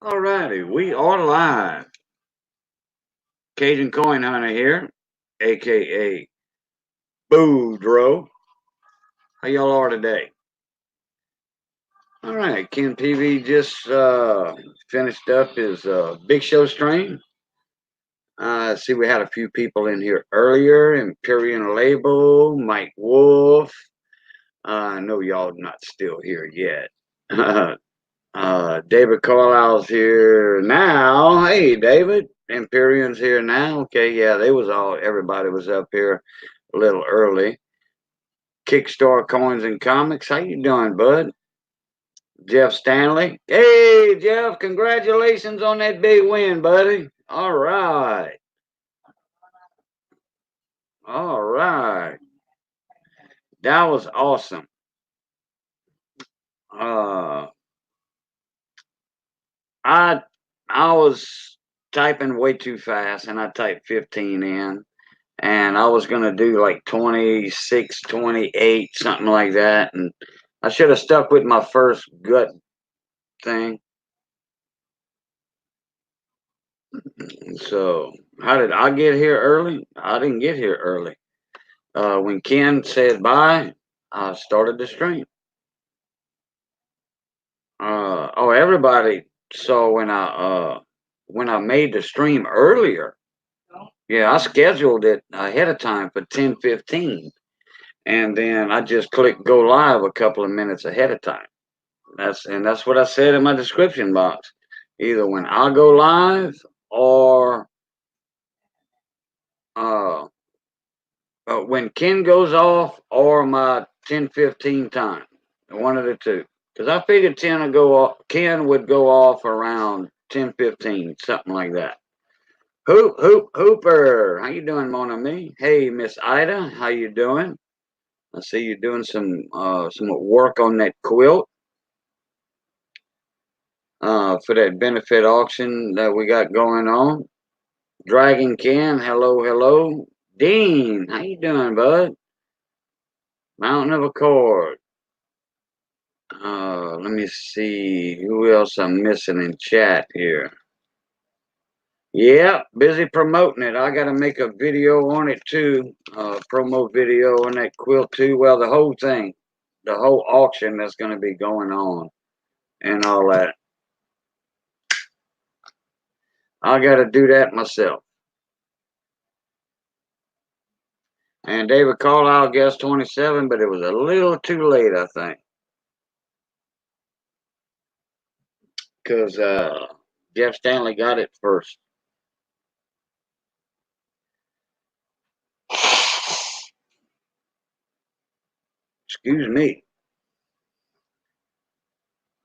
Alrighty, we are live. Cajun Coin Hunter here, aka Boudreaux. How y'all are today? All right, Ken Peavey just finished up his big show stream. See, we had a few people in here earlier. Imperial Label, Mike Wolf. I know y'all not still here yet. David Carlisle's here now. Hey, David. Empyrean's here now. Okay, yeah, everybody was up here a little early. Kickstarter Coins and Comics. How you doing, bud? Jeff Stanley. Hey, Jeff, congratulations on that big win, buddy. All right. All right. That was awesome. Uh I I was typing way too fast and I typed 15 in. And I was going to do like 26, 28, something like that. And I should have stuck with my first gut thing. So, how did I get here early? I didn't get here early. When Ken said bye, I started the stream. Everybody saw when I made the stream earlier. Yeah, I scheduled it ahead of time for 10:15, and then I just clicked go live a couple of minutes ahead of time. That's what I said in my description box. Either when I go live or uh, when Ken goes off or my 10:15 time. One of the two. Because I figured Ken would go off around 10:15, something like that. Hooper. How you doing, Mona Me? Hey, Miss Ida, how you doing? I see you doing some work on that quilt for that benefit auction that we got going on. Dragon Ken, hello, hello. Dean, how you doing, bud? Mountain of Accord. Let me see who else I'm missing in chat here. Yeah, busy promoting it. I got to make a video on it too. Promo video on that quilt too. Well, the whole thing, the whole auction that's going to be going on and all that. I got to do that myself. And David Carlisle guessed 27, but it was a little too late, I think. Because Jeff Stanley got it first. Excuse me.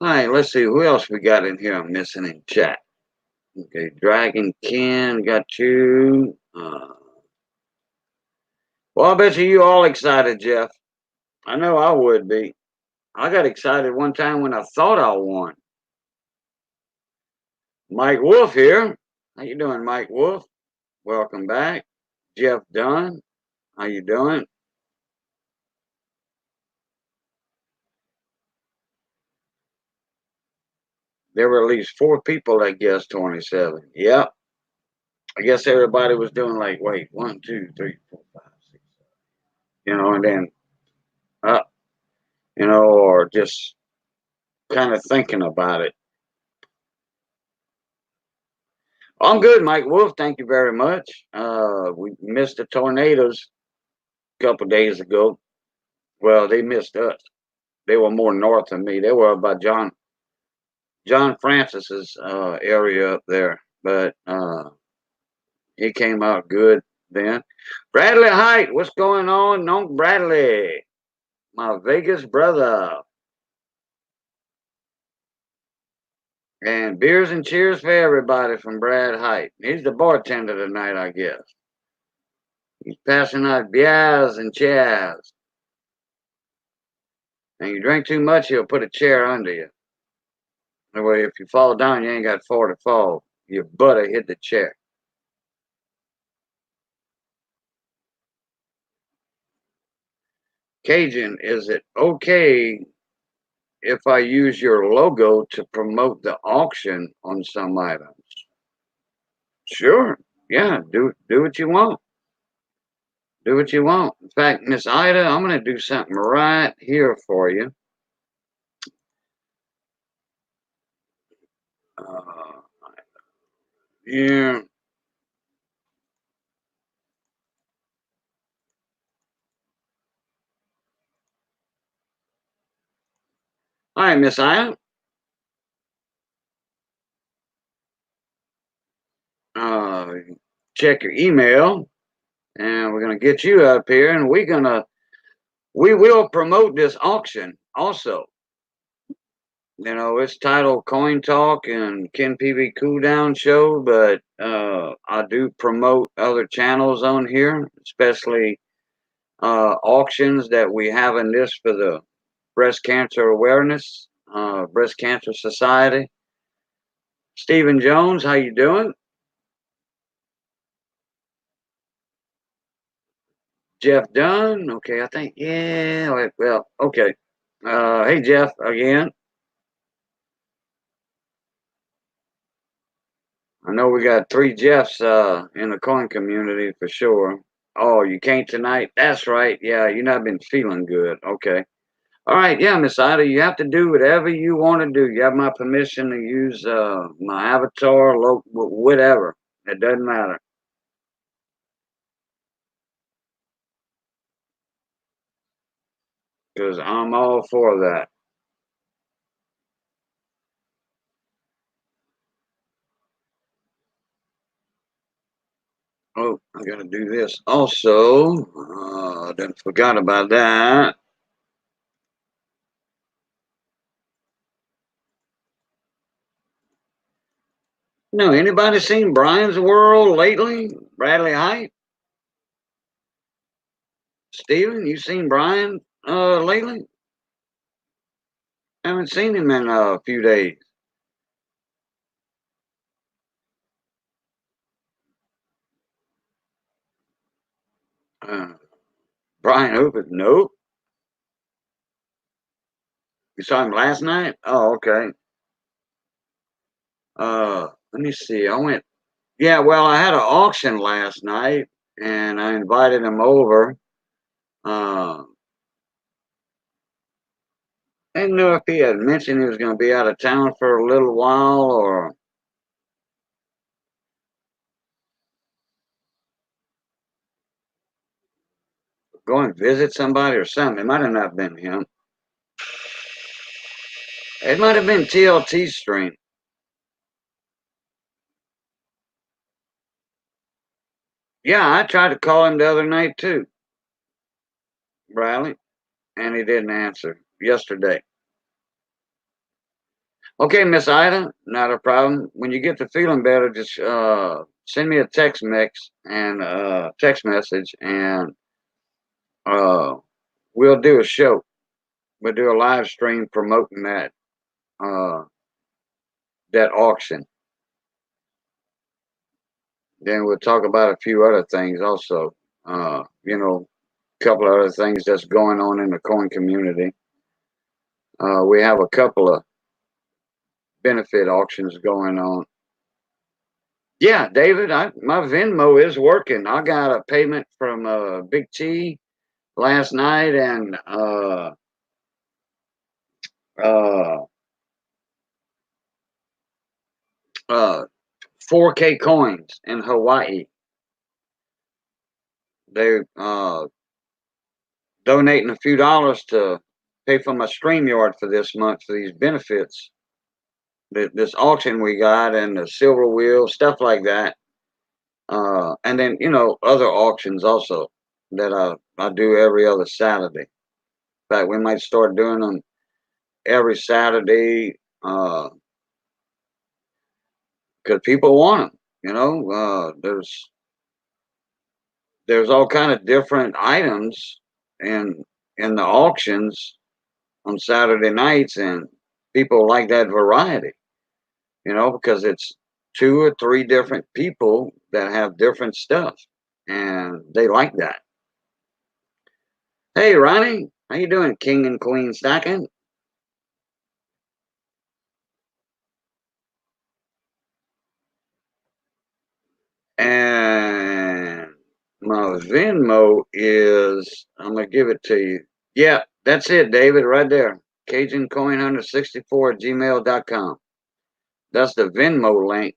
All right, let's see who else we got in here. I'm missing in chat. Okay, Dragon Ken got you. Well, I bet you all excited, Jeff. I know I would be. I got excited one time when I thought I won. Mike Wolf here. How you doing, Mike Wolf? Welcome back. Jeff Dunn. How you doing? There were at least 4 people that guessed 27. Yep. I guess everybody was doing like, wait, 1, 2, 3, 4, 5, 6, and then up, or just kind of thinking about it. I'm good, Mike Wolf. Thank you very much. We missed the tornadoes a couple days ago. Well, they missed us. They were more north than me. They were by John Francis's area up there, but he came out good then. Bradley Height, what's going on? No, Bradley, my Vegas brother. And beers and cheers for everybody from Brad Height. He's the bartender tonight, I guess. He's passing out beers and chairs. And you drink too much, he'll put a chair under you. That way, if you fall down, you ain't got far to fall. Your butt hit the chair. Cajun, is it okay if I use your logo to promote the auction on some items. Sure. Yeah, do what you want. Do what you want. In fact, Miss Ida, I'm gonna do something right here for you. Uh, yeah. All right, Miss Ida. Uh, check your email, and we're gonna get you up here, and we will promote this auction also. You know, it's titled Coin Talk and Ken Peavey Cool Down Show, but I do promote other channels on here, especially auctions that we have in this for the breast cancer awareness, breast cancer society. Stephen Jones, how you doing? Jeff Dunn, okay, I think, yeah, well, okay. Hey, Jeff, again. I know we got three Jeffs in the coin community for sure. Oh, you can't tonight? That's right. Yeah, you not been feeling good. Okay. All right. Yeah, Miss Ida, you have to do whatever you want to do. You have my permission to use my avatar, whatever. It doesn't matter because I'm all for that. Oh, I got to do this also. Didn't forgot about that. No, anybody seen Brian's World lately? Bradley Height? Steven, you seen Brian lately? Haven't seen him in a few days. Uh, Brian Hooper? Nope. You saw him last night? Oh, okay. Let me see. I went. Yeah, well, I had an auction last night, and I invited him over. Uh, I didn't know if he had mentioned he was going to be out of town for a little while, or go and visit somebody or something. It might have not been him. It might have been TLT stream. Yeah, I tried to call him the other night too, Bradley, and he didn't answer yesterday. Okay, Miss Ida, not a problem. When you get to feeling better, just send me a text message, and uh, we'll do a show. We'll do a live stream promoting uh, that auction. Then we'll talk about a few other things also. A couple of other things that's going on in the coin community. We have a couple of benefit auctions going on. Yeah, David, my Venmo is working. I got a payment from Big T last night, and uh, uh, 4K coins in Hawaii. They donating a few dollars to pay for my StreamYard for this month for these benefits. This auction we got and the silver wheel stuff like that, and then other auctions also that I do every other Saturday. In fact, we might start doing them every Saturday because people want them. There's all kind of different items in the auctions on Saturday nights, and people like that variety. Because it's two or three different people that have different stuff, and they like that. Hey, Ronnie, how you doing, King and Queen Stacking? And my Venmo is, I'm going to give it to you. Yeah, that's it, David, right there. CajunCoin164 at gmail.com. That's the Venmo link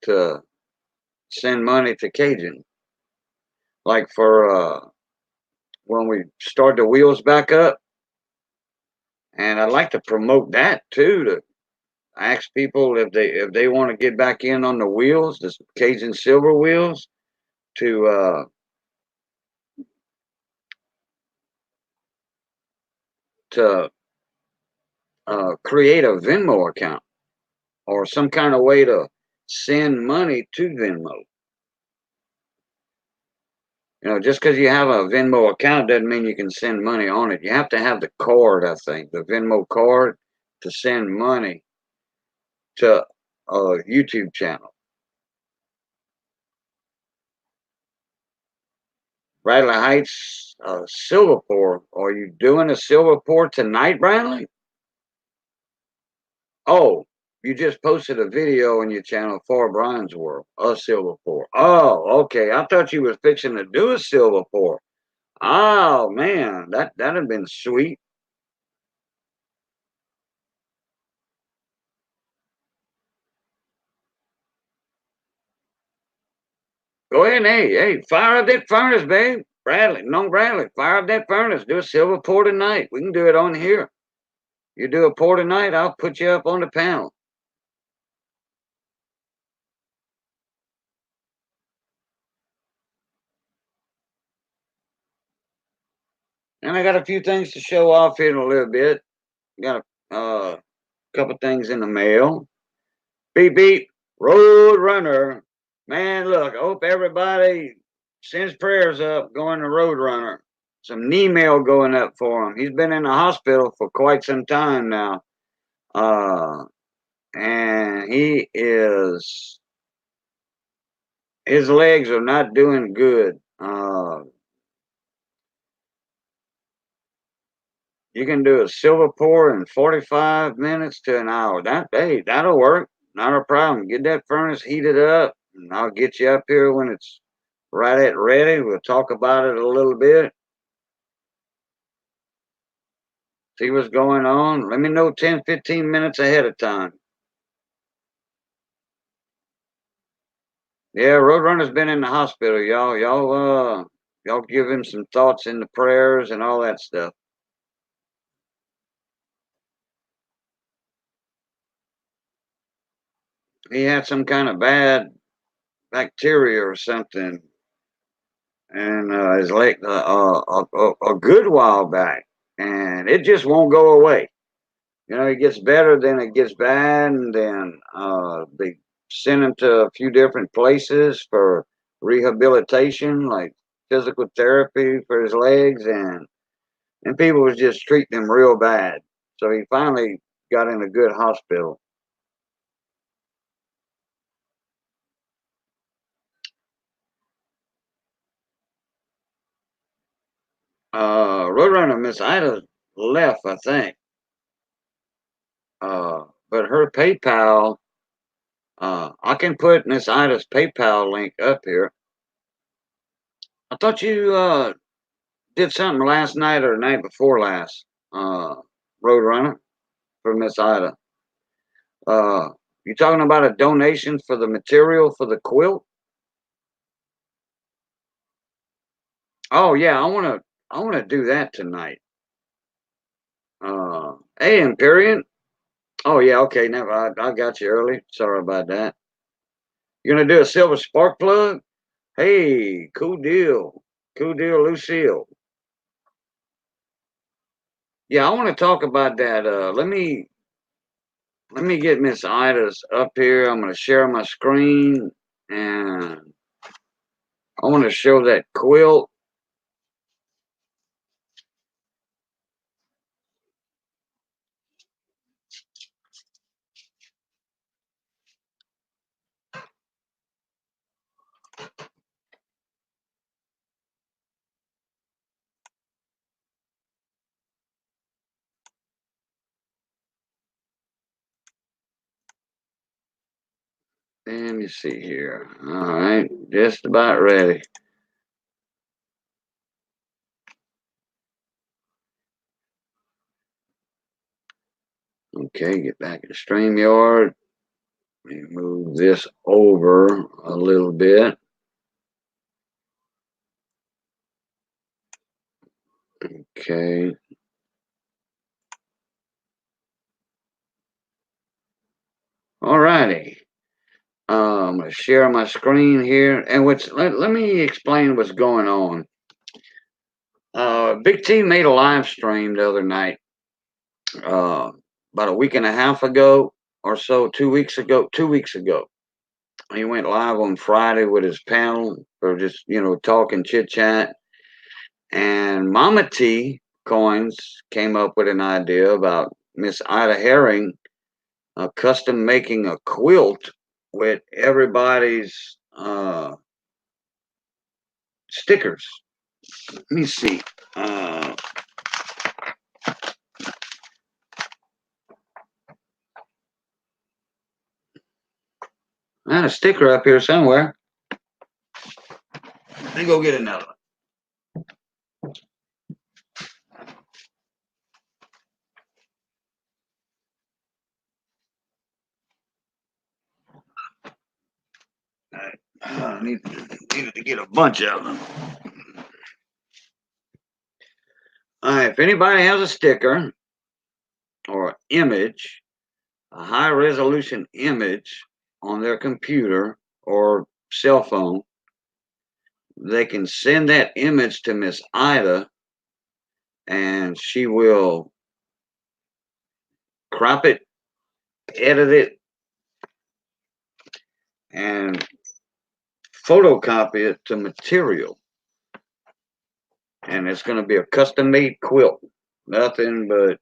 to send money to Cajun. Like for when we start the wheels back up. And I'd like to promote that too, to ask people if they want to get back in on the wheels, the Cajun silver wheels, to to create a Venmo account or some kind of way to send money to Venmo. You know, just because you have a Venmo account doesn't mean you can send money on it. You have to have the card, I think, the Venmo card to send money to a YouTube channel. Bradley Heights, silver pour. Are you doing a silver pour tonight, Bradley? Oh, you just posted a video on your channel for Brian's World, a silver pour. Oh, okay. I thought you were fixing to do a silver pour. Oh man, that'd have been sweet. Go ahead and hey, fire up that furnace, babe. Bradley, no Bradley, fire up that furnace. Do a silver pour tonight. We can do it on here. You do a pour tonight, I'll put you up on the panel. And I got a few things to show off here in a little bit. Got a couple things in the mail. Beep beep, road runner. Man, look, I hope everybody sends prayers up going to road runner. Some knee mail going up for him. He's been in the hospital for quite some time now. And his legs are not doing good. You can do a silver pour in 45 minutes to an hour. Hey, that'll work. Not a problem. Get that furnace heated up, and I'll get you up here when it's right at ready. We'll talk about it a little bit. See what's going on. Let me know 10, 15 minutes ahead of time. Yeah, Roadrunner's been in the hospital, y'all. Y'all give him some thoughts in the prayers and all that stuff. He had some kind of bad bacteria or something, and his leg a good while back, and it just won't go away. You know, it gets better, then it gets bad, and then they send him to a few different places for rehabilitation, like physical therapy for his legs, and people was just treating him real bad. So he finally got in a good hospital. Roadrunner Miss Ida left, I think. But her PayPal, I can put Miss Ida's PayPal link up here. I thought you did something last night or the night before last, Roadrunner, for Miss Ida. Uh, you talking about a donation for the material for the quilt? Oh yeah, I wanna do that tonight. Hey Empyrean. Oh yeah, okay, never. I got you early. Sorry about that. You gonna do a silver spark plug? Hey, cool deal. Cool deal, Lucille. Yeah, I want to talk about that. Let me get Miss Ida's up here. I'm gonna share my screen, and I want to show that quilt. Let me see here. All right, just about ready. Okay, get back to StreamYard. Let me move this over a little bit. Okay. All righty. I'm going to share my screen here. And let me explain what's going on. Big T made a live stream the other night, about a week and a half ago or so, 2 weeks ago. 2 weeks ago. He went live on Friday with his panel for just, talking chit chat. And Mama T Coins came up with an idea about Miss Ida Herring custom making a quilt with everybody's stickers. Let me see. I had a sticker up here somewhere. Let me go get another one. I needed to get a bunch of them. All right, if anybody has a sticker or image, a high resolution image on their computer or cell phone, they can send that image to Miss Ida and she will crop it, edit it, and photocopy it to material. And it's going to be a custom made quilt. Nothing but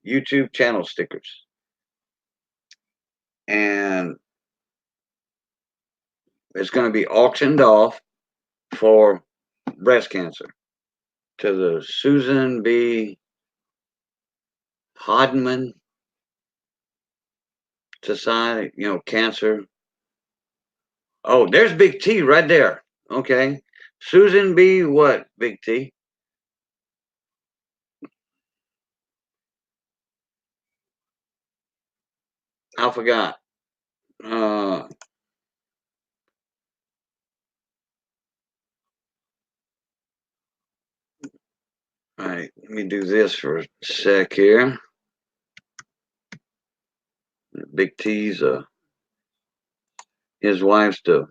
YouTube channel stickers. And it's going to be auctioned off for breast cancer to the Susan B. Hodman Society, cancer. Oh, there's Big T right there. Okay. Susan B. What, Big T? I forgot. All right, let me do this for a sec here. Big T's his wife's the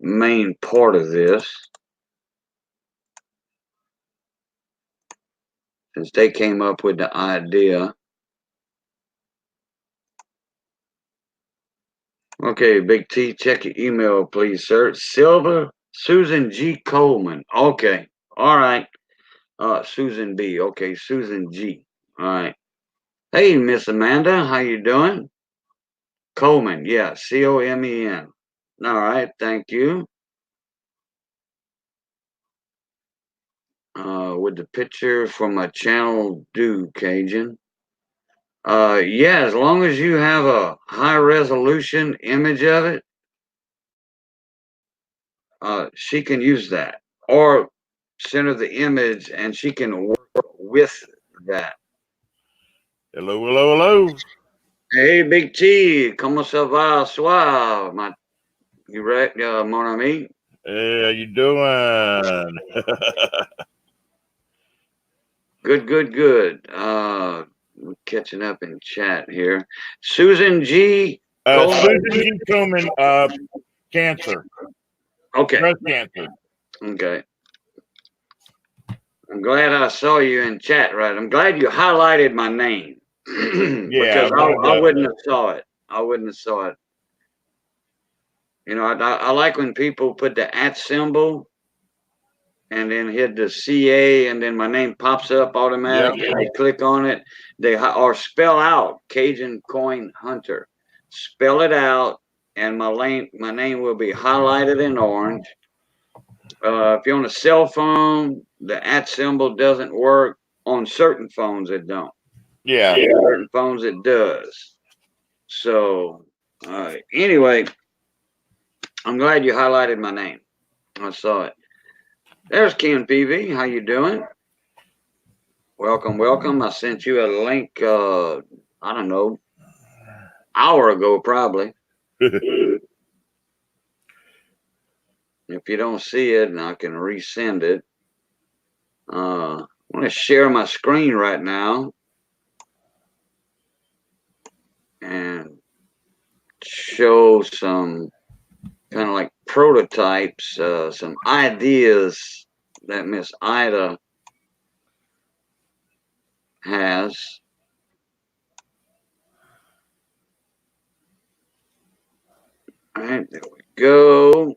main part of this. Since they came up with the idea. Okay, Big T, check your email, please, sir. Silver Susan G. Coleman. Okay. All right. Susan B. Okay, Susan G. All right. Hey, Miss Amanda, how you doing? Coleman, yeah, Comen. All right, thank you. With the picture from my channel, do Cajun. Yeah, as long as you have a high resolution image of it, she can use that, or send her the image and she can work with that. Hello, hello, hello. Hey, Big T, comment ça va, soir, you right, mon ami? Hey, how you doing? Good, good, good. We're catching up in chat here. Susan G. Coleman. Susan G. Komen, cancer. Okay. Breast cancer. Okay. I'm glad I saw you in chat, right? I'm glad you highlighted my name. Because I wouldn't have saw it. I wouldn't have saw it. I like when people put the @ symbol and then hit the CA and then my name pops up automatically. Yep. They click on it. Or spell out Cajun Coin Hunter. Spell it out and my name will be highlighted in orange. If you're on a cell phone, the @ symbol doesn't work. On certain phones, it don't. Yeah. Certain phones, it does. So All right. Anyway, I'm glad you highlighted my name. I saw it. There's Ken Peavey. How you doing? Welcome, welcome. I sent you a link. I don't know, hour ago probably. If you don't see it, and I can resend it. I want to share my screen right now and show some kind of like prototypes, some ideas that Miss Ida has. All right, there we go.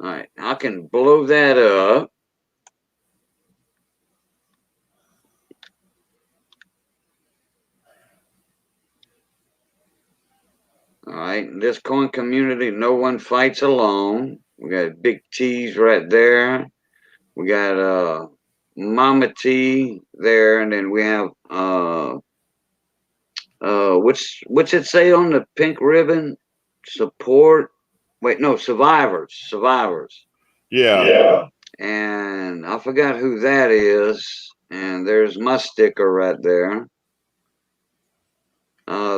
All right, I can blow that up. All right, in this coin community, no one fights alone. We got Big T's right there. We got Mama T there, and then we have what's it say on the pink ribbon? Support. Wait, no, survivors. Yeah. And I forgot who that is. And there's my sticker right there.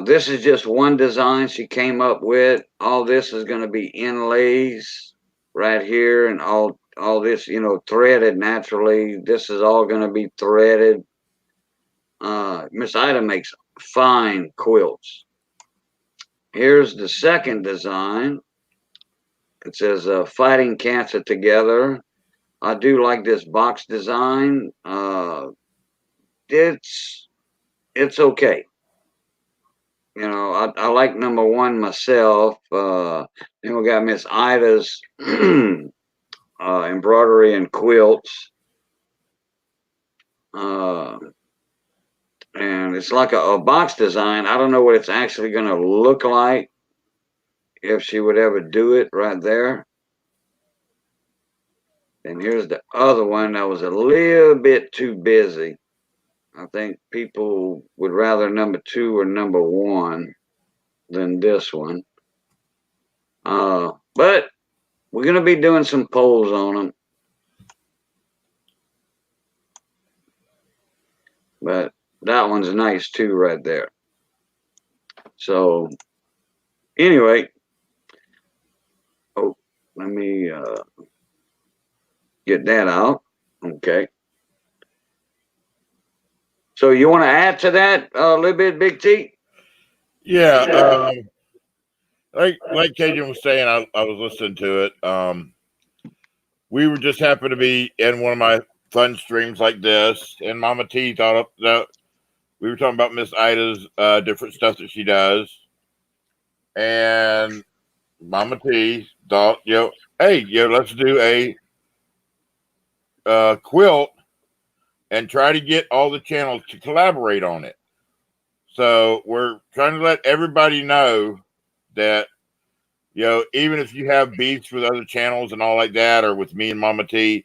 This is just one design she came up with. All this is going to be inlays right here, and all this, threaded naturally. This is all going to be threaded. Miss Ida makes fine quilts. Here's the second design. It says fighting cancer together. I do like this box design. It's okay. I like number one myself. Then we got Miss Ida's embroidery and quilts. And it's like a box design. I don't know what it's actually going to look like if she would ever do it right there. And here's the other one that was a little bit too busy. I think people would rather number two or number one than this one. But we're going to be doing some polls on them. But that one's nice too right there. So anyway, let me get that out. Okay. So you want to add to that a little bit, Big T? Yeah. Like Cajun was saying, I was listening to it. We were just happened to be in one of my fun streams like this, and Mama T thought that we were talking about Miss Ida's different stuff that she does, and Mama T thought, hey, let's do a quilt and try to get all the channels to collaborate on it. So we're trying to let everybody know that, even if you have beefs with other channels and all like that, or with me and Mama T,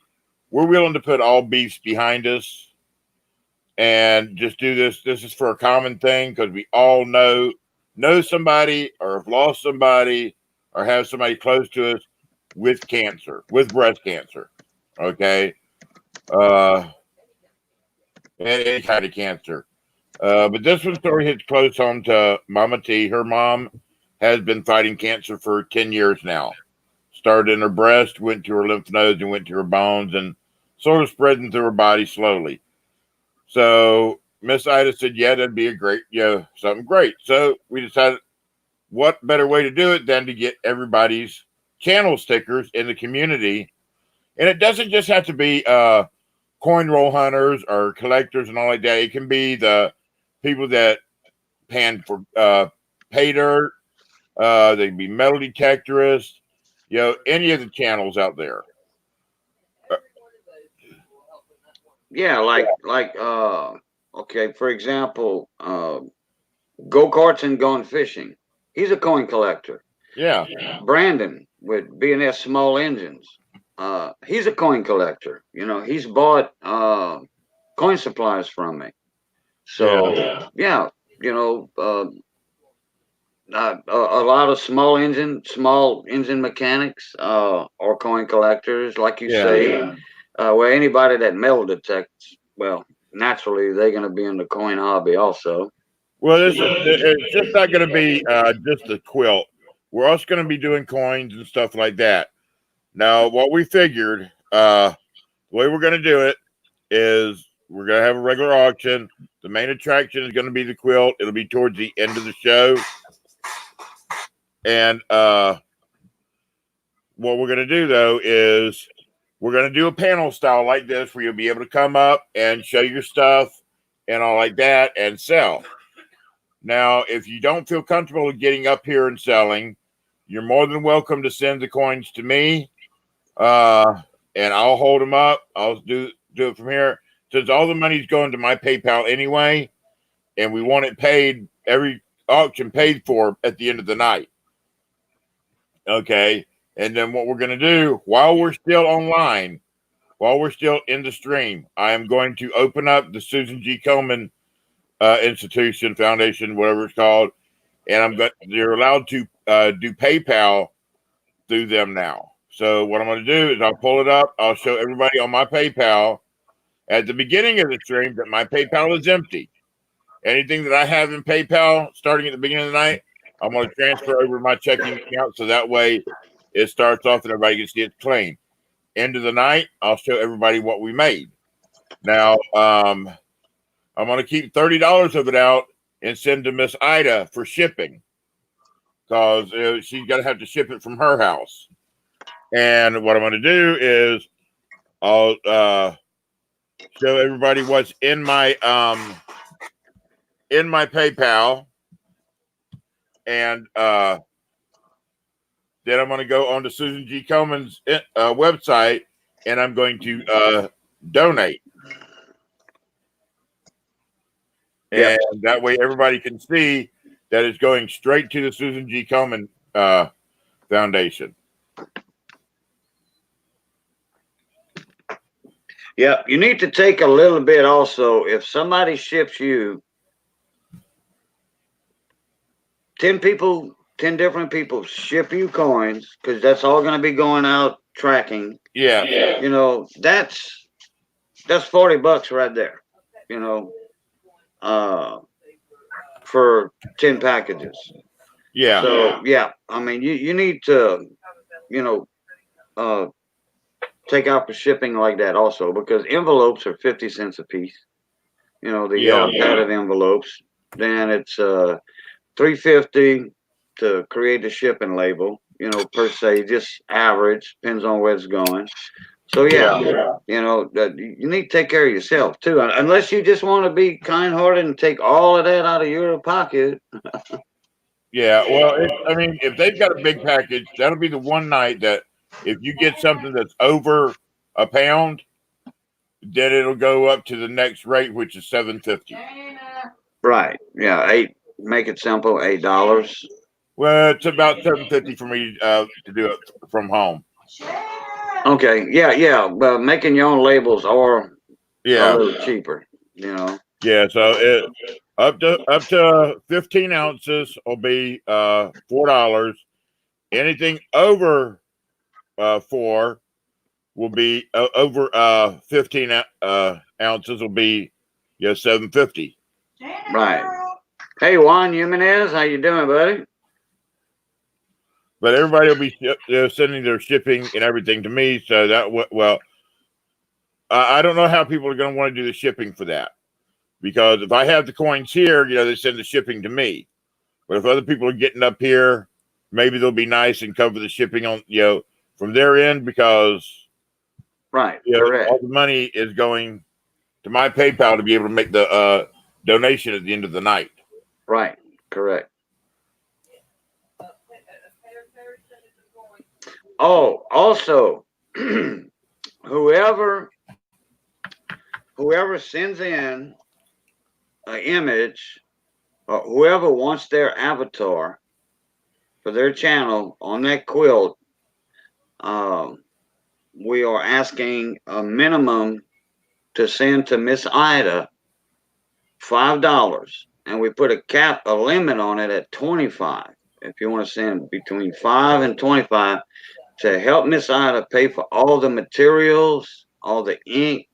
we're willing to put all beefs behind us and just do this. This is for a common thing because we all know somebody or have lost somebody or have somebody close to us with cancer, with breast cancer. Okay. And any kind of cancer. But this one story hits close home to Mama T. Her mom has been fighting cancer for 10 years now. Started in her breast, went to her lymph nodes, and went to her bones, and sort of spreading through her body slowly. So Miss Ida said, yeah, that'd be a great, something great. So we decided, what better way to do it than to get everybody's channel stickers in the community. And it doesn't just have to be coin roll hunters or collectors and all like that. It can be the people that pan for pay dirt. They can be metal detectorists. Any of the channels out there. Yeah, okay, for example, go-karts and gone fishing. He's a coin collector. Yeah. Brandon with B&S Small Engines. He's a coin collector. He's bought coin supplies from me. So yeah, a lot of small engine mechanics, or coin collectors, like you Yeah. say. Well, anybody that metal detects, well, naturally they're going to be in the coin hobby also. Well, it's just not going to be just a quilt. We're also going to be doing coins and stuff like that. Now, what we figured, the way we're going to do it is we're going to have a regular auction. The main attraction is going to be the quilt. It'll be towards the end of the show. And what we're going to do, though, is we're going to do a panel style like this where you'll be able to come up and show your stuff and all like that and sell. Now, if you don't feel comfortable getting up here and selling, you're more than welcome to send the coins to me, and I'll hold them up. I'll do it from here. Since all the money's going to my PayPal anyway, and we want it paid, every auction paid for at the end of the night. Okay. And then what we're going to do while we're still online, while we're still in the stream, I am going to open up the Susan G. Komen institution, foundation, whatever it's called, and they're allowed to do PayPal through them now. So what I'm going to do is I'll pull it up. I'll show everybody on my PayPal at the beginning of the stream that my PayPal is empty. Anything that I have in PayPal starting at the beginning of the night, I'm going to transfer over my checking account so that way it starts off and everybody can see it's clean. End of the night, I'll show everybody what we made. Now, I'm going to keep $30 of it out and send to Miss Ida for shipping because she's going to have to ship it from her house. And what I'm going to do is I'll show everybody what's in my PayPal, and then I'm going to go on to Susan G. Komen's website, and I'm going to donate. And that way everybody can see that it's going straight to the Susan G. Komen Foundation. Yeah, you need to take a little bit also. If somebody ships you 10 different people ship you coins, because that's all going to be going out tracking. Yeah. You know, that's $40 right there, you know, for 10 packages. Yeah. So, yeah, I mean, you need to, you know, take out for shipping like that also, because envelopes are 50 cents a piece. You know, the yellow padded envelopes. Then it's $3.50 to create the shipping label, you know, per se, just average, depends on where it's going. So yeah, you know, you need to take care of yourself too, unless you just want to be kind-hearted and take all of that out of your pocket. Yeah, well, I mean, if they've got a big package, that'll be the one night that if you get something that's over a pound, then it'll go up to the next rate, which is $7.50. Right. Yeah. Make it simple. $8. Well, it's about $7.50 for me to do it from home. Okay. Yeah. Yeah. But making your own labels are Yeah, a little cheaper. You know. yeah. So up to 15 ounces will be $4. Anything over 4 will be over 15 ounces will be $7.50. Right. Hey, Juan Jimenez, how you doing, buddy? But everybody will be sending their shipping and everything to me. So that I don't know how people are going to want to do the shipping for that, because if I have the coins here, they send the shipping to me. But if other people are getting up here, maybe they'll be nice and cover the shipping on from their end, because right, correct. All the money is going to my PayPal to be able to make the donation at the end of the night. Right, correct. Oh, also, whoever sends in an image, or whoever wants their avatar for their channel on that quilt, we are asking a minimum to send to Miss Ida $5, and we put a limit on it at 25. if you want to send between 5 and 25 to help Miss Ida pay for all the materials, all the ink,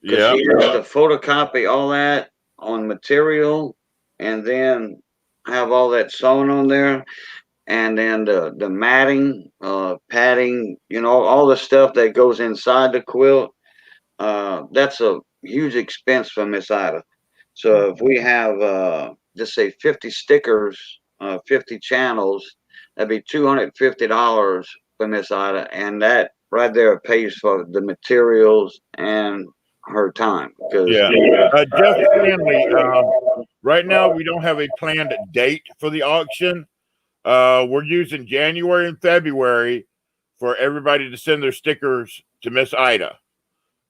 because Yeah. she has to photocopy all that on material and then have all that sewn on there. And then the matting, padding, all the stuff that goes inside the quilt. That's a huge expense for Miss Ida. So if we have, just say 50 stickers, 50 channels, that'd be $250 for Miss Ida, and that right there pays for the materials and her time. Because Yeah. Jeff Stanley, right now we don't have a planned date for the auction. We're using January and February for everybody to send their stickers to Miss Ida.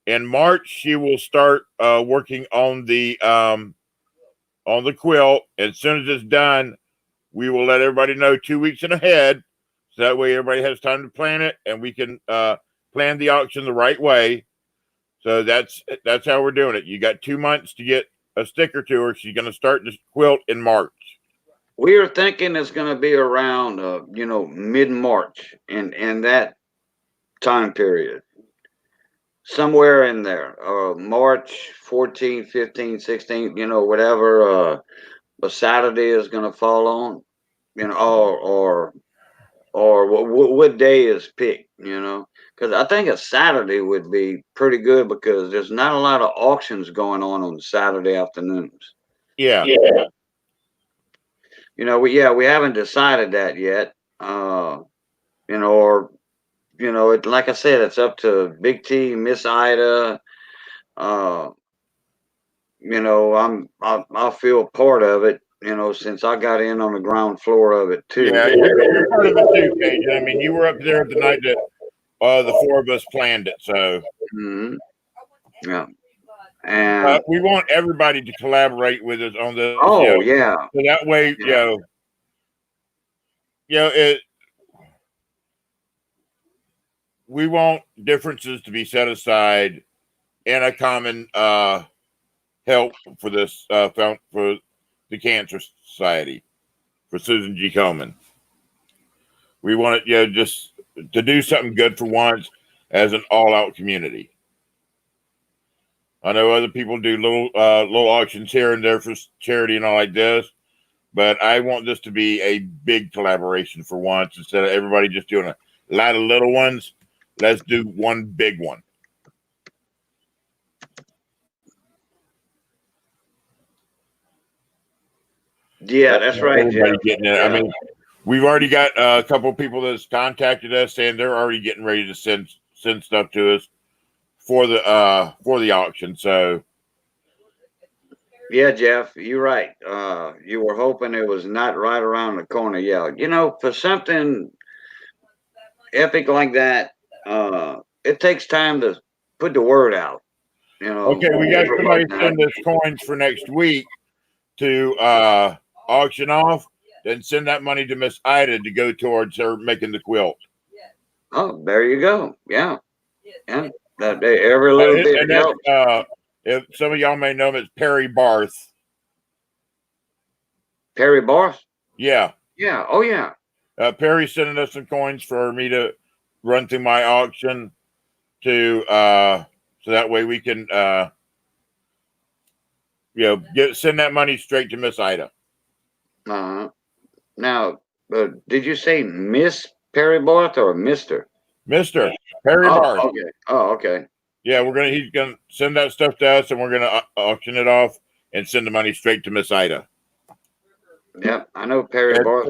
In March, she will start working on the quilt. As soon as it's done, we will let everybody know 2 weeks in ahead, so that way everybody has time to plan it, and we can plan the auction the right way. So that's how we're doing it. You got 2 months to get a sticker to her. She's going to start the quilt in March. we are thinking it's going to be around, mid-March, in that time period. Somewhere in there, March 14th, 15th, 16th, whatever a Saturday is going to fall on, or what day is picked, because I think a Saturday would be pretty good because there's not a lot of auctions going on Saturday afternoons. Yeah. We haven't decided that yet. Or like I said, it's up to Big T, Miss Ida. Uh, I feel part of it. Since I got in on the ground floor of it too. Yeah, you're part of it too, Cajun. I mean, you were up there the night that the four of us planned it. So Mhm. Yeah, and we want everybody to collaborate with us on this. oh yeah, So that way, yeah. it. We want differences to be set aside and a common help for this for the Cancer Society for Susan G. Komen. We want it, just to do something good for once as an all-out community. I know other people do little auctions here and there for charity and all like this, but I want this to be a big collaboration for once instead of everybody just doing a lot of little ones. Let's do one big one. Yeah, that's right. Everybody Jeff. getting it. Yeah. I mean, we've already got a couple of people that's contacted us saying they're already getting ready to send stuff to us for the auction. So Yeah, Jeff, you're right. You were hoping it was not right around the corner. Yeah, for something epic like that, it takes time to put the word out. okay, we got somebody send us coins for next week to auction off, then send that money to Miss Ida to go towards her making the quilt. Oh, there you go. Yeah, yeah. Every little bit And helps. if some of y'all may know him, it's Perry Barth. Perry Barth. Yeah. Yeah. Oh yeah. Perry's sending us some coins for me to run through my auction to so that way we can send that money straight to Miss Ida. Now, did you say Miss Perry Barth or Mister? Mister Perry Barth. Okay. Oh, okay. Yeah, he's gonna send that stuff to us, and we're gonna auction it off and send the money straight to Miss Ida. Yep, I know Perry Barth.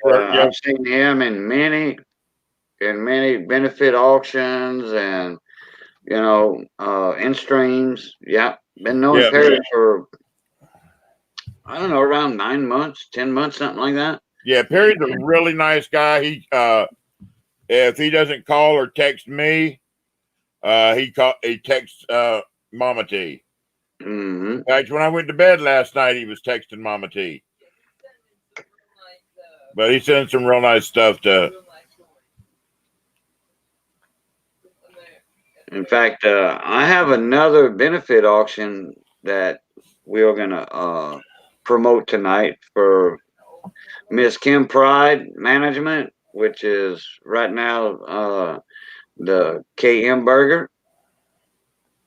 I've seen him in many benefit auctions and in streams. Yeah, been knowing Perry for I don't know, around 9 months, 10 months, something like that. Yeah, Perry's a really nice guy. He if he doesn't call or text me, he texts Mama T. Mm-hmm. In fact, when I went to bed last night, he was texting Mama T. But he sent some real nice stuff to. In fact, I have another benefit auction that we are gonna promote tonight for Miss Kim Pride Management, which is right now the KM Burger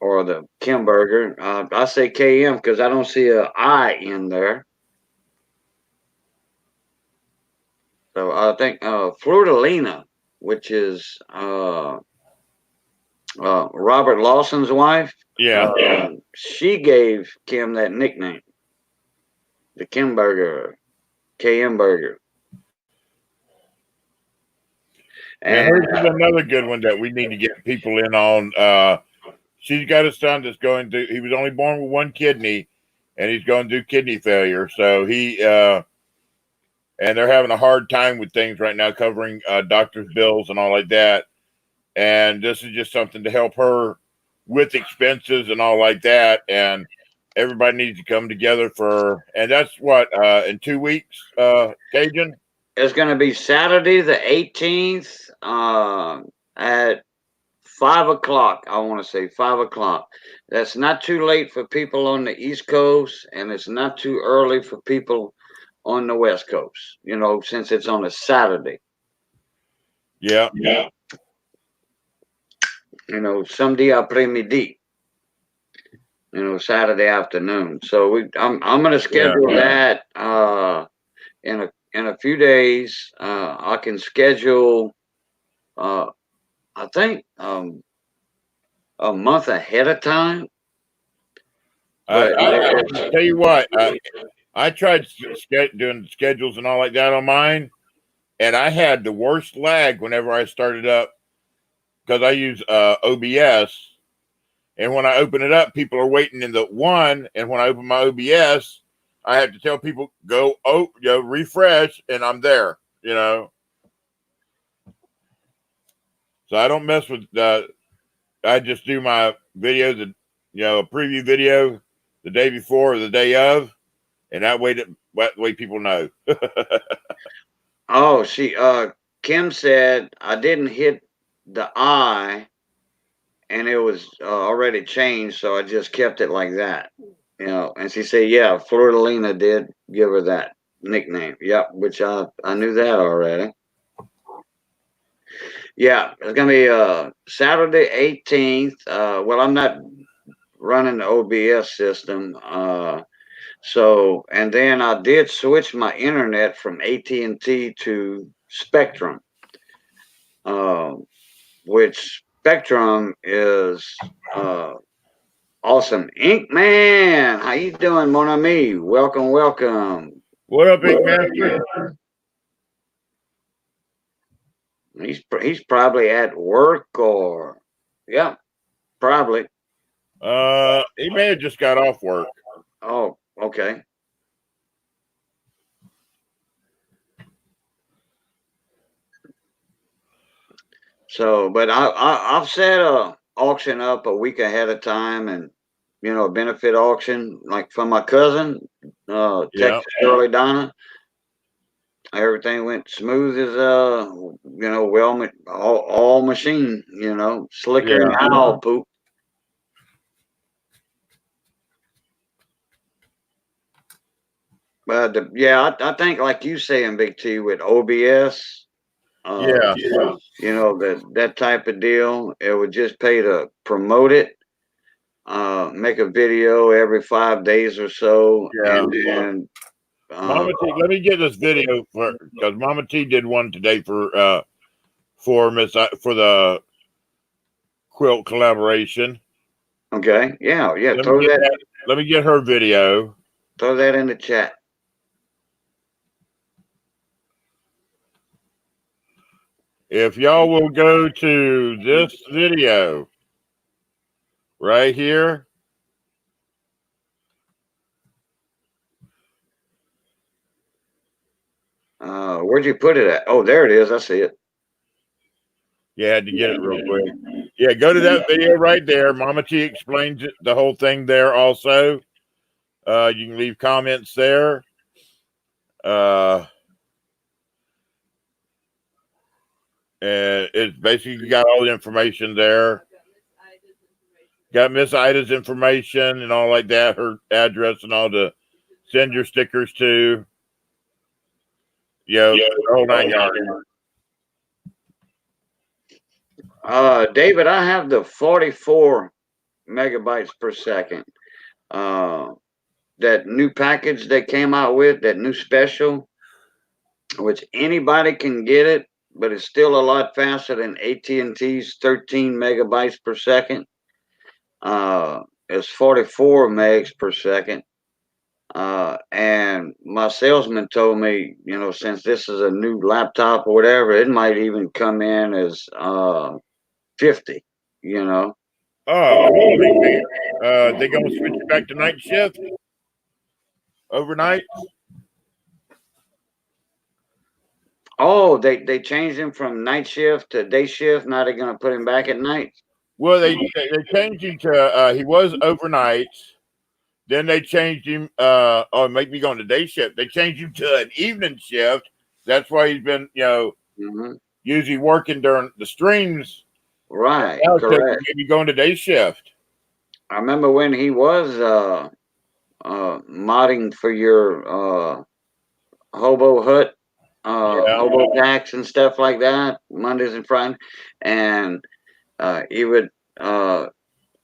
or the Kim Burger. I say KM because I don't see a I in there. So I think Florida, which is Robert Lawson's wife. Yeah. She gave Kim that nickname, the Kim Burger, KM Burger. Now, And hers is another good one that we need to get people in on. She's got a son that's going to. He was only born with one kidney, and he's going through kidney failure. So and they're having a hard time with things right now, covering doctor's bills and all like that. And this is just something to help her with expenses and all like that. And everybody needs to come together and that's what, in 2 weeks, Cajun? it's going to be Saturday the 18th at 5 o'clock. I want to say 5 o'clock. That's not too late for people on the East Coast, and it's not too early for people on the West Coast. You know, since it's on a Saturday. Yeah. You know, samedi après-midi. You know, Saturday afternoon. So I'm going to schedule that in a few days. I can schedule. I think a month ahead of time. But I tell you what, I tried doing schedules and all like that on mine, and I had the worst lag whenever I started up because I use OBS. And when I open it up, people are waiting in the one. And when I open my OBS, I have to tell people refresh, and I'm there. You know, so I don't mess with. I just do my videos, a preview video the day before or the day of, and that way people know. oh, Kim said I didn't hit the I, and it was already changed, so I just kept it like that. You know, and she said, yeah, Florida did give her that nickname. Yep, which I knew that already. Yeah, it's gonna be Saturday 18th. Well, I'm not running the OBS system. So, and then I did switch my internet from AT&T to Spectrum, which Spectrum is awesome. Ink Man, how you doing, mon ami? Welcome, welcome. What up, Big Master? He's probably at work or yeah, probably. He may have just got off work. Oh, okay. So, but I've set a auction up a week ahead of time, and a benefit auction like for my cousin, Texas Shirley Donna. Everything went smooth as well, all machine, slicker than owl poop. But I think like you saying, Big T, with OBS, that type of deal, it would just pay to promote it, make a video every 5 days or so, and then Mama T, let me get this video because Mama T did one today for the quilt collaboration. Okay, yeah. Let me get her video. Throw that in the chat. If y'all will go to this video right here. Where'd you put it at? Oh, there it is. I see it. Yeah, I had to get it real quick. Yeah, go to that video right there. Mama T explains the whole thing there also. You can leave comments there. And it's basically got all the information there. Got Miss Ida's information and all like that, her address and all to send your stickers to. the whole 9 yards. David, I have the 44 megabytes per second. That new package they came out with, that new special, which anybody can get it, but it's still a lot faster than AT&T's 13 megabytes per second. It's 44 megs per second. And my salesman told me, since this is a new laptop or whatever, it might even come in as 50, Oh, holy man. They gonna switch it back to night shift overnight? Oh, they changed him from night shift to day shift. Now they're gonna put him back at night. Well, they changed him to he was overnight. Then they changed him. Make me go on the day shift. They changed him to an evening shift. That's why he's been, usually working during the streams. Right, Now correct. maybe going to day shift. I remember when he was modding for your hobo hut, hobo packs and stuff like that, Mondays and Fridays, and he would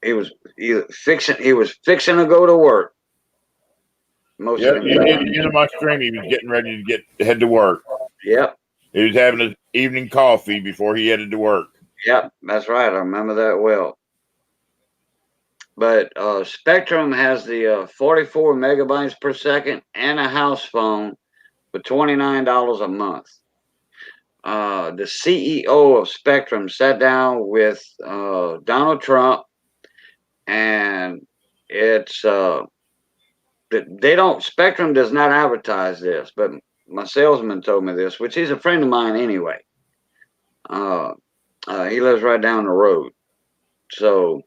he was fixing to go to work. Most of the time. At the end of my stream, he was getting ready to head to work. Yep. He was having his evening coffee before he headed to work. Yep, that's right. I remember that well. But Spectrum has the 44 megabytes per second and a house phone for $29 a month. The CEO of Spectrum sat down with Donald Trump, and it's Spectrum does not advertise this, but my salesman told me this, which he's a friend of mine anyway. He lives right down the road. So,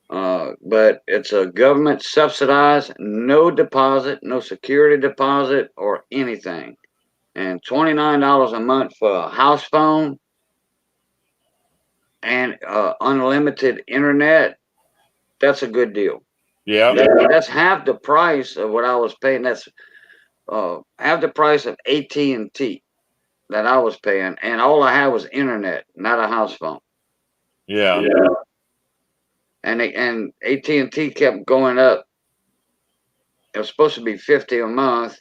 but it's a government subsidized, no deposit, no security deposit or anything. And $29 a month for a house phone and unlimited internet. That's a good deal. Yeah. That's half the price of what I was paying. That's half the price of AT&T that I was paying, and all I had was internet, not a house phone. Yeah. And AT&T kept going up. It was supposed to be $50 a month,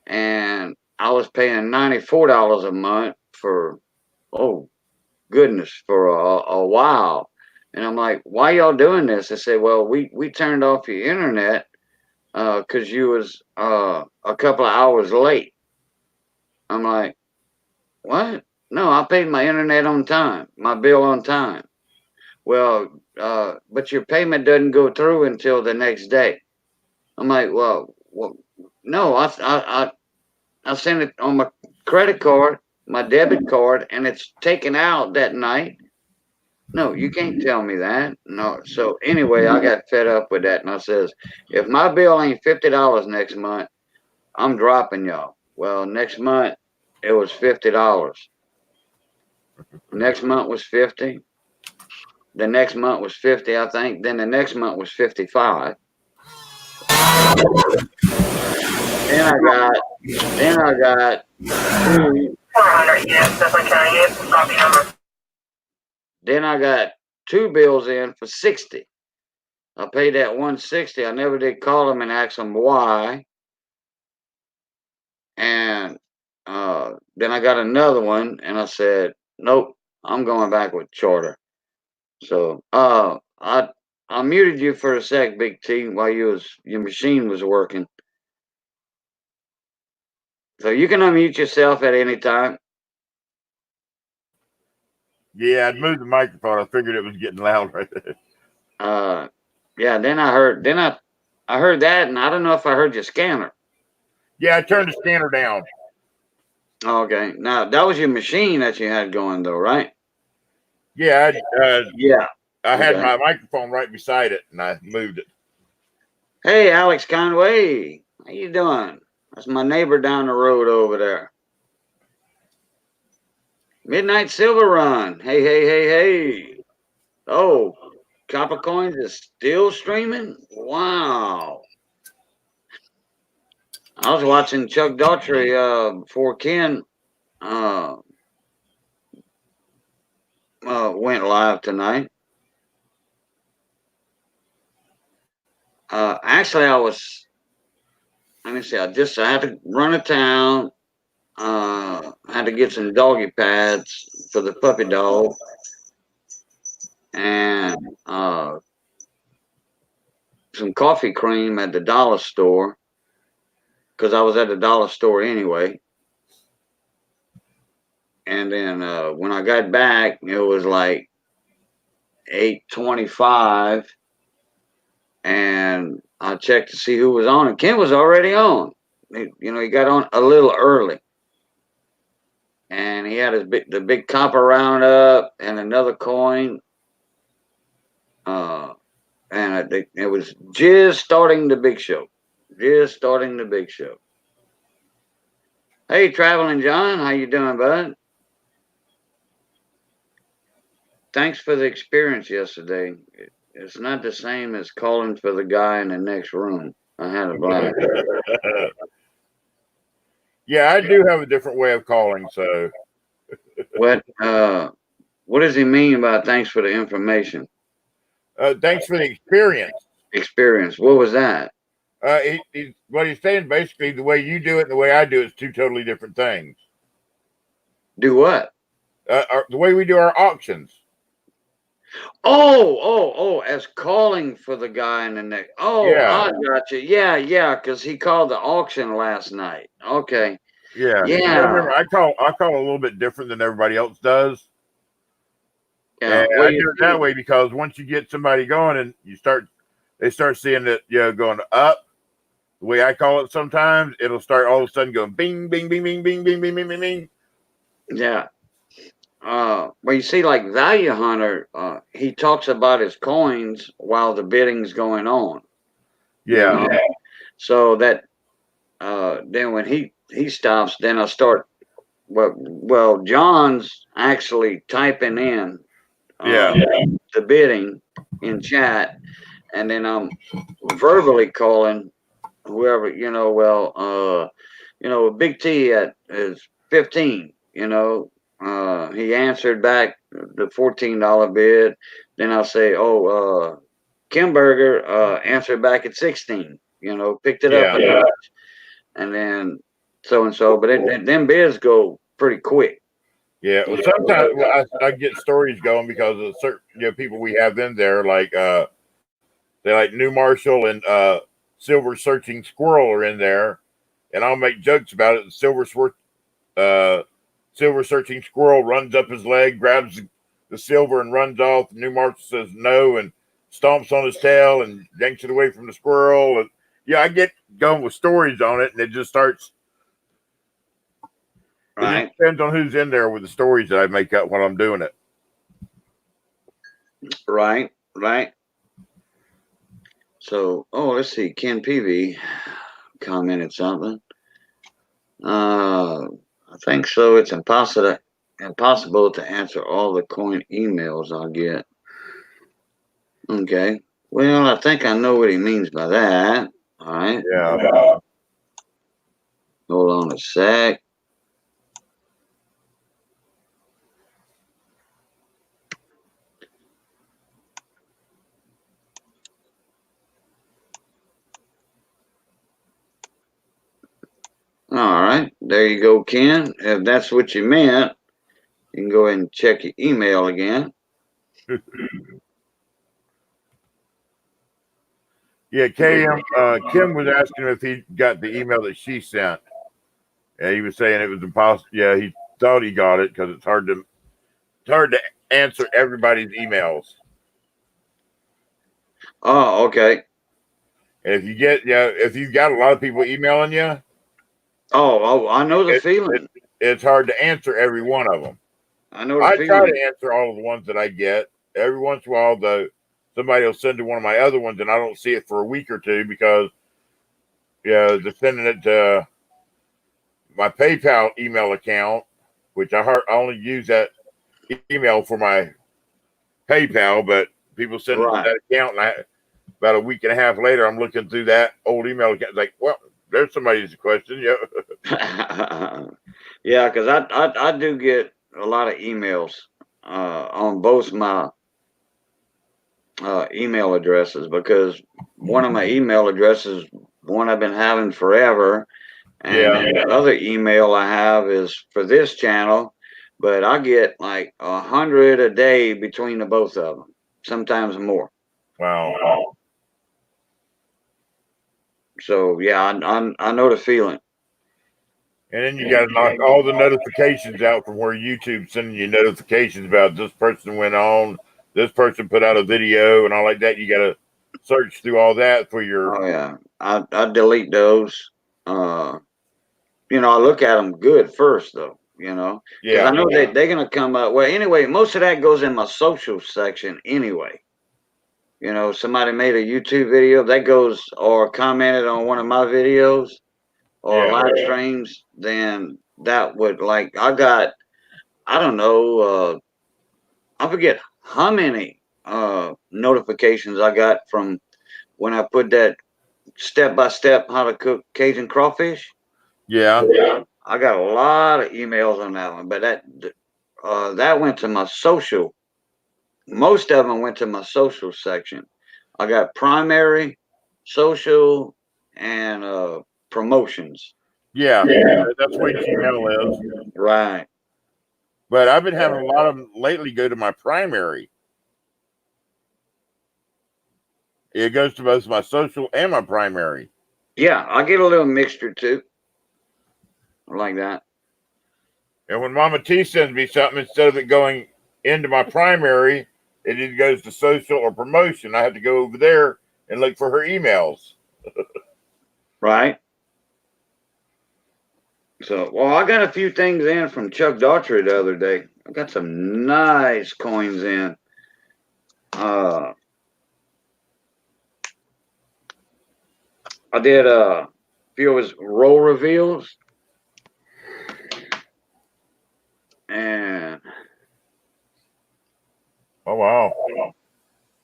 and I was paying $94 a month for, oh goodness, for a while. And I'm like, why y'all doing this? They say, well, we turned off your internet because you was a couple of hours late. I'm like, what? No, I paid my internet on time, my bill on time. Well, but your payment doesn't go through until the next day. I'm like, well, no, I sent it on my credit card, my debit card, and it's taken out that night. No, you can't tell me that. No. So anyway, I got fed up with that, and I says, if my bill ain't $50 next month, I'm dropping y'all. Well, next month it was $50. Next month was 50. The next month was 50, I think. Then the next month was 55. Then I got 400. Yes, that's copy number. Then I got 2 bills in for 60. I paid that 160. I never did call them and ask them why. And then I got another one, and I said, nope, I'm going back with Charter. So I muted you for a sec, Big T, while your machine was working. So you can unmute yourself at any time. Yeah, I'd moved the microphone. I figured it was getting loud right there. Yeah, then I heard that, and I don't know if I heard your scanner. Yeah, I turned the scanner down. Okay, now that was your machine that you had going though, right? Yeah, I had Okay. my microphone right beside it, and I moved it. Hey, Alex Conway, how you doing? That's my neighbor down the road over there. Midnight Silver Run. Hey. Oh, Copper Coins is still streaming? Wow. I was watching Chuck Daughtry before Ken uh, went live tonight. Actually, I was. Let me see. I had to run to town. I had to get some doggy pads for the puppy dog, and some coffee cream at the dollar store because I was at the dollar store anyway. And then when I got back, it was like 8:25, and I checked to see who was on, and Ken was already on. He got on a little early, and he had the big copper roundup and another coin. And it was just starting the big show. Just starting the big show. Hey, Traveling John, how you doing, bud? Thanks for the experience yesterday. It's not the same as calling for the guy in the next room. I had a blast. Yeah, I do have a different way of calling. So What does he mean by thanks for the information? thanks for the experience. Experience. What was that? What he's saying basically, the way you do it and the way I do it is two totally different things. Do what? The way we do our auctions. Oh, as calling for the guy in the next. Oh, Yeah. I got you. Yeah, because he called the auction last night. Okay. Yeah. Yeah. Remember, I call a little bit different than everybody else does. Yeah. And I do it that way because once you get somebody going and they start seeing that going up. The way I call it sometimes, it'll start all of a sudden going bing, bing, bing, bing, bing, bing, bing, bing, bing, bing. Yeah. Well, you see, like Value Hunter, he talks about his coins while the bidding's going on. Yeah. So that then when he stops, then I start. Well, John's actually typing in the bidding in chat, and then I'm verbally calling whoever, Big T is 15, he answered back the $14 bid. Then I'll say, Kimberger answered back at 16, picked it up a notch. And then so and so, but them bids go pretty quick. Yeah, well, sometimes I get stories going because of certain people we have in there, like they like New Marshall and Silver Searching Squirrel are in there, and I'll make jokes about it. The Silver Searching Squirrel runs up his leg, grabs the silver, and runs off. New Marshall says no and stomps on his tail and yanks it away from the squirrel. And I get going with stories on it, and it just starts. Right. It depends on who's in there with the stories that I make up when I'm doing it. Right. So, let's see. Ken Peavey commented something. I think so. It's impossible to answer all the coin emails I get. Okay. Well, I think I know what he means by that. All right. Yeah. Hold on a sec. All right. There you go, Ken. If that's what you meant, you can go ahead and check your email again. Yeah, Kim was asking if he got the email that she sent. And he was saying it was impossible. Yeah, he thought he got it because it's hard to answer everybody's emails. Oh, okay. And if you got a lot of people emailing you, I know the feeling. It's hard to answer every one of them. I know the I feeling. try to answer all of the ones that I get. Every once in a while, though, somebody will send to one of my other ones, and I don't see it for a week or two because they're sending it to my PayPal email account, which I only use that email for my PayPal, but people send it to that account, and about a week and a half later, I'm looking through that old email account. It's like, well, there's somebody's question. Yeah. Yeah, because I do get a lot of emails on both my email addresses, because one of my email addresses, one I've been having forever, and Yeah. then the other email I have is for this channel, but I get like 100 a day between the both of them, sometimes more. Wow. So yeah, I know the feeling. And then you got to knock all the notifications out from where YouTube's sending you notifications about this person went on, this person put out a video, and all like that. You got to search through all that for your. Oh yeah, I delete those. I look at them good first though. Because I know they're gonna come up. Well, anyway, most of that goes in my social section anyway. Somebody made a YouTube video that goes, or commented on one of my videos or live streams, then that would, like, I don't know, I forget how many notifications I got from when I put that step-by-step how to cook Cajun crawfish. Yeah. I got a lot of emails on that one, but that went to my social. Most of them went to my social section. I got primary, social, and promotions. Yeah. That's where Gmail is. Right. But I've been having a lot of them lately go to my primary. It goes to both my social and my primary. Yeah, I get a little mixture too. Like that. And when Mama T sends me something, instead of it going into my primary, it either goes to social or promotion. I have to go over there and look for her emails. Right. So, well, I got a few things in from Chuck Daughtry the other day. I got some nice coins in. I did a few of his roll reveals. And oh wow.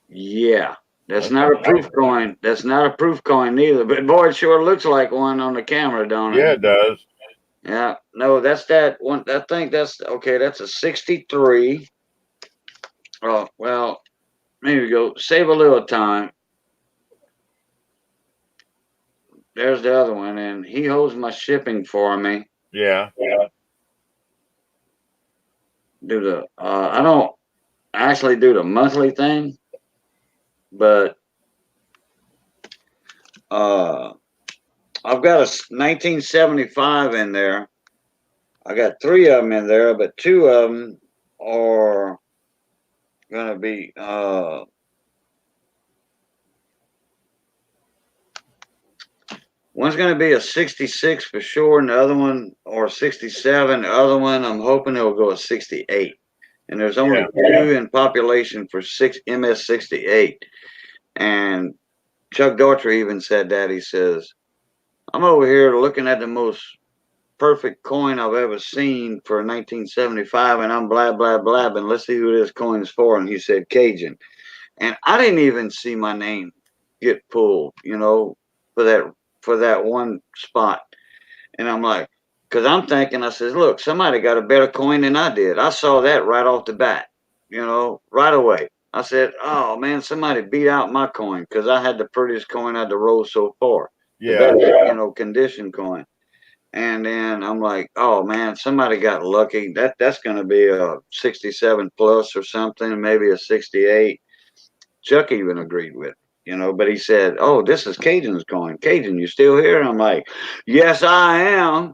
Yeah. That's not a proof coin. That's not a proof coin neither. But boy, it sure looks like one on the camera, don't it? Yeah, it does. Yeah. No, that's that one. I think that's okay. That's a 63. Oh, well, maybe go save a little time. There's the other one, and he holds my shipping for me. Yeah. I don't actually do the monthly thing, but I've got a 1975 in there. I got 3 of them in there, but 2 of them are gonna be one's going to be a 66 for sure, and the other one, or 67. The other one, I'm hoping it will go a 68. And there's only 2 in population for MS68. And Chuck Daughtry even said that. He says, I'm over here looking at the most perfect coin I've ever seen for 1975, and I'm blah, blah, blah, and let's see who this coin's for. And he said Cajun. And I didn't even see my name get pulled, for that one spot. And I'm like, because I'm thinking, I says, look, somebody got a better coin than I did. I saw that right off the bat, right away. I said, oh man, somebody beat out my coin because I had the prettiest coin I'd rolled so far. Yeah. The better, condition coin. And then I'm like, oh man, somebody got lucky. That's going to be a 67 plus or something, maybe a 68. Chuck even agreed with it, but he said, oh, this is Cajun's coin. Cajun, you still here? And I'm like, yes, I am.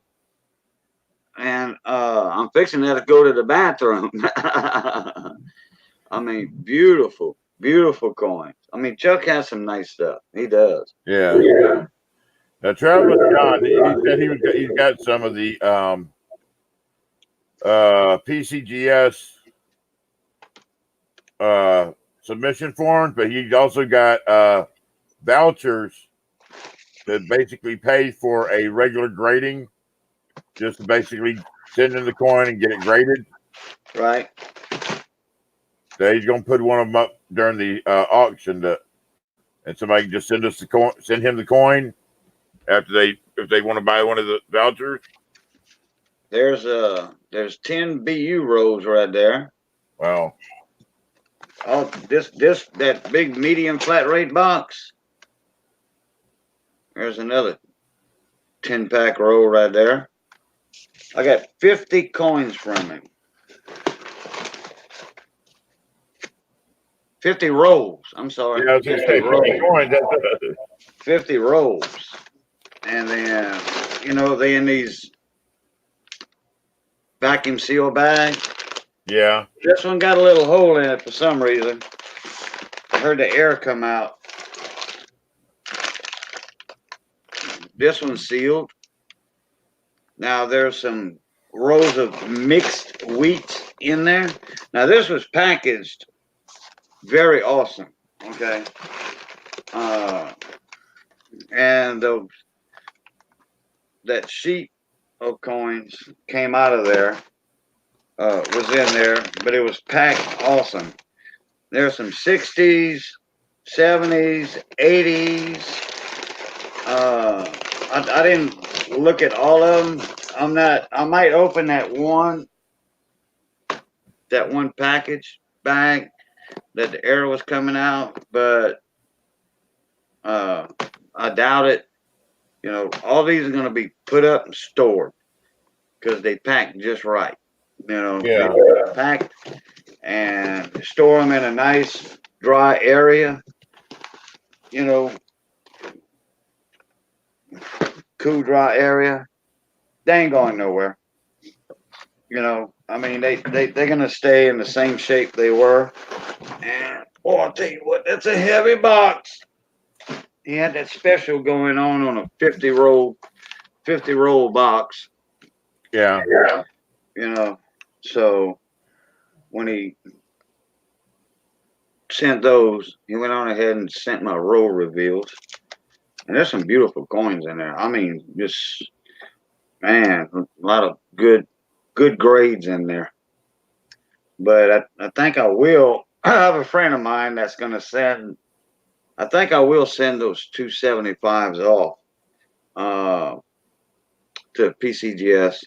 And I'm fixing to go to the bathroom. I mean, beautiful, beautiful coins. I mean, Chuck has some nice stuff. He does. Yeah. Now, Traveling John, he said he's got some of the PCGS submission forms, but he's also got vouchers that basically pay for a regular grading, just to basically send in the coin and get it graded. Right. So he's going to put one of them up during the auction, and somebody can just send him the coin after they if they want to buy one of the vouchers? There's 10 BU rolls right there. Wow. Oh, that big medium flat rate box. There's another 10-pack roll right there. I got 50 coins from him. 50 rolls. I'm sorry. Yeah, I was going to 50 say 50 rolls. coins. 50 rolls. And then, they in these vacuum seal bags. Yeah. This one got a little hole in it for some reason. I heard the air come out. This one's sealed. Now there's some rows of mixed wheat in there. Now this was packaged very awesome. Okay. And that sheet of coins came out of there, was in there, but it was packed awesome. There's some 60s, 70s, 80s. I didn't look at all of them. I might open that one package bag that the air was coming out, but I doubt it. All these are going to be put up and stored because they pack just right. Yeah. They packed and store them in a nice dry area. Cool, dry area. They ain't going nowhere. I mean, they're gonna stay in the same shape they were. And I'll tell you what, that's a heavy box. He had that special going on a 50 roll box. Yeah. So when he sent those, he went on ahead and sent my roll reveals. And there's some beautiful coins in there. I mean, just, man, a lot of good grades in there. But I think I will. I have a friend of mine that's going to send. I think I will send those 275s off to PCGS.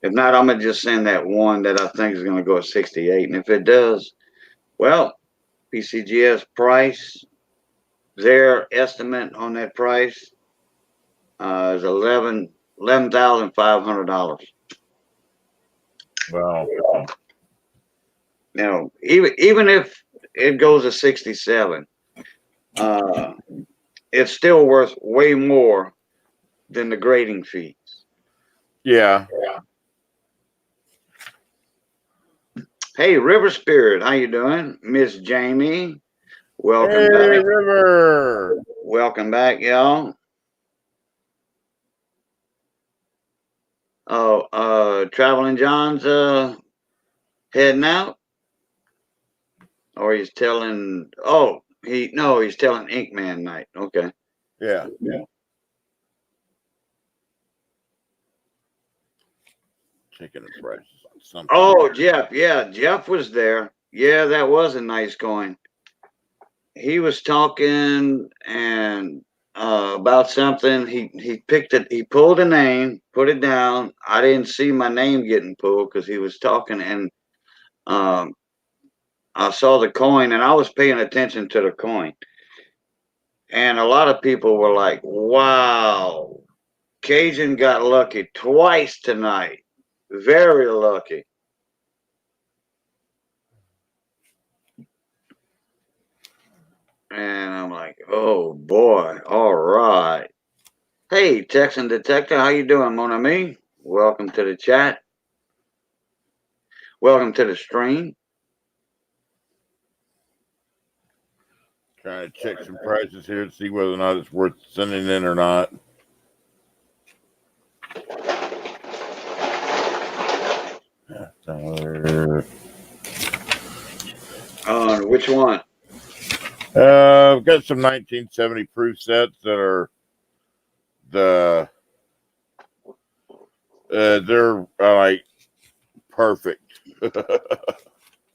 If not, I'm going to just send that one that I think is going to go at 68. And if it does, well, PCGS price, their estimate on that price is $11,500. Wow. Even if it goes to 67, it's still worth way more than the grading fees. Yeah. Hey, River Spirit, how you doing? Miss Jamie, welcome Hey, back. River. Welcome back, y'all. Oh, Traveling John's heading out? Or he's telling he's telling Inkman night. Okay. Yeah. Checking the prices on something. Oh, Jeff. Yeah, Jeff was there. Yeah, that was a nice coin. He was talking and about something. He picked it. He pulled a name, put it down. I didn't see my name getting pulled because he was talking, and I saw the coin, and I was paying attention to the coin. And a lot of people were like, "Wow, Cajun got lucky twice tonight. Very lucky." And I'm like, "Oh boy, all right." Hey, Texan Detector, how you doing, mon ami? Welcome to the chat. Welcome to the stream. Trying to check some prices here to see whether or not it's worth sending in or not. Which one? I've got some 1970 proof sets that are they're like perfect.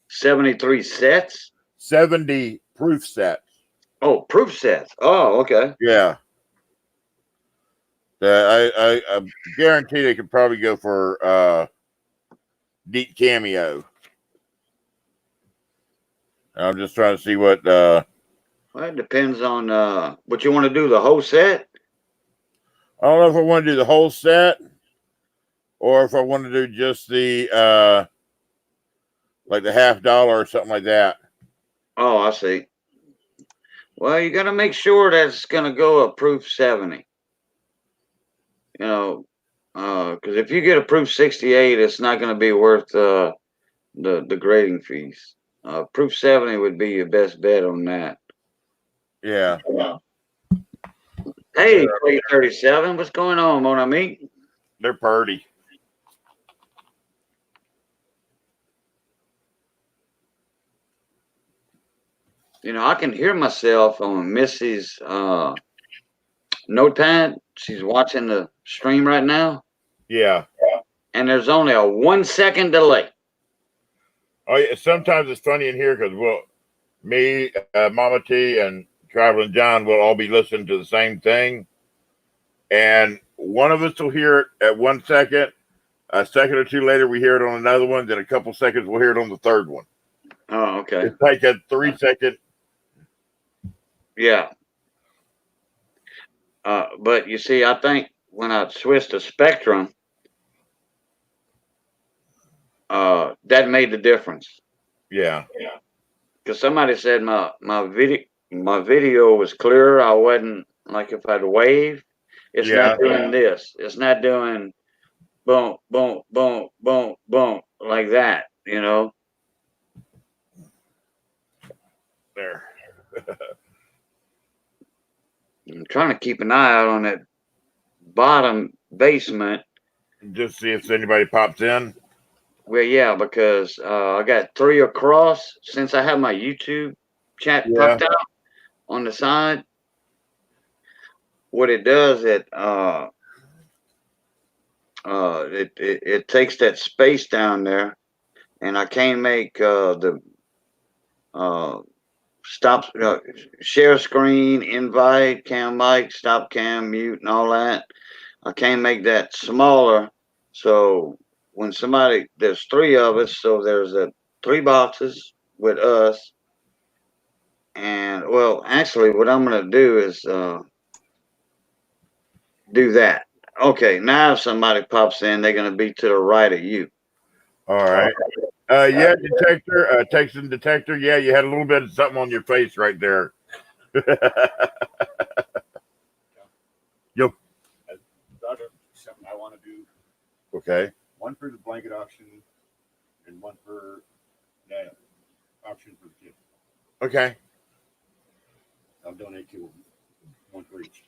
73 sets? 70 proof sets. Oh, proof sets. Oh, okay. Yeah. I guarantee they could probably go for Deep Cameo. I'm just trying to see what. Well, it depends on what you want to do. The whole set. I don't know if I want to do the whole set or if I want to do just the like the $50 or something like that. Oh, I see. Well, you got to make sure that it's going to go a proof 70. You know, because if you get a proof 68, it's not going to be worth the grading fees. Proof 70 would be your best bet on that. Yeah. Hey, 337, what's going on, mon ami? They're purty. You know, I can hear myself on Missy's notepad. She's watching the stream right now. Yeah. And there's only a 1 second delay. Oh, yeah. Sometimes it's funny in here because me, Mama T, and Traveling John will all be listening to the same thing, and one of us will hear it at 1 second. A second or two later, we hear it on another one. Then a couple seconds, we'll hear it on the third one. Oh, okay. It's like a 3 second. Yeah. But you see, I think when I switched to Spectrum, that made the difference. Yeah. Because somebody said my video was clearer. I wasn't like if I'd wave. It's not doing this. It's not doing boom, boom, boom, boom, boom like that. You know. There. I'm trying to keep an eye out on that bottom basement. Just see if anybody pops in. Well, yeah, because I got 3 across since I have my YouTube chat popped out on the side. What it does, it takes that space down there, and I can't make the stop share screen, invite, cam mic, stop cam, mute, and all that. I can't make that smaller. So when there's 3 of us, so there's 3 boxes with us. And well, actually, what I'm going to do is do that. Okay, now if somebody pops in, they're going to be to the right of you. All right. Yeah, detector, Texan detector. Yeah, you had a little bit of something on your face right there. Yo. Something I want to do. Okay. One for the blanket auction and one for that auction for the kids. Okay. I'll donate 2 of them. 1 for each.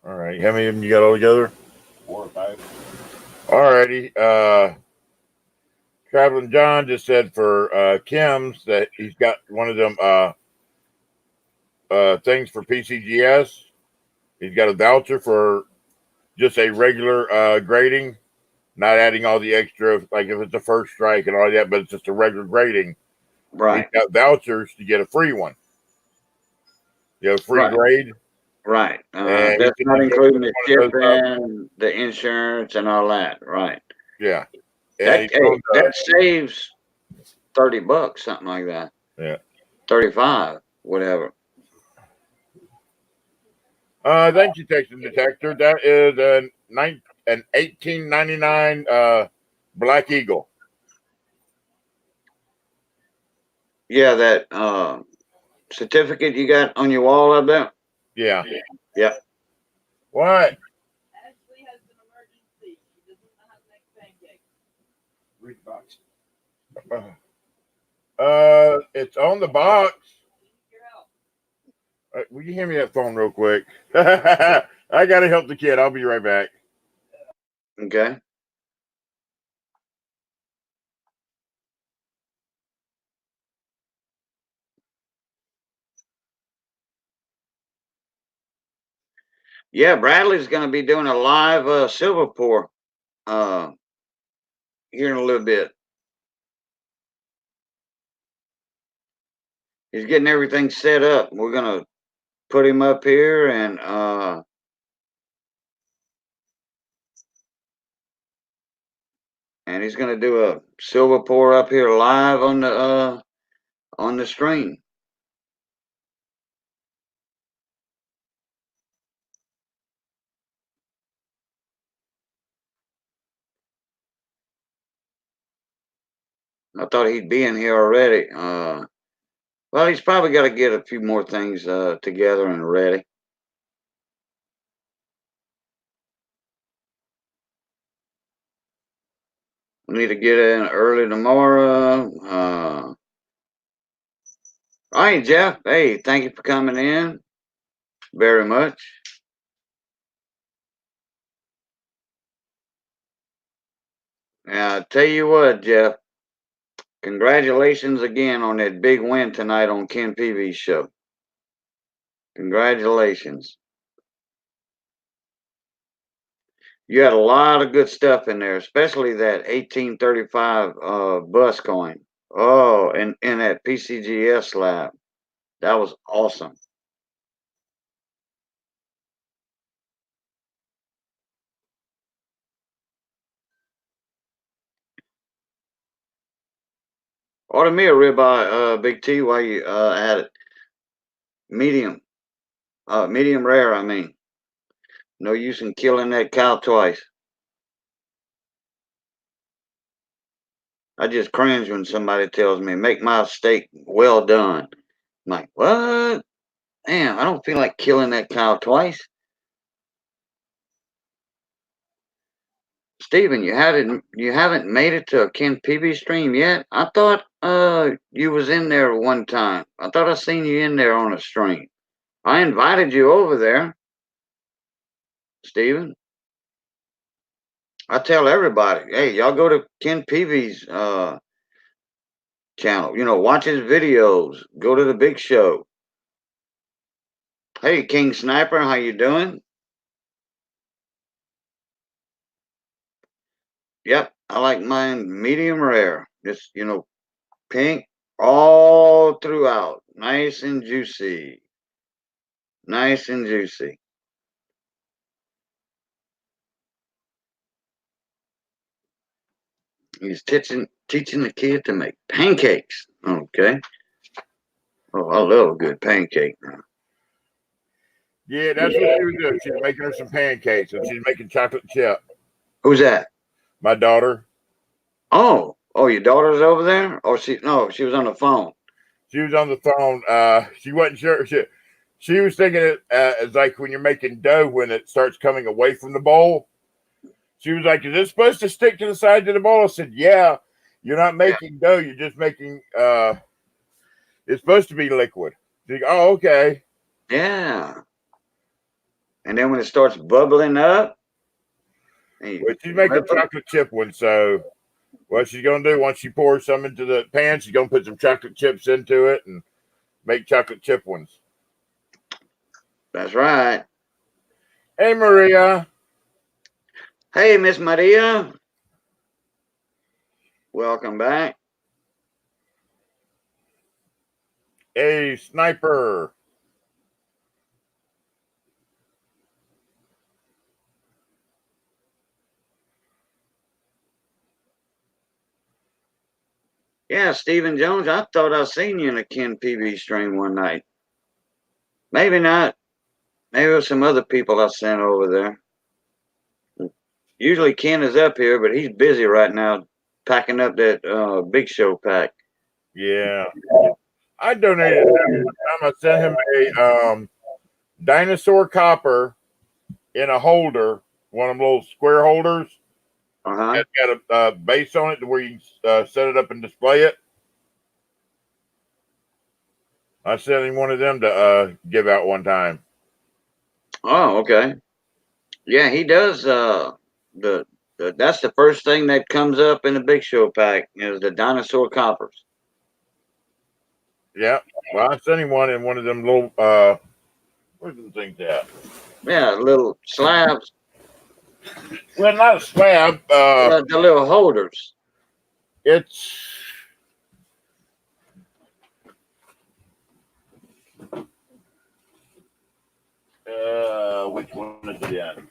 All right. How many of them you got all together? 4 or 5. All righty. Traveling John just said for Kim's that he's got one of them things for PCGS. He's got a voucher for just a regular grading, not adding all the extra, like if it's a first strike and all that, but it's just a regular grading. Right. He's got vouchers to get a free one. Free grade. Right. And That's not including the shipping, the insurance, and all that. Right. Yeah. That saves $30, something like that. Yeah. 35, whatever. Thank you, Texan Detector. That is an 1899 Black Eagle. Yeah, that certificate you got on your wall up there? Yeah. Yeah. What? Ashley has an emergency. She doesn't know how to make pancakes. Read the box. It's on the box. Your help. Will you hand me that phone real quick? I gotta help the kid. I'll be right back. Okay. Yeah, Bradley's going to be doing a live silver pour here in a little bit. He's getting everything set up. We're going to put him up here and and he's gonna do a silver pour up here live on the stream. I thought he'd be in here already. Well, he's probably got to get a few more things together and ready. We need to get in early tomorrow. All right, Jeff. Hey, thank you for coming in very much. Now, I tell you what, Jeff, congratulations again on that big win tonight on Ken Peavey's show. Congratulations. You had a lot of good stuff in there, especially that 1835 bus coin. Oh, and that PCGS lab. That was awesome. Order me a ribeye, Big T, while you at it. Medium. Medium rare, I mean. No use in killing that cow twice. I just cringe when somebody tells me, make my steak well done. I'm like, what? Damn, I don't feel like killing that cow twice. Steven, you haven't made it to a Ken Peavey stream yet? I thought you was in there one time. I thought I seen you in there on a stream. I invited you over there, Steven. I tell everybody, hey, y'all go to Ken Peavey's channel. You know, watch his videos. Go to the big show. Hey, King Sniper, how you doing? Yep, I like mine medium rare. Just, pink all throughout. Nice and juicy. Nice and juicy. He's teaching the kid to make pancakes. Okay. Oh, I love a good pancake now. Yeah, that's what she was doing. She was making her some pancakes, and she's making chocolate chip. Who's that? My daughter. Oh, your daughter's over there? Or she was on the phone. She was on the phone. She wasn't sure. She was thinking it as like when you're making dough when it starts coming away from the bowl. She was like, "Is this supposed to stick to the side of the bowl?" I said, "Yeah. You're not making dough. You're just making. It's supposed to be liquid." She's like, "Oh, okay." Yeah. And then when it starts bubbling up, well, she's making chocolate chip one, so what she's gonna do once she pours some into the pan, she's gonna put some chocolate chips into it and make chocolate chip ones. That's right. Hey, Maria. Hey, Miss Maria. Welcome back. Hey, Sniper. Yeah, Stephen Jones, I thought I seen you in a Ken Peavey stream one night. Maybe not. Maybe it was some other people I sent over there. Usually Ken is up here, but he's busy right now packing up that Big Show pack. Yeah. I donated that one time. I sent him a dinosaur copper in a holder, one of them little square holders. Uh-huh. It's got a base on it to where you can set it up and display it. I sent him one of them to give out one time. Oh, okay. Yeah, he does. That's the first thing that comes up in the Big Show pack is the dinosaur coppers. Yeah. Well, I sent him one in one of them little where's the things at? Yeah, little slabs. Well, not a slab. The little holders. It's which one is it in?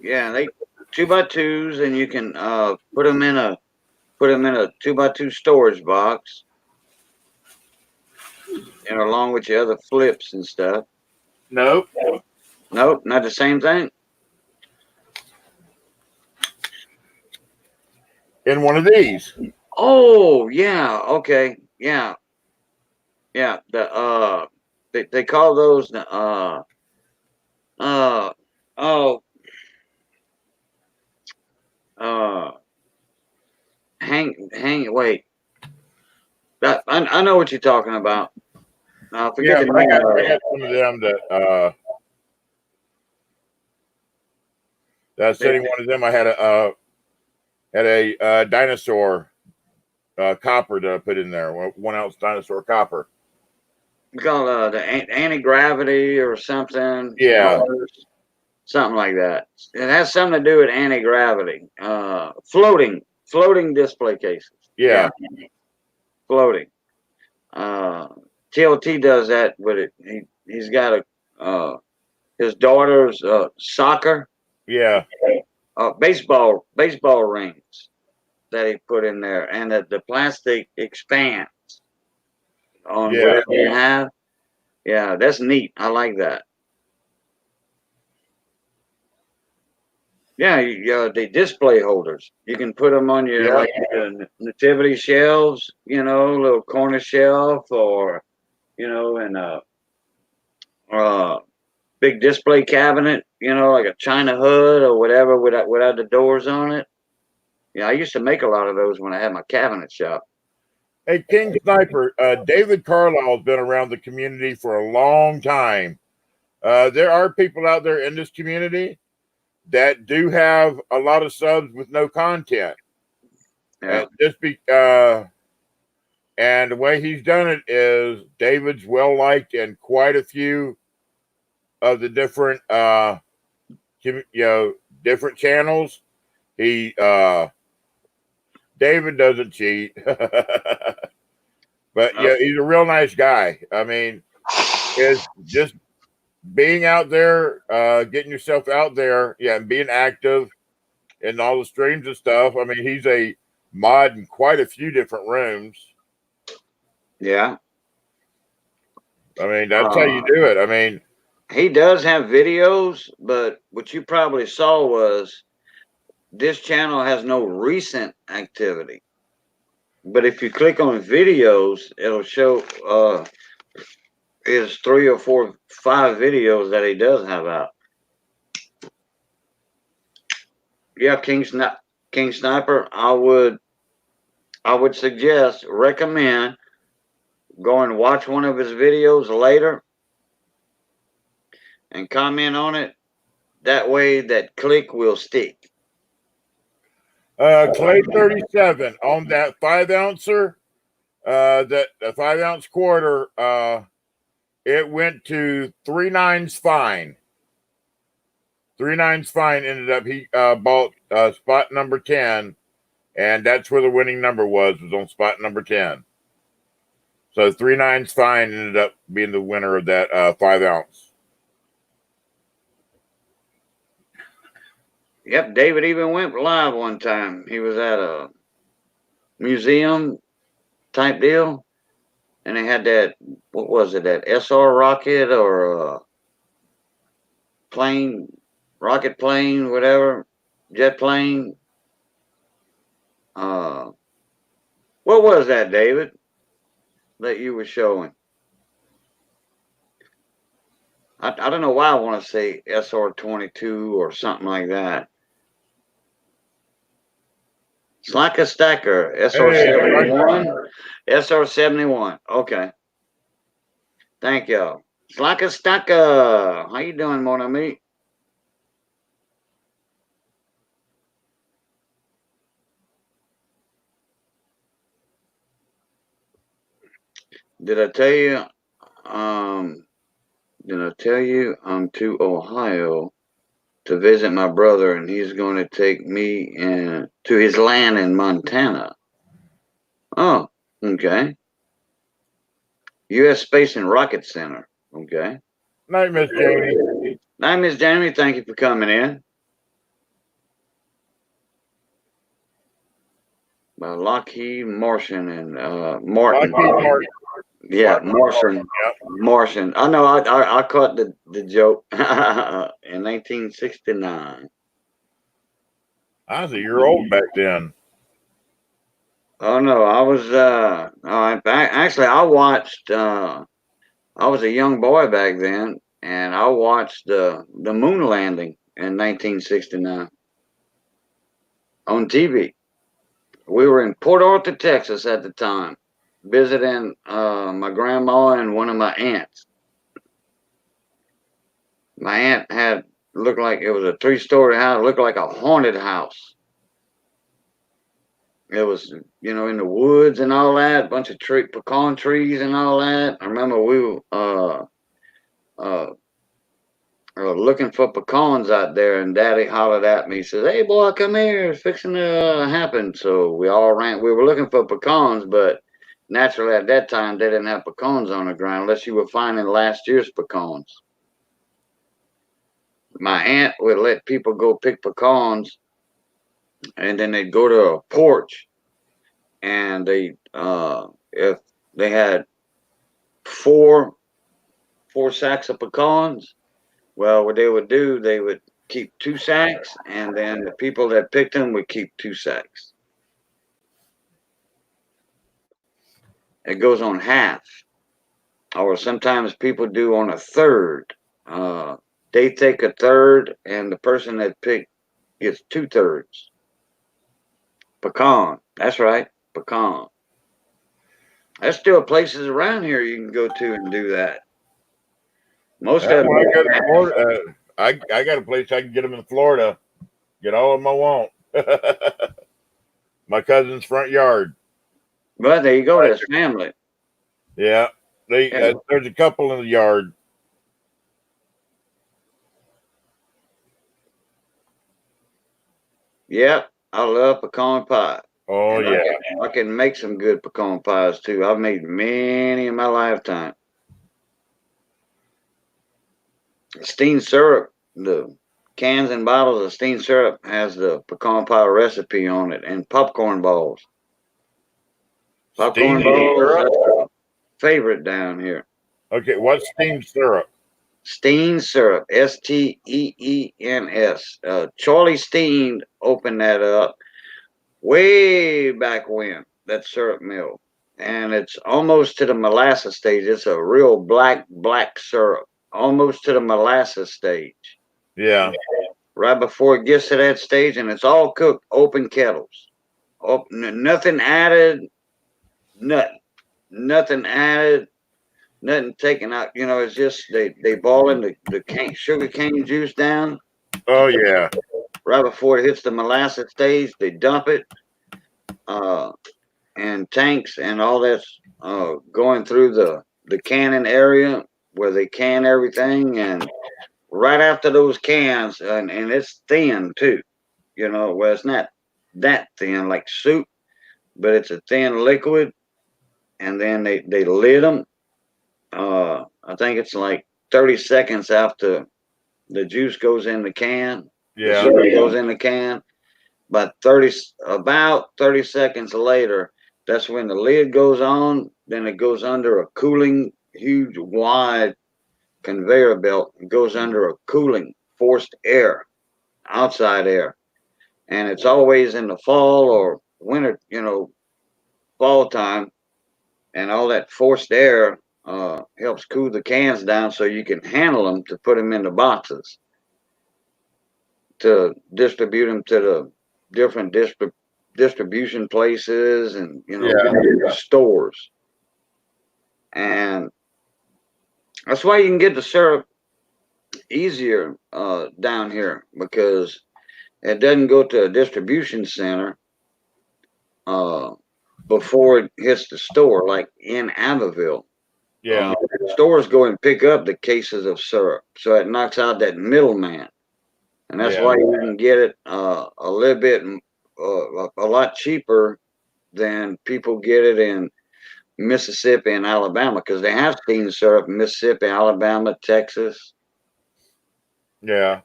Yeah, 2x2s, and you can put them in a 2x2 storage box, and along with your other flips and stuff. Nope. Nope, not the same thing. In one of these. Oh yeah, okay, yeah. The they call those the oh uh wait. I know what you're talking about. I forget Yeah, the but I name got of it. some of them that I was sitting one of them. I had a dinosaur copper that I put in there, 1 ounce dinosaur copper. We call the anti-gravity or something. Yeah. Something like that. It has something to do with anti-gravity. Floating display cases. Yeah. Floating. TLT does that with it. He's got his daughter's soccer, Yeah. baseball rings that he put in there, and the plastic expands on Yeah. whatever you have. Yeah, that's neat. I like that. Yeah, the display holders. You can put them on your like nativity shelves, little corner shelf, or in a big display cabinet, like a China hood or whatever without the doors on it. Yeah, I used to make a lot of those when I had my cabinet shop. Hey, King Sniper, David Carlisle's been around the community for a long time. There are people out there in this community that do have a lot of subs with no content. Yeah. And the way he's done it is David's well liked in quite a few of the different different channels. David doesn't cheat. But yeah, he's a real nice guy. I mean, it's just being out there, getting yourself out there, and being active in all the streams and stuff. I mean, he's a mod in quite a few different rooms. Yeah. I mean, that's how you do it. I mean, he does have videos, but what you probably saw was this channel has no recent activity. But if you click on videos, it'll show his 3 or 4, 5 videos that he does have out. Yeah, King Sniper, I would recommend go and watch one of his videos later and comment on it. That way that click will stick. Clay 37 on that 5 ouncer, that 5 ounce quarter, it went to 3.9's fine. 3.9's fine ended up, he bought spot number 10, and that's where the winning number was on spot number 10. So 3.9's fine ended up being the winner of that 5 ounce. Yep, David even went live one time. He was at a museum type deal, and they had that, what was it, that SR rocket or rocket plane, whatever, jet plane. What was that, David, that you were showing? I don't know why I want to say SR-22 or something like that. It's like a stacker, SR-71. SR-71. Okay. Thank y'all. It's like a stacker. How you doing, mon ami? Did I tell you? Did I tell you I'm to Ohio to visit my brother, and he's going to take me to his land in Montana. Oh, okay. U.S. Space and Rocket Center. Okay. Night, Miss Jamie. Night, Miss Jamie. Thank you for coming in. Lockheed Martian and Martin. Lockheed Martin. Yeah, Martin. Martian. Martian. I know. I caught the joke in 1969. I was a year old back then. Oh no, I was. Actually, I watched. I was a young boy back then, and I watched the moon landing in 1969 on TV. We were in Port Arthur, Texas at the time, visiting my grandma and one of my aunts. My aunt had looked like it was a 3-story house, looked like a haunted house. It was, in the woods and all that, bunch of pecan trees and all that. I remember we were uh, looking for pecans out there, and Daddy hollered at me. He says, "Hey, boy, come here! It's fixing to happen." So we all ran. We were looking for pecans, but naturally at that time they didn't have pecans on the ground unless you were finding last year's pecans. My aunt would let people go pick pecans, and then they'd go to a porch, and if they had four sacks of pecans, well, what they would do, they would keep 2 sacks, and then the people that picked them would keep 2 sacks. It goes on half, or sometimes people do on a third. They take a third, and the person that picked gets 2/3. Pecan. That's right, pecan. There's still places around here you can go to and do that. Most of When I go to them. Florida, I got a place I can get them in Florida. Get all of them I want. My cousin's front yard. But there you go. There's family. Yeah, there's a couple in the yard. Yep, I love pecan pie. Oh And yeah, I can make some good pecan pies too. I've made many in my lifetime. Steamed syrup, the cans and bottles of steamed syrup has the pecan pie recipe on it, and popcorn balls. Popcorn steamed balls, syrup. that's a favorite down here. Okay, what's steamed syrup? Steamed syrup, Steens. Charlie Steen opened that up way back when, that syrup mill. And it's almost to the molasses stage. It's a real black syrup, almost to the molasses stage. Yeah, Right before it gets to that stage, and it's all cooked, open kettles. Nothing added, nothing added, nothing taken out. It's just they boiling the sugar cane juice down. oh yeah, Right before it hits the molasses stage, they dump it, and tanks and all that's going through the canning area where they can everything. And right after those cans, and it's thin too, well, it's not that thin like soup, but it's a thin liquid. And then they lid them. I think it's like 30 seconds after the juice goes in the can, the yeah. sugar goes in the can. But about 30 seconds later, that's when the lid goes on. Then it goes under a cooling, huge, wide conveyor belt. It goes under a cooling, forced air, outside air. And it's always in the fall or winter, fall time. And all that forced air helps cool the cans down so you can handle them to put them in the boxes to distribute them to the different distribution places and stores. And that's why you can get the syrup easier down here, because it doesn't go to a distribution center before it hits the store, like in Abbeville. Yeah. Stores go and pick up the cases of syrup, so it knocks out that middleman. And that's why you can get it a little bit, a lot cheaper than people get it in Mississippi and Alabama, because they have steamed syrup in Mississippi, Alabama, Texas. Yeah.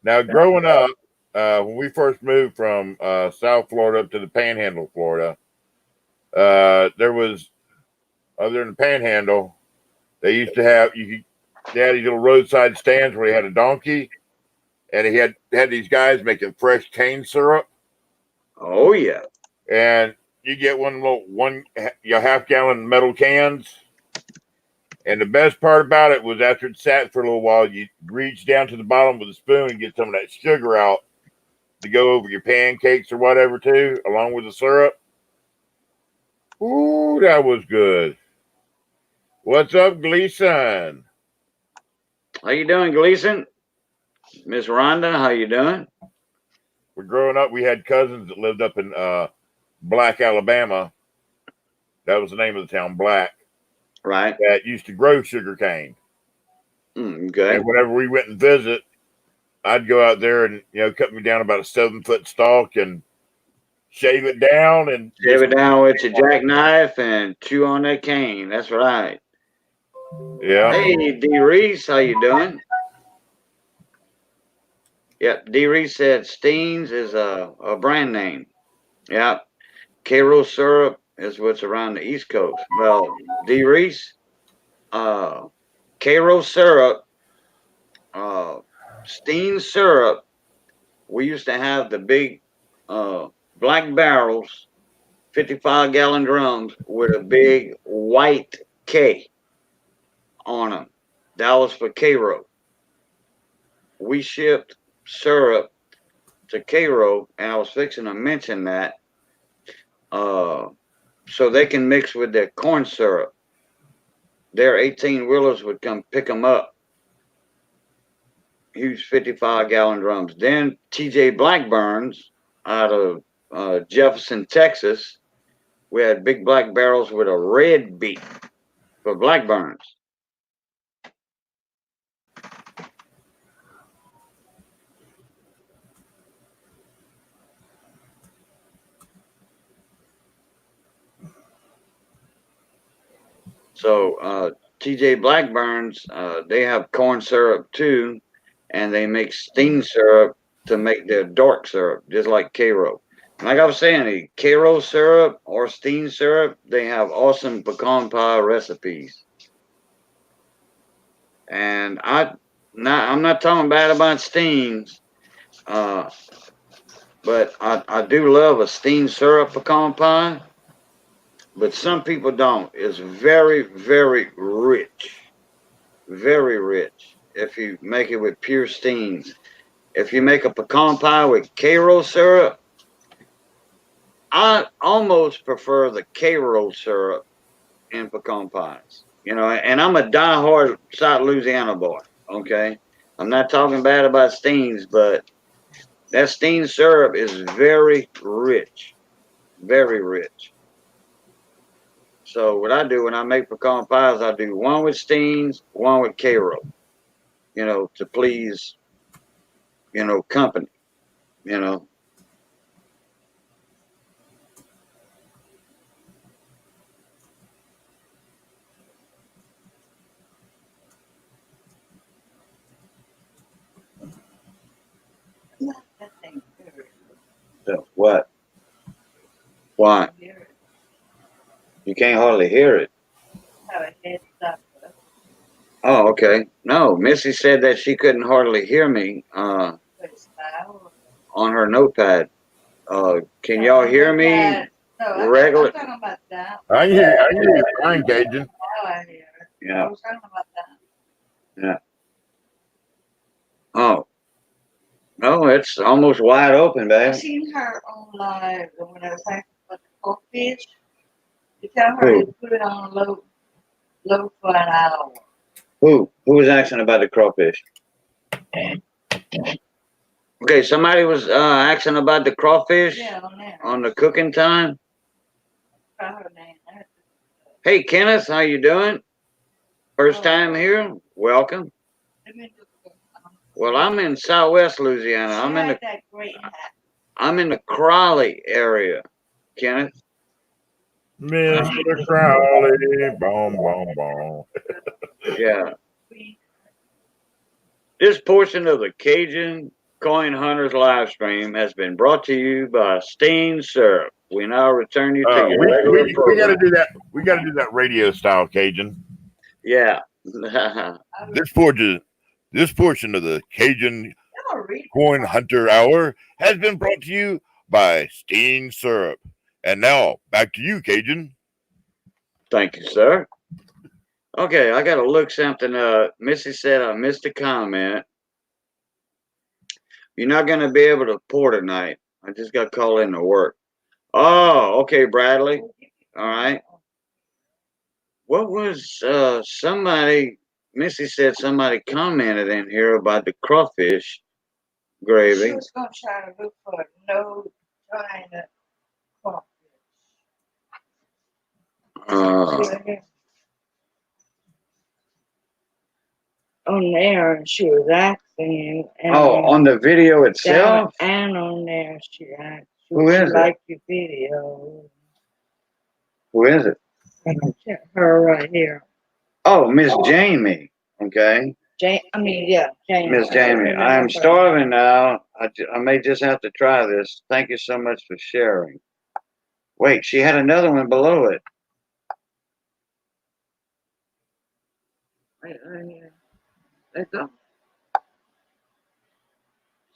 Now, growing up, when we first moved from South Florida up to the Panhandle, Florida, there was, other than the Panhandle, they used to have they had these little roadside stands where he had a donkey, and he had these guys making fresh cane syrup. Oh yeah. And you get your half-gallon metal cans. And the best part about it was after it sat for a little while, you reach down to the bottom with a spoon and get some of that sugar out to go over your pancakes or whatever too, along with the syrup. Ooh, that was good. What's up, Gleason? How you doing, Gleason? Miss Rhonda, how you doing? We're growing up. We had cousins that lived up in Black, Alabama. That was the name of the town, Black. Right. That used to grow sugar cane. Okay. And whenever we went and visit, I'd go out there and cut me down about a 7-foot stalk and shave it down and Shave it down with your jackknife and chew on that cane. That's right. Yeah. Hey, D. Reese, how you doing? Yep, D. Reese said Steen's is a brand name. Yep. Cairo syrup is what's around the East Coast. Well, D. Reese, Cairo syrup, Steen syrup, we used to have the big black barrels, 55-gallon drums with a big white K on them. That was for Cairo. We shipped syrup to Cairo, and I was fixing to mention that so they can mix with their corn syrup. Their 18-wheelers would come pick them up. Huge 55-gallon drums. Then TJ Blackburns out of Jefferson, Texas, we had big black barrels with a red beak for Blackburns. So TJ Blackburns, they have corn syrup too, and they make Steen syrup to make their dark syrup, just like Cairo. Like I was saying, the Cairo syrup or Steen syrup, they have awesome pecan pie recipes. And I'm not talking bad about Steen's, but I do love a Steen syrup pecan pie. But some people don't. It's very, very rich. Very rich if you make it with pure Steens. If you make a pecan pie with Cairo syrup, I almost prefer the Cairo syrup in pecan pies. And I'm a diehard South Louisiana boy, okay? I'm not talking bad about Steens, but that Steen syrup is very rich. Very rich. So what I do when I make pecan pies, I do one with Steens, one with Cairo, to please, company, That thing good. So what? Why? You can't hardly hear it. Have a head stop. Oh, okay. No, Missy said that she couldn't hardly hear me But it's loud. on her notepad. Can y'all hear me? No, regular- I'm talking about that. I can hear you fine, Cajun. Now I hear it. I Yeah. was talking about that. Oh. No, it's almost wide open, I babe. seen her on live when I was talking about the goldfish. You tell her Who? to put it on low for an hour. Who was asking about the crawfish? Okay, somebody was asking about the crawfish Yeah, on there. on the cooking time. Try her name. Hey, Kenneth, how you doing? First time here? Welcome. Well, I'm in Southwest Louisiana. I'm in the that great hat. I'm in the Crowley area, Kenneth. Mr. Crowley, boom, boom, boom. Yeah. This portion of the Cajun Coin Hunters live stream has been brought to you by Steen Syrup. We now return you to your regular We got to program. do that. We got to do that radio style, Cajun. Yeah. This portion of the Cajun Coin Hunter Hour has been brought to you by Steen Syrup. And now back to you, Cajun. Thank you, sir. Okay, I got to look something up. Missy said I missed a comment. You're not going to be able to pour tonight. I just got called in to work. Oh, okay, Bradley. All right. What was somebody? Missy said somebody commented in here about the crawfish She gravy. was gonna try to look for no China crawfish. On there, she was asking. And On the video itself? And on there, she asked. Who is it? Like your video. Who is it? Her right here. Oh, Miss Jamie. Okay. Jamie. Miss Jamie, I am starving now. I may just have to try this. Thank you so much for sharing. Wait, she had another one below it. Right here. Let's go.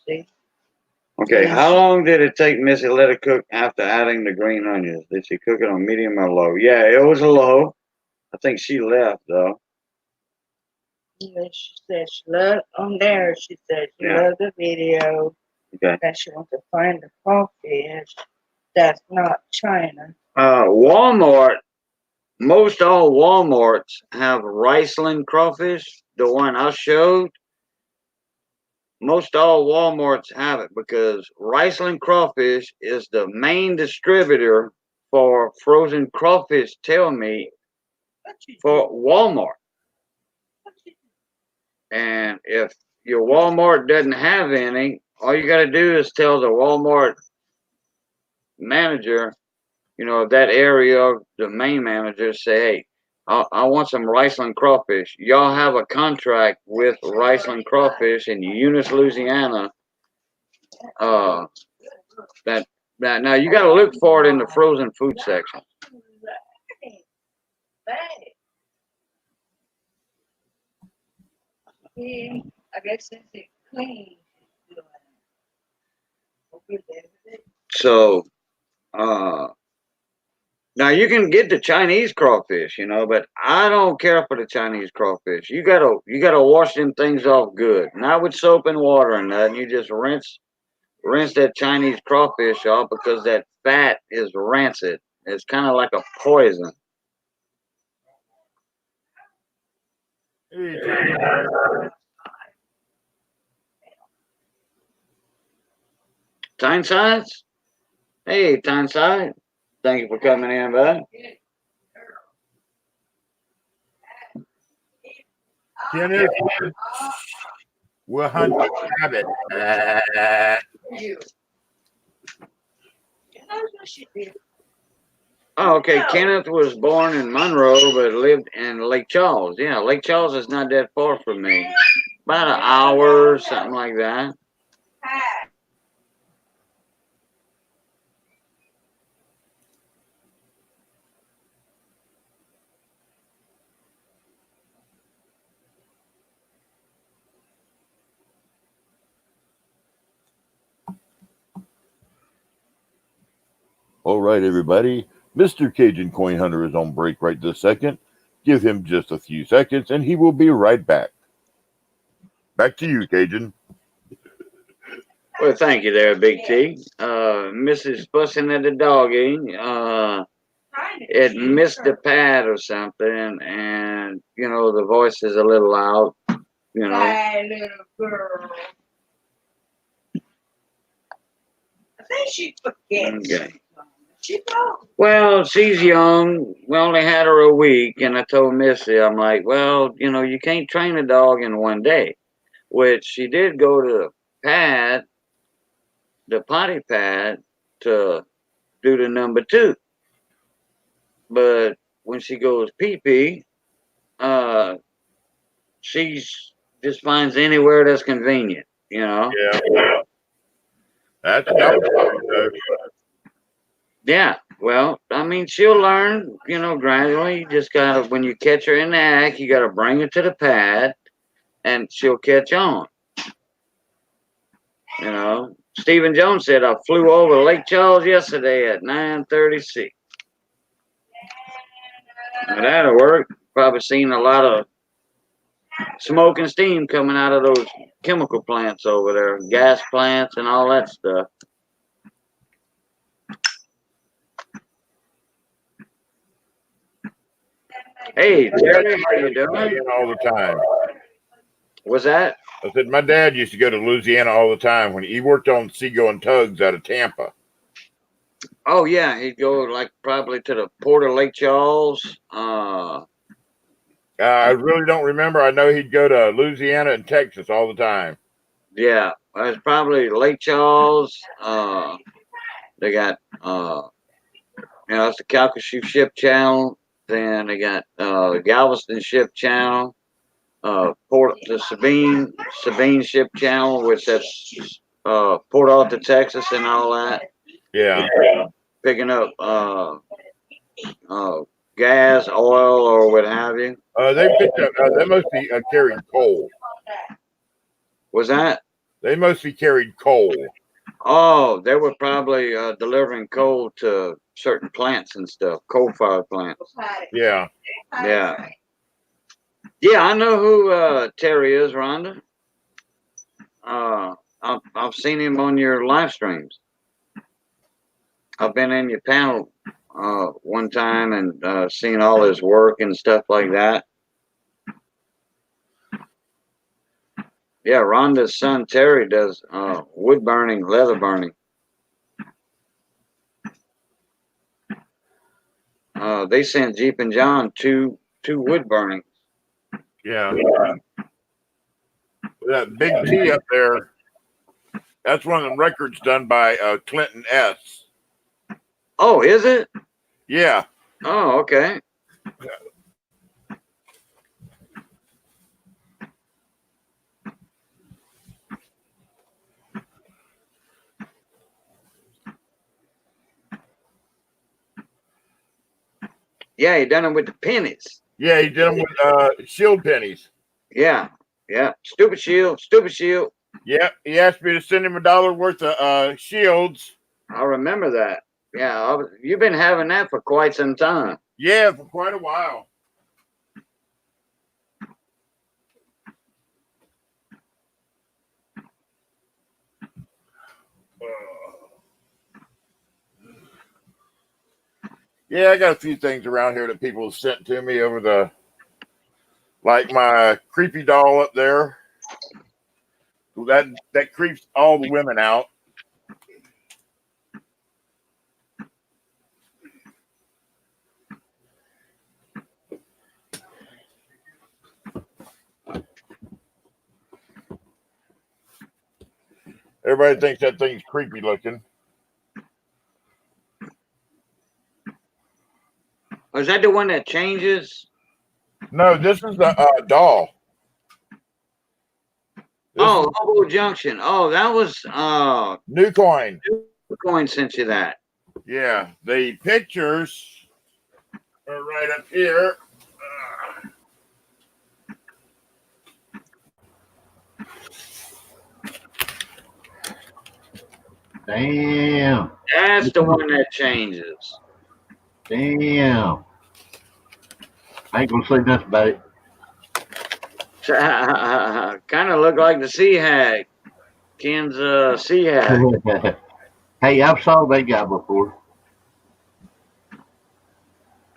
See? Okay, how long did it take Missy to let it cook after adding the green onions? Did she cook it on medium or low? Yeah, it was a low. I think she left though. Yeah, she said she loved on there. She said she loved the video. Okay. That she wants to find the crawfish that's not China. Walmart. Most all Walmarts have Riceland crawfish. The one I showed. Most all Walmarts have it because Riceland crawfish is the main distributor for frozen crawfish tail meat for Walmart. And if your Walmart doesn't have any, all you got to do is tell the Walmart manager, that area, the main manager, say, hey, I want some Riceland crawfish. Y'all have a contract with Riceland crawfish in Eunice, Louisiana. That now you got to look for it in the frozen food section. I guess since it's clean. So, now you can get the Chinese crawfish, but I don't care for the Chinese crawfish. You gotta wash them things off good, not with soap and water and that. You just rinse that Chinese crawfish off because that fat is rancid. It's kind of like a poison. Tyneside? Hey, Tyneside. Thank you for coming in, bud. Kenneth, we'll hunt the rabbit. Oh, okay. Kenneth was born in Monroe, but lived in Lake Charles. Yeah, Lake Charles is not that far from me. About an hour or something like that. All right, everybody. Mr. Cajun Coin Hunter is on break right this second. Give him just a few seconds, and he will be right back. Back to you, Cajun. Well, thank you there, Big T. Mrs. Fussing at the doggy. It missed the pad or something, and, the voice is a little loud, My little girl. I think she forgets. Okay. She knows. Well, she's young. We only had her a week, and I told Missy, I'm like, well, you can't train a dog in one day. Which she did go to the potty pad, to do the number 2. But when she goes pee-pee, she just finds anywhere that's convenient. you know. Yeah. That's though. Yeah. Well, I mean, she'll learn, you know, gradually. You just gotta, when you catch her in the act, you gotta bring her to the pad, and she'll catch on. You know, Stephen Jones said I flew over Lake Charles yesterday at 9:36. Now that'll work. Probably seen a lot of smoke and steam coming out of those chemical plants over there, gas plants and all that stuff. Hey, Terry, how you doing? All the time. What's that? I said my dad used to go to Louisiana all the time when he worked on seagoing tugs out of Tampa. Oh yeah, he'd go like probably to the port of Lake Charles. I really don't remember. I know he'd go to Louisiana and Texas all the time. Yeah, it's probably Lake Charles. They got you know, it's the Calcasieu Ship Channel. Then they got Galveston Ship Channel. The Sabine Ship Channel, which that's Port Arthur, Texas, and all that. Yeah. Picking up gas, oil, or what have you. They picked up. They mostly carried coal. Was that? They mostly carried coal. Oh, they were probably delivering coal to certain plants and stuff, coal-fired plants. Yeah. Yeah. Yeah, I know who Terry is, Rhonda. I've seen him on your live streams. I've been in your panel one time and seen all his work and stuff like that. Yeah, Rhonda's son Terry does wood burning, leather burning. They sent Jeep and John two wood burning. Yeah. That big T up there, that's one of the records done by Clinton S. Oh, is it? Yeah. Oh, okay. Yeah, he done it with the pennies. Yeah, he did them with shield pennies. Yeah, yeah. Stupid shield, stupid shield. Yeah, he asked me to send him $1 worth of shields. I remember that. Yeah, you've been having that for quite some time. Yeah, for quite a while. Yeah, I got a few things around here that people have sent to me over the, like my creepy doll up there. That creeps all the women out. Everybody thinks that thing's creepy looking. Is that the one that changes? No, this is the doll. Hobo Junction. Oh, that was New coin. New Coin sent you that. Yeah, the pictures are right up here. Damn. That's the one that changes. Damn. I ain't gonna say nothing about it. Kind of look like the Sea Hag. Ken's Sea Hag. Hey, I've saw that guy before.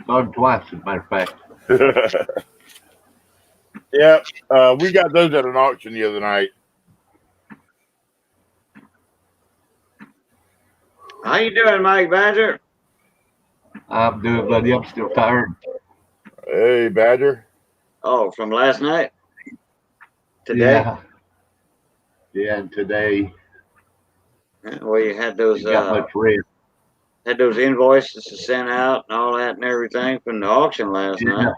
Saw him twice, as a matter of fact. Yeah, we got those at an auction the other night. How you doing, Mike Badger? I'm doing, buddy. I'm still tired. Hey, Badger. Oh, from last night? Today? Yeah. Yeah, and today Well, you had those got much rest. had those invoices to send out and all that and everything from the auction last night.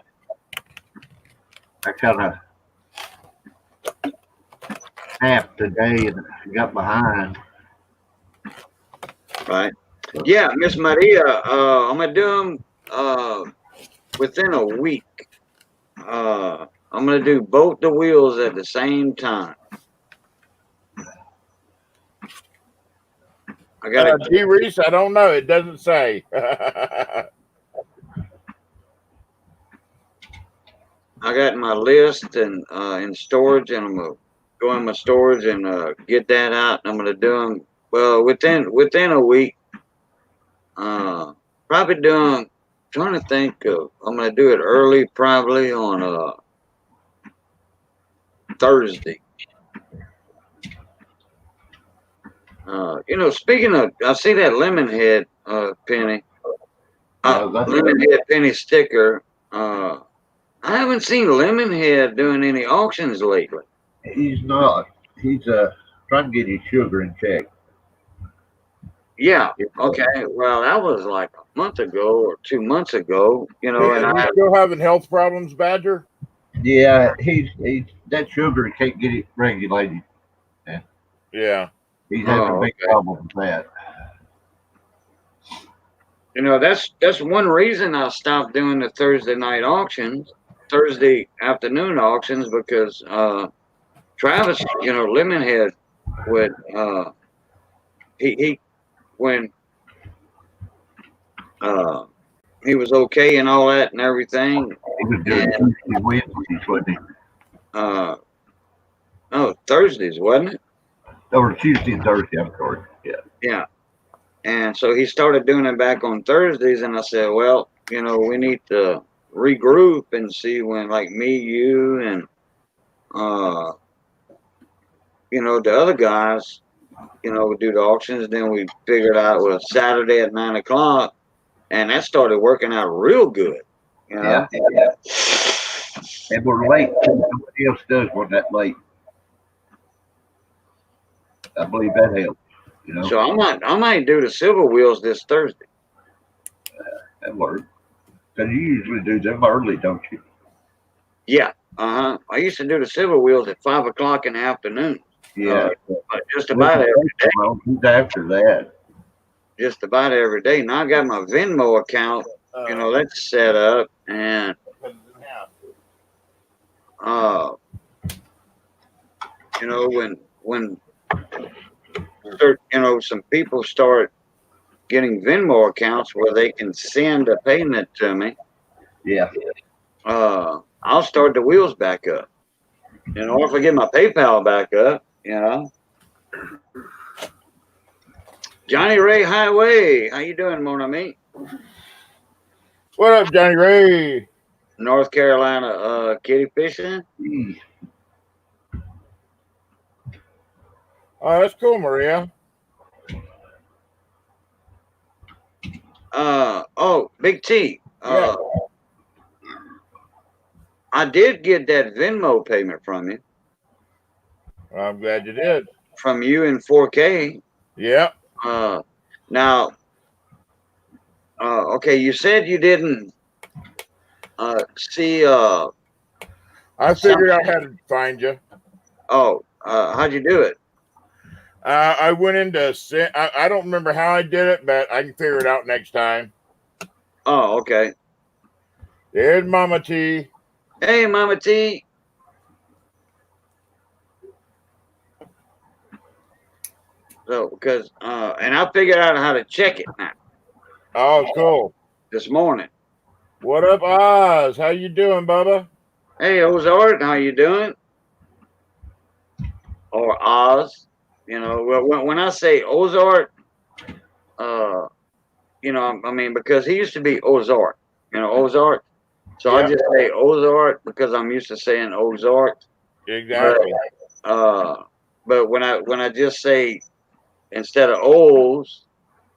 I kind of half today and got behind. Right. Yeah, Miss Maria, I'm gonna do them within a week. I'm gonna do both the wheels at the same time. I gotta. D. Reese, I don't know. It doesn't say. I got my list and in storage, and I'm gonna go in my storage and get that out. And I'm gonna do them within a week. Probably doing. Trying to think of. I'm gonna do it early, probably on Thursday. Speaking of, I see that lemon head penny. Lemon head penny sticker. I haven't seen Lemonhead doing any auctions lately. He's not. He's trying to get his sugar in check. Yeah. Okay. Well, that was like a month ago or 2 months ago. And Is he still having health problems, Badger? Yeah, he's that sugar, he can't get it regulated. Yeah. He's having a big problem with that. That's one reason I stopped doing the Thursday night auctions, Thursday afternoon auctions, because Travis, Lemonhead would he when he was okay and all that and everything. He was doing Tuesday, Wednesdays, wasn't he? Oh, Thursdays, wasn't it? Or Tuesday and Thursday, I'm sorry. Yeah. Yeah. And so he started doing it back on Thursdays, and I said, well, we need to regroup and see when, like me, you, and the other guys, would do the auctions. Then we figured out it was Saturday at 9 o'clock, and that started working out real good. Yeah. And we're late. Nobody else does one that late. I believe that helps. So I might do the silver wheels this Thursday. That works. Because you usually do them early, don't you? Yeah. I used to do the silver wheels at 5 o'clock in the afternoon. Yeah. Just about every day. Who's after that? Just about every day. Now I got my Venmo account, that's set up, and when some people start getting Venmo accounts where they can send a payment to me, Yeah. I'll start the wheels back up. If I get my PayPal back up, Johnny Ray Highway, how you doing, mon ami? What up, Johnny Ray? North Carolina, kitty fishing. Oh, that's cool, Maria. Big T. Yeah. I did get that Venmo payment from you. I'm glad you did. From you in 4K. Yeah. Now, okay, you said you didn't see. I figured out how to find you. Oh, how'd you do it? I went into. I don't remember how I did it, but I can figure it out next time. Oh, okay. There's Mama T. Hey, Mama T. So, because and I figured out how to check it now. Oh, cool. This morning. What up, Oz? How you doing, Bubba? Hey, Ozark, how you doing? Or Oz, when I say Ozark, because he used to be Ozark, Ozark. So I just say Ozark because I'm used to saying Ozark. Exactly. But when I just say instead of O's,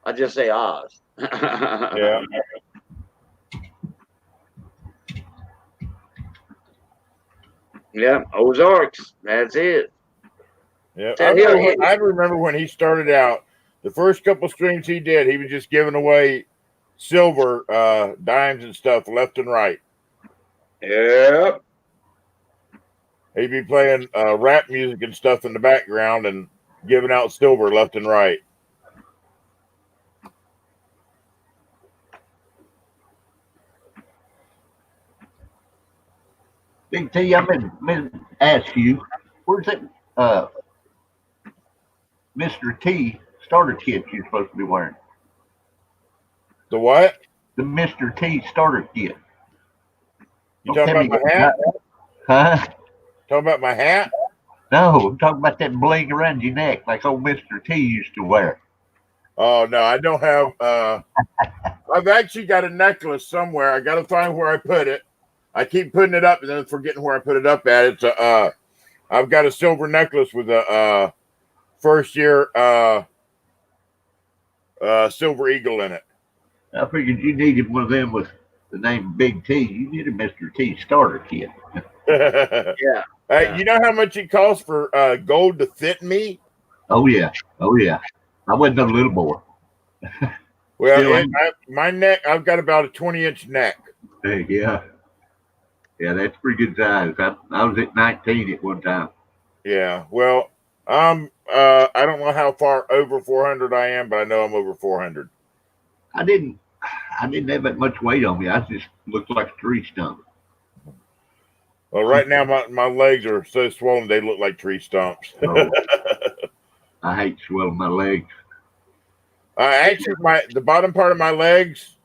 I just say Oz. Yeah. Yeah, Ozarks. That's it. Yeah. I remember when he started out, the first couple strings he did, he was just giving away silver dimes and stuff left and right. Yep. He'd be playing rap music and stuff in the background and giving out silver left and right. Big T, I meant to ask you, where's that Mr. T starter kit you're supposed to be wearing? The what? The Mr. T starter kit. You Don't talking tell about me my hat? Huh? Talking about my hat? No, I'm talking about that bling around your neck like old Mr. T used to wear. Oh no, I don't have. I've actually got a necklace somewhere. I got to find where I put it. I keep putting it up and then forgetting where I put it up at. It's a. I've got a silver necklace with a first year silver eagle in it. I figured you needed one of them with the name Big T. You need a Mr. T starter kit. Yeah. Hey, you know how much it costs for gold to fit me? Oh yeah. Oh yeah. I wasn't a little boy. Well, Still ain't. my neck, I've got about a 20-inch neck. Hey, yeah. Yeah, that's pretty good size. I was at 19 at one time. Yeah. Well, I don't know how far over 400 I am, but I know I'm over 400. I didn't have that much weight on me. I just looked like a tree stump. Well, right now my legs are so swollen they look like tree stumps. Oh, I hate swelling my legs. Actually, the bottom part of my legs.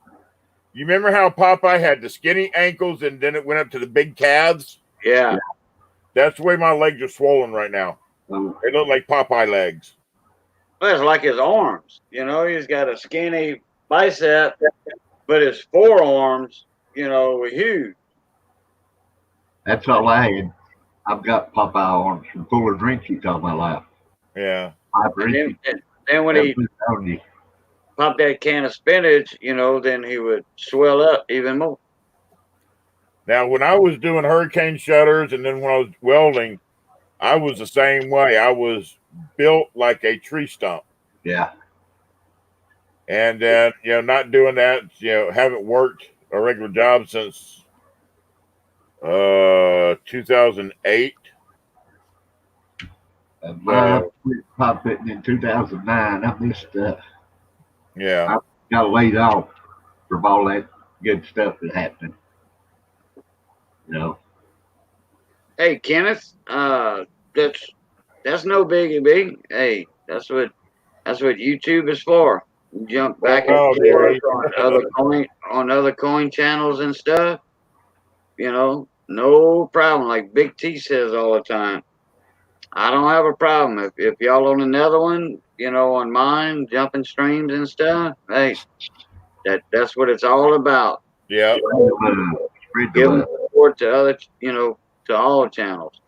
You remember how Popeye had the skinny ankles and then it went up to the big calves? Yeah. That's the way my legs are swollen right now. Oh, They look like Popeye legs. Well, it's like his arms. You know, he's got a skinny bicep, but his forearms, you know, were huge. that's all I had. I've got Popeye arms from full of drinks all my life. Yeah. And then when That he was on you. popped that can of spinach, you know, then he would swell up even more. Now, when I was doing hurricane shutters and then when I was welding, I was the same way. I was built like a tree stump. Yeah. And then, not doing that, haven't worked a regular job since 2008. I quit pop fitting in 2009. I missed Yeah. I got laid off from all that good stuff that happened. You know. Hey, Kenneth, that's no biggie, big. Hey, that's what YouTube is for. You jump back and Oh, forth yeah. on other coin channels and stuff. You know, no problem. Like Big T says all the time, I don't have a problem if y'all on another one. You know, on mine, jumping streams and stuff. Hey, that's what it's all about. Yeah. Spread the Giving love. support to other, to all channels.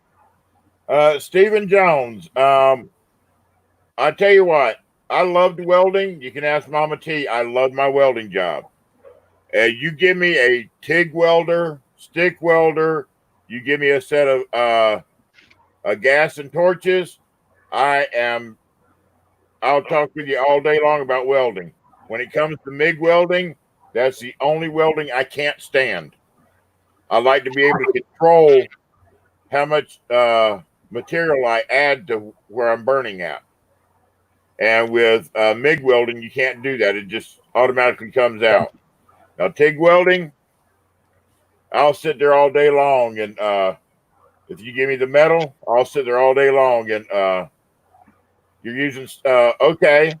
Stephen Jones. I tell you what, I loved welding. You can ask Mama T. I love my welding job. You give me a TIG welder, stick welder, you give me a set of gas and torches, I'll talk with you all day long about welding. When it comes to MIG welding, that's the only welding I can't stand. I like to be able to control how much material I add to where I'm burning at. And with MIG welding, you can't do that. It just automatically comes out. Now, TIG welding, I'll sit there all day long. And if you give me the metal, I'll sit there all day long. And you're using, okay,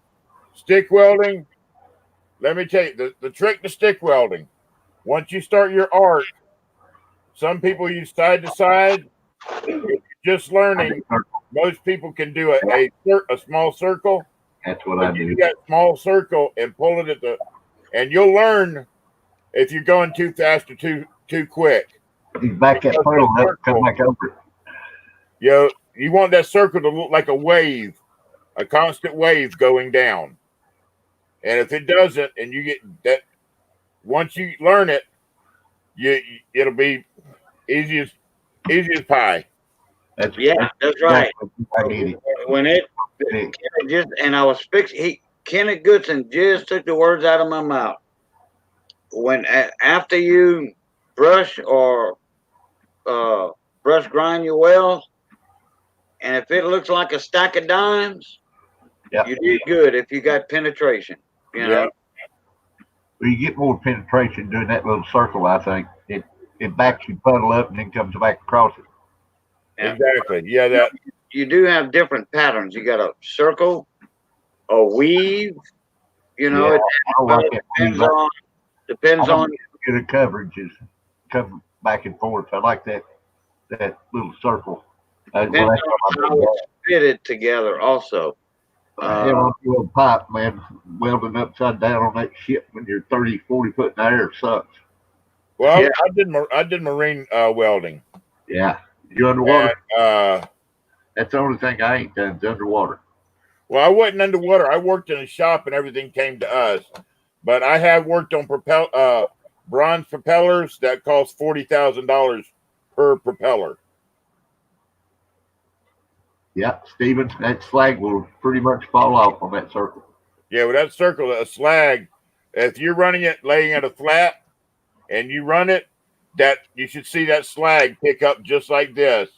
stick welding. Let me tell you, the trick to stick welding, once you start your arc, some people use side to side. If you're just learning, most people can do a small circle. That's what I do. Do that small circle and pull it and you'll learn if you're going too fast or too quick. He's back at pearl up, come back over it. You want that circle to look like a wave, a constant wave going down. And if it doesn't, and you get that, once you learn it, it'll be easy as pie. That's right. I need it. When Kenneth Goodson just took the words out of my mouth. After you brush or brush grind your welds, and if it looks like a stack of dimes, Yeah. you did good if you got penetration. You know, Yeah. Well, you get more penetration doing that little circle. I think it backs your puddle up and then comes back across it. Yeah. Exactly. Yeah. That. You do have different patterns. You got a circle, a weave. You know, Yeah, it I don't like that. depends I on Get a coverage is cover back and forth. I like that little circle. depends Well, that's on what I how do. it's fitted together. Also, Yeah, on a little pipe, man, welding upside down on that shit when you're 30, 40 foot in the air sucks. Well, Yeah. I did marine welding. Yeah, you underwater. And, That's the only thing I ain't done is underwater. well, I wasn't underwater. I worked in a shop and everything came to us. But I have worked on bronze propellers that cost $40,000 per propeller. Yeah, Steven, that slag will pretty much fall off on that circle. Yeah, with that circle, a slag, if you're running it, laying at a flat, and you run it, that you should see that slag pick up just like this.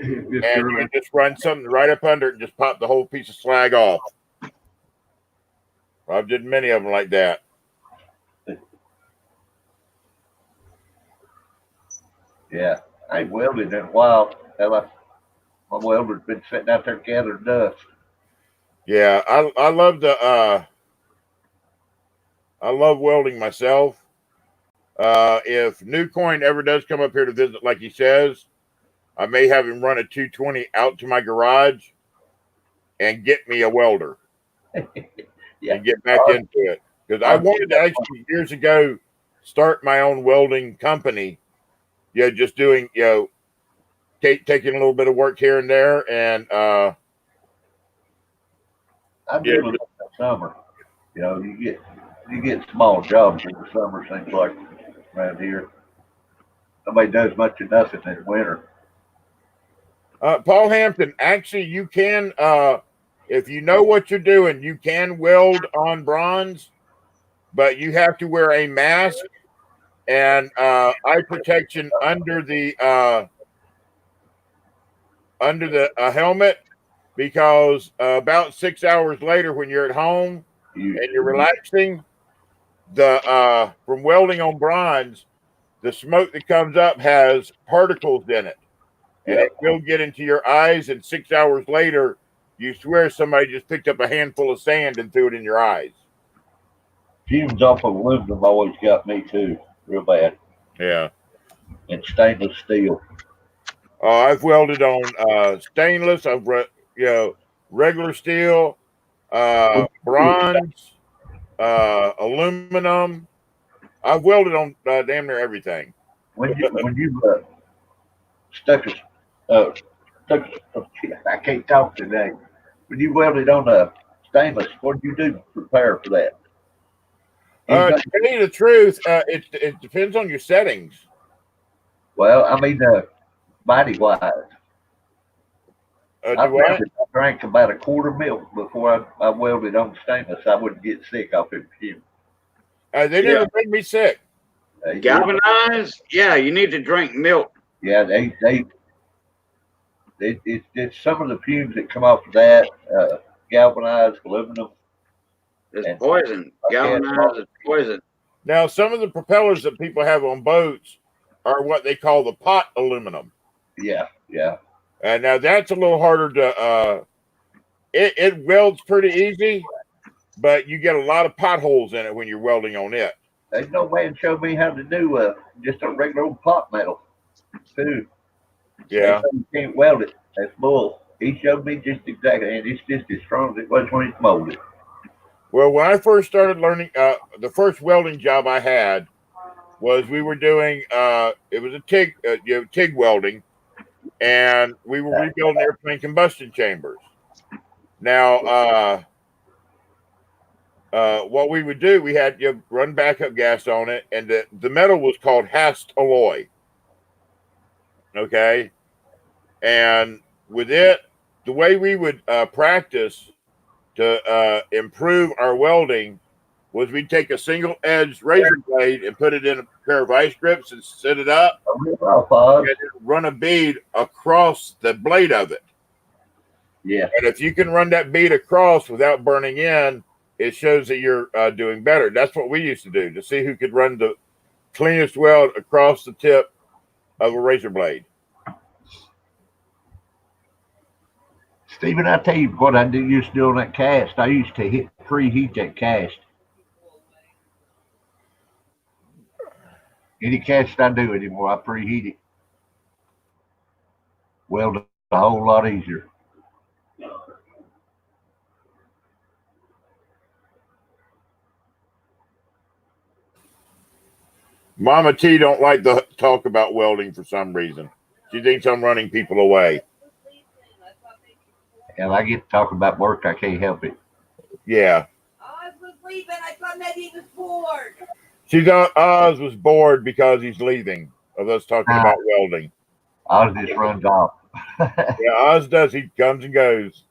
And you can just run something right up under it and just pop the whole piece of slag off. I've did many of them like that. Yeah, I ain't welded in a while. My welder's been sitting out there gathering dust. Yeah, I love I love welding myself. If New Coin ever does come up here to visit, like he says, I may have him run a 220 out to my garage and get me a welder Yeah. and get back into it. Because I wanted to actually years ago start my own welding company. Yeah, just doing, taking a little bit of work here and there. And I do it in the summer. You know, you get small jobs in the summer, things like around here. Nobody does much of nothing in winter. Paul Hampton, actually, you can, if you know what you're doing, you can weld on bronze, but you have to wear a mask and eye protection under the helmet, because about 6 hours later, when you're at home and you're relaxing, the from welding on bronze, the smoke that comes up has particles in it, and it will get into your eyes. And 6 hours later, you swear somebody just picked up a handful of sand and threw it in your eyes. Fumes off of aluminum always got me too, real bad. Yeah. And stainless steel. I've welded on stainless. Regular steel, bronze, aluminum. I've welded on damn near everything. When you stuck I can't talk today. When you welded on a stainless, what do you do to prepare for that? To tell you the truth, it depends on your settings. Well, I mean, body wise. I drank about a quart of milk before I welded on stainless. I wouldn't get sick off it fume. They never made me sick. Galvanized, yeah, you need to drink milk. Yeah, it's some of the fumes that come off of that, galvanized aluminum. It's poison. Galvanized is poison. Now, some of the propellers that people have on boats are what they call the pot aluminum. Yeah. And now that's a little harder to. It welds pretty easy, but you get a lot of potholes in it when you're welding on it. There's no man showed me how to do just a regular old pot metal too. Yeah. You can't weld it. That's bull. He showed me just exactly, and it's just as strong as it was when it's molded. Well, when I first started learning, the first welding job I had was we were doing it was a TIG welding, and we were rebuilding airplane combustion chambers. Now, what we would do, we had run backup gas on it, and the metal was called Hast alloy. Okay, and with it, the way we would practice to improve our welding was we'd take a single edged razor blade and put it in a pair of vice grips and set it up and then run a bead across the blade of it. Yeah. And if you can run that bead across without burning in, it shows that you're doing better. That's what we used to do to see who could run the cleanest weld across the tip of a razor blade. Stephen, I tell you what used to do on that cast. I used to preheat that cast. Any cast I do anymore, I preheat it. Weld it a whole lot easier. Mama T don't like to talk about welding for some reason. She thinks I'm running people away. And I get to talk about work, I can't help it. Yeah. Oz was leaving. I thought maybe he was bored. Oz was bored because he's leaving of us talking about welding. Oz just runs off. Yeah, Oz does. He comes and goes.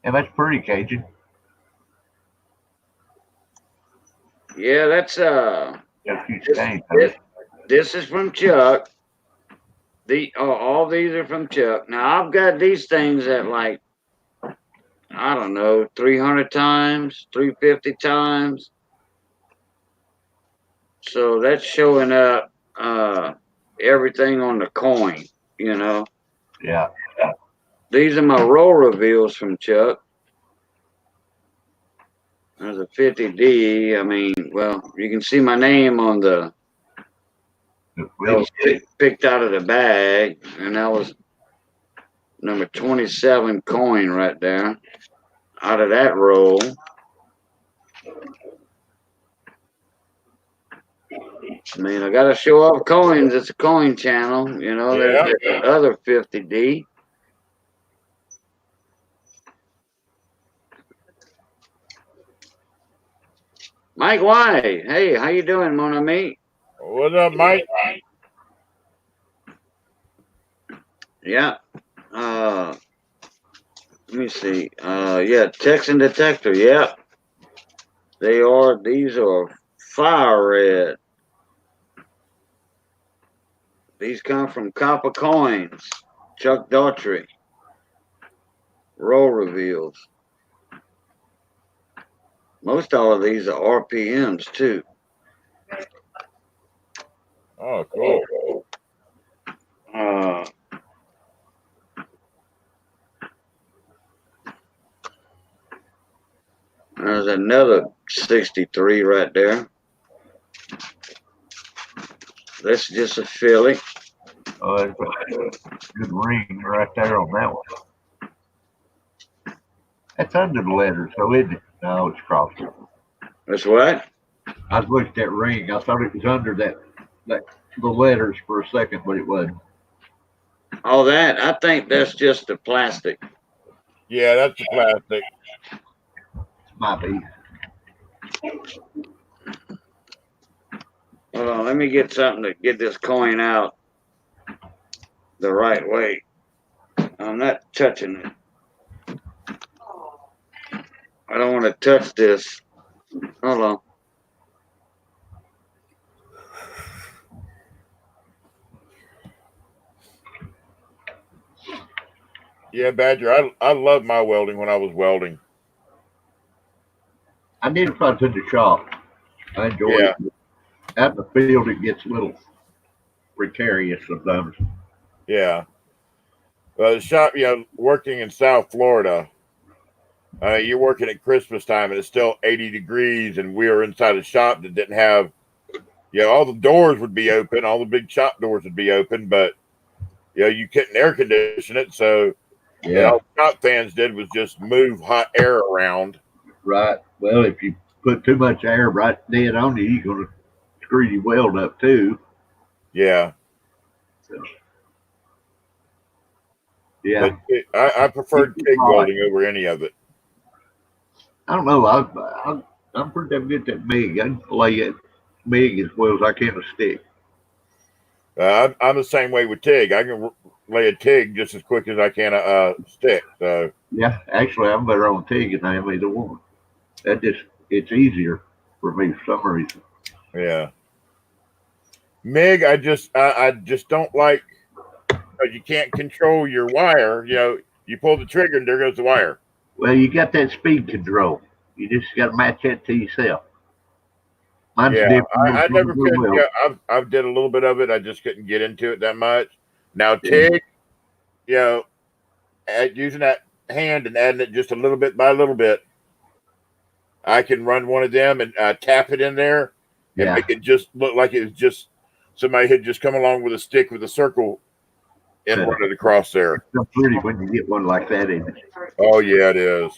And that's pretty, Cajun. Yeah, that's this is from Chuck. All these are from Chuck. Now I've got these things at like, I don't know, 300 times, 350 times. So that's showing up everything on the coin, you know. Yeah. These are my roll reveals from Chuck. There's a 50D. I mean, well, you can see my name on the picked out of the bag, and that was number 27 coin right there out of that roll. I mean, I gotta show off coins. It's a coin channel, you know. Yeah. There's the other 50D. Mike White, hey, how you doing, mon ami? What's up, Mike? Yeah. Let me see. Yeah, Texan detector. Yeah. These are fire red. These come from Copper Coins. Chuck Daughtry. Roll reveals. Most all of these are RPMs too. Oh, cool. There's another 63 right there. That's just a Philly. Oh, that's a good ring right there on that one. That's under the letter, so isn't it? No, it's crossed. That's what? I was looking at that ring. I thought it was under the letters for a second, but it wasn't. All that, I think that's just the plastic. Yeah, that's the plastic. Might be. Hold on, let me get something to get this coin out the right way. I'm not touching it. I don't want to touch this. Hold on. Yeah, Badger, I loved my welding when I was welding. I did try to the shop. I enjoy it. Out in the field, it gets a little precarious sometimes. Yeah. Well, the shop, working in South Florida, you're working at Christmas time and it's still 80 degrees, and we were inside a shop that didn't have, all the doors would be open, all the big shop doors would be open, but you couldn't air condition it, so all the shop fans did was just move hot air around. Right. Well, if you put too much air right dead on you, you're gonna screw your weld up too. Yeah. So, yeah. But I preferred TIG welding over any of it. I don't know. I'm pretty damn good at MIG. I can lay it MIG as well as I can a stick. I'm the same way with TIG. I can lay a TIG just as quick as I can a stick. So Yeah, actually, I'm better on TIG than I am either one. It's easier for me for some reason. yeah, MIG. I just don't like because you can't control your wire. You know, you pull the trigger and there goes the wire. Well, you got that speed control. You just got to match that to yourself. Mine's Yeah, different. I never could. Well, Yeah, I've did a little bit of it. I just couldn't get into it that much. Now yeah, TIG, you know, using that hand and adding it just a little bit by little bit, I can run one of them and tap it in there and yeah. make it just look like it was just somebody had just come along with a stick with a circle and run it across there. It's so pretty when you get one like that in it. Oh yeah, it is.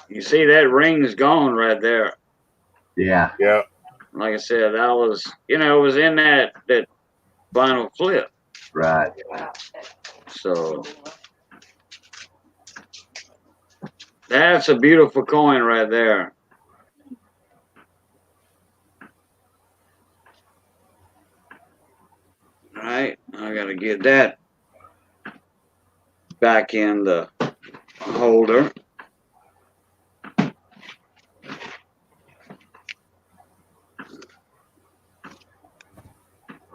You see that ring's gone right there. Yeah, Yeah, Like I said, I was, it was in that vinyl flip. right. So that's a beautiful coin right there. All right, I gotta get that back in the holder.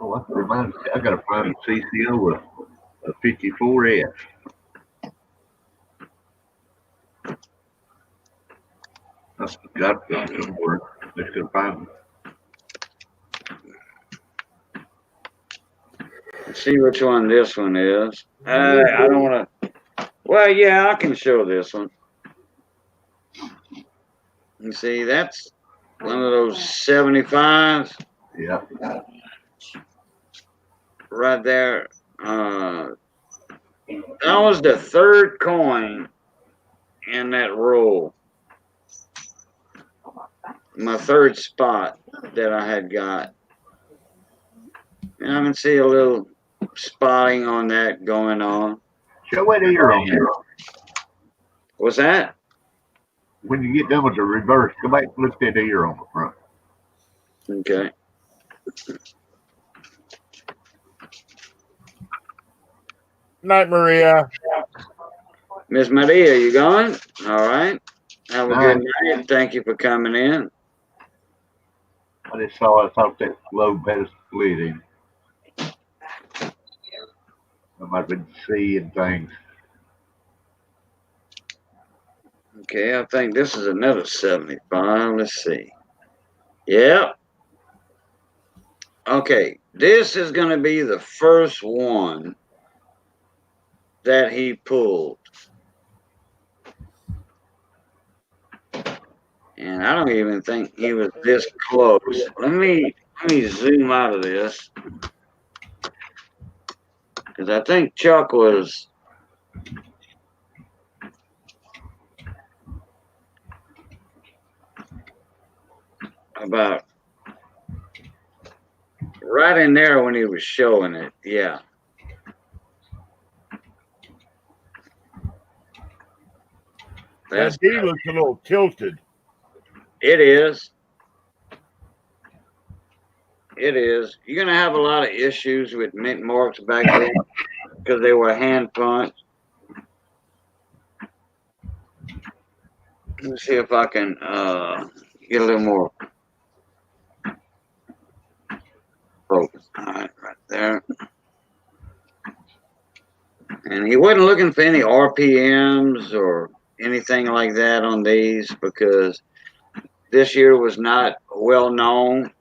Oh, that reminds me. I got to find a CCO with a 54S. I've got them somewhere. Just gonna find them. Let's see which one this one is. I don't want to. Well, yeah, I can show this one. You see, that's one of those 75s Yeah, right there. That was the third coin in that roll. My third spot that I had got. And I can see a little spotting on that going on. show that ear on there. What's that? When you get done with the reverse, go back and look at that ear on the front. Okay. night, Maria. Miss Maria, you going? All right. Have a All good right. night. Thank you for coming in. I just saw. I thought that lobe had a split in. I might have been seeing things. Okay, I think this is another 75. Let's see. Yep. Okay, this is going to be the first one that he pulled. And I don't even think he was this close. Let me zoom out of this. Because I think Chuck was about right in there when he was showing it. Yeah. That D looks a little tilted. It is. It is. You're going to have a lot of issues with mint marks back then because they were hand punched. Let me see if I can get a little more focus. All right, right there. And he wasn't looking for any RPMs or anything like that on these because this year was not well known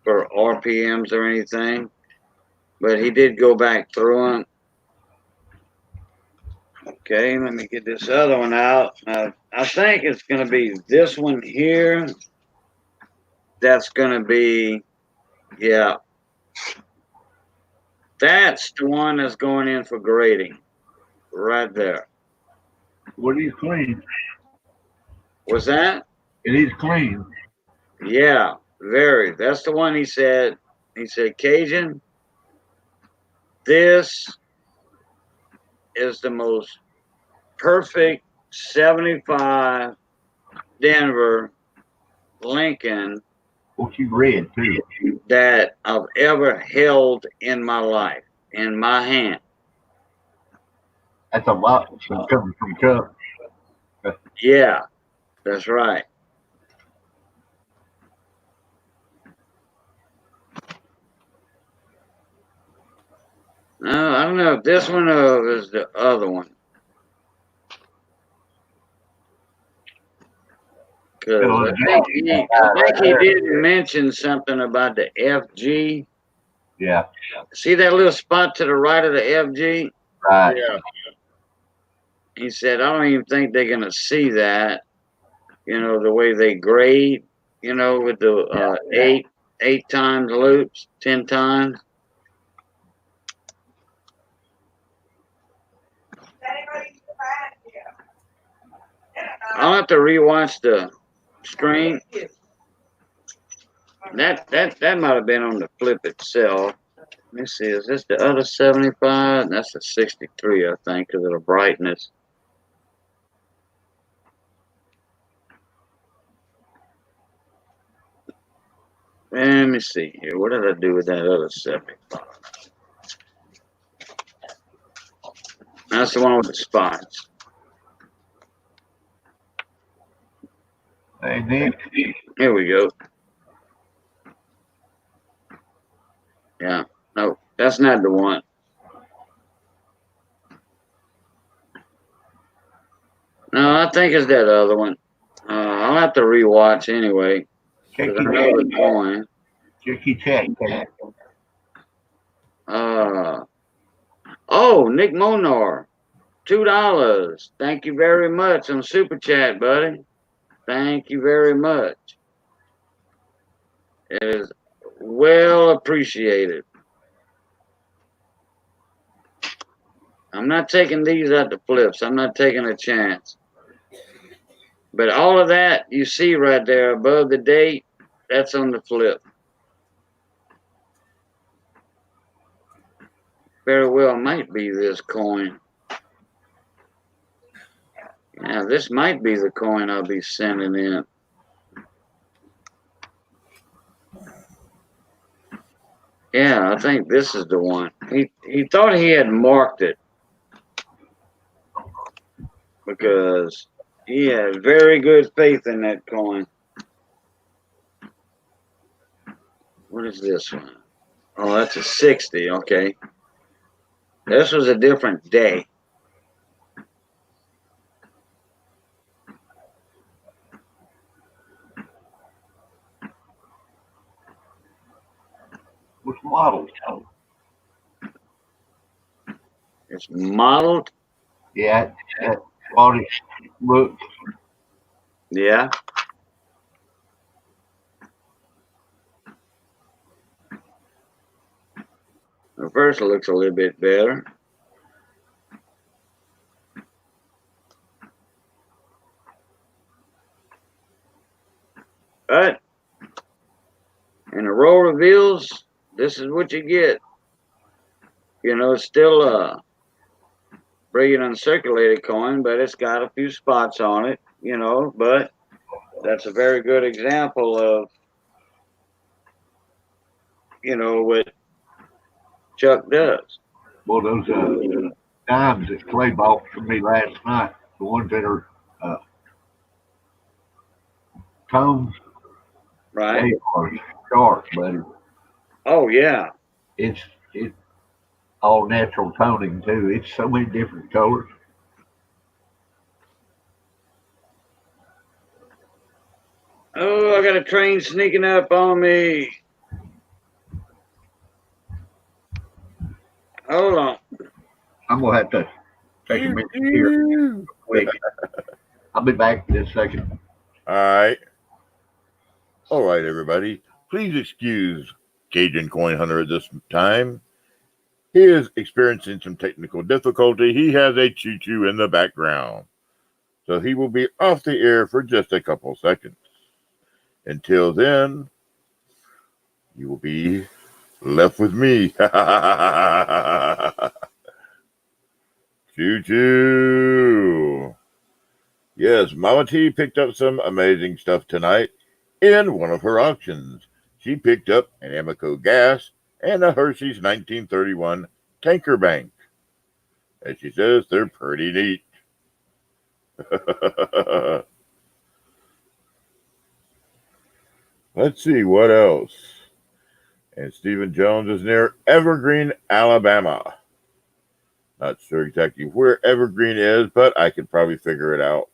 for RPMs or anything. But he did go back through them. Okay, let me get this other one out. Now, I think it's going to be this one here. That's going to be, yeah. That's the one that's going in for grading. Right there. What is clean? Was that? It is clean. Yeah, very. That's the one he said. He said, Cajun, this is the most perfect 75 Denver Lincoln What you read too. that I've ever held in my life, in my hand. That's a lot coming from Chuck. Yeah, that's right. No, I don't know if this one is the other one. Because I think he did mention something about the FG. Yeah, See that little spot to the right of the FG? right. Yeah. He said, I don't even think they're going to see that, the way they grade, with the eight times loops, 10 times. Anybody survive here? I'll have to rewatch the screen. That might have been on the flip itself. Let me see, is this the other 75? That's a 63, I think, because of the brightness. Let me see here. What did I do with that other 75? That's the one with the spots. Hey, Nick. Here we go. Yeah. No, that's not the one. No, I think it's that other one. I'll have to rewatch anyway. Because I know the coin. Check. Oh, Nick Monar. $2. Thank you very much on Super Chat, buddy. Thank you very much. It is well appreciated. I'm not taking these out the flips. I'm not taking a chance. But all of that you see right there above the date, that's on the flip. Very well might be this coin. Yeah, this might be the coin I'll be sending in. Yeah, I think this is the one. He thought he had marked it because he had very good faith in that coin. What is this one? Oh, that's a 60. Okay. This was a different day. What's modeled? It's modeled. Yeah, that body look. Yeah. The first looks a little bit better. But in the roll reveals, this is what you get. It's still a brilliant uncirculated coin, but it's got a few spots on it, but that's a very good example of, what Chuck does. Well, those dimes that Clay bought for me last night, the ones that are tones, Right? they are sharp, buddy. Oh, yeah. It's all natural toning too. It's so many different colors. Oh, I got a train sneaking up on me. Hold on. I'm gonna have to take a minute here quick. I'll be back in a second. All right, everybody. Please excuse Cajun Coin Hunter at this time. He is experiencing some technical difficulty. He has a choo-choo in the background. So he will be off the air for just a couple seconds. Until then, you will be left with me. Choo-choo. Yes, Mama T picked up some amazing stuff tonight in one of her auctions. She picked up an Amoco gas and a Hershey's 1931 tanker bank. And she says they're pretty neat. Let's see what else. And Stephen Jones is near Evergreen, Alabama. Not sure exactly where Evergreen is, but I could probably figure it out.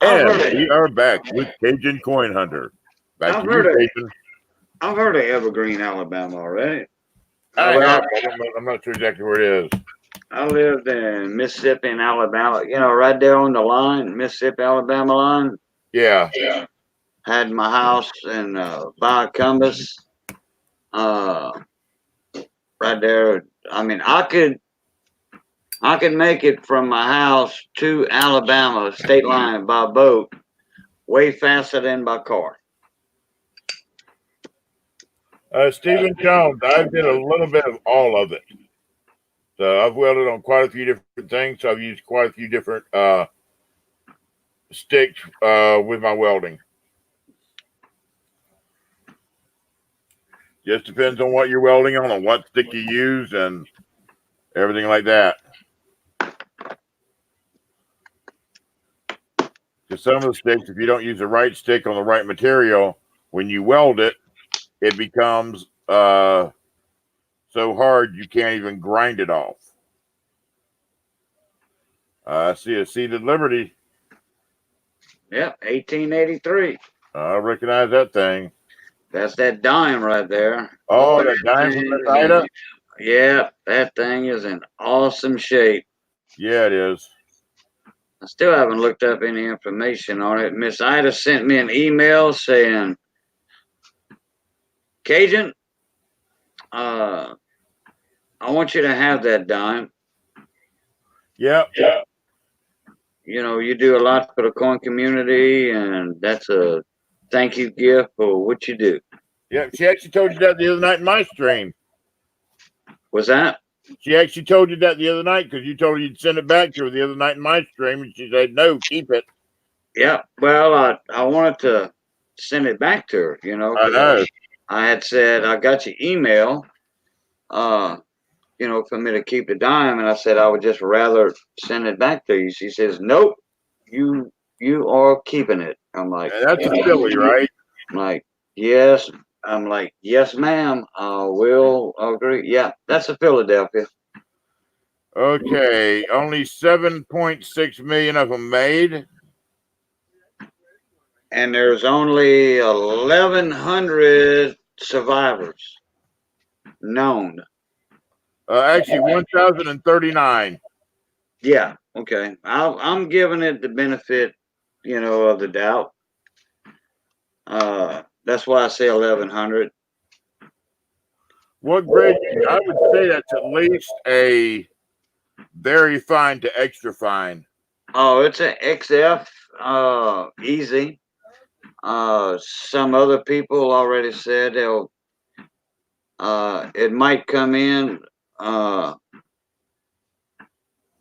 And we are back with Cajun Coin Hunter. Back to you, Cajun. I've heard of Evergreen, Alabama already. I'm not sure exactly where it is. I lived in Mississippi and Alabama, right there on the line, Mississippi, Alabama line. Yeah. Had my house in Columbus, right there. I mean, I could make it from my house to Alabama state line by boat way faster than by car. Stephen Jones, I've did a little bit of all of it. So I've welded on quite a few different things. So I've used quite a few different sticks with my welding. Just depends on what you're welding on and what stick you use and everything like that. Because some of the sticks, if you don't use the right stick on the right material, when you weld it, it becomes so hard you can't even grind it off. I see a Seated Liberty. Yep, 1883. I recognize that thing. That's that dime right there. Oh, that dime from the Ida? Yeah, that thing is in awesome shape. Yeah, it is. I still haven't looked up any information on it. Miss Ida sent me an email saying, Cajun, I want you to have that dime. Yep. You do a lot for the coin community, and that's a thank you gift for what you do. Yeah, she actually told you that the other night in my stream. Was that? She actually told you that the other night because you told her you'd send it back to her the other night in my stream, and she said, no, keep it. Yeah, well, I wanted to send it back to her, I know. I had said, I got your email, for me to keep the dime, and I said I would just rather send it back to you. She says, nope, you are keeping it. I'm like, that's a Philly, right? I'm like, yes. I'm like, yes, ma'am. I will agree. Yeah, that's a Philadelphia. Okay, only 7.6 million of them made. And there's only 1,100 survivors known. Actually, 1,039. Yeah, okay. I'm giving it the benefit, of the doubt. That's why I say 1,100. What grade? I would say that's at least a very fine to extra fine. Oh, it's an XF, easy. Some other people already said it might come in AU,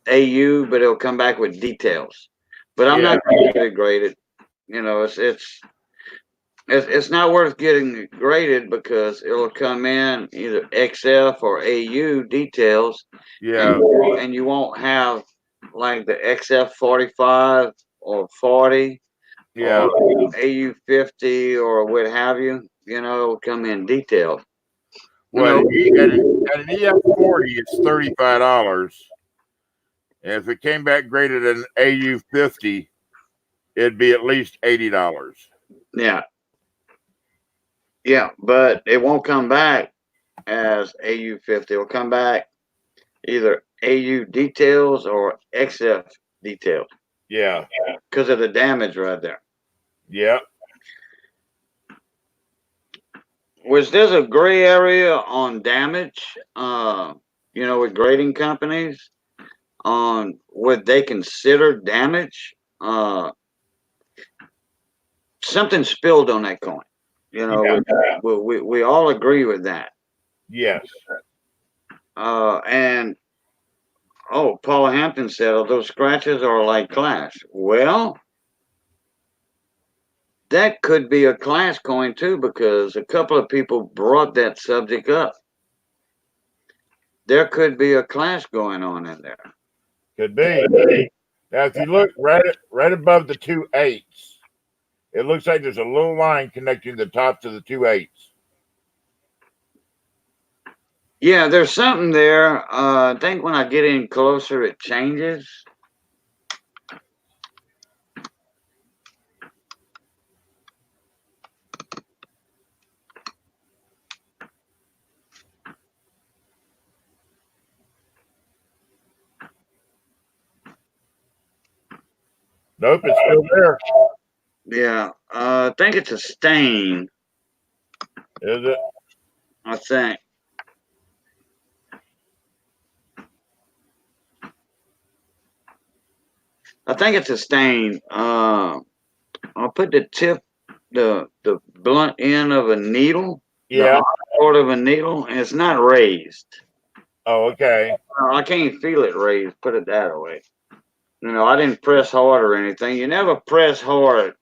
but it'll come back with details. But I'm not going to get it graded. It's not worth getting graded because it'll come in either XF or AU details. Yeah. And you won't have like the XF 45 or 40. Yeah. Or AU 50 or what have you. It'll come in detailed. Well, at an EF 40, it's $35. And if it came back graded at an AU 50, it'd be at least $80. Yeah. Yeah, but it won't come back as AU 50. It'll come back either AU details or XF details. Yeah. Because of the damage right there. Yeah. There's a gray area on damage, with grading companies on what they consider damage. Something spilled on that coin. We all agree with that. Yes. And Paul Hampton said, oh, those scratches are like Clash. Well, that could be a Clash coin too, because a couple of people brought that subject up. there could be a clash going on in there. Could be. Now, if you look right above the 2 8s, it looks like there's a little line connecting the top to the 2 8s. Yeah, there's something there. I think when I get in closer, it changes. Nope, it's still there. Yeah, I think it's a stain. Is it? I think. I think it's a stain. I'll put the tip, the blunt end of a needle, Yeah. the part of a needle, and it's not raised. Oh, okay. I can't feel it raised. Put it that way. I didn't press hard or anything. You never press hard.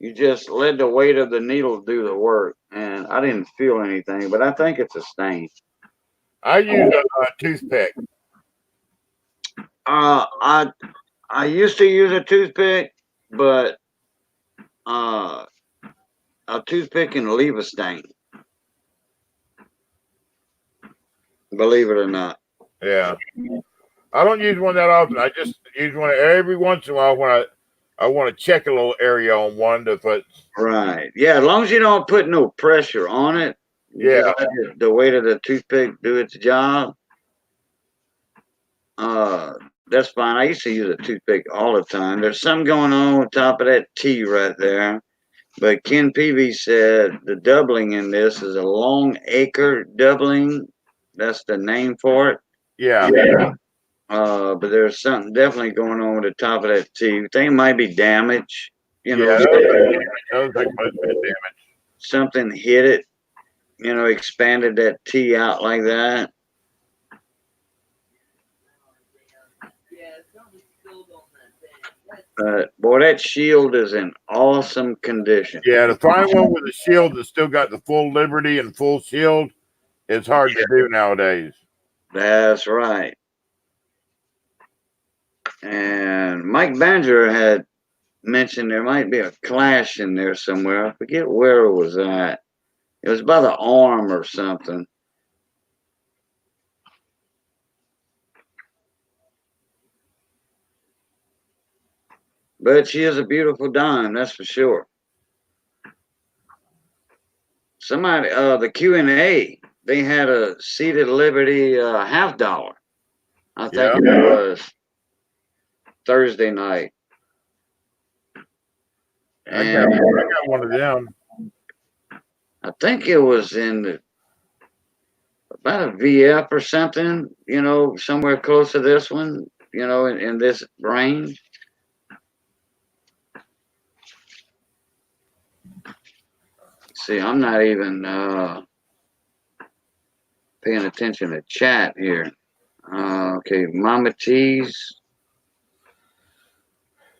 You just let the weight of the needle do the work, and I didn't feel anything. But I think it's a stain. I use a toothpick. I used to use a toothpick, but a toothpick can leave a stain. Believe it or not. Yeah. I don't use one that often. I just use one every once in a while when I want to check a little area on one to put. Right. Yeah, as long as you don't put no pressure on it. Yeah. Just let the weight of the toothpick do its job. That's fine. I used to use a toothpick all the time. There's something going on top of that T right there. But Ken Peavey said the doubling in this is a long acre doubling. That's the name for it. Yeah. But there's something definitely going on with the top of that T. I think it might be damage. Yeah. Those like most been damaged. Something hit it. Expanded that T out like that. Boy, that shield is in awesome condition. Yeah, to find one with a shield that's still got the full liberty and full shield is hard to do nowadays. That's right. And Mike Banger had mentioned there might be a clash in there somewhere. I forget where it was at. It was by the arm or something. But she is a beautiful dime, that's for sure. Somebody, the Q&A, they had a Seated Liberty $50. I think it was Thursday night. I got one of them. I think it was in about a VF or something, somewhere close to this one, in this range. See, I'm not even paying attention to chat here. Okay, Mama T's.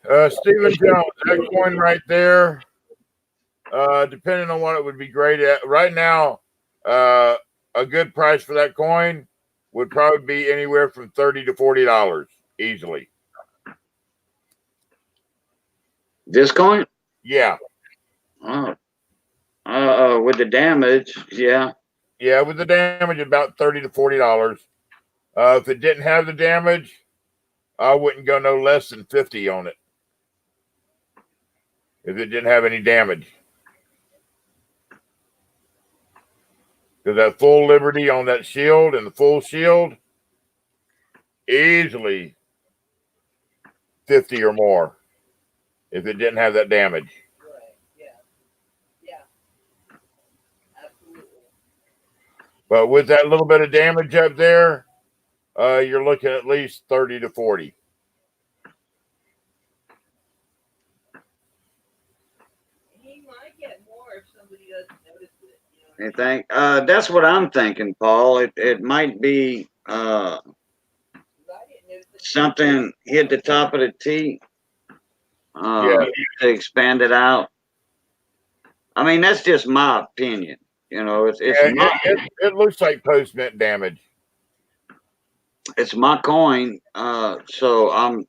Stephen Jones, that coin right there, depending on what it would be great at. Right now, a good price for that coin would probably be anywhere from $30 to $40 easily. This coin? Yeah. With the damage, yeah. Yeah, with the damage, about $30 to $40. If it didn't have the damage, I wouldn't go no less than 50 on it. If it didn't have any damage. Because that full liberty on that shield and the full shield, easily 50 or more. If it didn't have that damage. Right. Yeah. Absolutely. But with that little bit of damage up there, you're looking at least 30 to 40. He might get more if somebody doesn't notice it. You think? That's what I'm thinking, Paul. It might be something hit the top of the T to expand it out. I mean, that's just my opinion. It looks like post mint damage. it's my coin. So I'm,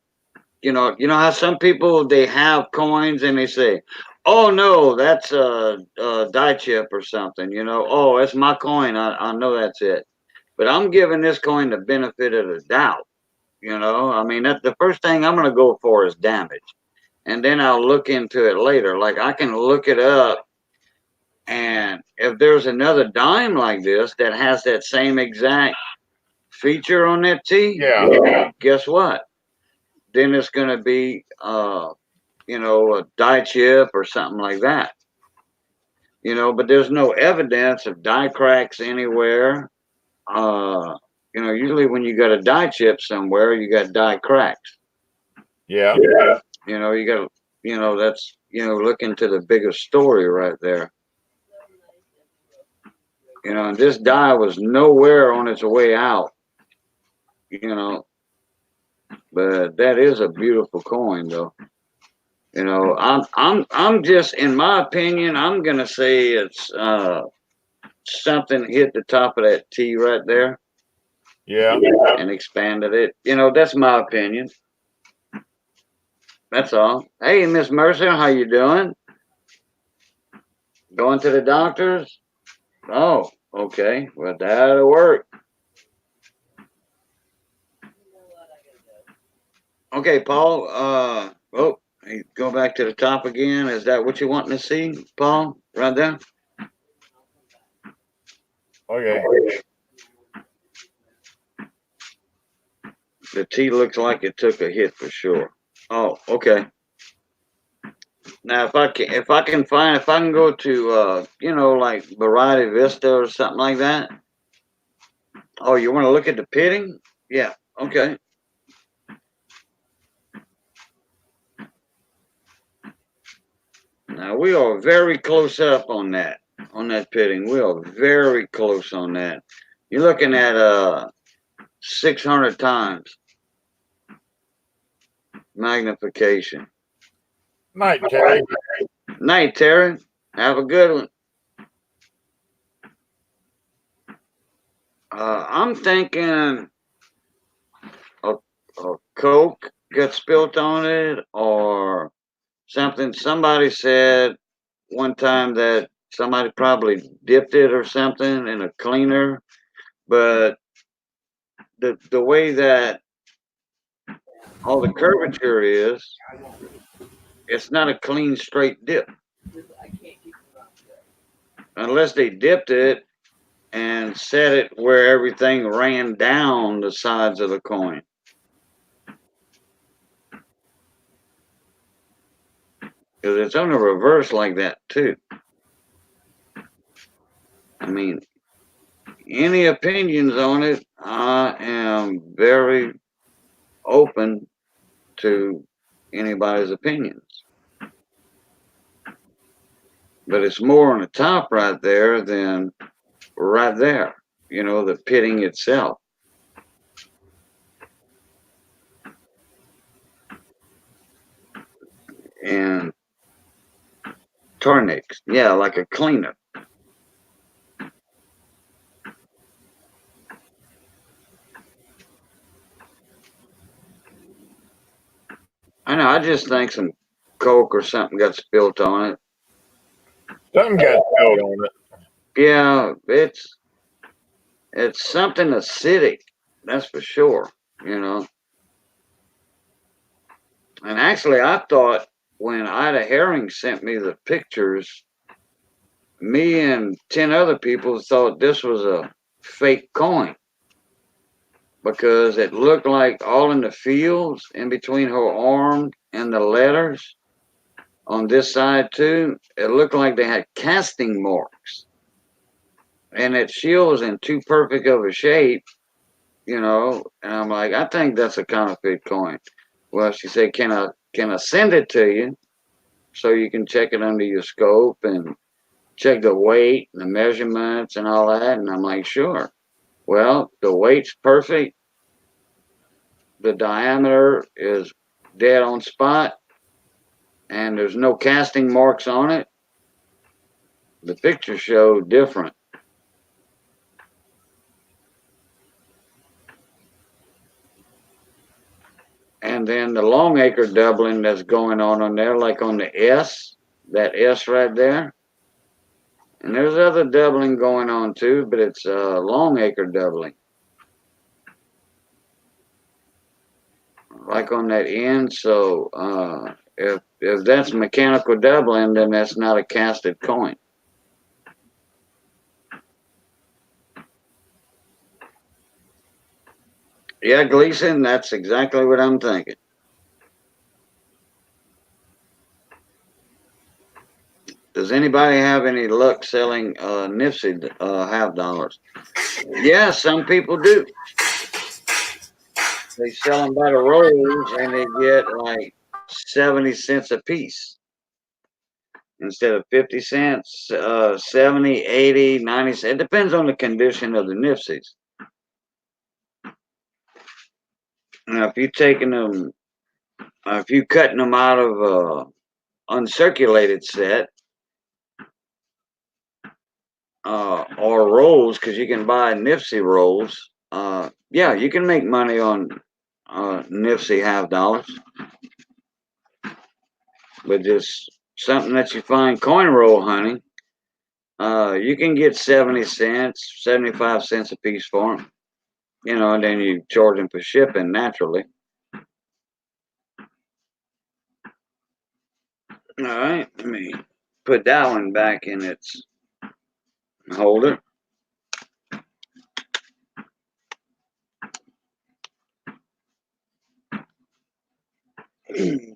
you know how some people they have coins and they say, "Oh no, that's a die chip or something." "Oh, it's my coin. I know that's it." But I'm giving this coin the benefit of the doubt. I mean, that's the first thing I'm gonna go for is damage, and then I'll look into it later. Like I can look it up, and if there's another dime like this that has that same exact feature on that T, Yeah. guess what? Then it's gonna be a die chip or something like that. But there's no evidence of die cracks anywhere. Uh, usually when you got a die chip somewhere, you got die cracks. Yeah. You got, that's, look into the bigger story right there. And this die was nowhere on its way out, but that is a beautiful coin though. I'm just, in my opinion, I'm gonna say it's something hit the top of that T right there Yeah. and expanded it. That's my opinion. That's all. Hey, Miss Mercer, how you doing? Going to the doctors? Oh, okay. Well, that'll work. Okay, Paul. Oh, hey, go back to the top again. Is that what you wanting to see, Paul? Right there. Okay. The T looks like it took a hit for sure. Oh, okay. Now, if I can go to like Variety Vista or something like that. Oh, you want to look at the pitting? Yeah. Okay. Now we are very close up on that pitting. We are very close on that. You're looking at 600 times magnification. Night, Terry. Night, Terry. Have a good one. I'm thinking a Coke got spilt on it or something. Somebody said one time that somebody probably dipped it or something in a cleaner, but the way that all the curvature is, it's not a clean straight dip unless they dipped it and set it where everything ran down the sides of the coin. Because it's on the reverse like that too. I mean, any opinions on it, I am very open to anybody's opinions. But it's more on the top right there than right there, the pitting itself. And Tornix, yeah, like a cleaner. I know, I just think some Coke or something got spilt on it. Something got spilled on it. Yeah, it's something acidic, that's for sure, And actually, I thought when Ida Herring sent me the pictures, me and 10 other people thought this was a fake coin because it looked like all in the fields in between her arm and the letters on this side too. It looked like they had casting marks. And that shield was in too perfect of a shape, and I'm like, I think that's a counterfeit coin. Well, she said, can I send it to you so you can check it under your scope and check the weight, the measurements and all that? And I'm like, sure. Well, the weight's perfect. The diameter is dead on spot and there's no casting marks on it. The picture showed different. long acre doubling that's going on there, like on the S, that S right there. And there's other doubling going on too, but it's long acre doubling. Like on that end, so if that's mechanical doubling, then that's not a casted coin. Yeah, Gleason, that's exactly what I'm thinking. Does anybody have any luck selling Nipsey half dollars? Yeah, some people do. They sell them by the rolls and they get like 70 cents a piece instead of 50 cents, 70, 80, 90 cents. It depends on the condition of the Nipseys. Now, if you're taking them, if you're cutting them out of uncirculated set or rolls, because you can buy Nipsey rolls, yeah, you can make money on Nipsey half dollars. But just something that you find coin roll hunting, you can get 70 cents, 75 cents a piece for them. You know, and then you charge them for shipping naturally. All right, let me put that one back in its holder.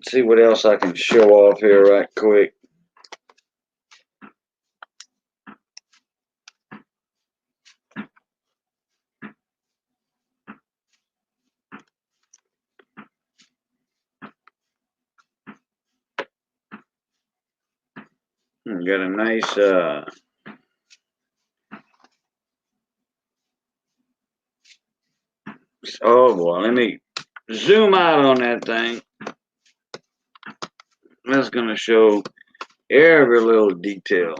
See what else I can show off here right quick. Got a nice oh boy, let me zoom out on that thing. That's gonna show every little detail.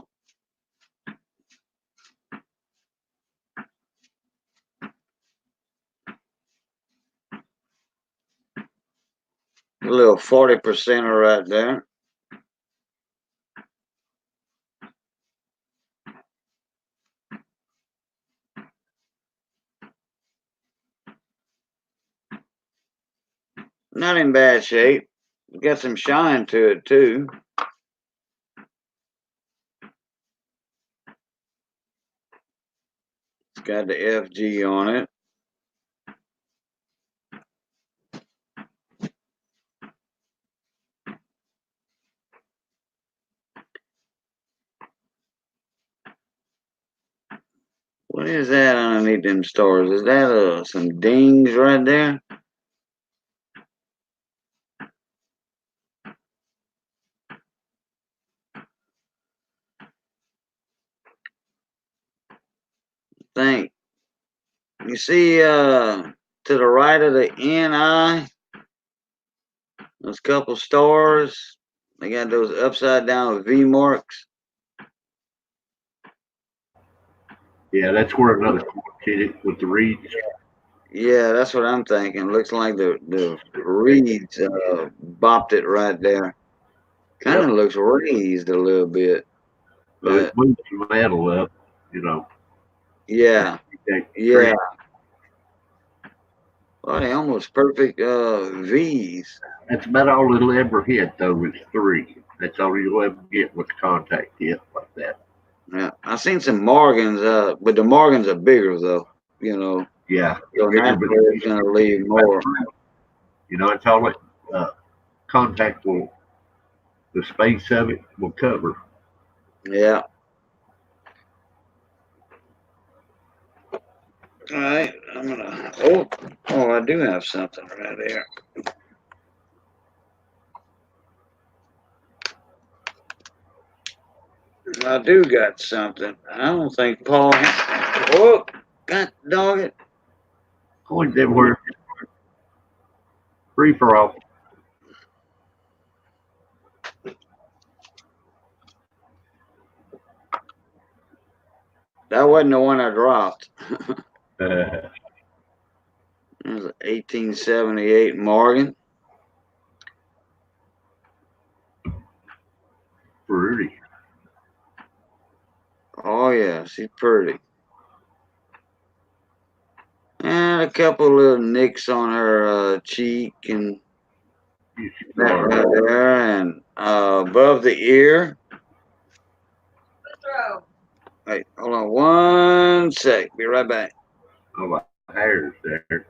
A little 40% right there. Not in bad shape. Got some shine to it too. It's got the FG on it. What is that underneath them stars? Is that some dings right there? Think. You see to the right of the NI, those couple stars, they got those upside down V marks. Yeah, that's where another coin hit it with the reeds. Yeah, that's what I'm thinking. Looks like the reeds bopped it right there. Kind of looks raised a little bit. So it moves the metal up, you know. Yeah, That yeah. Well, they almost perfect V's. That's about all it'll ever hit, though, is 3. That's all you'll ever get with the contact hit like that. Yeah, I've seen some Morgans, but the Morgans are bigger though. You know. Yeah. So naturally, it's gonna leave more. You know, it's all it contact will, the space of it will cover. Yeah. All right, I'm gonna. Oh, I do have something right there. I do got something. I don't think Paul. Oh, God dog it. Coins everywhere. Free for all. That wasn't the one I dropped. Uh, It was an 1878 Morgan. Oh yeah, she's pretty. And a couple little nicks on her cheek and that right there, and above the ear. Throw. Wait, hold on one sec. Be right back. Oh, my hair's there.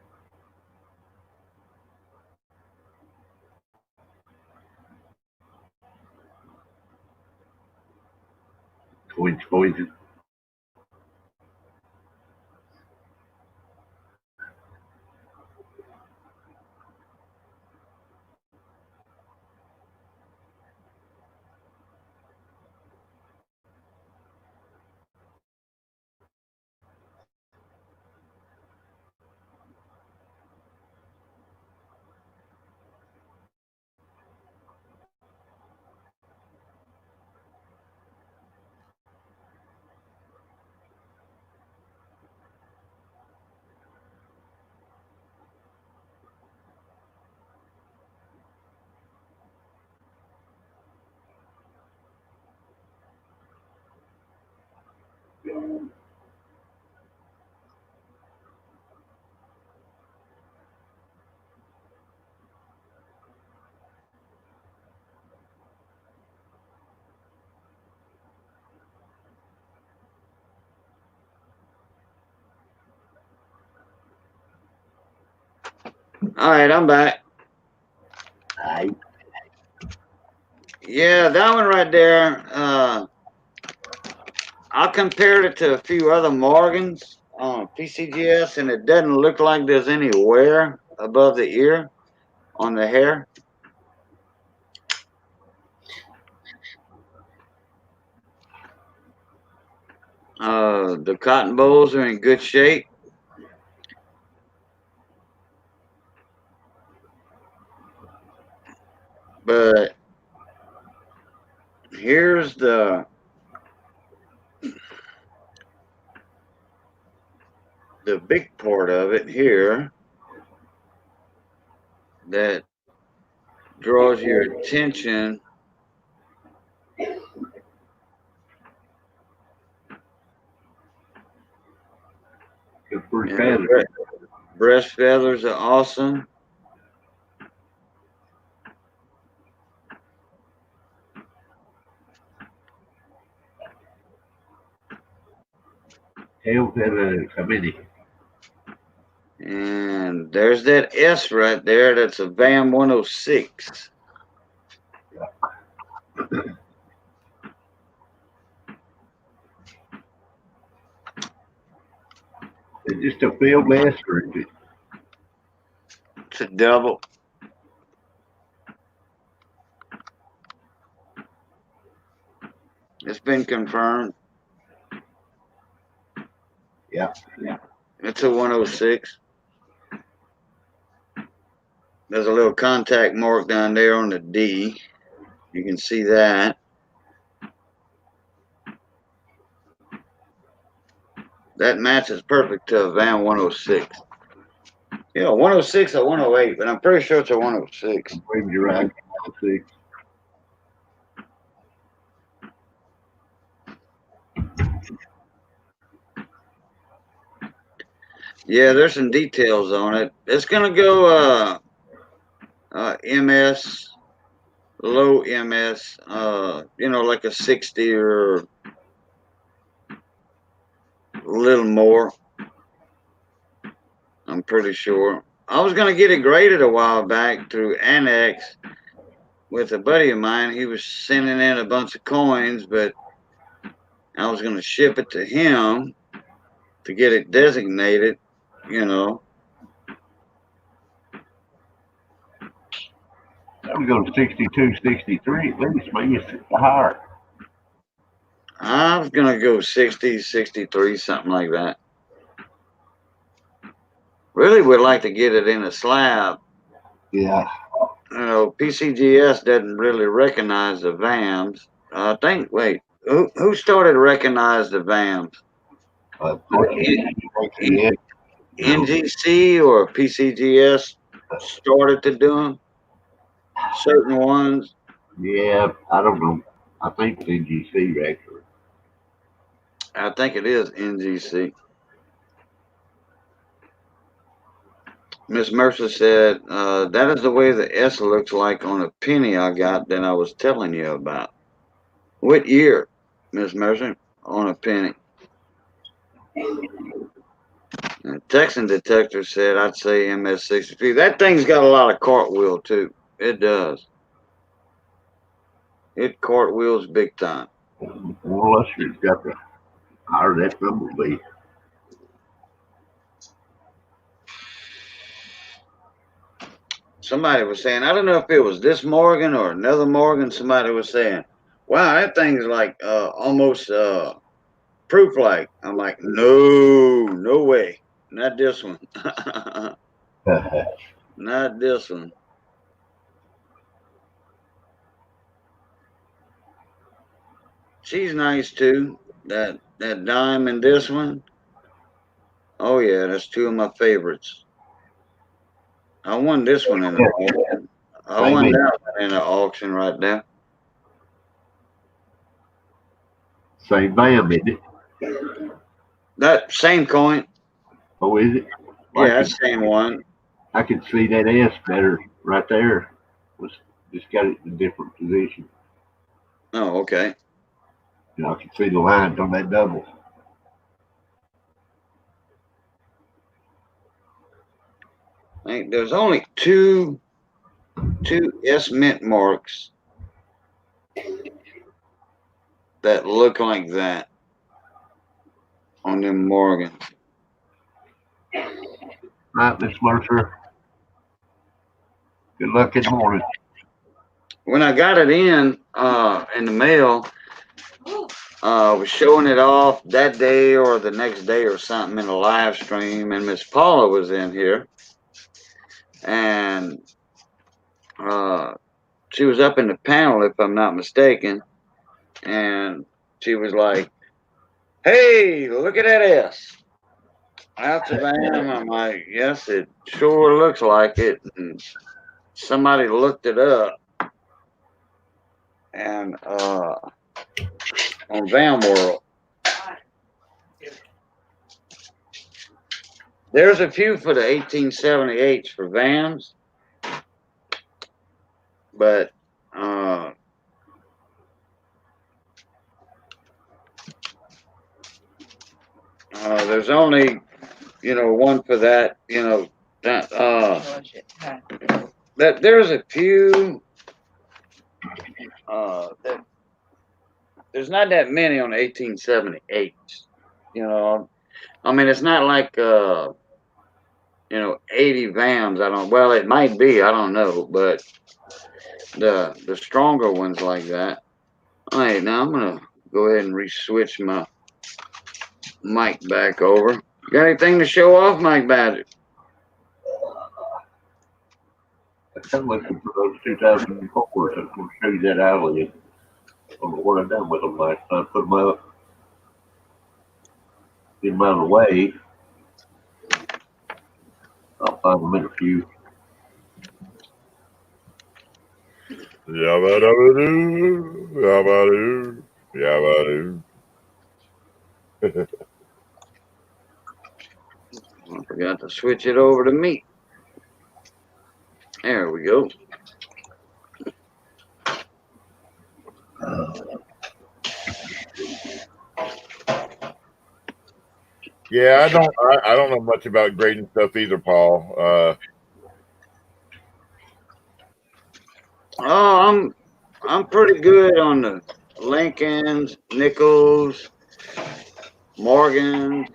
Poison. All right, I'm back. Aye. Yeah, that one right there. I compared it to a few other Morgans on PCGS, and it doesn't look like there's any wear above the ear on the hair. The cotton bolls are in good shape. But here's the big part of it here that draws your attention. Good for And feathers. breast feathers are awesome. Tail feathers, how many? And there's that S right there. That's a VAM 106. It's just a field mass or is it? It's a double. It's been confirmed. Yeah. It's a 106. There's a little contact mark down there on the D. You can see that. That matches perfect to a VAM 106. Yeah, 106 or 108, but I'm pretty sure it's a 106. Maybe you're right. 6. Yeah, there's some details on it. It's gonna go MS, low MS, like a 60 or a little more. I'm pretty sure. I was gonna get it graded a while back through Annex with a buddy of mine. He was sending in a bunch of coins, but I was gonna ship it to him to get it designated, you know. I would go to 62, 63 at least, maybe it's higher. I was gonna go 60, 63, something like that. Really would like to get it in a slab. Yeah. PCGS doesn't really recognize the VAMs. I think, wait, who started to recognize the VAMs? Yeah. NGC or PCGS started to do them? Certain ones. Yeah, I don't know. I think it's NGC actually. I think it is NGC. Miss Mercer said, that is the way the S looks like on a penny I got that I was telling you about. What year, Miss Mercer, on a penny? Texan detector said, I'd say MS-63. That thing's got a lot of cartwheel, too. It does. It cartwheels big time. Well, Lester's got the higher that number be. Somebody was saying, I don't know if it was this Morgan or another Morgan, somebody was saying, wow, that thing's like almost proof like. I'm like, no way. Not this one. Not this one. She's nice too. That dime and this one. Oh yeah, that's two of my favorites. I won this one in the auction. I Same won here. that one in the auction right there. Same bam, isn't it? That same coin. Oh, is it? Yeah, that same one. I could see that S better right there. Was just got it in a different position. Oh, okay. You know, I could see the lines on that double. I think there's only two S mint marks that look like that on them Morgan. Right, Miss Mercer. Good luck in the morning. When I got it in the mail, was showing it off that day or the next day or something in a live stream, and Miss Paula was in here, and she was up in the panel, if I'm not mistaken, and she was like, "Hey, look at that S." Out the van, I'm like, "Yes, it sure looks like it." And somebody looked it up, and on Van World. There's a few for the 1878s for Vans, but there's only, one for that, that that there's a few that there's not that many on the 1878s. I mean, it's not like 80 Vans. Well, it might be, I don't know, but the stronger ones like that. All right, now I'm gonna go ahead and re-switch my mic back over. Got anything to show off, Mike Badger? I'm looking for those 2004s. I'm going to show you that alley. I don't know what I done with them last time. Put them up. Get them out of the way. I'll find them in a few. Yabba-dabba-doo, yabba-doo, yabba-doo. I forgot to switch it over to me. There we go. Yeah, I don't know much about grading stuff either, Paul. Oh, I'm pretty good on the Lincolns, Nichols, Morgans.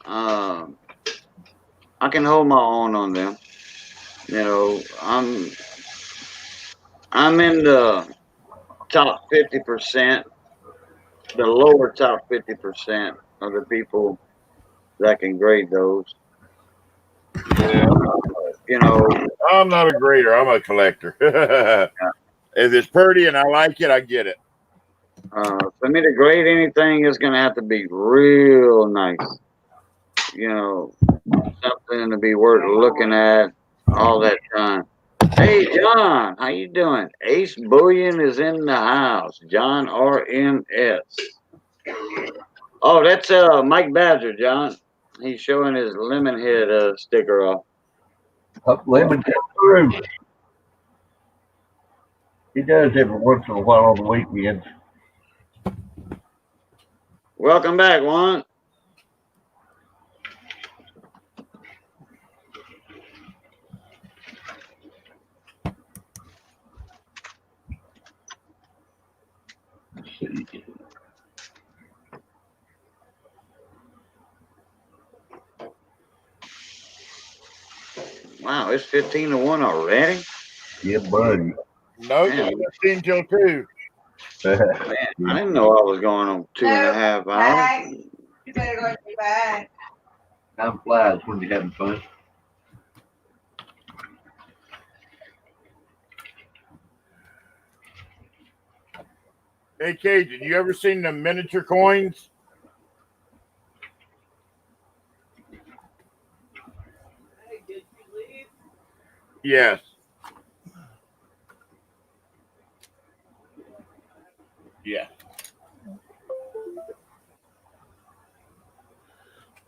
I can hold my own on them. I'm in the top 50%, the lower top 50% of the people that can grade those. Yeah, I'm not a grader. I'm a collector. If it's pretty and I like it, I get it. For me to grade anything, it's gonna have to be real nice. Something to be worth looking at all that time. Hey, John, how you doing? Ace Bullion is in the house. John RMS. Oh, that's Mike Badger, John. He's showing his lemon head sticker off. Up lemon through. He does every once in a while on the weekends. Welcome back, Juan. Let's see. Wow, it's 15-1 already. Yeah, buddy. No, Man. it's 15 till 2. Man, I didn't know I was going on 2.5 hours. Bye. You better go to bed. Time flies when you're having fun. Hey, Cajun, you ever seen the miniature coins? Hey, did you leave? Yes. Yeah.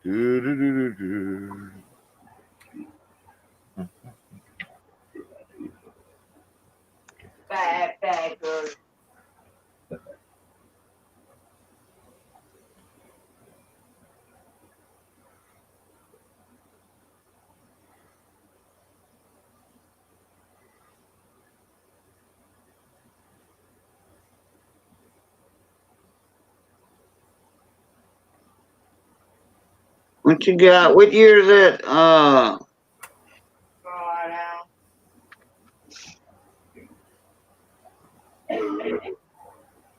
Do-do-do-do-do. Bye, good. What you got? What year is it? Oh, no.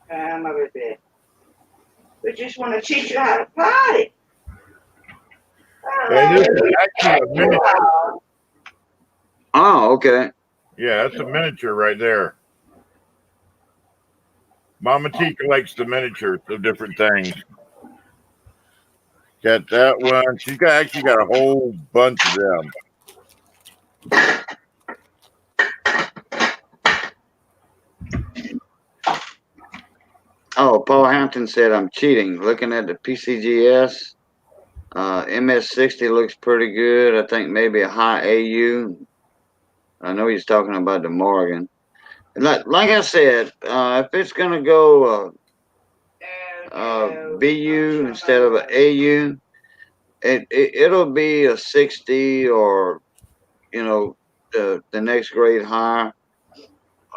I'm over there. We just want to teach you how to potty. And this is actually a miniature. Oh, okay. Yeah, that's a miniature right there. Mama Tika likes the miniatures of different things. Got that one. She's actually got a whole bunch of them. Oh, Paul Hampton said I'm cheating. Looking at the PCGS, MS60 looks pretty good. I think maybe a high AU. I know he's talking about the Morgan. Like I said, if it's gonna go BU instead of an AU, it'll be a 60 or the next grade higher.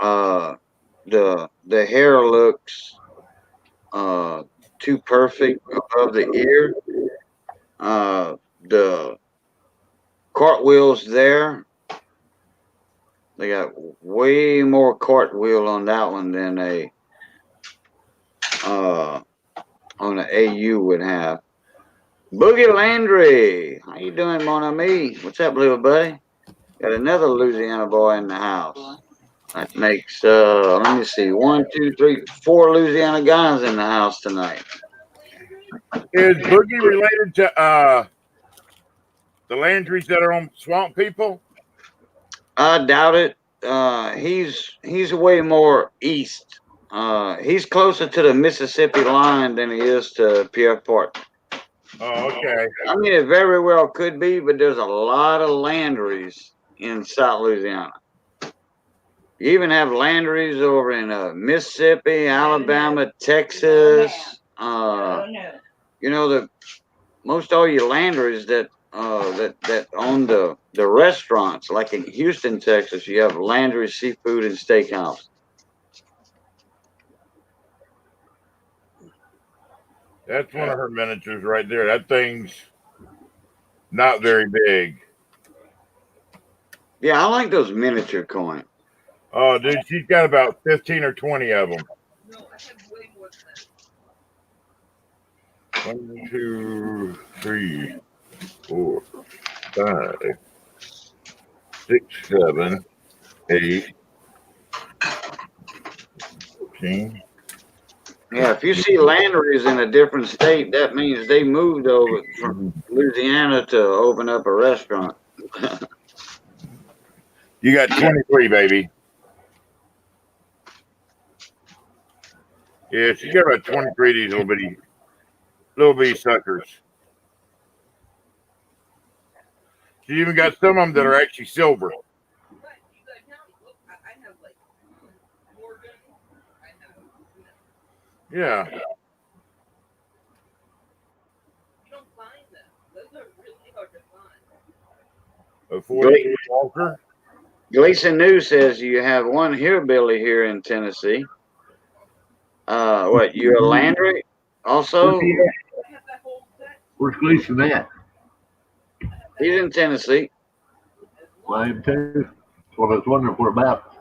The hair looks too perfect above the ear. The cartwheels there, they got way more cartwheel on that one than on an AU would have. Boogie Landry, how you doing, mon ami? What's up, little buddy? Got another Louisiana boy in the house. That makes let me see, 1, 2, 3, 4 Louisiana guys in the house tonight. Is Boogie related to the Landrys that are on Swamp People? I doubt it. He's way more east. He's closer to the Mississippi line than he is to Pierre Port. Oh, okay. I mean, it very well could be, but there's a lot of Landrys in South Louisiana. You even have Landrys over in Mississippi, Alabama, Texas. No. The most all your Landrys that own the restaurants, like in Houston, Texas, you have Landry Seafood and Steakhouse. That's one of her miniatures right there. That thing's not very big. Yeah, I like those miniature coins. Oh, dude, she's got about 15 or 20 of them. No, I have way more than 1, 2, 3, 4, 5, 6, 7, 8, 14. Yeah, if you see Landry's in a different state, that means they moved over from Louisiana to open up a restaurant. You got 23, baby. Yeah, she got about 23 of these little bitty little bitty suckers. She even got some of them that are actually silver. Right, you got county. Look, I have like Morgan. I have, Yeah. you don't find them. Those are really hard to find. A 40 Walker. Gleason News says you have one hillbilly here in Tennessee. What, you a Landry also? I have that whole set. Where's Gleason at? He's in Tennessee. Mine too. That's what I was wondering what about.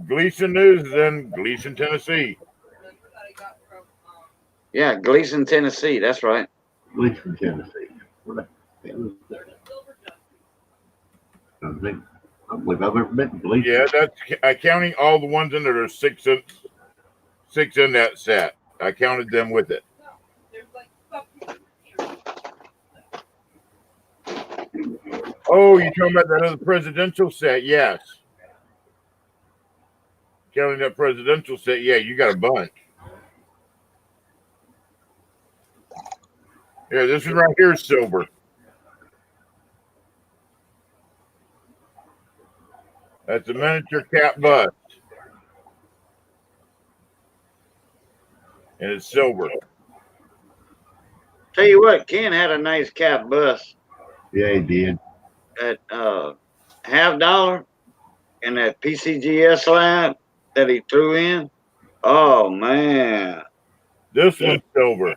Gleason News is in Gleason, Tennessee. That's what I got from Yeah, Gleason, Tennessee. That's right. Gleason, Tennessee. Where the hell is that? there's a silver junkie. I don't believe I've ever been to Gleason. Yeah, that's counting all the ones in there. There's six in that set. I counted them with it. No, there's like fucking Oh, you're talking about that other presidential set? Yes. Counting that presidential set, yeah, you got a bunch. Yeah, this one right here is silver. That's a miniature cap bust. And it's silver. Tell you what, Ken had a nice cap bust Yeah, he did. at $50 in that PCGS lab that he threw in. Oh man. This one's silver.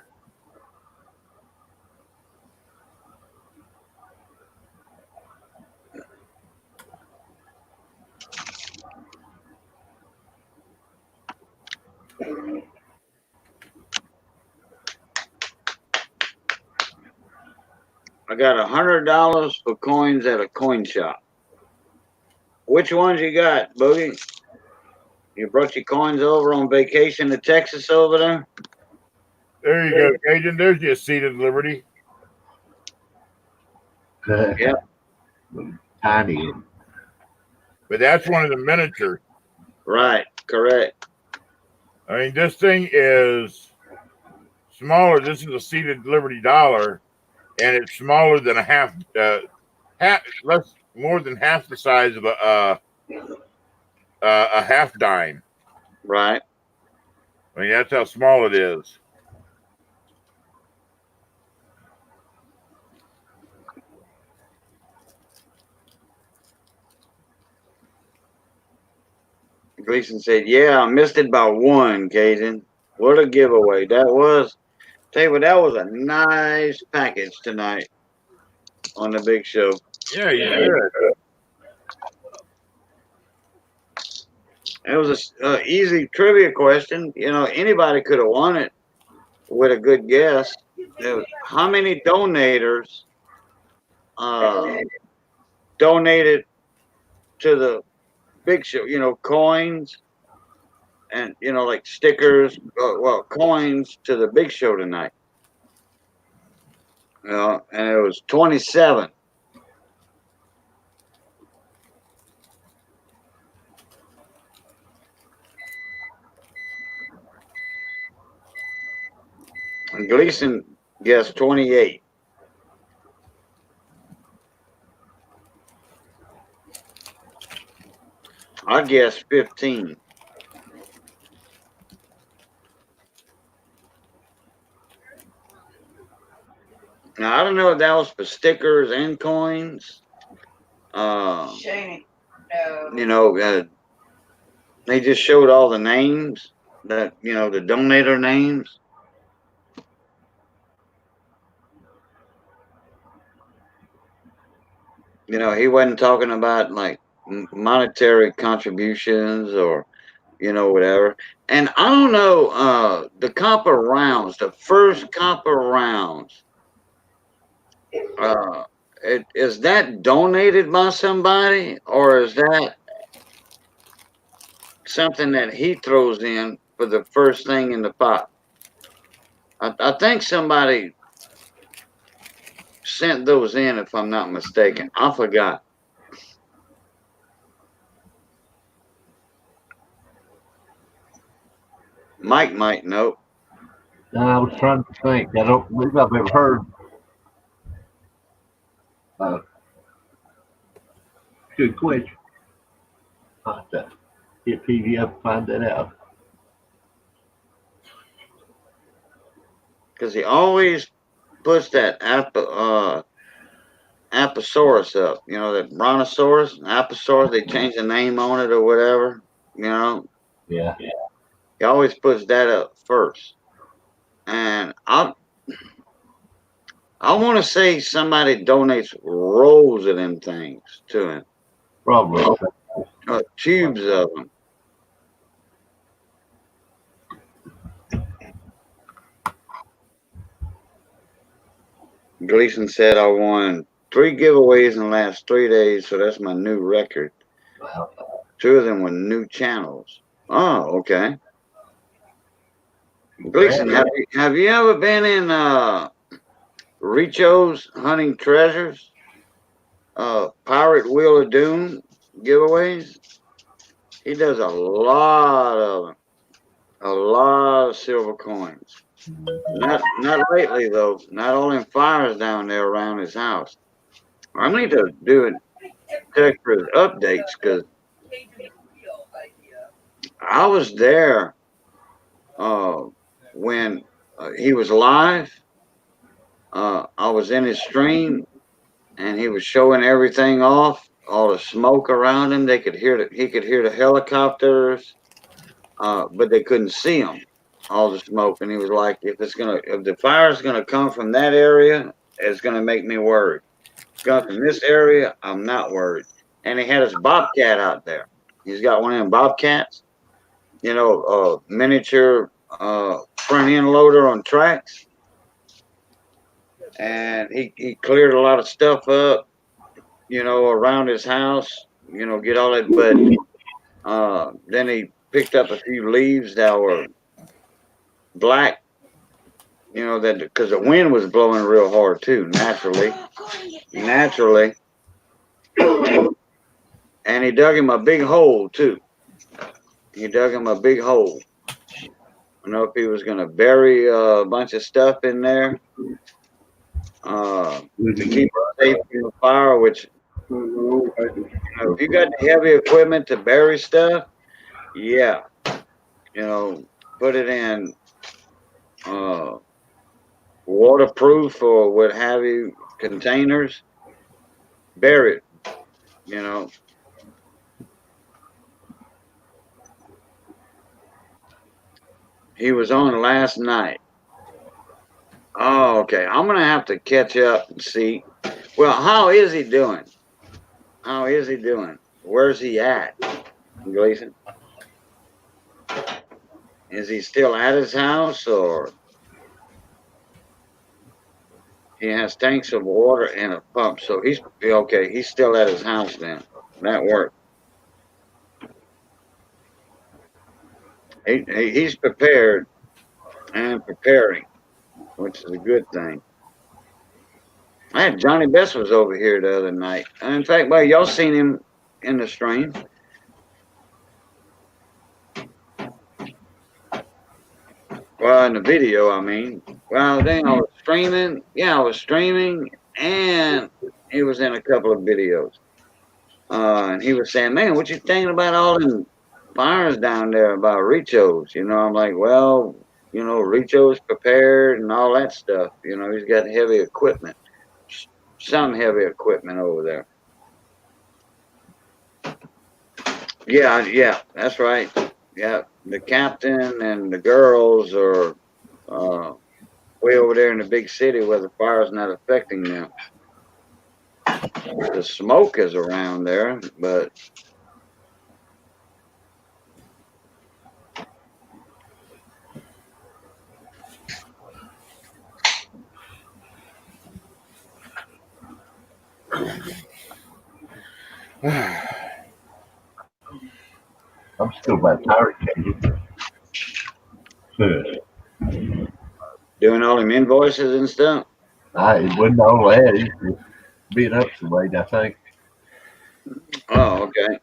I got $100 for coins at a coin shop. Which ones you got, Boogie? You brought your coins over on vacation to Texas over there? There you go, Cajun. There's your seated liberty. Yeah. Tiny. But that's one of the miniatures. Right, correct. I mean, this thing is smaller. This is a seated Liberty dollar, and it's smaller than more than half the size of a half dime. Right. I mean, that's how small it is. Gleason said, yeah, I missed it by one, Caden. What a giveaway that was. Tell you what, that was a nice package tonight on the big show. Yeah, you did. It was a easy trivia question. You know, anybody could have won it with a good guess. How many donators donated to the big show? You know, coins and, you know, like stickers, coins to the big show tonight. You know, and it was 27. And Gleason guessed 28. I guessed 15. Now, I don't know if that was for stickers and coins. Shane, no. You know, they just showed all the names that, you know, the donator names. You know, he wasn't talking about like monetary contributions or, you know, whatever. And I don't know, the copper rounds, the first copper rounds, is that donated by somebody or is that something that he throws in for the first thing in the pot? I think somebody sent those in, if I'm not mistaken. I forgot. Mike might know. I was trying to think. I don't believe I've ever heard. Uh, Good question. I'll have to hit Peavey up and find that out. Because he always puts that Apatosaurus up. You know, that Brontosaurus, Apatosaurus, they change the name on it or whatever. You know, Yeah. he always puts that up first. And I want to say somebody donates rolls of them things to him, Probably. tubes of them. Gleason said I won 3 giveaways in the last 3 days, so that's my new record. Wow. 2 of them were new channels. Oh, okay. Gleason, have you ever been in Richo's Hunting Treasures? Pirate Wheel of Doom giveaways? He does a lot of them. A lot of silver coins. Not lately though. Not all them fires down there around his house. I need to do it, check for his updates because I was there when he was live. I was in his stream and he was showing everything off, all the smoke around him. He could hear the helicopters, but they couldn't see them. All the smoke, and he was like, if the fire's gonna come from that area, it's gonna make me worried. Come from this area, I'm not worried. And he had his bobcat out there. He's got one of them bobcats, you know, miniature front end loader on tracks. And he cleared a lot of stuff up, you know, around his house, you know, get all that. But then he picked up a few leaves that were black, you know, that because the wind was blowing real hard too, naturally. And he dug him a big hole too. He dug him a big hole. I don't know if he was going to bury a bunch of stuff in there to keep it safe from the fire, which, you know, if you got the heavy equipment to bury stuff, yeah, you know, put it in waterproof or what have you containers, bury it, you know. He was on last night. Oh, okay. I'm gonna have to catch up and see. Well, how is he doing? How is he doing? Where's he at, Gleason? Is he still at his house, or he has tanks of water and a pump? So he's okay. He's still at his house then. That worked. He's prepared and preparing, which is a good thing. I had Johnny Best was over here the other night. In fact, well, y'all seen him in the stream. Well, in the video, I mean. Well, then I was streaming. Yeah, I was streaming, and he was in a couple of videos. And he was saying, "Man, what you thinking about all them fires down there about Richo's?" You know, I'm like, "Well, you know, Richo's prepared and all that stuff. You know, he's got heavy equipment, some heavy equipment over there." Yeah, that's right. Yeah, the captain and the girls are way over there in the big city where the fire's not affecting them. The smoke is around there, but I'm still about tired changing. Good. doing all them invoices and stuff. It wasn't all that. It's just being up so late, I think. Oh, okay.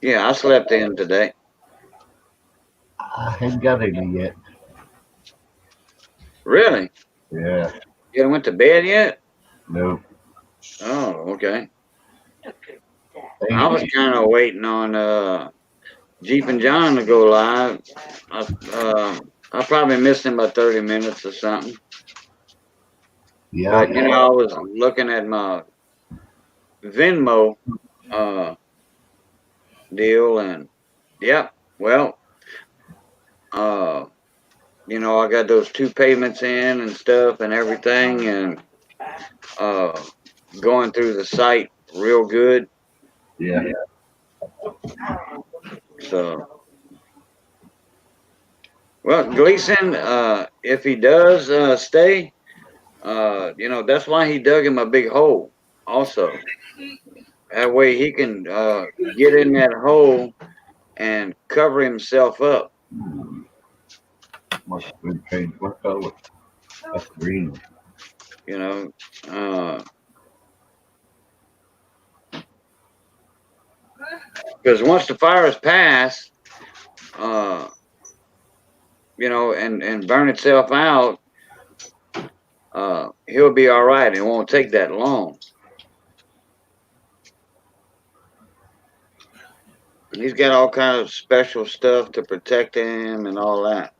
Yeah, I slept in today. I hadn't got any yet. Really? Yeah, You haven't went to bed yet? no. Oh, okay. Look at that. I was kind of waiting on Jeep and John to go live. I probably missed him by 30 minutes or something. Yeah, But I was looking at my Venmo deal, and yeah, well, uh, I got those 2 payments in and stuff and everything, and uh, going through the site real good. yeah. So, well, Gleason, if he does stay, that's why he dug him a big hole. Also, that way he can get in that hole and cover himself up. Must have been changed. What color? That's green. You know, uh, because once the fire is passed, uh, and burn itself out, he'll be all right. It won't take that long. He's got all kind of special stuff to protect him and all that.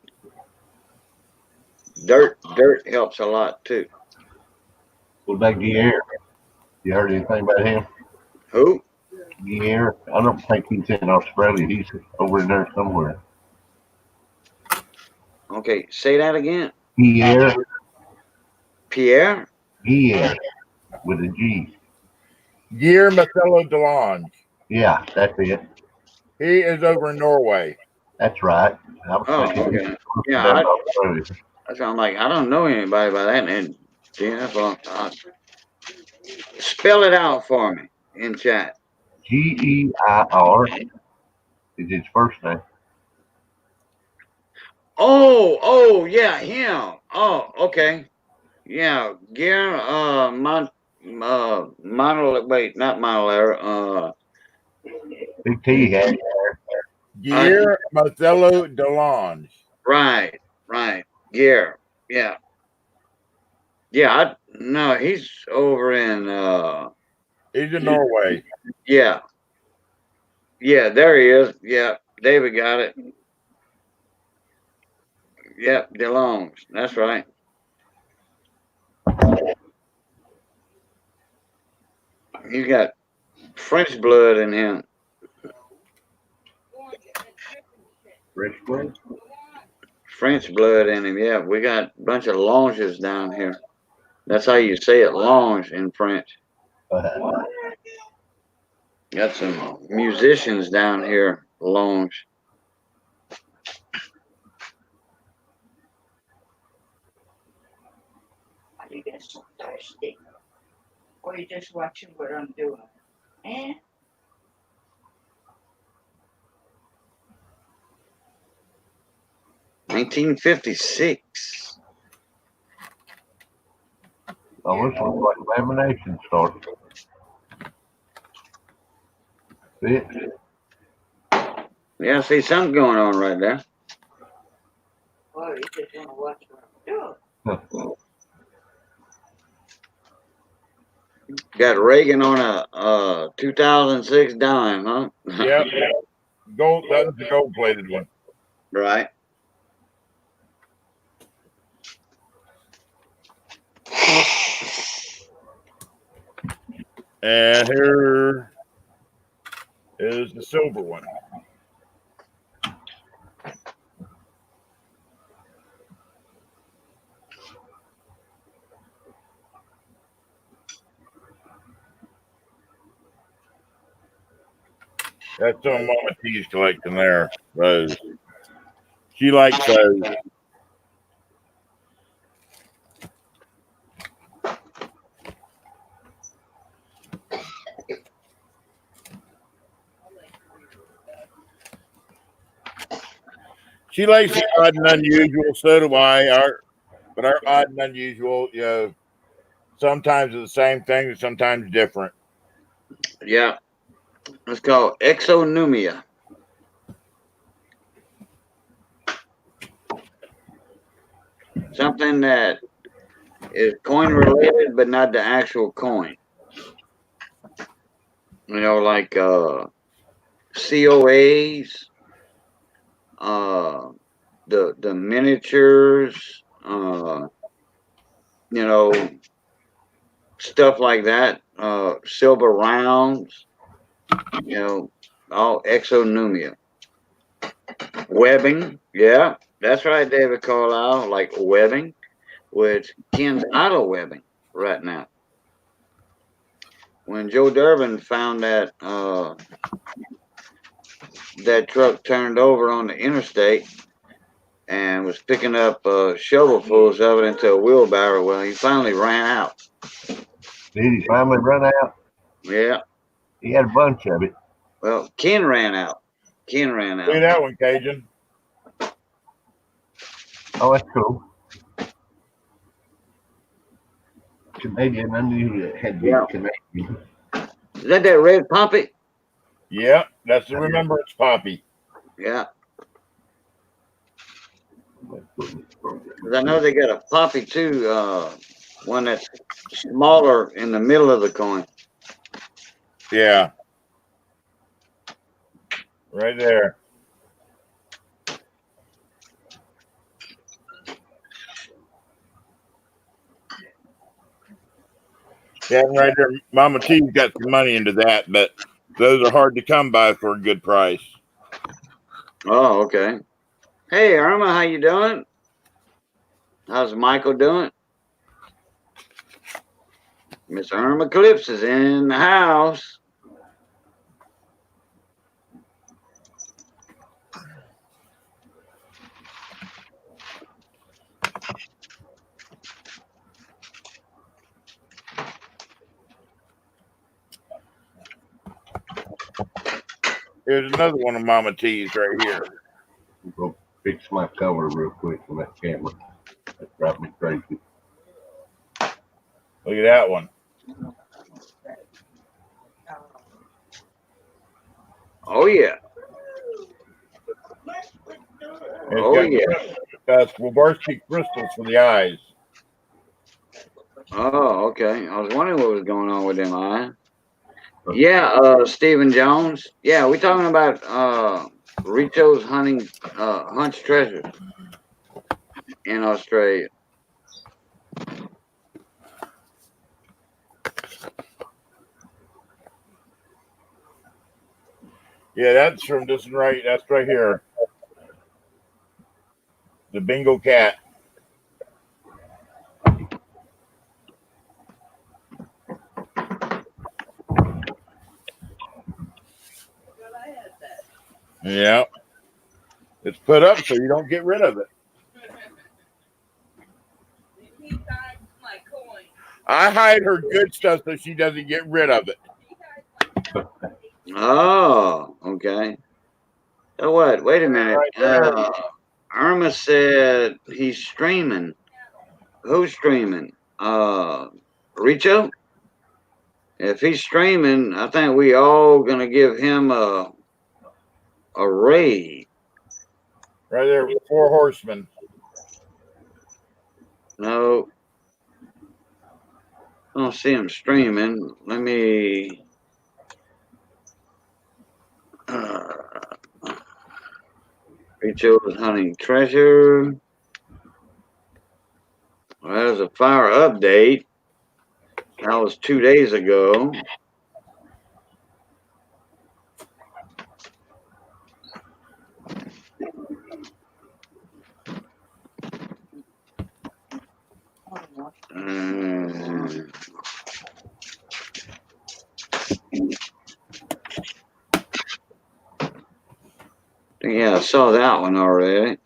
Dirt helps a lot too. What about Guerre? You heard anything about him? Who? Guerre? I don't think he's in Australia. He's over in there somewhere. Okay, say that again. Guerre? Pierre? Guerre with a G. Guillermo Delange. Yeah, that's it. He is over in Norway. That's right. I was Oh, thinking okay. down Yeah, in Australia. I'm like, I don't know anybody by that name. Yeah, well, spell it out for me in chat. Geir is his first name. Oh, yeah, him. Oh, okay. Yeah, Gear, wait, not Monolera, Big T had Guillermo Delange. right, Gear, yeah. Yeah, no, he's over in, He's in Norway. yeah, there he is. Yeah, David got it. Yep, DeLonge, that's right. He's got French blood in him. Rich Blood. French blood in him. Yeah, we got a bunch of longes down here. That's how you say it, longe in French. Got some musicians down here, longe. Are you get so thirsty? Or you just watching what I'm doing? Eh? 1956. Oh, this looks like lamination started. See it? Yeah, I see something going on right there. Or you just want to watch what I'm doing? Got Reagan on a 2006 dime, huh? Yep. Gold. That's the gold-plated one. Right. And here is the silver one. That's some Mama T's collecting there. Those. She likes those. She likes the odd and unusual. So do I. But our odd and unusual, sometimes are the same thing and sometimes different. Yeah. It's called exonumia. Something that is coin related, but not the actual coin. You know, like COAs, the miniatures, you know, stuff like that. Silver rounds, you know, all exonumia. Webbing, yeah, that's right, David Carlisle, like webbing, which Ken's out of webbing right now. When Joe Durbin found that truck turned over on the interstate and was picking up shovelfuls of it into a wheelbarrow, well, he finally ran out. Did he finally run out? Yeah, He had a bunch of it. well, Ken ran out. Ken ran Do out. that one, Cajun. Oh, that's cool. Canadian, I knew it had to be Yeah. Canadian. Is that red poppy? Yeah, that's the Remembrance Poppy. Yeah. 'Cause I know they got a poppy too, one that's smaller in the middle of the coin. Yeah. Right there. Yeah, right there. Mama T's got some money into that, but those are hard to come by for a good price. Oh, okay. Hey, Irma, how you doing? How's Michael doing? Miss Irma Clips is in the house. Here's another one of Mama T's right here. I'm gonna fix my cover real quick on that camera. That drives me crazy. Look at that one. Oh yeah. It's Oh got yeah. Swarovski crystals for the eyes. Oh, okay. I was wondering what was going on with them eyes. Yeah, Stephen Jones. Yeah, we're talking about Richo's hunts treasures in Australia. Yeah, that's from this one right. That's right here. The Bingo Cat. Yeah. It's put up so you don't get rid of it. I hide her good stuff so she doesn't get rid of it. Oh, okay. So what? Wait a minute. Right there. Irma said he's streaming. Who's streaming? Richo? If he's streaming, I think we all gonna give him a raid. Right there with 4 horsemen. No. I don't see him streaming. Let me Richo was hunting treasure. Well, there's a fire update. That was 2 days ago. Yeah, I saw that one already.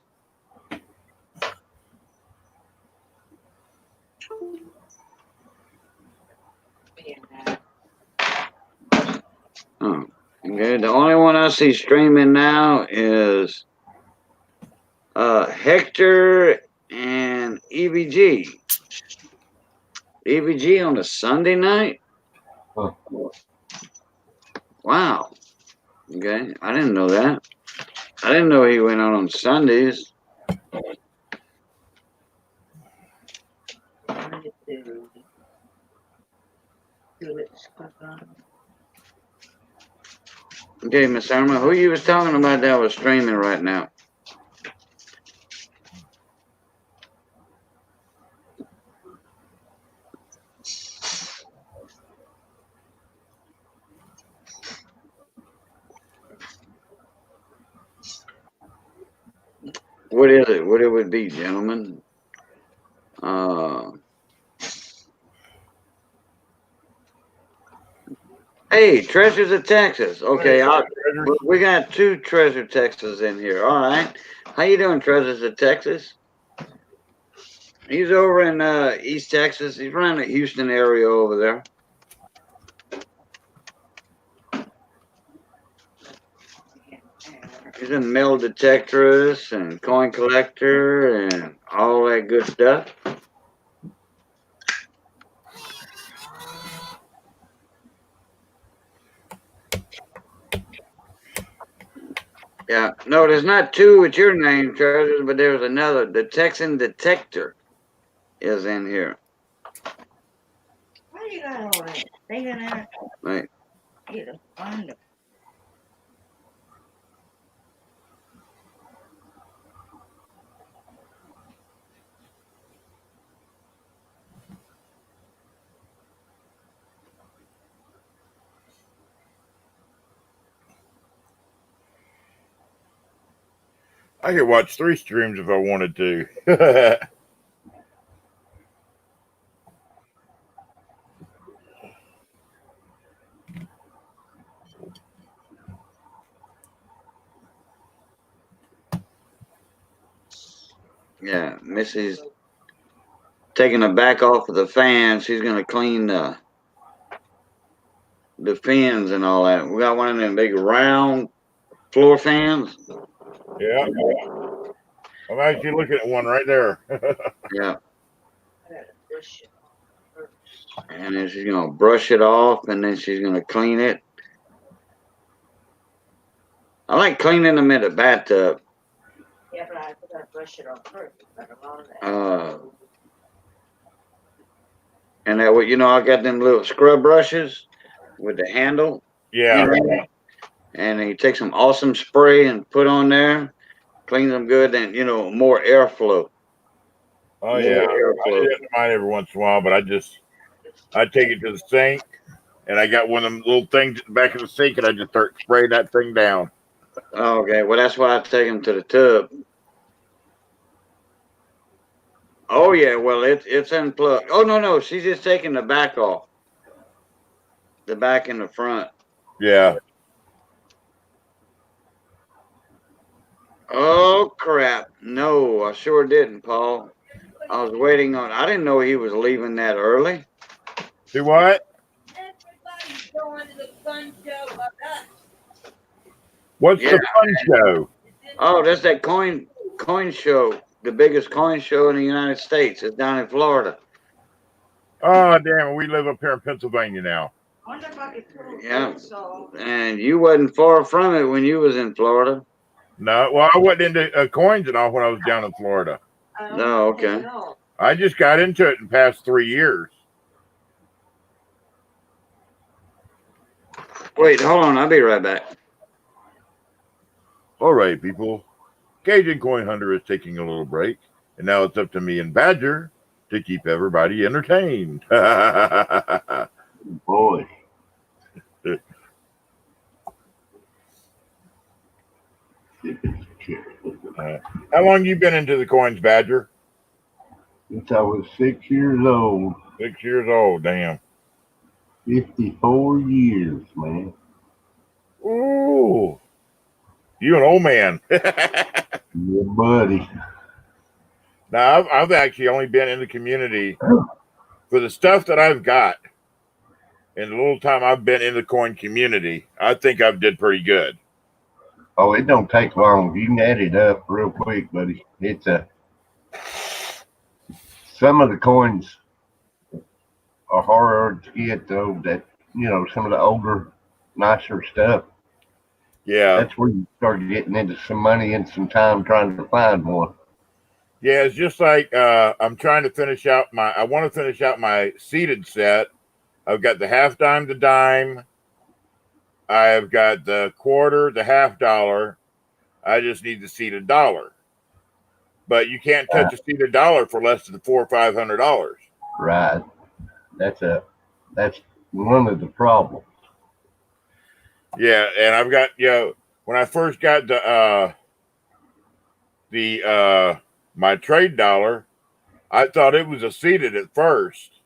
Oh, okay. The only one I see streaming now is Hector and EVG. EVG on a Sunday night? Huh. Wow. Okay, I didn't know that. I didn't know he went on Sundays. I get to do it, stuff on. Okay, Miss Irma, who you was talking about that was streaming right now? What is it? What it would be, gentlemen? Hey, Treasures of Texas. Okay, we got two Treasure Texas in here. All right. How you doing, Treasures of Texas? He's over in East Texas. He's around the Houston area over there. He's a metal detectorist and coin collector and all that good stuff. Yeah, no, there's not two with your name, Treasures, but there's another. The Texan Detector is in here. Why you got all that? They gonna Right. get a find them. I could watch 3 streams if I wanted to. Yeah, Missy's taking the back off of the fan. She's gonna clean the fins and all that. We got one of them big round floor fans. Yeah. I'm actually looking at one right there. Yeah, I gotta brush it first. and then she's gonna brush it off, and then she's gonna clean it. I like cleaning them in the bathtub. Yeah, but I gotta brush it off first. Got a lot of that. And that, you know, I got them little scrub brushes with the handle. Yeah. You know, and you take some awesome spray and put on there, clean them good, and you know, more airflow. Oh yeah. I do mine every once in a while, but I take it to the sink, and I got one of them little things at the back of the sink, and I just start spraying that thing down. Okay, well that's why I take them to the tub. Oh yeah, well it's unplugged. Oh no, she's just taking the back off, the back and the front. Yeah. Oh crap! No, I sure didn't, Paul. I was waiting on. I didn't know he was leaving that early. Do what? Everybody's going to the fun show but us. What's Yeah. the fun show? Oh, that's that coin show, the biggest coin show in the United States. It's down in Florida. Oh damn! We live up here in Pennsylvania now. I wonder if I could prove Yeah. it, so And you wasn't far from it when you was in Florida. No, well, I wasn't into coins and all when I was down in Florida. I don't No, know. okay. No. I just got into it in the past 3 years. Wait, hold on. I'll be right back. All right, people. Cajun Coin Hunter is taking a little break, and now it's up to me and Badger to keep everybody entertained. Boy. How long you been into the coins, Badger? Since I was 6 years old. 6 years old, damn. 54 years, man. Ooh. You an old man. Yeah, buddy. Now, I've actually only been in the community for the stuff that I've got. In the little time I've been in the coin community, I think I've did pretty good. Oh, it don't take long. You can add it up real quick, buddy. It's some of the coins are harder to get though. That some of the older nicer stuff. Yeah. That's where you start getting into some money and some time trying to find one. Yeah, it's just like I'm trying to finish out I want to finish out my seated set. I've got the half dime, the dime. I've got the quarter, the $50. I just need the seated dollar. But you can't touch a seated dollar for less than $400 or $500. Right. That's one of the problems. Yeah, and I've got when I first got my trade dollar, I thought it was a seated at first.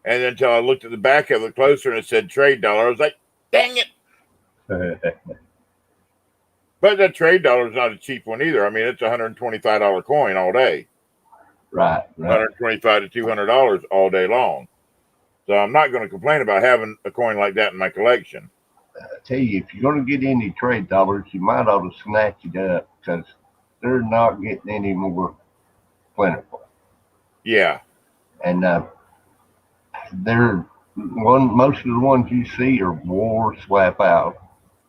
And then until I looked at the back of it closer and it said trade dollar, I was like, dang it. But that trade dollar is not a cheap one either. I mean, it's a $125 coin all day. Right. $125 to $200 all day long. So I'm not going to complain about having a coin like that in my collection. I tell you, if you're going to get any trade dollars, you might ought to snatch it up because they're not getting any more plentiful. Yeah. And most of the ones you see are wore slap out.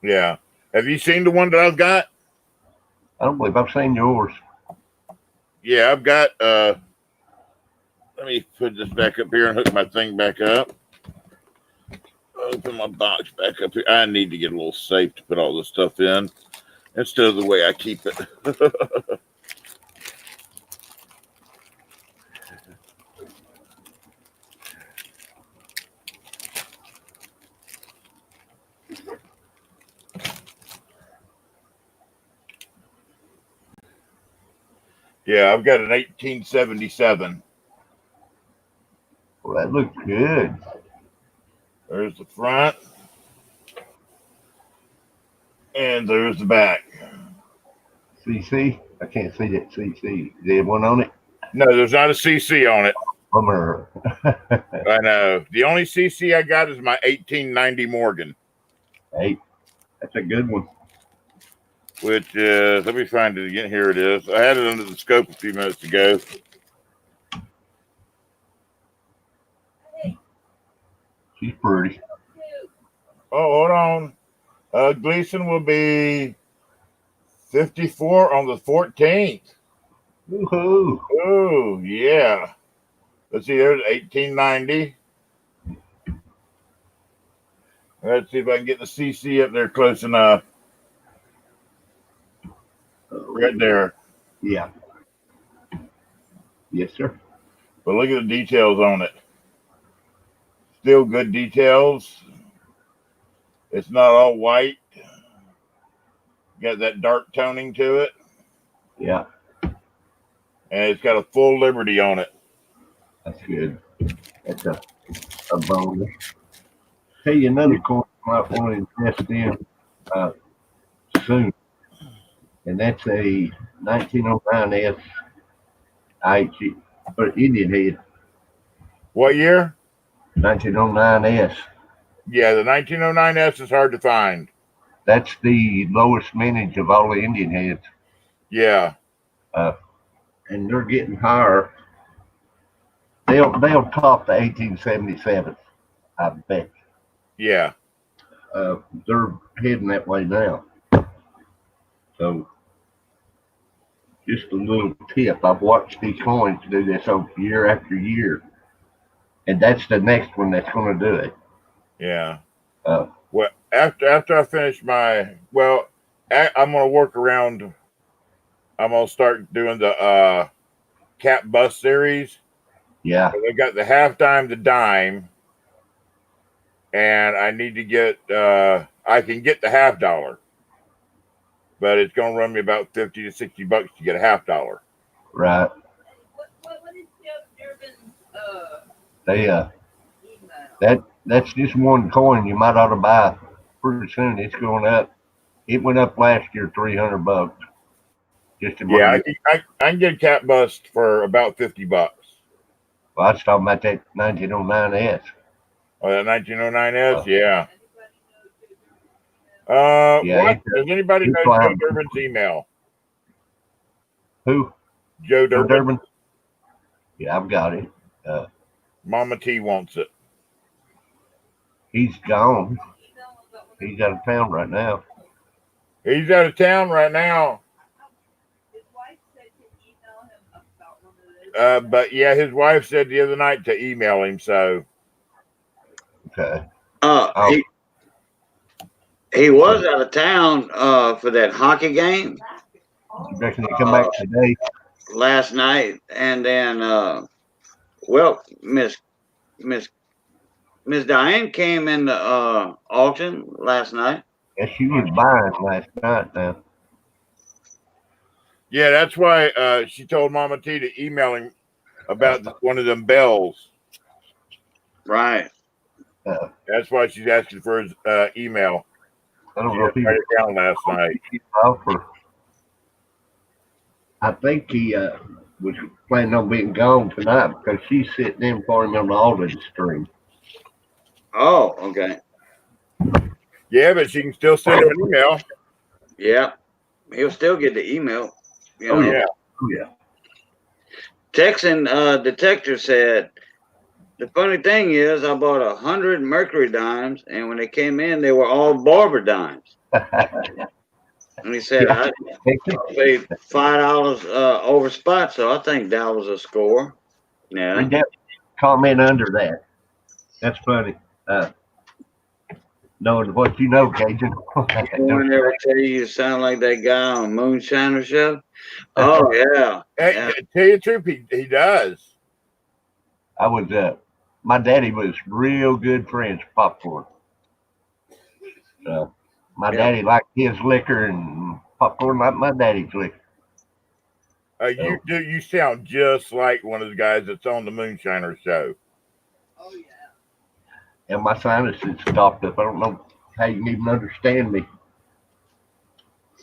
Yeah. Have you seen the one that I've got? I don't believe I've seen yours. Yeah, I've got let me put this back up here and hook my thing back up. Open my box back up here. I need to get a little safe to put all this stuff in instead of the way I keep it. Yeah, I've got an 1877. Well, that looks good. There's the front. And there's the back. CC? I can't see that CC. Is there one on it? No, there's not a CC on it. Bummer. I know. The only CC I got is my 1890 Morgan. Hey, that's a good one. Which is, let me find it again. Here it is. I had it under the scope a few minutes ago. She's pretty. Oh, hold on. Gleason will be 54 on the 14th. Woohoo. Oh, yeah. Let's see, there's 1890. Let's see if I can get the CC up there close enough. Right there. Yeah. Yes, sir. But look at the details on it. Still good details. It's not all white. Got that dark toning to it. Yeah. And it's got a full Liberty on it. That's good. That's a bonus. Tell you another coin I might want to invest in soon. And that's a 1909S IHG, or Indian head. What year? 1909S. Yeah, the 1909S is hard to find. That's the lowest mintage of all the Indian heads. Yeah. And they're getting higher. They'll top the 1877, I bet. Yeah. They're heading that way now. So, just a little tip. I've watched these coins do this over year after year. And that's the next one that's going to do it. Yeah. Well, after I finish I'm going to work around. I'm going to start doing the cap bust series. Yeah. So they got the half dime, the dime, and I need to get. I can get the $50, but it's going to run me about $50 to $60 to get a $50. Right. What is Joe Durbin's email? That's just one coin you might ought to buy pretty soon. It's going up. It went up last year $300. Just to Yeah, I can get a cap bust for about $50. Well, I was talking about that 1909S. Oh, that 1909S, yeah. Yeah, does anybody know Joe Durbin's email? Who? Joe Durbin? Yeah, I've got it. Mama T wants it. He's gone. He's out of town right now. He's out of town right now. His wife said to email him about one of those. But yeah, his wife said the other night to email him. So Okay. Uh, he, he was out of town for that hockey game You reckon he come back today? last night, and then well, Miss Diane came in the auction last night. Yeah, she was buying last night now. yeah, that's why she told Mama T to email him about one of them bells. Right. That's why she's asking for his email. I don't She know if had he to write it down last night. offer. I think he was planning on being gone tonight because she's sitting in for him on the audit stream. Oh, okay. Yeah, but she can still send him an email. Yeah. He'll still get the email. You know. Oh, yeah. Yeah. Oh, yeah. Texan detector said, the funny thing is, I bought 100 mercury dimes, and when they came in, they were all barber dimes. And he said, Yeah. I paid $5 over spot, so I think that was a score. Yeah. Read that comment under that. That's funny. Knowing what you know, Cajun. Anyone ever tell you sound like that guy on Moonshiner Show? Oh, yeah. Hey, Yeah. tell you the truth, he does. I was my daddy was real good friends with Popcorn. So my Yeah. daddy liked his liquor and Popcorn liked my daddy's liquor. You sound just like one of the guys that's on the Moonshiner Show. Oh yeah. And my sinuses stopped up. I don't know how you can even understand me.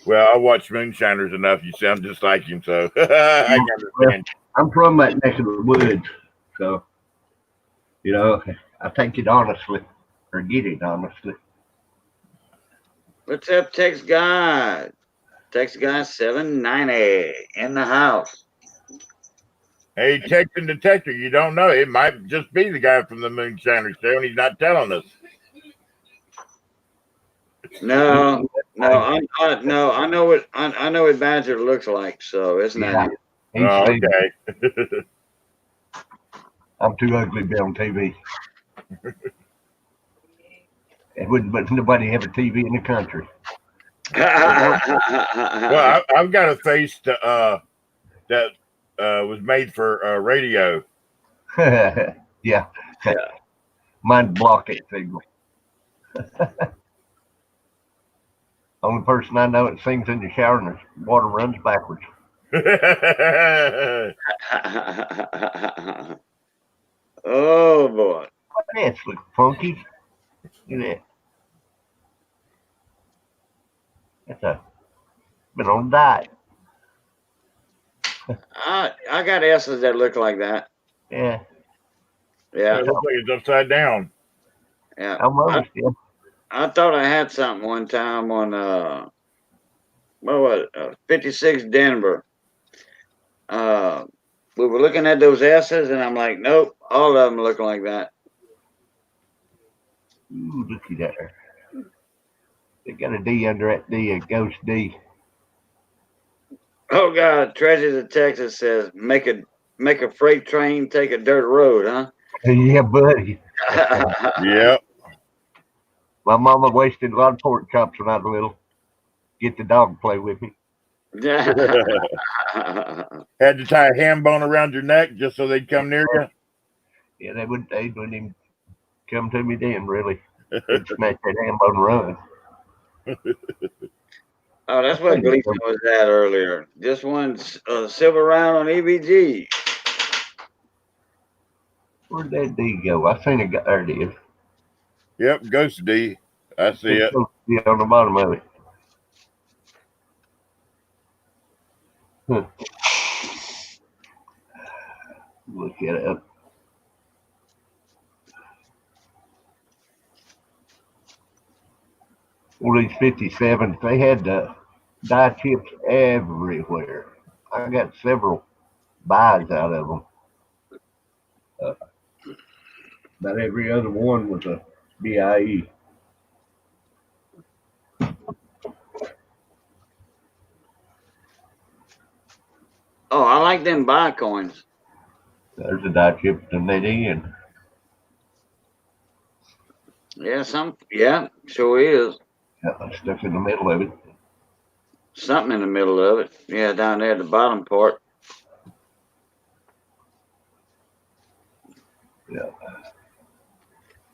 Well, I watch Moonshiners enough. You sound just like him, so I can understand. I'm from that neck of the woods, so you know I take it honestly, or get it honestly. What's up, Text Guy? Text Guy 790 in the house. Hey, Texan detector, you don't know. It might just be the guy from the Moonshiner Show, and he's not telling us. No, I know what I know what Badger looks like, so it's not. Yeah, Oh, he's okay. I'm too ugly to be on TV. It wouldn't but nobody have a TV in the country. Well, I've got a face that was made for radio. Yeah. Mine block it signal. Only person I know that sings in the shower and the water runs backwards. Oh boy. That's look funky. Look at that. That's been on a diet. I got S's that look like that. Yeah. Yeah. It looks like it's upside down. Yeah. Almost, yeah. I thought I had something one time on what was it? 56 Denver. We were looking at those S's, and I'm like, nope, all of them looking like that. Ooh, look at that. They got a D under that D, a ghost D. Oh God, Treasures of Texas says make a freight train take a dirt road, huh? Yeah, buddy. Yep. My mama wasted a lot of pork chops when I was little. Get the dog to play with me. Had to tie a ham bone around your neck just so they'd come near you. Yeah, they wouldn't even come to me then, really. They'd smash that ham bone and run. Oh, that's what Gleason was at earlier. Just one silver round on EBG. Where'd that D go? I seen it. There it is. Yep, Ghost D. I see it. Yeah, on the bottom of it. Huh. Look at it up. All these 57s, they had dye chips everywhere. I got several buys out of them. About every other one was a BIE. Oh, I like them buy coins. There's a die chip in that end. Yeah, yeah, sure is. Stuck in the middle of it. Something in the middle of it. Yeah, down there at the bottom part. Yeah.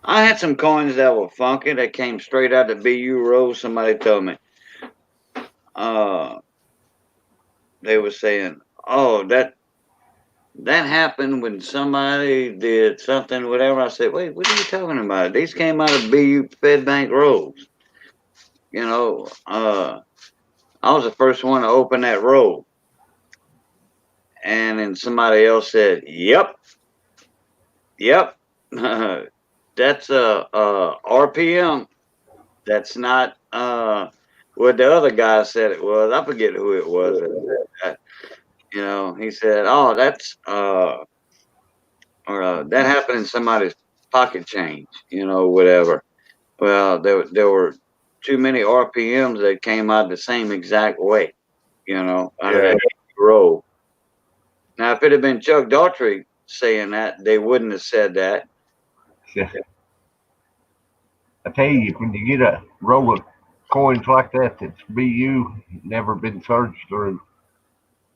I had some coins that were funky that came straight out the BU roll. Somebody told me. They were saying, "Oh, that happened when somebody did something, whatever." I said, "Wait, what are you talking about? These came out of BU Fed Bank rolls. You know, I was the first one to open that roll." And then somebody else said, "Yep, yep, that's RPM. That's not what the other guy said it was. I forget who it was. You know, he said, "Oh, that's that happened in somebody's pocket change. You know, whatever." Well, there were too many RPMs that came out the same exact way. You know, out of Yeah. that roll. Now, if it had been Chuck Daughtry saying that, they wouldn't have said that. I tell you, when you get a roll of coins like that that's BU, never been searched through,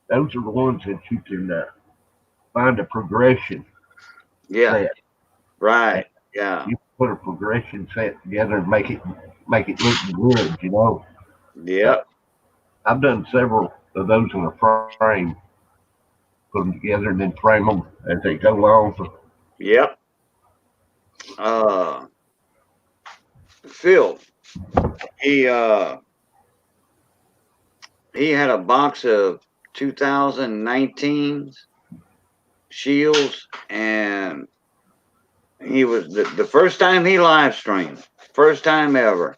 those are the ones that you can find a progression Yeah, set. right. Yeah, You put a progression set together and make it look good. You know, yep, I've done several of those in a frame, put them together and then frame them as they go along. yep. Phil, he uh, he had a box of 2019s Shields, and he was the first time he live streamed, first time ever,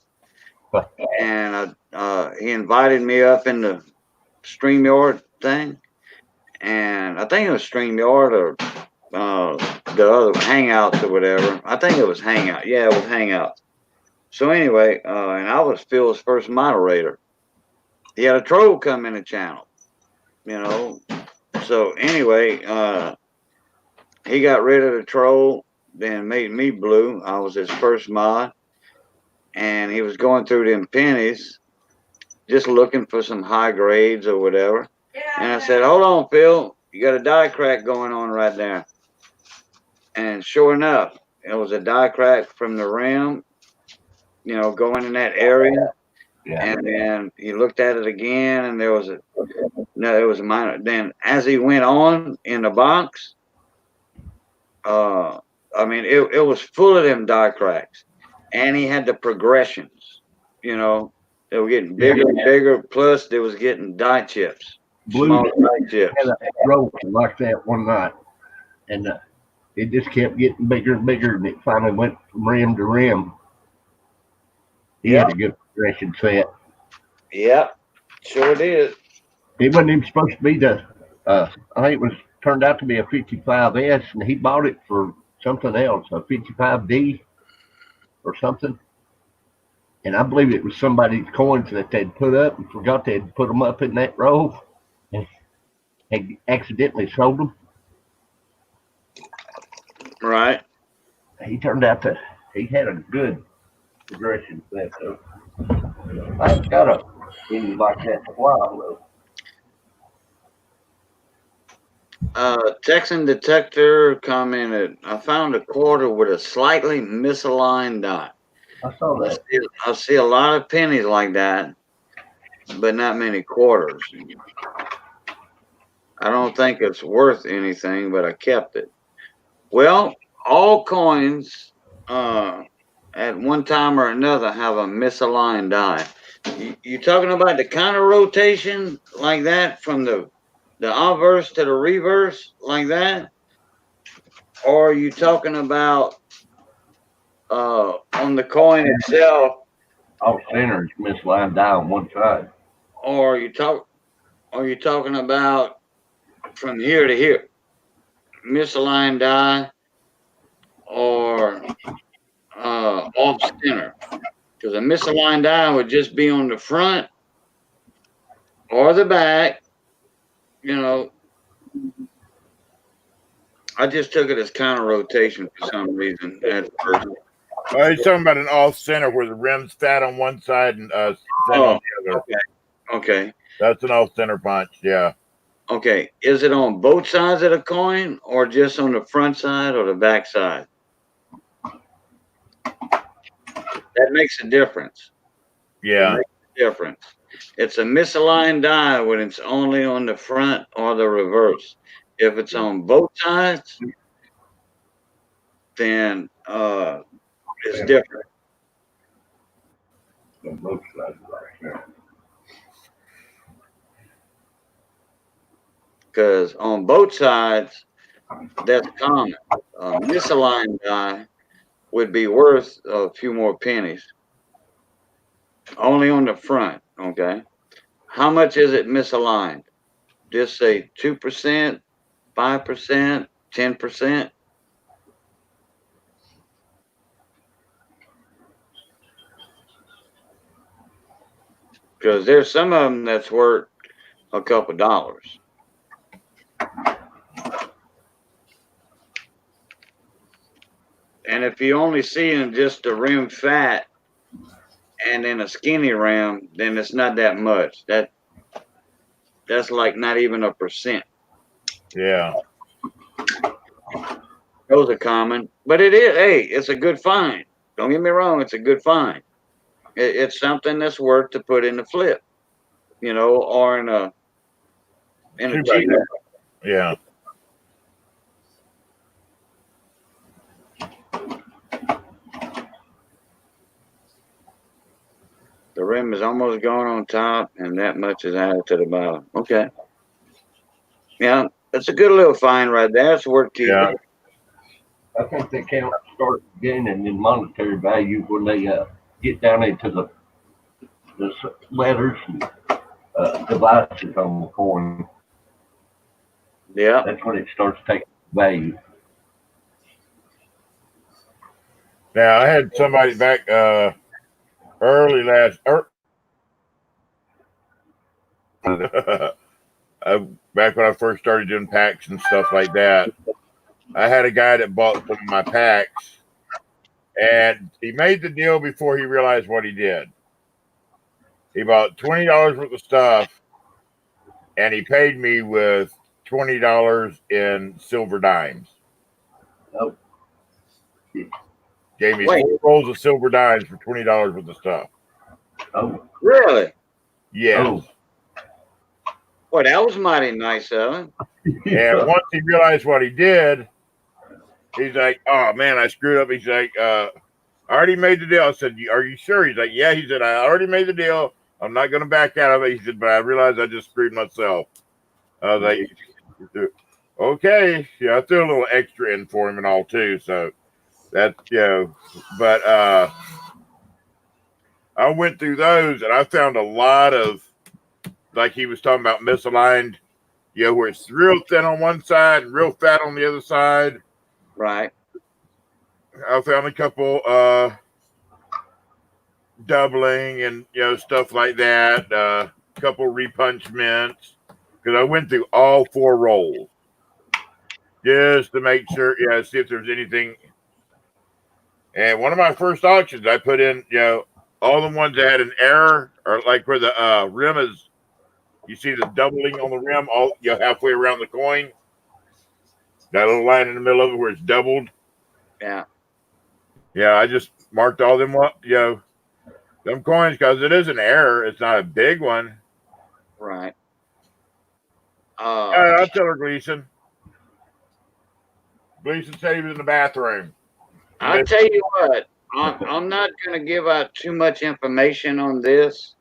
and he invited me up in the StreamYard thing, and I think it was StreamYard or the other Hangouts or whatever. I think it was Hangout. Yeah, it was Hangouts. So anyway, and I was Phil's first moderator. He had a troll come in the channel, you know. So anyway, he got rid of the troll, then made me blue. I was his first mod, and he was going through them pennies, just looking for some high grades or whatever. And I said, "Hold on, Phil, you got a die crack going on right there." And sure enough, it was a die crack from the rim, you know, going in that area. Yeah. And then he looked at it again, and there was a minor. Then as he went on in the box, I mean, it was full of them die cracks, and he had the progressions. You know, they were getting bigger and bigger. Plus, they was getting die chips, Blue small die chips. had a roll like that one night, and it just kept getting bigger and bigger, and it finally went from rim to rim. He had a good progression set. Yep, sure did. It wasn't even supposed to be I think it was turned out to be a 55S, and he bought it for something else, a 55D or something. And I believe it was somebody's coins that they'd put up and forgot they'd put them up in that row and had accidentally sold them. Right. He turned out he had a good progression set, though. I haven't got any like that in a while, though. Texan Detector commented, "I found a quarter with a slightly misaligned dot. I saw that. I see a lot of pennies like that, but not many quarters. I don't think it's worth anything, but I kept it." Well, all coins at one time or another have a misaligned die. You talking about the counter rotation like that from the obverse to the reverse like that? Or are you talking about on the coin itself? All center is misaligned die on one side. Or are you talking about from here to here? Misaligned die or off center? Because a misaligned die would just be on the front or the back, you know, I just took it as counter rotation for some reason at first. Oh, he's talking about an off center where the rim's fat on one side and thin on the other. Okay. Okay. That's an off center punch. Yeah. Okay. Is it on both sides of the coin or just on the front side or the back side? That makes a difference. Yeah. It makes a difference. It's a misaligned die when it's only on the front or the reverse. If it's on both sides, then it's different. On both sides right there. Because on both sides, that's common. A misaligned die would be worth a few more pennies. Only on the front, okay? How much is it misaligned? Just say 2%, 5%, 10%. Because there's some of them that's worth a couple dollars. And if you only see in just the rim fat and in a skinny rim, then it's not that much. That's like not even a percent. Yeah. Those are common, but it is. Hey, it's a good find. Don't get me wrong; it's a good find. It's something that's worth to put in the flip, or in a Two by cheap. two. Yeah. The rim is almost gone on top, and that much is added to the bottom. Okay. Yeah, that's a good little find right there. It's worth keeping. Yeah. I think they can't start gaining in monetary value when they get down into the letters and devices on the coin. Yeah. That's when it starts taking value. Now I had somebody back early last back when I first started doing packs and stuff like that. I had a guy that bought some of my packs, and he made the deal before he realized what he did. He bought $20 worth of stuff, and he paid me with $20 in silver dimes. Oh. Gave me Wait. 4 rolls of silver dimes for $20 worth of stuff. Oh. Really? Yes. Oh. Well, that was mighty nice of him. And once he realized what he did, he's like, "Oh man, I screwed up." He's like, "I already made the deal." I said, "Are you sure?" He's like, "Yeah." He said, "I already made the deal. I'm not going to back out of it." He said, "But I realized I just screwed myself." I was like, "Okay." Yeah, I threw a little extra in for him and all too. So that's but I went through those and I found a lot of, like he was talking about, misaligned. Where it's real thin on one side and real fat on the other side. Right. I found a couple doubling and stuff like that. A couple repunchments because I went through all 4 rolls just to make sure. See if there's anything. And one of my first auctions, I put in all the ones that had an error or like where the rim is. You see the doubling on the rim, all halfway around the coin. That little line in the middle of it where it's doubled. Yeah. Yeah, I just marked all them up, them coins because it is an error. It's not a big one. Right. I'll tell her, Gleason. Gleason said he was in the bathroom. I'll tell you what, I'm not going to give out too much information on this.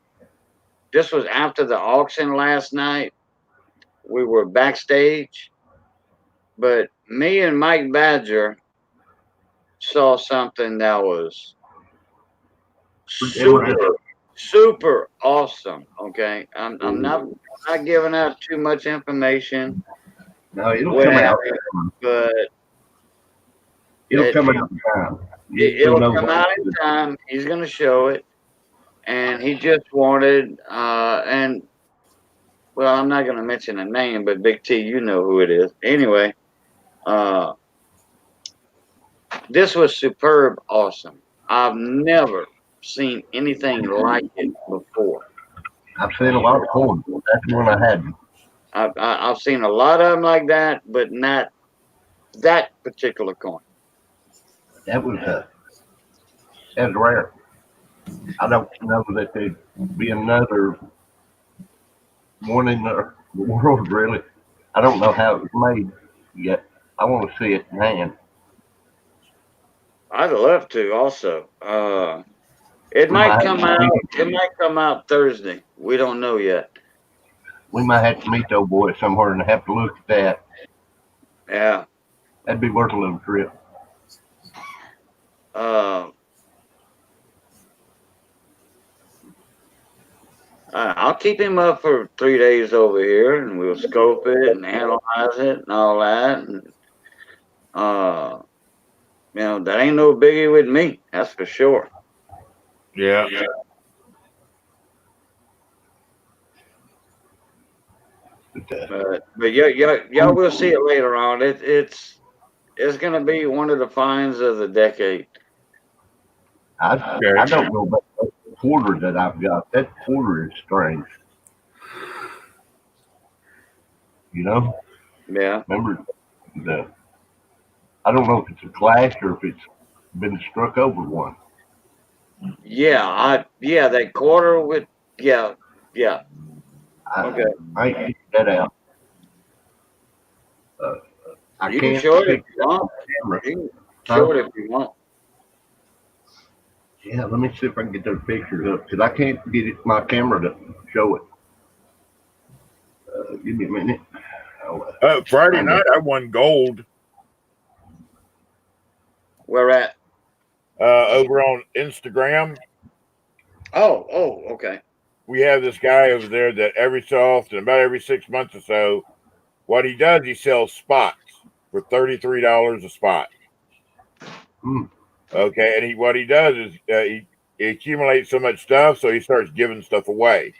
This was after the auction last night. We were backstage, but me and Mike Badger saw something that was super awesome. Okay, I'm not giving out too much information. No, it'll come out. But it'll come out in time. It'll come out in time. He's going to show it. And he just wanted, and well, I'm not going to mention a name, but Big T, you know who it is. Anyway, This was superb, awesome. I've never seen anything like it before. I've seen a lot of coins. That's one I hadn't. I've seen a lot of them like that, but not that particular coin. That was rare. I don't know that there'd be another one in the world, really. I don't know how it was made yet. I want to see it in hand. I'd love to also. It We might might have come to out. meet, It might come out Thursday. We don't know yet. we might have to meet those boys somewhere and have to look at that. Yeah. That'd be worth a little trip. Uh, I'll keep him up for 3 days over here, and we'll scope it and analyze it and all that. And that ain't no biggie with me. That's for sure. Yeah. But y'all will see it later on. It's gonna be one of the finds of the decade. I don't know about that quarter that I've got. That quarter is strange. You know, Yeah. remember I don't know if it's a clash or if it's been struck over one. Yeah. That quarter with yeah. I, Okay. I ain't figured that out. I You can can't show it if pick you want. camera. You can show it if you want. Yeah, let me see if I can get those pictures up because I can't get my camera to show it. Give me a minute. Friday find night it. I won gold Where at? over on Instagram. Oh, okay. We have this guy over there that every so often, about every 6 months or so, what he does, he sells spots for $33 a spot. Hmm. Okay, and what he does is he accumulates so much stuff, so he starts giving stuff away.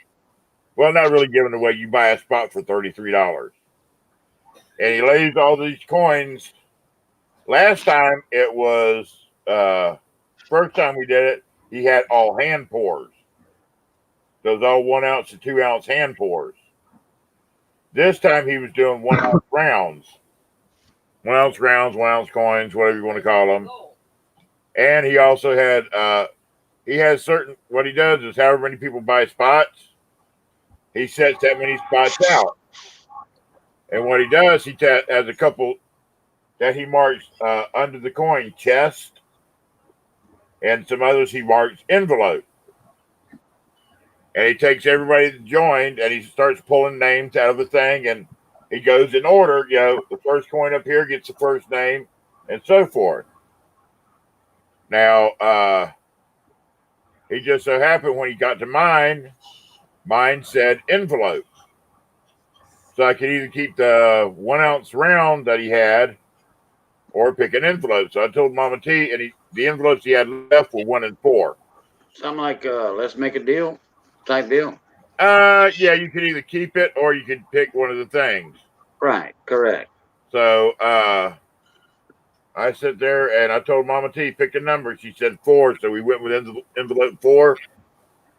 Well, not really giving away. You buy a spot for $33, and he lays all these coins. Last time it was first time we did it. He had all hand pours. Those all 1 ounce to 2 ounce hand pours. This time he was doing 1 ounce rounds. 1 ounce rounds, 1 ounce coins, whatever you want to call them. And he also had he has certain, what he does is however many people buy spots, he sets that many spots out. And what he does, he has a couple that he marks under the coin chest, and some others he marks envelope. And he takes everybody that joined and he starts pulling names out of the thing, and he goes in order. The first coin up here gets the first name, and so forth. Now, he just so happened when he got to mine said envelope. So I could either keep the 1 ounce round that he had or pick an envelope. So I told Mama T, and the envelopes he had left were 1 and 4. Something like let's make a deal type deal. Yeah, you could either keep it or you could pick one of the things. Right, correct. So I sit there and I told Mama T, pick a number. She said 4. So we went with envelope 4,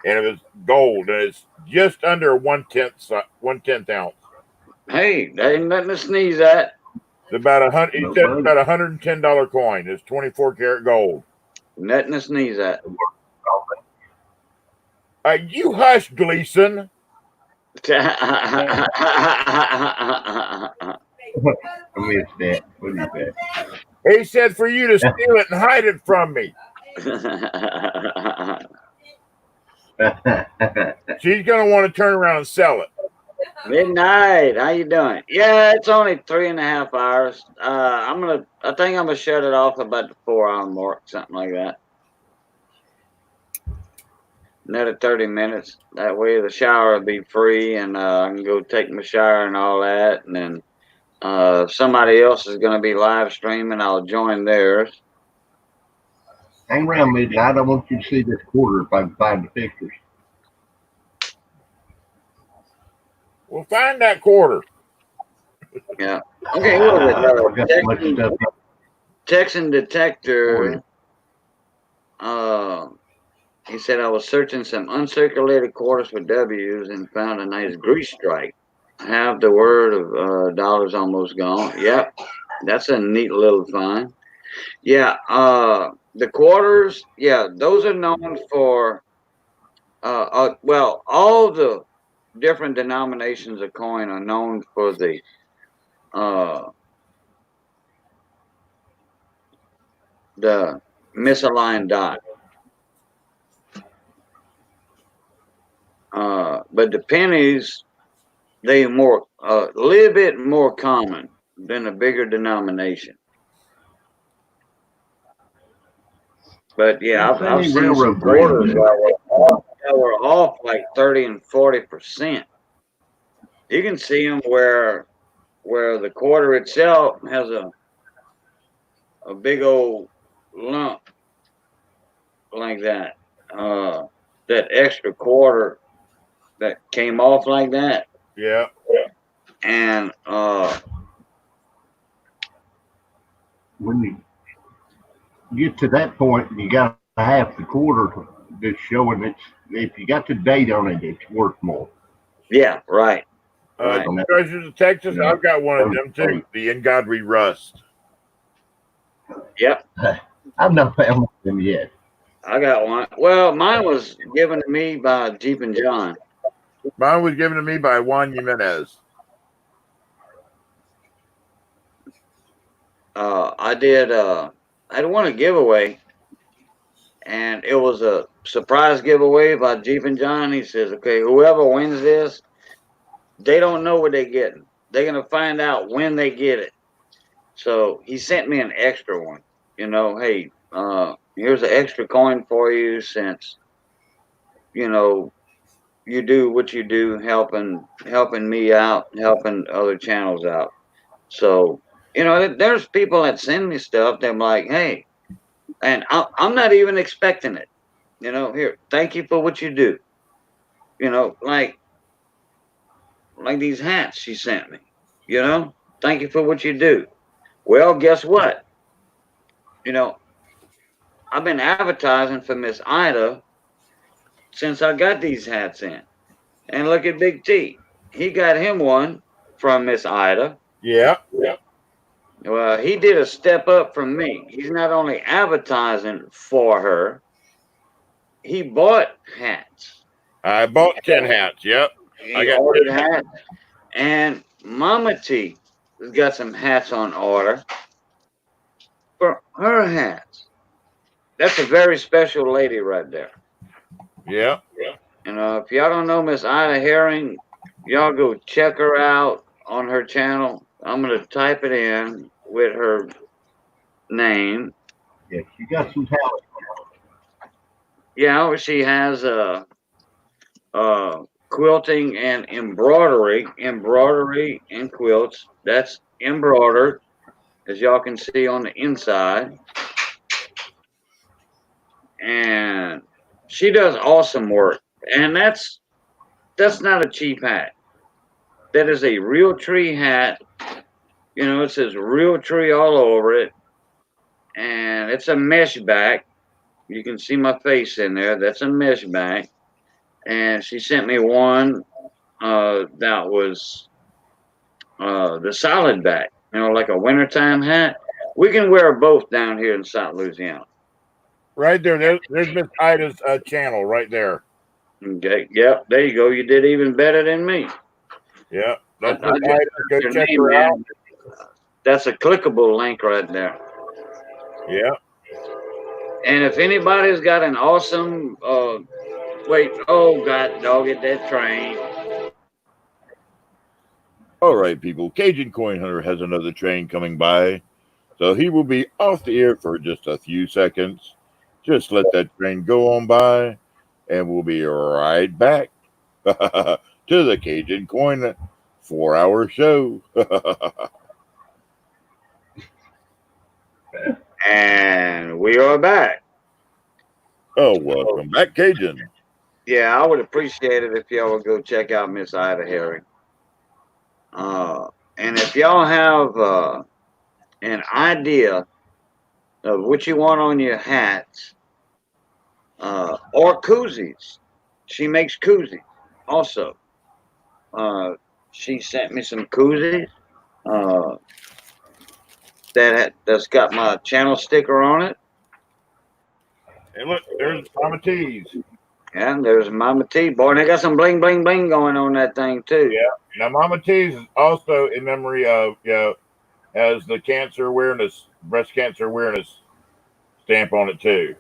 and it was gold. And it's just under 1/10 ounce. Hey, that ain't nothing to sneeze at. It's about he said it's about $110 coin. It's 24 karat gold. Nothing to sneeze at. You hush, Gleason. I missed that. What is that? He said for you to steal it and hide it from me. She's gonna want to turn around and sell it. Midnight, how you doing? Yeah, it's only 3.5 hours. I think I'm gonna shut it off about the 4 hour mark, something like that. Another 30 minutes. That way the shower will be free, and I can go take my shower and all that. And then if somebody else is gonna be live streaming, I'll join theirs. Hang around, midnight. I want you to see this quarter if I can find the pictures. We'll find that quarter. Yeah. Okay, what was I got so much it? stuff. Texan detector. Morning. He said I was searching some uncirculated quarters for W's and found a nice grease strike. Have the word of dollars almost gone. Yep, that's a neat little find. Yeah, the quarters. Yeah, those are known for. Well, all the different denominations of coin are known for uh, the misaligned dot. But the pennies, they more a little bit more common than a bigger denomination. But yeah, Don't say I've any seen some railroad grade. quarters that were off like 30 and 40%. You can see them where the quarter itself has a big old lump like that. That extra quarter that came off like that, Yeah. and When you get to that point, you got to have the quarter that's showing it's, if you got the date on it, it's worth more. yeah, right, right. Treasures of Texas, Yeah. I've got one of them too. The Ungodly Rust. Yep, I've not found them yet. I got one. Well, mine was given to me by Jeep and John. Mine was given to me by Juan Jimenez. I had won a giveaway, and it was a surprise giveaway by Jeep and John. He says, "Okay, whoever wins this, they don't know what they're getting. They're gonna find out when they get it." So he sent me an extra one. You know, hey, here's an extra coin for you since you know you do what you do, helping me out, helping other channels out. So there's people that send me stuff. They're like, hey, and I'm not even expecting it. Here, thank you for what you do. Like these hats she sent me. Thank you for what you do. Well, guess what? You know, I've been advertising for Miss Ida since I got these hats in. And look at Big T. He got him one from Miss Ida. Yeah. Well, he did a step up from me. He's not only advertising for her, he bought hats. I bought 10 hats. Yep. He ordered hats. And Mama T has got some hats on order for her hats. That's a very special lady right there. Yeah. If y'all don't know Miss Ida Herring, y'all go check her out on her channel. I'm going to type it in with her name. Yeah, you got some talent. Yeah, she has quilting and embroidery and quilts. That's embroidered, as y'all can see on the inside. And she does awesome work. And that's not a cheap hat. That is a real tree hat. It says real tree all over it. And it's a mesh back. You can see my face in there. That's a mesh back. And she sent me one that was the solid back, like a wintertime hat. We can wear both down here in South Louisiana. Right there. There's Miss Ida's channel right there. Okay. Yep. There you go. You did even better than me. Yeah. That's I Miss Ida. Go check her out. That's a clickable link right there. Yeah. And if anybody's got an awesome, oh God, dog it, that train. All right, people. Cajun Coin Hunter has another train coming by, so he will be off the air for just a few seconds. Just let that train go on by, and we'll be right back to the Cajun Coin 4-hour show. And we are back. Oh, welcome back, Cajun. Yeah, I would appreciate it if y'all would go check out Miss Ida Herring. And if y'all have an idea of what you want on your hats or koozies, she makes koozies also. She sent me some koozies uh, that's got my channel sticker on it. And look, there's Mama T's. And there's Mama T. Boy, and they got some bling bling bling going on that thing too. Yeah. Now Mama T's is also in memory of has the breast cancer awareness stamp on it too.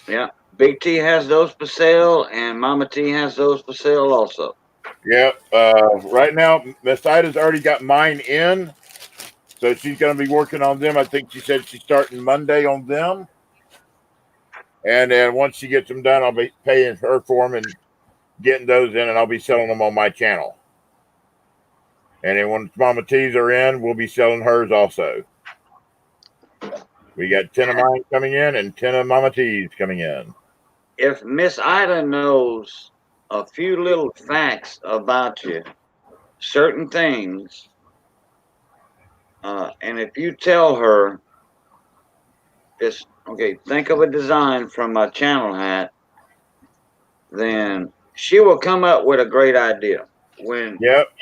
Yeah. Big T has those for sale, and Mama T has those for sale also. Yeah. Right now, Miss Ida's already got mine in, so she's going to be working on them. I think she said she's starting Monday on them, and then once she gets them done, I'll be paying her for them and getting those in, and I'll be selling them on my channel. And then once Mama T's are in, we'll be selling hers also. We got 10 of mine coming in and 10 of Mama T's coming in. If Miss Ida knows a few little facts about you, certain things, and if you tell her this, okay, think of a design from my channel hat, then she will come up with a great idea. When Yep.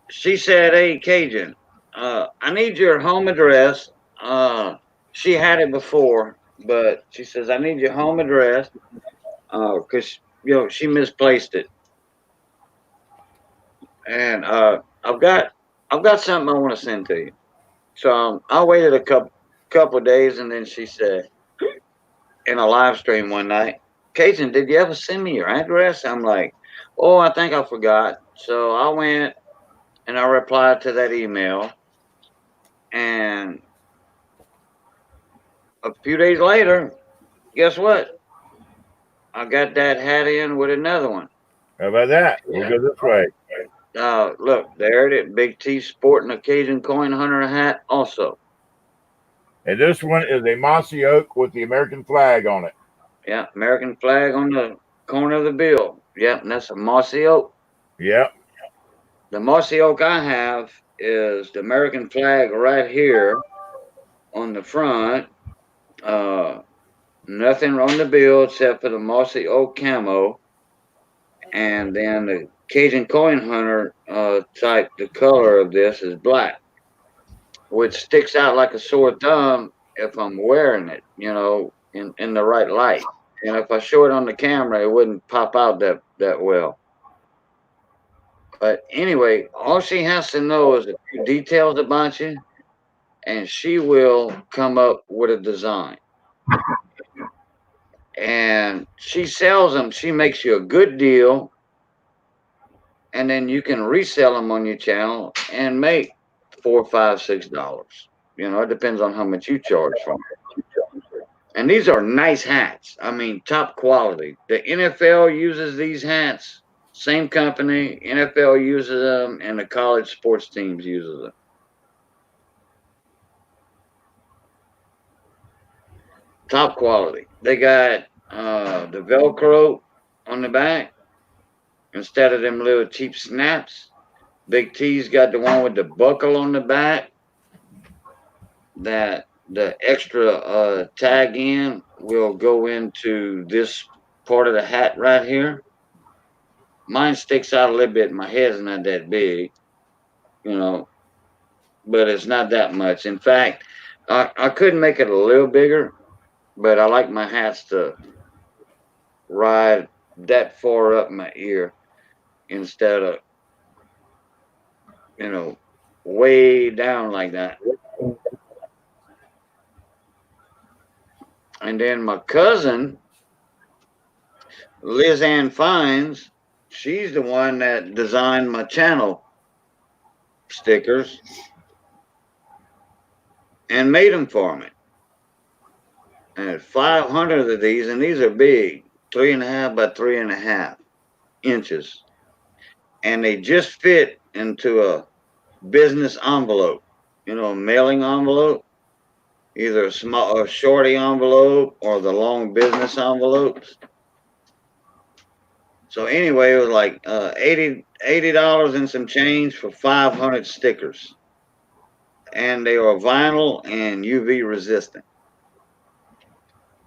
she said, "Hey, Cajun, I need your home address." She had it before, but she says, "I need your home address," because she misplaced it. And I've got something I want to send to you. So I waited a couple of days, and then she said in a live stream one night, "Cajun, did you ever send me your address?" I'm like, "Oh, I think I forgot." So I went and I replied to that email, and a few days later, guess what? I got that hat in with another one. How about that? We'll go this way. Look, there it is. Big T sporting occasion coin hunter hat also. And this one is a mossy oak with the American flag on it. Yeah, American flag on the corner of the bill. Yep, and that's a mossy oak. Yep. The mossy oak I have is the American flag right here on the front. Nothing on the bill except for the mossy oak camo. And then the Cajun coin hunter type, the color of this is black, which sticks out like a sore thumb if I'm wearing it, in the right light. And if I show it on the camera, it wouldn't pop out that well. But anyway, all she has to know is a few details about you, and she will come up with a design. And she sells them. She makes you a good deal, and then you can resell them on your channel and make $4, $5, $6. It depends on how much you charge for them. And these are nice hats. I mean, top quality. The NFL uses these hats. Same company. NFL uses them, and the college sports teams uses them. Top quality. They got the Velcro on the back instead of them little cheap snaps. Big T's got the one with the buckle on the back. That the extra tag in will go into this part of the hat right here. Mine sticks out a little bit. My head's not that big, but it's not that much. In fact, I couldn't make it a little bigger, but I like my hats to ride that far up my ear instead of, way down like that. And then my cousin, Liz Ann Fines, she's the one that designed my channel stickers and made them for me. And 500 of these, and these are big, 3.5 by 3.5 inches. And they just fit into a business envelope, a mailing envelope, either a small or shorty envelope or the long business envelopes. So anyway, it was like $80 and some change for 500 stickers, and they are vinyl and UV resistant.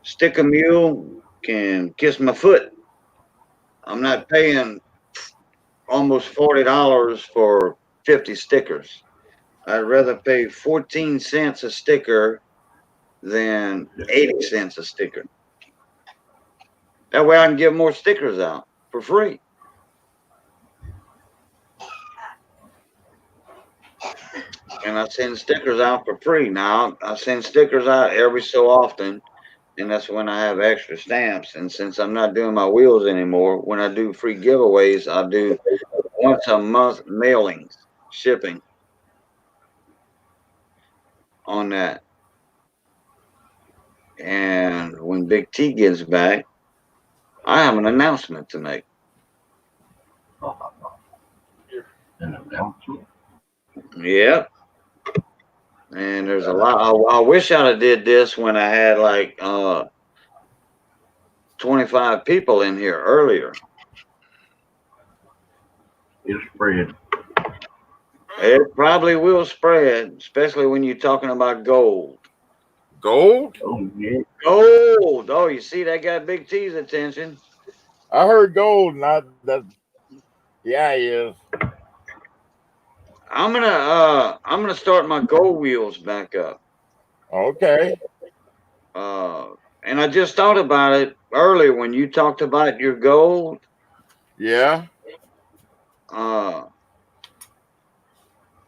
Sticker mule can kiss my foot. I'm not paying almost $40 for 50 stickers. I'd rather pay 14 cents a sticker than 80 cents a sticker. That way I can give more stickers out for free. And I send stickers out for free. Now I send stickers out every so often, and that's when I have extra stamps. And since I'm not doing my wheels anymore, when I do free giveaways, I do once a month mailings, shipping on that. And when Big T gets back, I have an announcement to make. An announcement. Yep. And there's a lot. I wish I'd have did this when I had like 25 people in here earlier. It'll spread. It probably will spread, especially when you're talking about gold. Gold? Oh yeah. Gold. Oh, you see, that got Big T's attention. I heard gold, and yeah, he is. I'm gonna start my gold wheels back up. Okay. And I just thought about it earlier when you talked about your gold. Yeah. I'm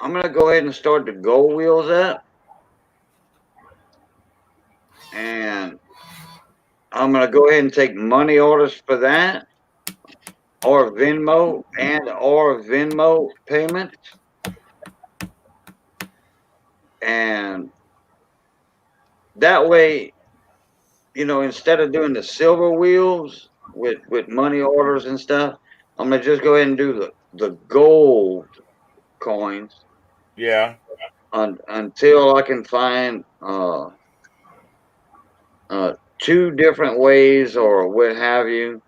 gonna go ahead and start the gold wheels up, and I'm gonna go ahead and take money orders for that, or Venmo payments, and that way, instead of doing the silver wheels with money orders and stuff, I'm gonna just go ahead and do the gold coins until I can find two different ways or what have you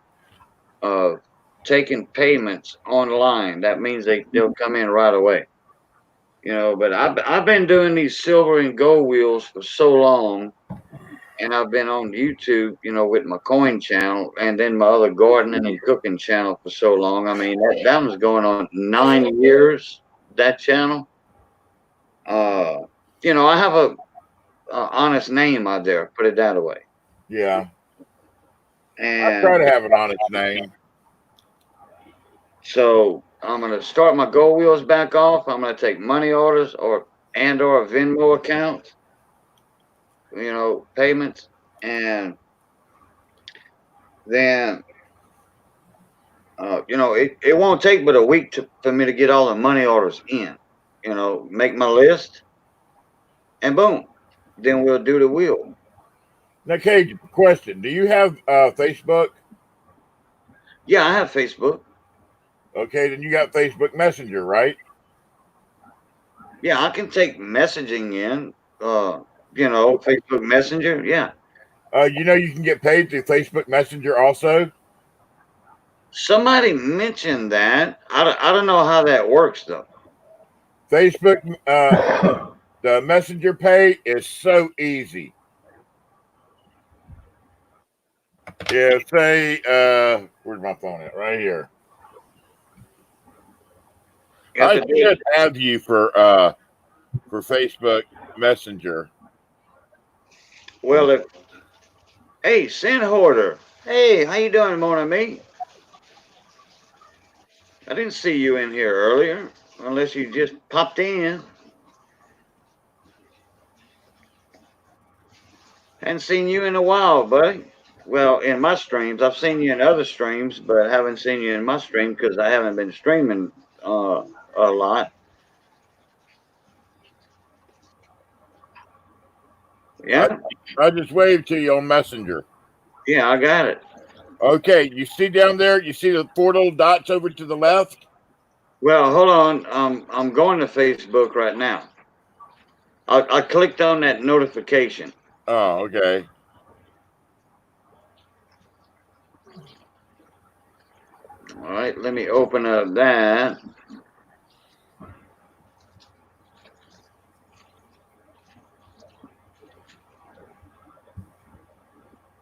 of taking payments online. That means they'll come in right away. But I've been doing these silver and gold wheels for so long, and I've been on YouTube, with my coin channel, and then my other gardening and cooking channel for so long. I mean, that was going on 9 years. That channel. I have a honest name out there. Put it that way. Yeah. I try And to have an honest name. so I'm gonna start my gold wheels back off. I'm gonna take money orders or a Venmo account, payments, and then it won't take but a week for me to get all the money orders in. Make my list, and boom, then we'll do the wheel. Now, Cage, question: do you have Facebook? Yeah, I have Facebook. Okay, then you got Facebook Messenger, right? Yeah, I can take messaging in. Facebook Messenger. Yeah. You can get paid through Facebook Messenger also. Somebody mentioned that. I don't know how that works though. Facebook, the Messenger pay is so easy. Yeah, say, where's my phone at? Right here. I should have you for Facebook Messenger. Well, hey, Sin Hoarder. Hey, how you doing, mon ami? I didn't see you in here earlier, unless you just popped in. Hadn't seen you in a while, buddy. Well, in my streams, I've seen you in other streams, but I haven't seen you in my stream because I haven't been streaming a lot. Yeah, I just waved to you on Messenger. yeah, I got it. Okay, you see down there? You see the 4 little dots over to the left? Well, hold on. I'm going to Facebook right now. I clicked on that notification. Oh, okay. All right, let me open up that.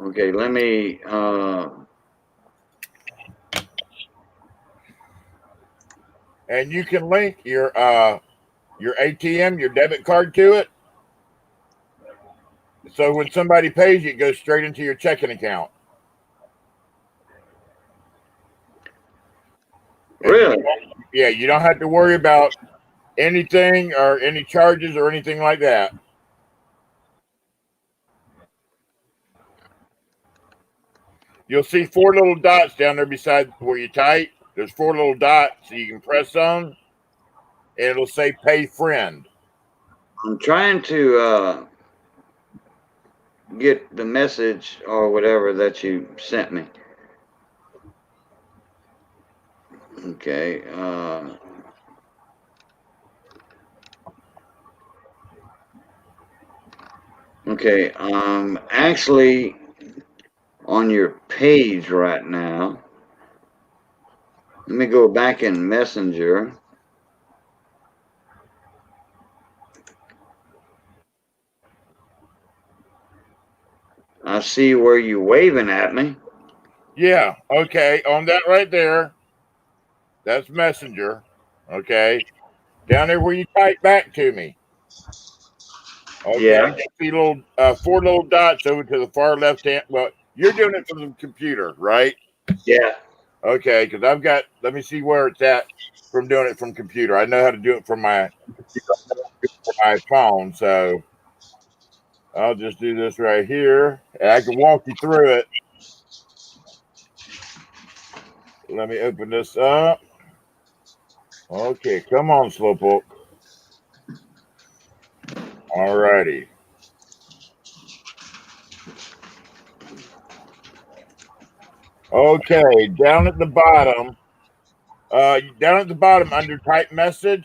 Okay, let me And you can link your ATM, your debit card to it. So when somebody pays you, it goes straight into your checking account. And really. you don't have to worry about anything or any charges or anything like that. You'll see 4 little dots down there beside where you type. There's 4 little dots so you can press on, and it'll say "Pay Friend." I'm trying to get the message or whatever that you sent me. Okay. Okay. Actually on your page right now. Let me go back in Messenger. I see where you waving at me. Yeah, okay. On that right there, that's Messenger. Okay. Down there where you type back to me. Okay. Yeah. You see little 4 little dots over to the far left hand. Well, you're doing it from the computer, right? Yeah. Okay, because I've got. Let me see where it's at from doing it from computer. I know how to do it from my phone, so I'll just do this right here, and I can walk you through it. Let me open this up. Okay, come on, Slowpoke. All righty. Okay, down at the bottom, under type message,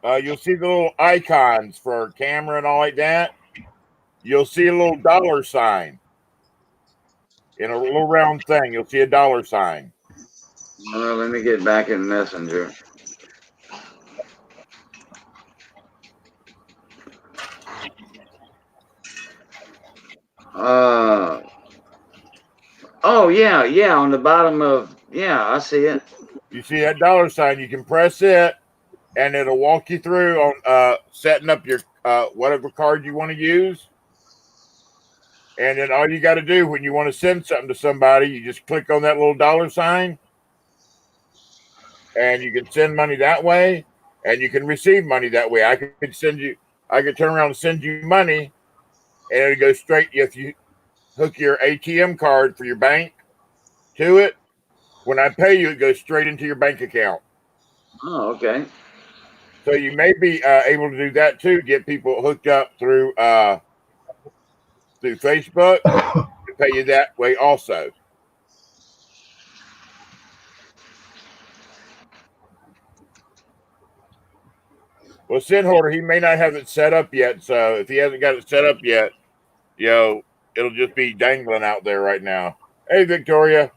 you'll see the little icons for camera and all like that. You'll see a little dollar sign in a little round thing. You'll see a dollar sign. Well, let me get back in Messenger. Uh oh, yeah, yeah, on the bottom of, yeah, I see it. You see that dollar sign? You can press it, and it'll walk you through on setting up your whatever card you want to use. And then all you got to do when you want to send something to somebody, you just click on that little dollar sign, and you can send money that way, and you can receive money that way. I could turn around and send you money, and it'll go straight. If you hook your ATM card for your bank to it, when I pay you, it goes straight into your bank account. Oh, okay. So you may be able to do that too. Get people hooked up through Facebook to pay you that way also. Well, Sinholder, he may not have it set up yet. So if he hasn't got it set up yet, it'll just be dangling out there right now. Hey, Victoria.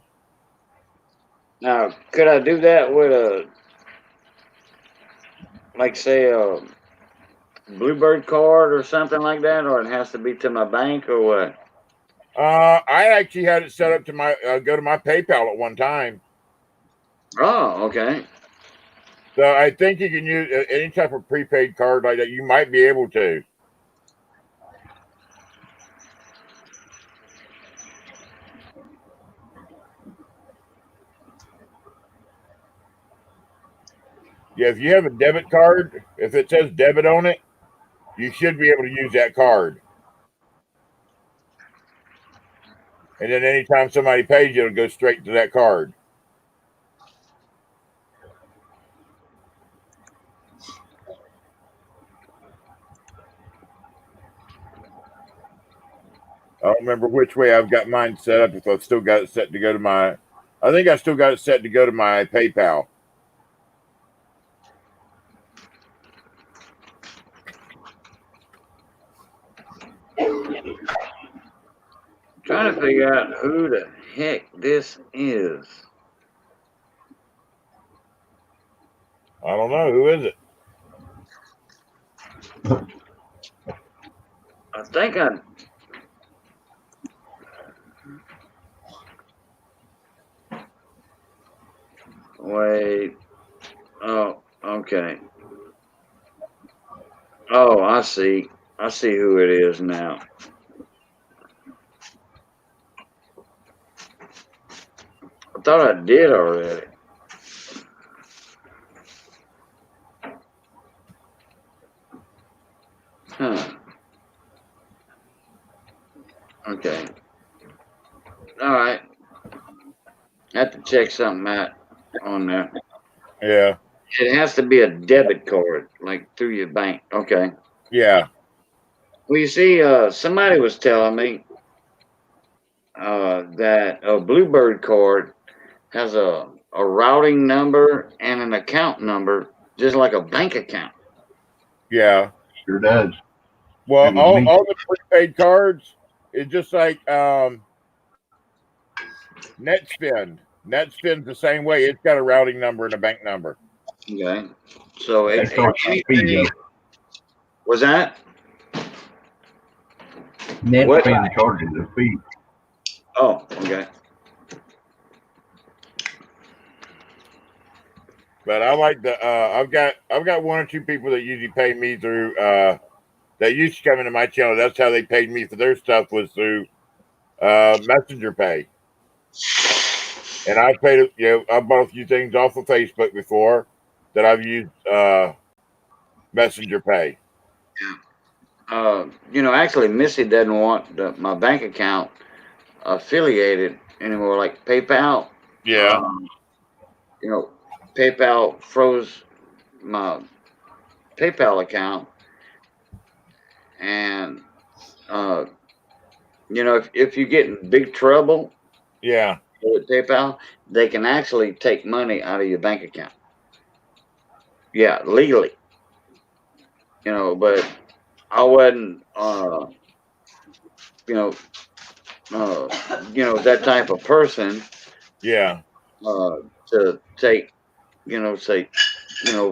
Now, could I do that with a, like, say, a Bluebird card or something like that, or it has to be to my bank or what? I actually had it set up to my go to my PayPal at one time. Oh, okay. So I think you can use any type of prepaid card like that. You might be able to. Yeah, if you have a debit card, if it says debit on it, you should be able to use that card. And then anytime somebody pays you, it'll go straight to that card. I don't remember which way I've got mine set up. If I've still got it set to go to my, I think I still got it set to go to my PayPal. Trying to figure out who the heck this is. I don't know. Who is it? I think I. Wait. Oh, okay. Oh, I see. I see who it is now. I thought I did already. Huh. Okay. All right. I have to check something out on there. Yeah. It has to be a debit card, like through your bank. Okay. Yeah. Well, you see, somebody was telling me that a Bluebird card has a routing number and an account number, just like a bank account. Yeah. Sure does. Well, It was me. all the prepaid cards is just like NetSpend. NetSpend's the same way. It's got a routing number and a bank number. Okay. So That's on fee, anything though. was that? Net What? spend charges a fee. Oh, okay. But I like the I've got one or two people that usually pay me through that used to come into my channel. That's how they paid me for their stuff, was through Messenger Pay. And I paid, I bought a few things off of Facebook before that I've used Messenger Pay. Actually, Missy doesn't want my bank account affiliated anymore, like PayPal. Yeah. PayPal froze my PayPal account, and if you get in big trouble Yeah. with PayPal, they can actually take money out of your bank account. Yeah, legally. But I wasn't, that type of person Yeah. to take, say,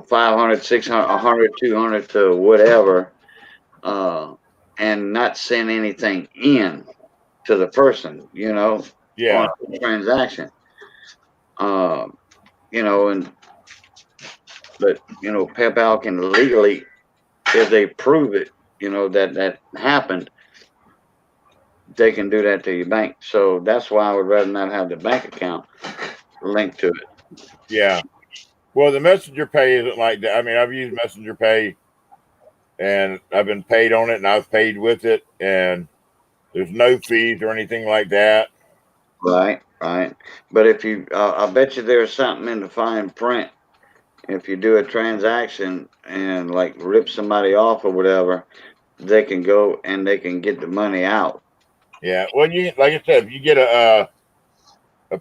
500, 600, 100, 200 to whatever, and not send anything in to the person, Yeah. on a transaction. And but PayPal can legally, if they prove it, that happened, they can do that to your bank. So that's why I would rather not have the bank account linked to it. Yeah. Well, the Messenger Pay isn't like that. I mean, I've used Messenger Pay and I've been paid on it and I've paid with it, and there's no fees or anything like that. Right, right. But if you, I bet you there's something in the fine print. If you do a transaction and like rip somebody off or whatever, they can go and they can get the money out. Yeah. Well, you like I said, if you get a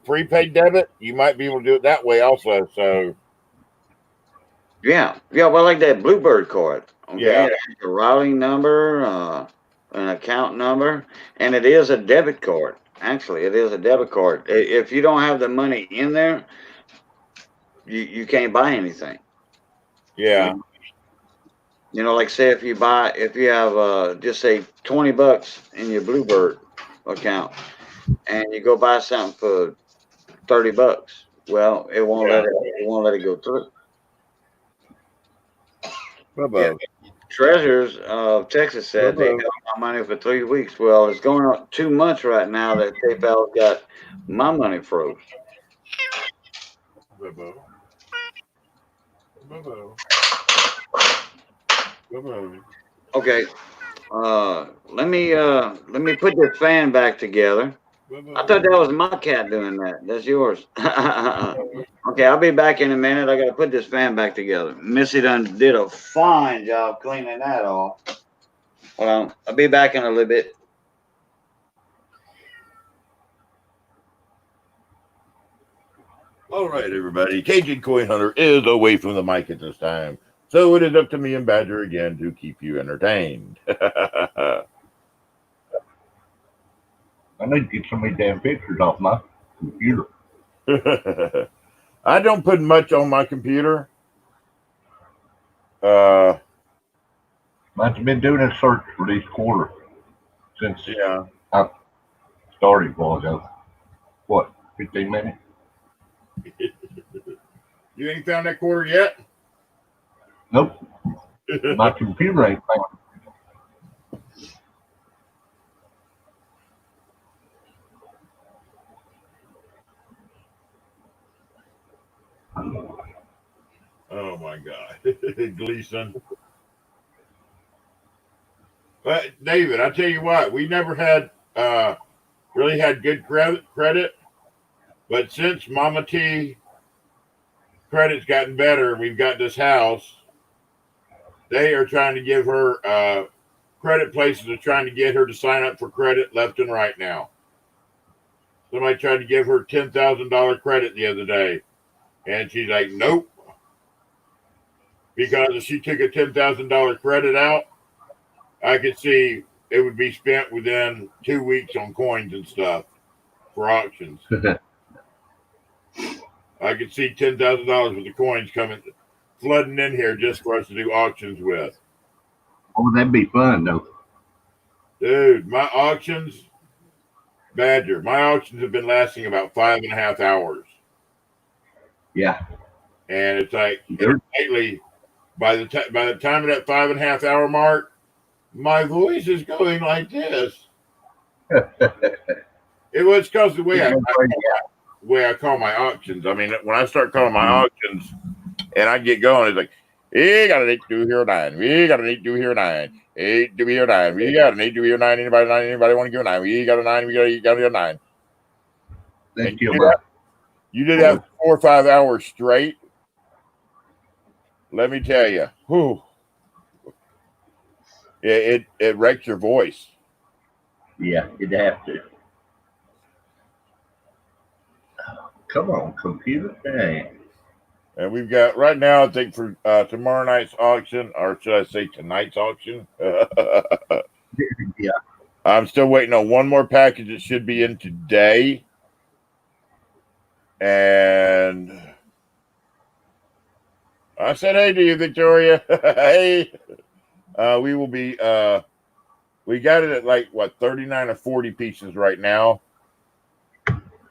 prepaid debit, you might be able to do it that way also. So Yeah, yeah. Well, like that Bluebird card. Okay, yeah, it has a routing number, an account number, and it is a debit card. Actually, it is a debit card. If you don't have the money in there, you can't buy anything. yeah, Like say if you have just say $20 in your Bluebird account, and you go buy something for $30, well, it won't let it go through. Yeah. Treasures of Texas said they held my money for 3 weeks. Well, it's going on 2 months right now that PayPal got my money froze. Okay. Let me put this fan back together. I thought that was my cat doing that. That's yours. Okay, I'll be back in a minute. I gotta put this fan back together. Missy done did a fine job cleaning that off. Well, I'll be back in a little bit. All right, everybody. Cajun Coin Hunter is away from the mic at this time, so it is up to me and Badger again to keep you entertained. I need to get so many damn pictures off my computer. I don't put much on my computer. Uh, I've been doing a search for this quarter since yeah. I started a while ago. What, 15 minutes? You ain't found that quarter yet? Nope. My computer ain't found. Oh my God, Gleason. But David, I tell you what, we never had really had good credit, but since Mama T credit's gotten better and we've got this house, they are trying to give her credit places are trying to get her to sign up for credit left and right now. Somebody tried to give her $10,000 credit the other day, and she's like, nope. Because if she took a $10,000 credit out, I could see it would be spent within 2 weeks on coins and stuff for auctions. I could see $10,000 worth of coins coming, flooding in here just for us to do auctions with. Oh, that'd be fun, though. Dude, my auctions have been lasting about 5.5 hours. Yeah. And it's like, lately, by the time of that 5.5 hour mark, my voice is going like this. It was because the way I call my auctions. I mean, when I start calling my auctions and I get going, it's like, we got an 8-209. We got an 8-209. 8-209. We got an 8-209. Anybody want to give a 9? We got a 9. We got a 9. Thank you you. You did that for 4 or 5 hours straight. Let me tell you, whew, it wrecks your voice. Yeah, you'd have to. Come on, computer. Dang. And we've got right now, I think for tomorrow night's auction, or should I say tonight's auction? Yeah. I'm still waiting on one more package that should be in today. And I said, hey to you, Victoria. Hey. We will be, we got it at like, 39 or 40 pieces right now.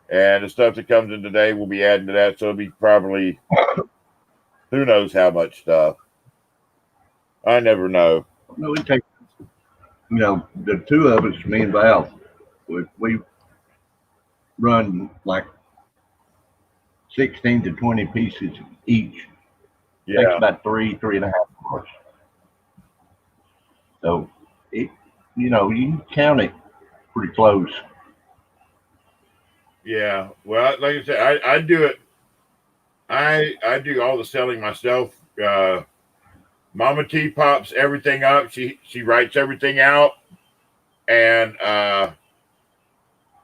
And the stuff that comes in today, we'll be adding to that. So it'll be probably, who knows how much stuff. I never know. No, we take, the two of us, me and Val, we run like 16 to 20 pieces each. Yeah. Takes about 3.5 hours. So, you can count it pretty close. Yeah. Well, like I said, I do it. I do all the selling myself. Mama T pops everything up. She writes everything out and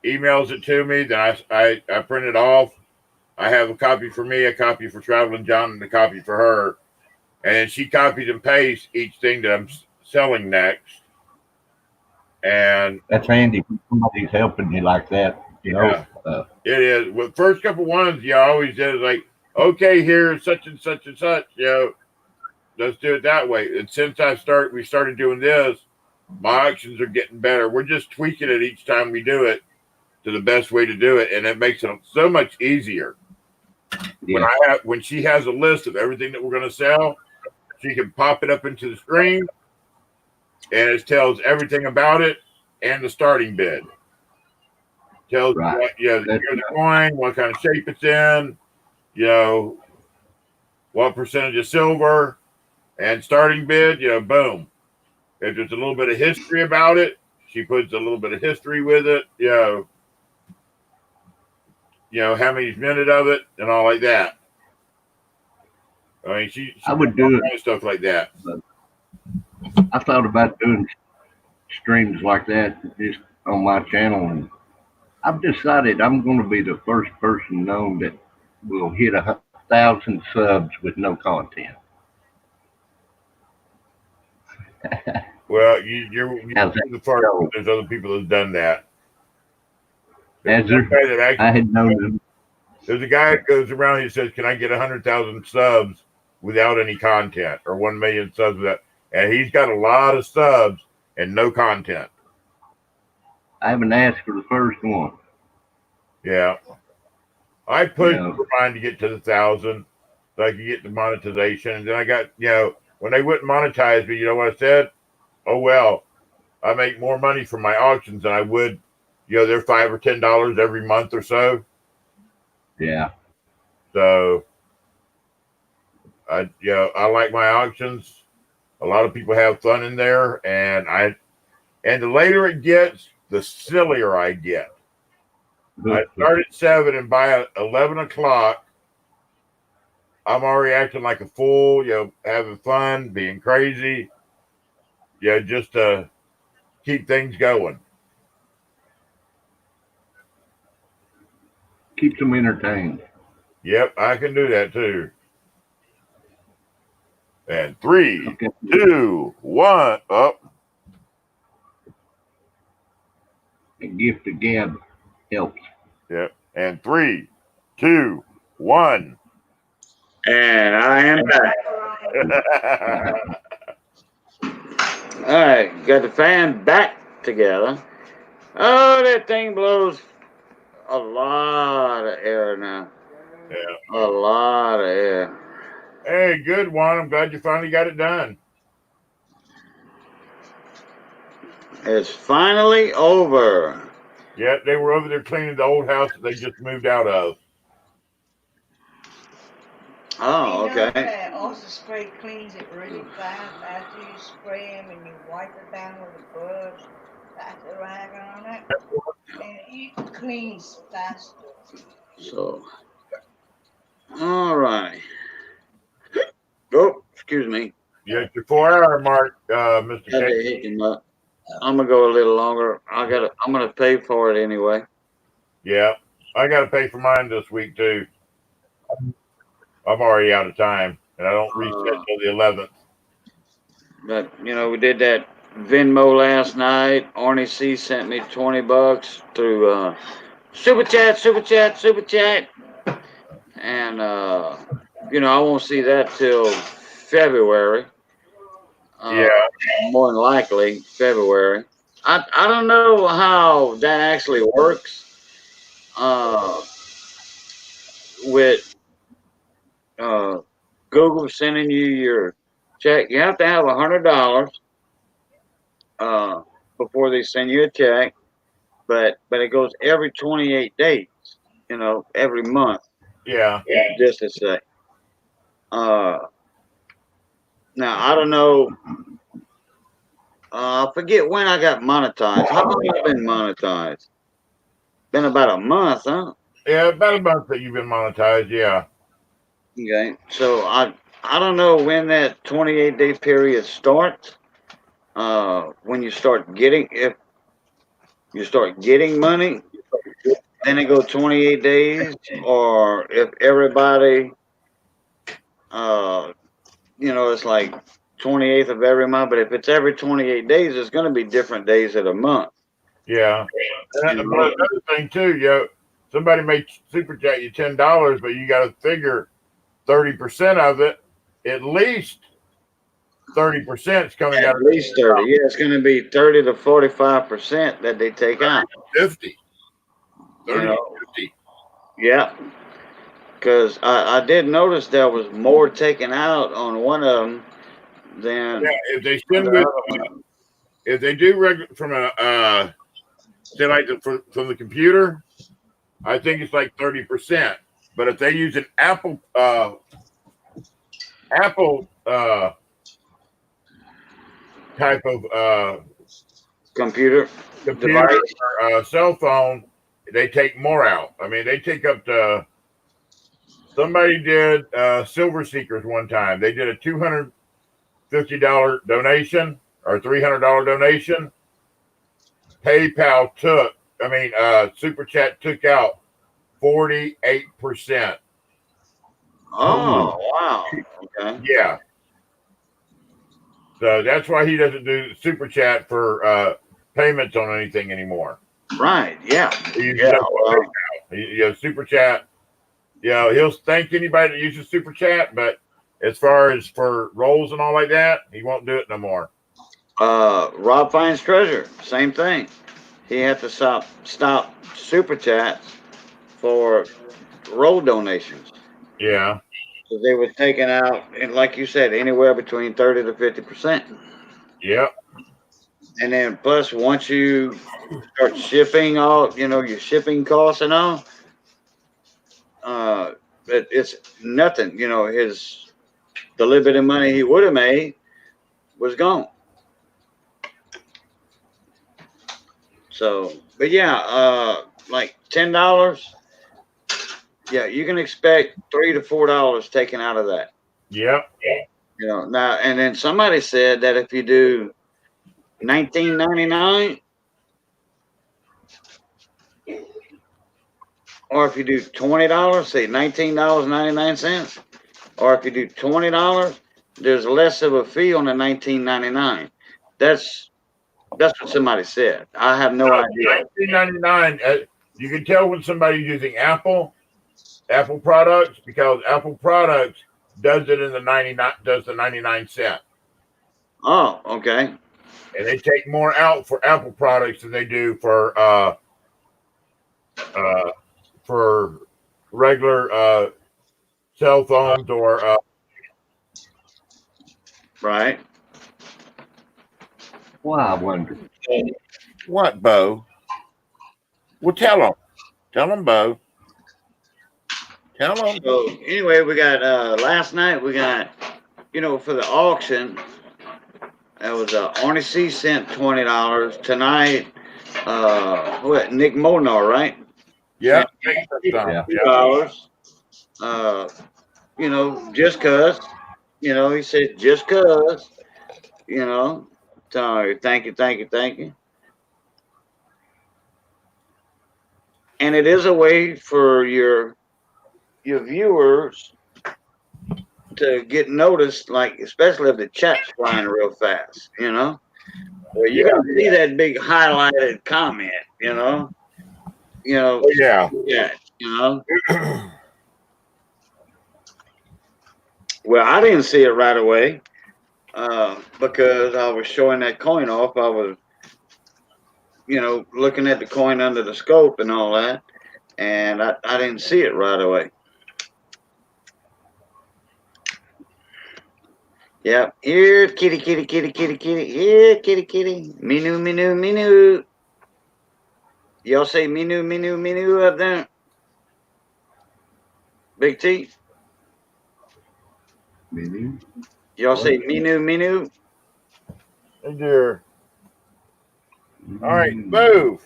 emails it to me. Then I print it off. I have a copy for me, a copy for Traveling John, and a copy for her. And she copies and pastes each thing that I'm selling next. And that's handy. Somebody's helping you like that, Yeah, it is. Well, first couple ones, I always did like, okay, here's such and such and such. Let's do it that way. And since we started doing this, my auctions are getting better. We're just tweaking it each time we do it to the best way to do it, and it makes it so much easier. Yeah. When she has a list of everything that we're going to sell, she can pop it up into the screen, and it tells everything about it and the starting bid. Tells right. the coin, what kind of shape it's in, what percentage of silver, and starting bid. Boom. If there's a little bit of history about it, she puts a little bit of history with it. How many's minute of it, and all like that. I mean, she I would do it, stuff like that. I thought about doing streams like that just on my channel, and I've decided I'm going to be the first person known that will hit 1,000 subs with no content. Well, you're the first. There's other people that've done that. Has There's there? a guy that I actually, had known them. there's a guy that goes around. He says, "Can I get 100,000 subs without any content, or 1 million subs without?" And he's got a lot of subs and no content. I haven't asked for the first one. Yeah, I pushed Yeah. for mine to get to the 1,000 so I could get the monetization, and then I got, when they wouldn't monetize me, you know what I said? Oh well, I make more money from my auctions than I would, they're $5 or $10 every month or so. Yeah. So I like my auctions. A lot of people have fun in there, and the later it gets, the sillier I get. I start at 7, and by 11 o'clock, I'm already acting like a fool, having fun, being crazy, just to keep things going. Keeps them entertained. Yep, I can do that too. And 3, Okay. 2, 1, up. A gift of gab helps. Yep. And 3, 2, 1. And I am back. All right, got the fan back together. Oh, that thing blows a lot of air now. Yeah. A lot of air. Hey, good one. I'm glad you finally got it done. It's finally over. Yeah, they were over there cleaning the old house that they just moved out of. Oh, You know okay. that also spray cleans it really fast after you spray them and you wipe it down with a brush, pat the rag on it, and it cleans faster. So, all right. Oh, excuse me. Yeah, it's your 4-hour mark, Mr. Had K. to hit him up. I'm gonna go a little longer. I'm gonna pay for it anyway. Yeah, I got to pay for mine this week too. I'm already out of time, and I don't reset till the 11th. But we did that Venmo last night. Arnie C sent me $20 through super chat, and I won't see that till February. Yeah. More than likely February. I don't know how that actually works. With Google sending you your check, you have to have $100 before they send you a check. But it goes every 28 days. Every month. Yeah. Just to say. Now I don't know. I forget when I got monetized. How long have you been monetized? Been about a month, huh? Yeah, about a month that you've been monetized. Yeah. Okay. So I don't know when that 28-day period starts. When you start getting if you start getting money, then it goes 28 days, or if everybody, it's like 28th of every month. But if it's every 28 days, it's going to be different days of the month. Yeah. And another thing too, somebody may super chat you $10, but you got to figure 30% of it, at least 30% is coming out At least 30. Yeah, it's going to be 30 to 45% that they take out. 50. 30 You to 50. Yeah. Because I did notice there was more taken out on one of them than Yeah, if they send the with, other one. if they do from a say like from the computer, I think it's like 30%. But if they use an Apple type of Computer computer device. or cell phone, they take more out. I mean, they take up to. Somebody did Silver Seekers one time. They did a $250 donation or $300 donation. PayPal Super Chat took out 48%. Oh, wow. Okay. Yeah. So that's why he doesn't do Super Chat for payments on anything anymore. Right. Yeah. He uses Yeah. that Well, super chat. He'll thank anybody that uses super chat, but as far as for roles and all like that, he won't do it no more. Rob Finds Treasure, same thing. He had to stop super chats for roll donations. Yeah. So they were taking out, and like you said, anywhere between 30 to 50%. Yep. And then plus, once you start shipping all, your shipping costs and all, it's nothing. The little bit of money he would have made was gone. So, but yeah, like $10. Yeah, you can expect $3 to $4 taken out of that. Yep. Now, and then somebody said that if you do $19.99, or if you do $20, say $19.99, or if you do $20, there's less of a fee on the $19.99. That's what somebody said. I have no idea. $19.99. You can tell when somebody's using Apple products, because Apple products does it in the 99 cent. Oh, okay. And they take more out for Apple products than they do for regular cell phones or Right. Well, I wonder. what, Bo? Well, tell them, Bo. Tell them. So anyway, we got last night we got for the auction. That was Arnie C sent $20 tonight. Nick Molnar, right? Yeah. $2. Just cause. He said just cause. So thank you. And it is a way for your viewers to get noticed, like especially if the chat's flying real fast. Well, you're gonna see that big highlighted comment. Yeah. Well, I didn't see it right away because I was showing that coin off. I was, looking at the coin under the scope and all that, and I didn't see it right away. Yeah, here, kitty. Here, kitty. Minu. Y'all say minu up there? Big T? Maybe. Y'all say minu? Hey, dear. All right, move.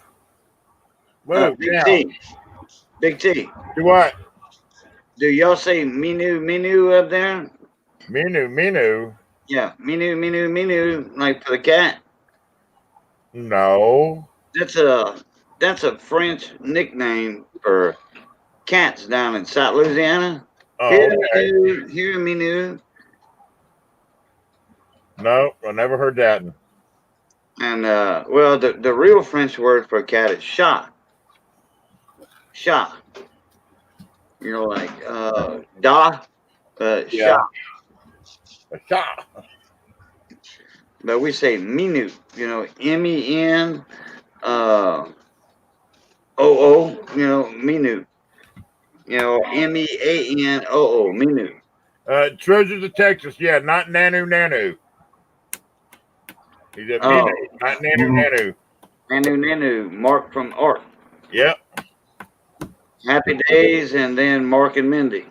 Big T. Do what? Do y'all say minu up there? Minu. Yeah, minu, like for the cat. No. That's a French nickname for cats down in South Louisiana. Oh, Here, minu. No, I never heard that. And well, the real French word for a cat is chat. Chat. Like chat. A shot. But we say minu. MEN OO. Minu. MEANOO. Minu. Treasures of Texas. Yeah, not Nanu. He's a Minu, not Nanu. Nanu. Mark from Art. Yep. Happy Days, and then Mark and Mindy.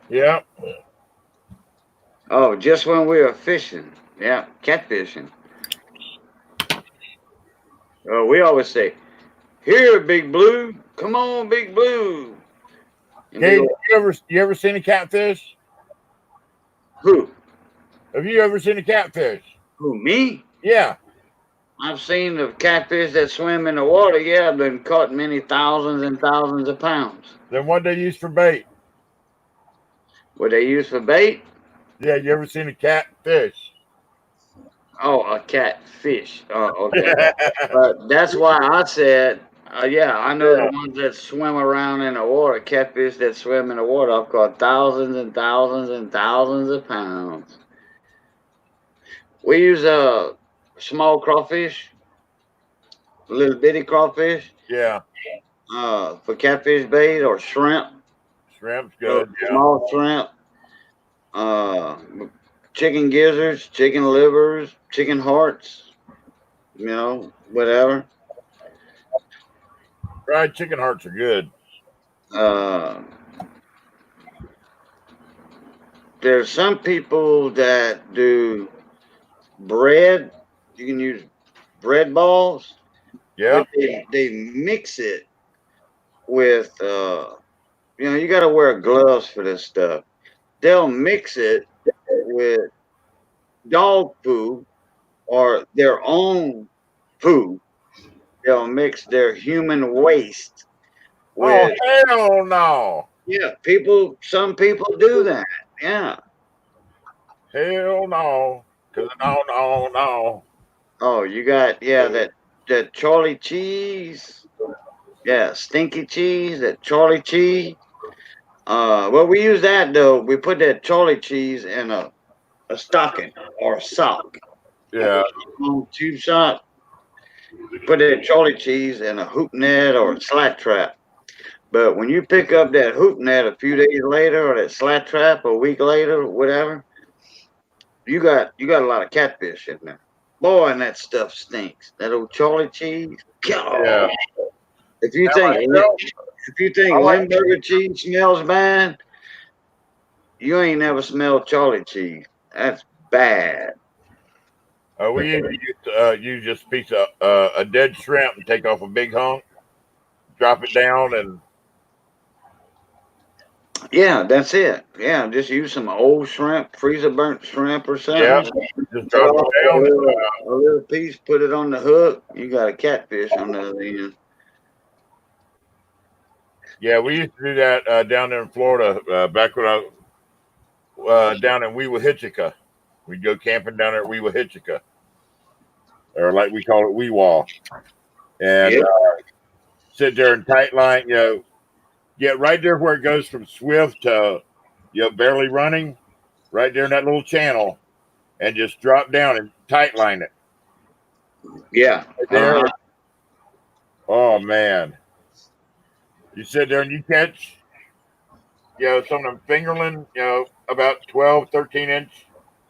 Yep. Oh, just when we were fishing. Yeah, catfishing. We always say, "Here, Big Blue. Come on, Big Blue." And Hey, you ever seen a catfish? Who? Have you ever seen a catfish? Who, me? Yeah. I've seen the catfish that swim in the water. Yeah, I've been caught many thousands and thousands of pounds. Then what they use for bait? What they use for bait? Yeah, you ever seen a catfish? Oh, a catfish. Oh, okay. But that's why I said Yeah, I know the ones that swim around in the water, catfish that swim in the water. I've caught thousands and thousands and thousands of pounds. We use small crawfish, little bitty crawfish, Yeah, for catfish bait or shrimp. shrimp's So good. Yeah. small shrimp, uh, chicken gizzards, chicken livers, chicken hearts. Whatever. Fried chicken hearts are good. Uh, there's some people that do bread. You can use bread balls, Yeah. but they mix it with you got to wear gloves for this stuff. They'll mix it with dog food or their own food. They'll mix their human waste Oh, with, hell no. yeah, people. Some people do that. Yeah. Hell no. Because no. Oh, you got, yeah, that Charlie cheese. Yeah, stinky cheese, that Charlie cheese. Well, we use that though. We put that Charlie cheese in a stocking or a sock. Yeah. On tube sock. Put that Charlie cheese in a hoop net or a slat trap. But when you pick up that hoop net a few days later or that slat trap a week later, whatever, you got a lot of catfish in there. Boy, and that stuff stinks. That old Charlie cheese. Yeah. God. If you Now think myself, if you think I like Limburger cheese smells bad, you ain't never smelled Charlie cheese. That's bad. we used to use just a piece of a dead shrimp and take off a big hunk, drop it down, and Yeah, that's it. Yeah, just use some old shrimp, freezer burnt shrimp or yeah, something. just Cut drop off it down. a little piece, put it on the hook. You got a catfish on the other end. Yeah, we used to do that down there in Florida back when I down in Weewahitchika. We'd go camping down there at Weewahitchika, or like we call it Weewaw, and Yeah, sit there in tight line, get right there where it goes from swift to barely running, right there in that little channel, and just drop down and tight line it yeah. right there. Oh man, you sit there and you catch some of them fingerling, about 12, 13 inch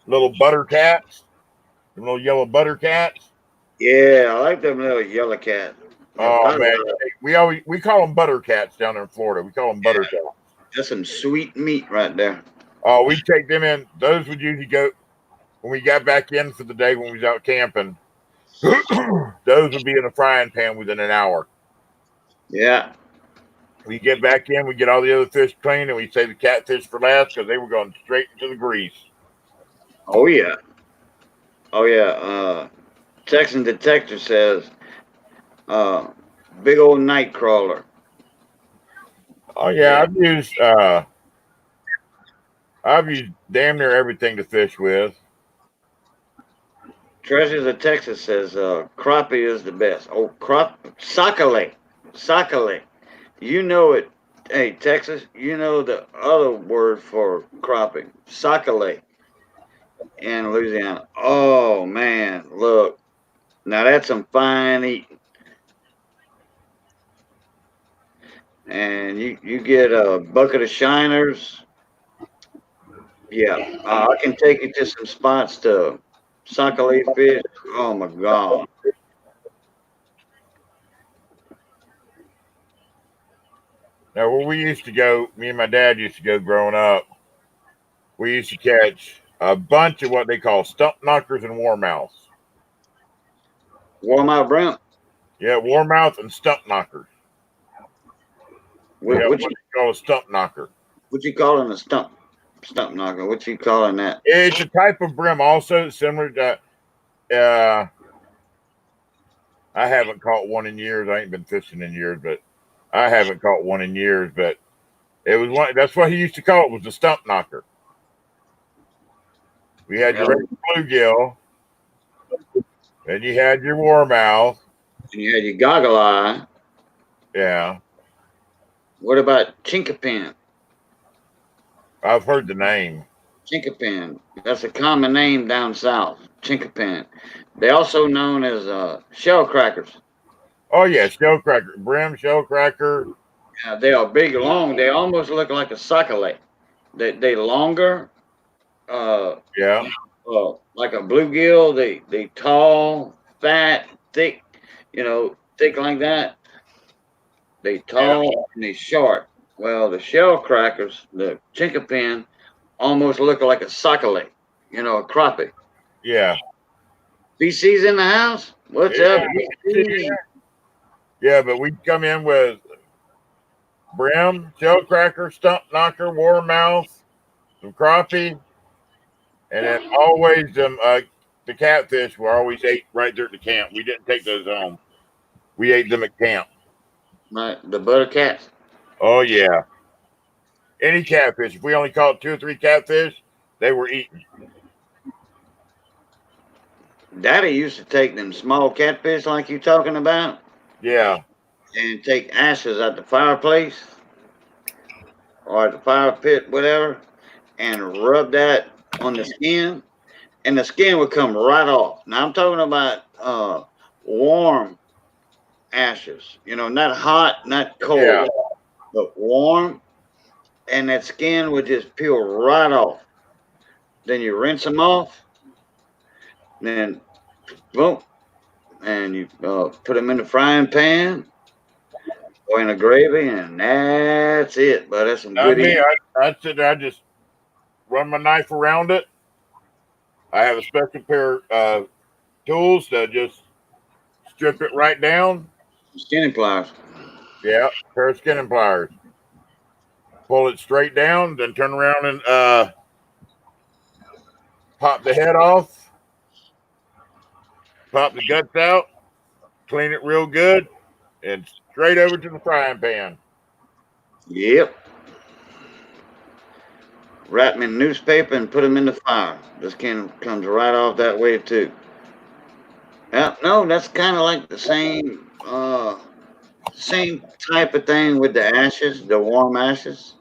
little butter cats, them little yellow butter cats. Yeah, I like them little yellow cat. Oh man, we call them butter cats down there in Florida. We call them butter cats. That's some sweet meat right there. Oh, we take them in. Those would usually go when we got back in for the day when we was out camping. Those would be in a frying pan within an hour. Yeah. We get back in, we get all the other fish clean, and we save the catfish for last because they were going straight into the grease. Oh yeah. Oh yeah. Texan Detector says, big old night crawler. Oh yeah, I've used damn near everything to fish with. Treasures of Texas says, crappie is the best. Oh, sakale. Sakale. You know it. Hey, Texas, you know the other word for crappie. Sakale in Louisiana. Oh, man. Look. Now that's some fine eating. And you get a bucket of shiners. Yeah. I can take you to some spots to sakale fish. Oh, my God. Now, where we used to go, me and my dad used to go growing up, we used to catch a bunch of what they call stump knockers and warmouths. Warm out brown. Yeah, warmouth and stump knockers. What, Yeah, what what you they call a stump knocker. what you calling a stump knocker? What you calling that? It's a type of brim also similar to I haven't caught one in years. I ain't been fishing in years, but I haven't caught one in years. But it was one. That's what he used to call it. Was the stump knocker. We had your regular bluegill, and you had your warmouth. And you had your goggle eye. Yeah, What about chinkapin? I've heard the name. Chinkapin. That's a common name down south. Chinkapin. They also known as shell crackers. Oh yeah, shell cracker, brim shell cracker. They are big, long. They almost look like a succulent. They longer, uh, Yeah, like a bluegill. They tall, fat, thick. Thick like that. They and tall and they short. Well, the shell crackers, the chinkapin, almost look like a succulent. A crappie. yeah, BC's in the house. What's up, BC? yeah. But we come in with brim, shell cracker, stump knocker, warmouth, some crappie, and then always the catfish were always ate right there at the camp. We didn't take those home. We ate them at camp. The buttercats. Oh yeah, any catfish. If we only caught 2 or 3 catfish, they were eaten. Daddy used to take them small catfish like you talking about Yeah, and take ashes at the fireplace or at the fire pit, whatever, and rub that on the skin, and the skin would come right off. Now I'm talking about warm ashes, not hot, not yeah. cold, but warm, and that skin would just peel right off. Then you rinse them off, then boom, and you put them in the frying pan or in a gravy, and that's it. But that's some Not good me. eating. I sit there. I just run my knife around it. I have a special pair of tools to just strip it right down. Skinning pliers. Yeah, pair of skinning pliers. Pull it straight down, then turn around and pop the head off, pop the guts out, clean it real good, and straight over to the frying pan. Yep. Wrap them in newspaper and put them in the fire. The skin comes right off that way too. Yeah, no, that's kind of like the same type of thing with the ashes, the warm ashes.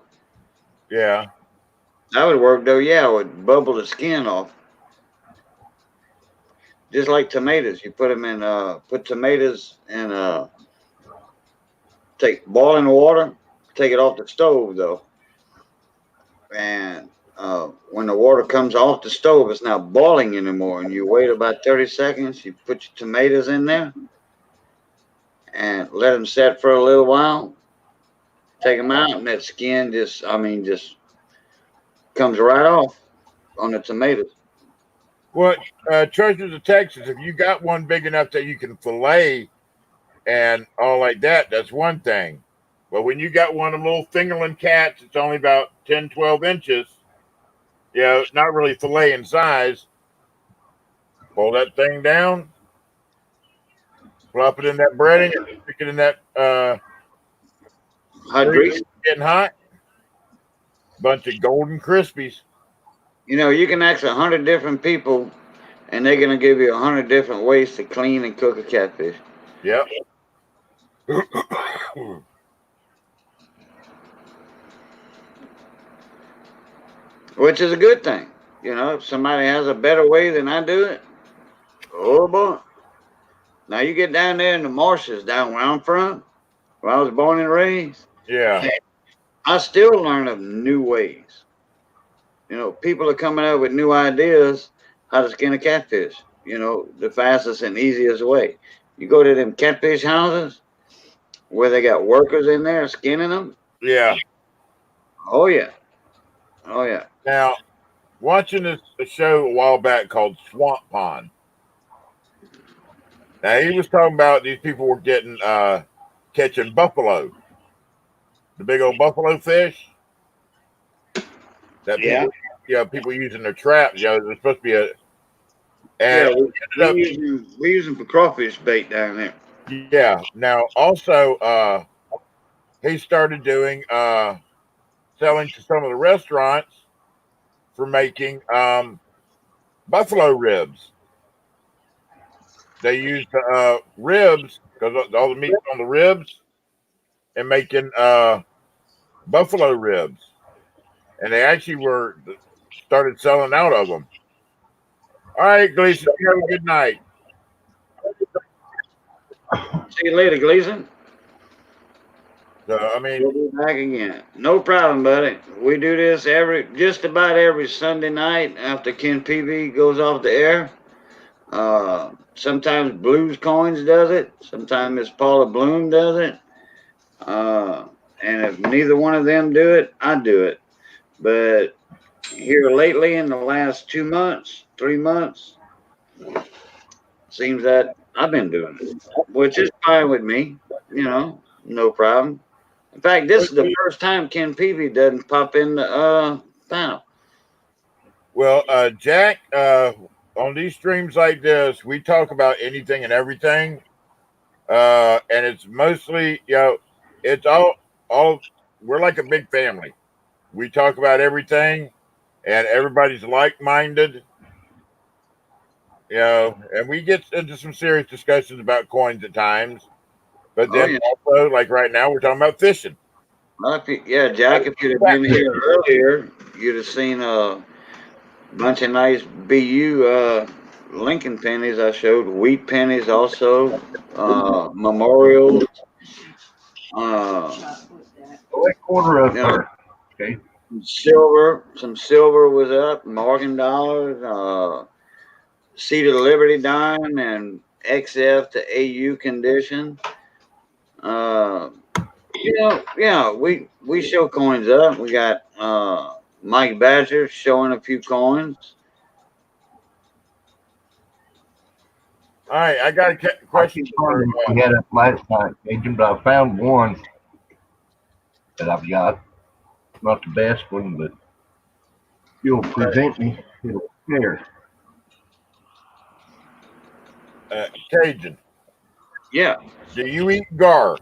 Yeah, That would work though. Yeah, it would bubble the skin off, just like tomatoes. You put them in, put tomatoes in, take boiling water, take it off the stove though, and when the water comes off the stove, it's not boiling anymore, and you wait about 30 seconds. You put your tomatoes in there and let them set for a little while. Take them out, and that skin just comes right off on the tomatoes. well, treasures of Texas. If you got one big enough that you can fillet and all like that, that's one thing. But when you got one of them little fingerling cats, it's only about 10, 12 inches. Not really fillet in size. Pull that thing down, plop it in that breading, and stick it in that Hot grease grease. getting hot. Bunch of golden crispies. You can ask 100 different people, and they're gonna give you 100 different ways to clean and cook a catfish. Yep. Which is a good thing. If somebody has a better way than I do it, oh boy. Now you get down there in the marshes down where I'm from, where I was born and raised, Yeah. I still learn of new ways. People are coming up with new ideas how to skin a catfish. The fastest and easiest way. You go to them catfish houses where they got workers in there skinning them. Yeah. Oh yeah, oh yeah. Now, watching a show a while back called Swamp Pond. Now he was talking about these people were getting catching buffalo, the big old buffalo fish that Yeah. people using their traps. There's supposed to be a Yeah, and we use them for crawfish bait down there. yeah. Now also he started doing selling to some of the restaurants for making buffalo ribs. They used ribs because all the meat's on the ribs. and making buffalo ribs, and they actually started selling out of them. All right, Gleason, you have a good night. See you later, Gleason. So I mean, We'll be back again. No problem, buddy. We do this just about every Sunday night after Ken Peavey goes off the air. Sometimes Blues Coins does it. Sometimes Miss Paula Bloom does it. And if neither one of them do it, I do it. But here lately, in the last 2 months, 3 months, seems that I've been doing it, which is fine with me. No problem. In fact, this is the first time Ken Peavey doesn't pop in the panel. well, Jack, on these streams like this, we talk about anything and everything, and it's mostly, it's all. We're like a big family. We talk about everything, and everybody's like-minded. And we get into some serious discussions about coins at times. But then also, like right now, we're talking about fishing. Yeah, Jack, if you'd have been here earlier, you'd have seen a bunch of nice BU Lincoln pennies I showed, wheat pennies also, memorials. What quarter up there? Okay. Some silver was up, Morgan dollars, Seat of Liberty dime, and XF to AU condition. Yeah, we show coins up. We got Mike Badger showing a few coins. All right, I got a question. We had up last night, Agent, but I found one that I've got. Not the best one, but you'll present me. It'll share. Cajun. Yeah. Do you eat gar?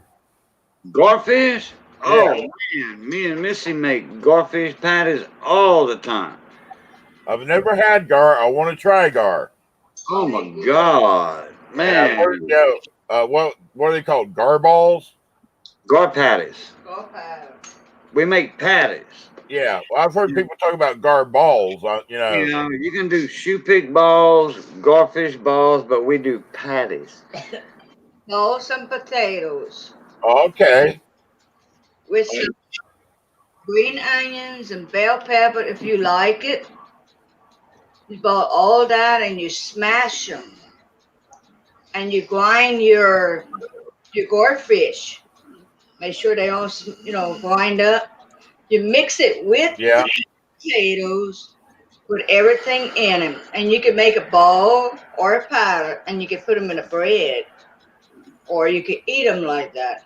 Garfish? Oh Yeah. man, me and Missy make garfish patties all the time. I've never had gar. I want to try gar. Oh my god, man! What are they called? Gar balls? Gar patties. Go paddle. We make patties. Yeah, well, I've heard people talk about gar balls. You can do shoe pick balls, garfish balls, but we do patties. No, some potatoes Okay. with some green onions and bell pepper if you like it. You boil all that and you smash them. And you grind your goldfish. Make sure they all grind up. You mix it with Yeah. potatoes, put everything in them, and you can make a ball or a powder, and you can put them in a bread, or you can eat them like that.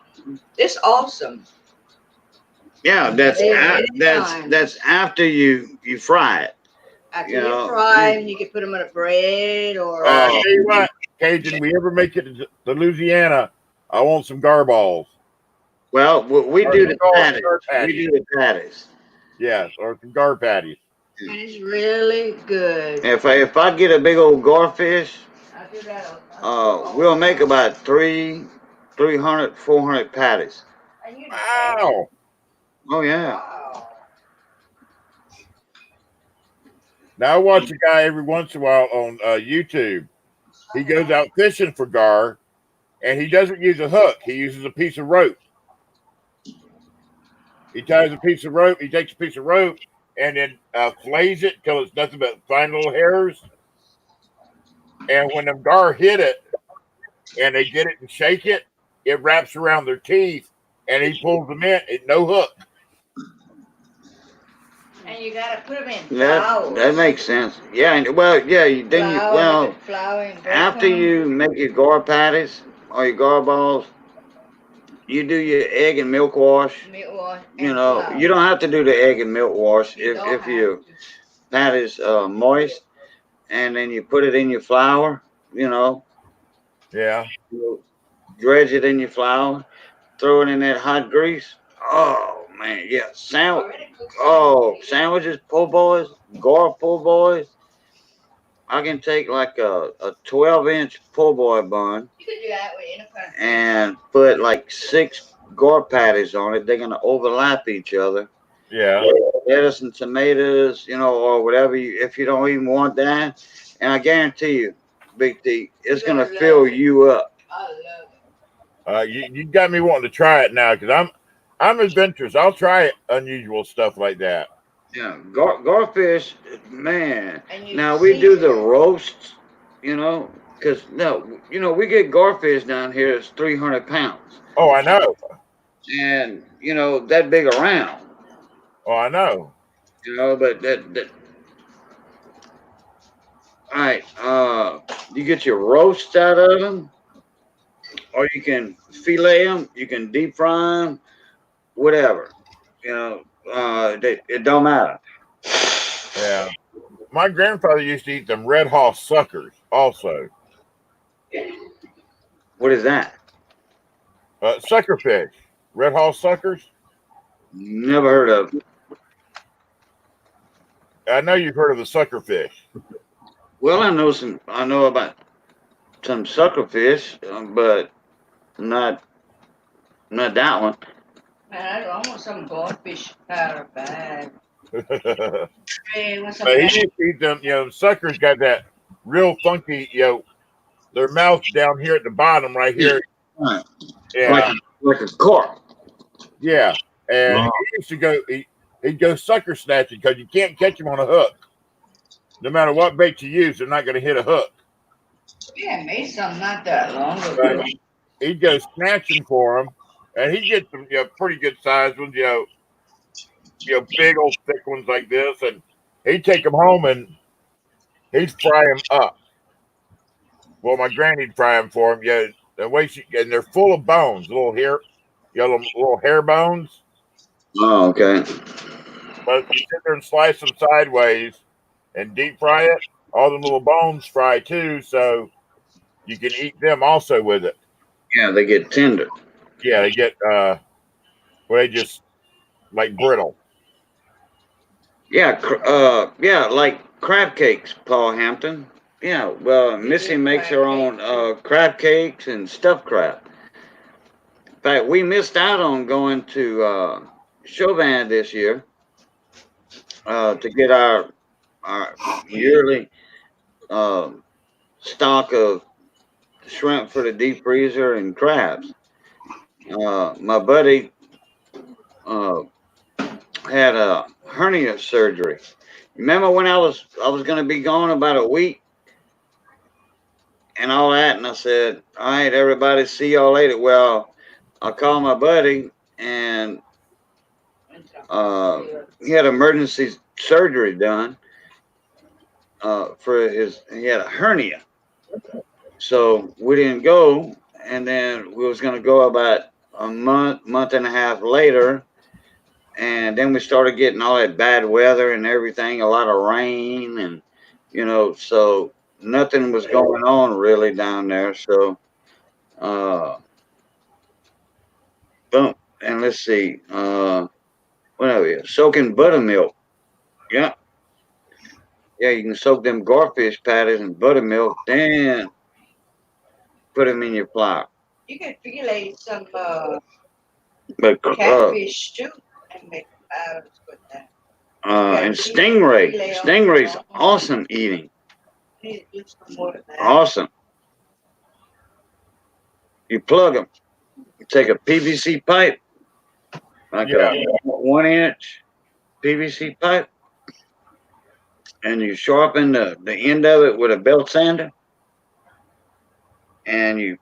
It's awesome. Yeah, that's after you fry it. After you fry them, you can put them in a bread or. Tell you what, Cajun, we ever make it to Louisiana, I want some gar balls. Well, we do the patties. We do the patties. Yes, or some gar patties. And it's really good. If I get a big old garfish, I do that. we'll make about 300, 400 patties. Wow. Oh yeah. Wow. Now I watch a guy every once in a while on YouTube. He goes out fishing for gar, and he doesn't use a hook. He uses a piece of rope. He ties a piece of rope. He takes a piece of rope and then flays it till it's nothing but fine little hairs. And when them gar hit it, and they get it and shake it, it wraps around their teeth, and he pulls them in. No hook. And you gotta put them in flour. That makes sense. Yeah, after you make your gar patties or your gar balls, you do your egg and milk wash. Flour. You don't have to do the egg and milk wash if your patties moist, and then you put it in your flour. Yeah. You dredge it in your flour, throw it in that hot grease. Oh man, yeah. Sandwiches, po' boys, gar po' boys. I can take like a 12-inch po' boy bun You could do that with anything. and put like 6 gourd patties on it, they're gonna overlap each other. Yeah. Lettuce and tomatoes, or whatever if you don't even want that. And I guarantee you, Big T, it's gonna fill you up. I love it. You got me wanting to try it now because I'm adventurous. I'll try unusual stuff like that. Yeah, garfish, man. And you Now we do the season it. roasts, because we get garfish down here. It's 300 pounds, Oh, I know. and that big around. Oh, I know. But that. All right, you get your roast out of them, or you can fillet them. You can deep fry them, whatever. It don't matter. Yeah. My grandfather used to eat them red hoss suckers also. What is that? Sucker fish. Red hoss suckers. Never heard of. I know you've heard of the sucker fish. Well, I know about some suckerfish, but not that one. Man, I want some goldfish powder bag. But Hey, want some he used to eat them, suckers got that real funky, their mouth down here at the bottom right here. Right. Yeah. Like a cork. Yeah. And Wow. he used to go, he'd go sucker snatching because you can't catch them on a hook. No matter what bait you use, they're not going to hit a hook. Yeah, made some not that long ago. But he'd go snatching for them, and he'd get some, pretty good sized ones, big old thick ones like this, and he'd take them home and he'd fry them up. Well, my granny'd fry them for him. Yeah, the way and they're full of bones, little hair, little hair bones. Oh, okay. But you sit there and slice them sideways and deep fry it. All them little bones fry too, so you can eat them also with it. Yeah, they get tender. Yeah, they get they just like brittle. Yeah, like crab cakes, Paul Hampton. Yeah, well, Missy makes her own crab cakes and stuffed crab. In fact, we missed out on going to Chauvin this year to get our yearly stock of shrimp for the deep freezer and crabs. My buddy had a hernia surgery. Remember when I was going to be gone about a week and all that, and I said, "All right, everybody, see y'all later." Well, I called my buddy, and he had emergency surgery done he had a hernia, so we didn't go, and then we was going to go about a month and a half later. And then we started getting all that bad weather and everything, a lot of rain, and so nothing was going on really down there. So, boom. And let's see, what are we? Soaking buttermilk. Yeah, yeah. You can soak them garfish patties in buttermilk, then put them in your flour. You can fillet some But catfish too and make powders with that. and stingray's awesome eating. Need to do some more of that. Awesome. You plug them. You take a PVC pipe, like a 1-inch PVC pipe, and you sharpen the end of it with a belt sander, and you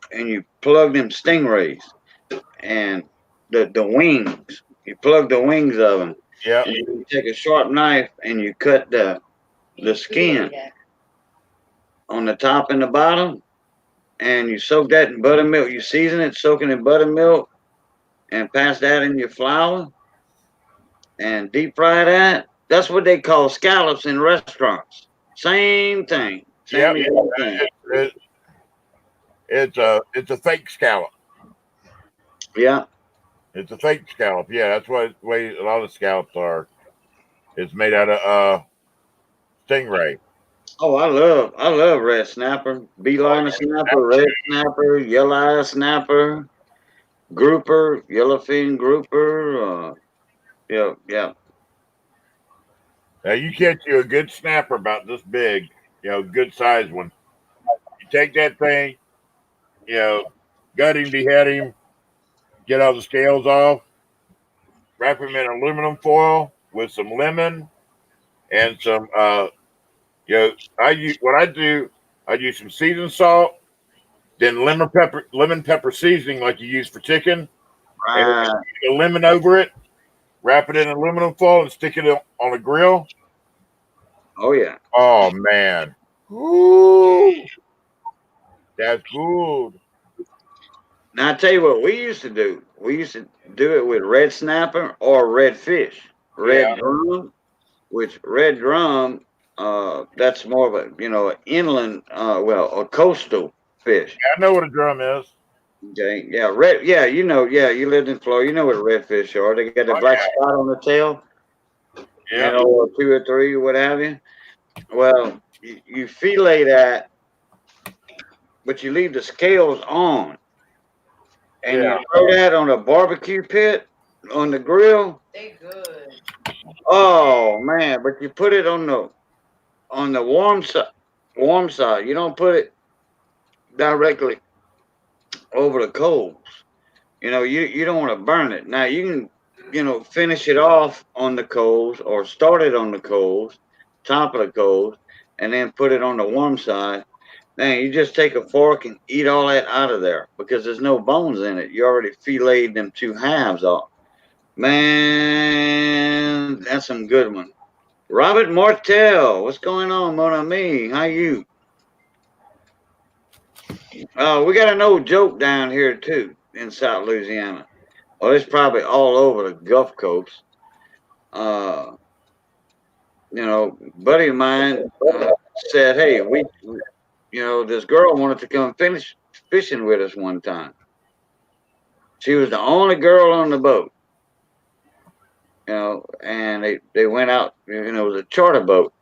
plug them stingrays and the wings. You plug the wings of them. Yeah. And you take a sharp knife and you cut the skin on the top and the bottom, and you soak that in buttermilk. You season it, soak it in buttermilk, and pass that in your flour, and deep fry that. That's what they call scallops in restaurants. Same thing. Yeah. Same thing. It's a fake scallop. Yeah. It's a fake scallop. Yeah, that's what the way a lot of scallops are. It's made out of stingray. Oh, I love red snapper, beeline snapper, red snapper, yellow eye snapper. grouper, yellowfin grouper. Yeah, yeah. Now you catch you a good snapper about this big, good sized one. You take that thing, gut him, behead him, get all the scales off, wrap him in aluminum foil with some lemon and some, I use what I do. I use some seasoned salt, then lemon pepper seasoning like you use for chicken, and Right. a lemon over it. Wrap it in aluminum foil and stick it on a grill. Oh yeah. Oh man, ooh, that's good. Now I tell you what we used to do. We used to do it with red snapper or red fish, Yeah, red drum. Which red drum, that's more of a an inland, well, a coastal fish. I know what a drum is. Okay, yeah, red. Yeah, yeah, you lived in Florida. You know what redfish are. They got the Oh, black spot on the tail, yeah, or two or three, what have you. Well, you fillet that, but you leave the scales on, and yeah. you throw that on a barbecue pit on the grill. They good. Oh man! But you put it on the warm side. Warm side. You don't put it directly over the coals. You don't want to burn it. Now you can, finish it off on the coals or start it on the coals, top of the coals, and then put it on the warm side. Then you just take a fork and eat all that out of there because there's no bones in it. You already filleted them two halves off. Man, that's some good one. Robert Martell, what's going on, mon ami? How you? We got an old joke down here too in South Louisiana. Well, it's probably all over the Gulf Coast. Uh, buddy of mine said, "Hey, this girl wanted to come finish fishing with us one time. She was the only girl on the boat, and they went out. It was a charter boat,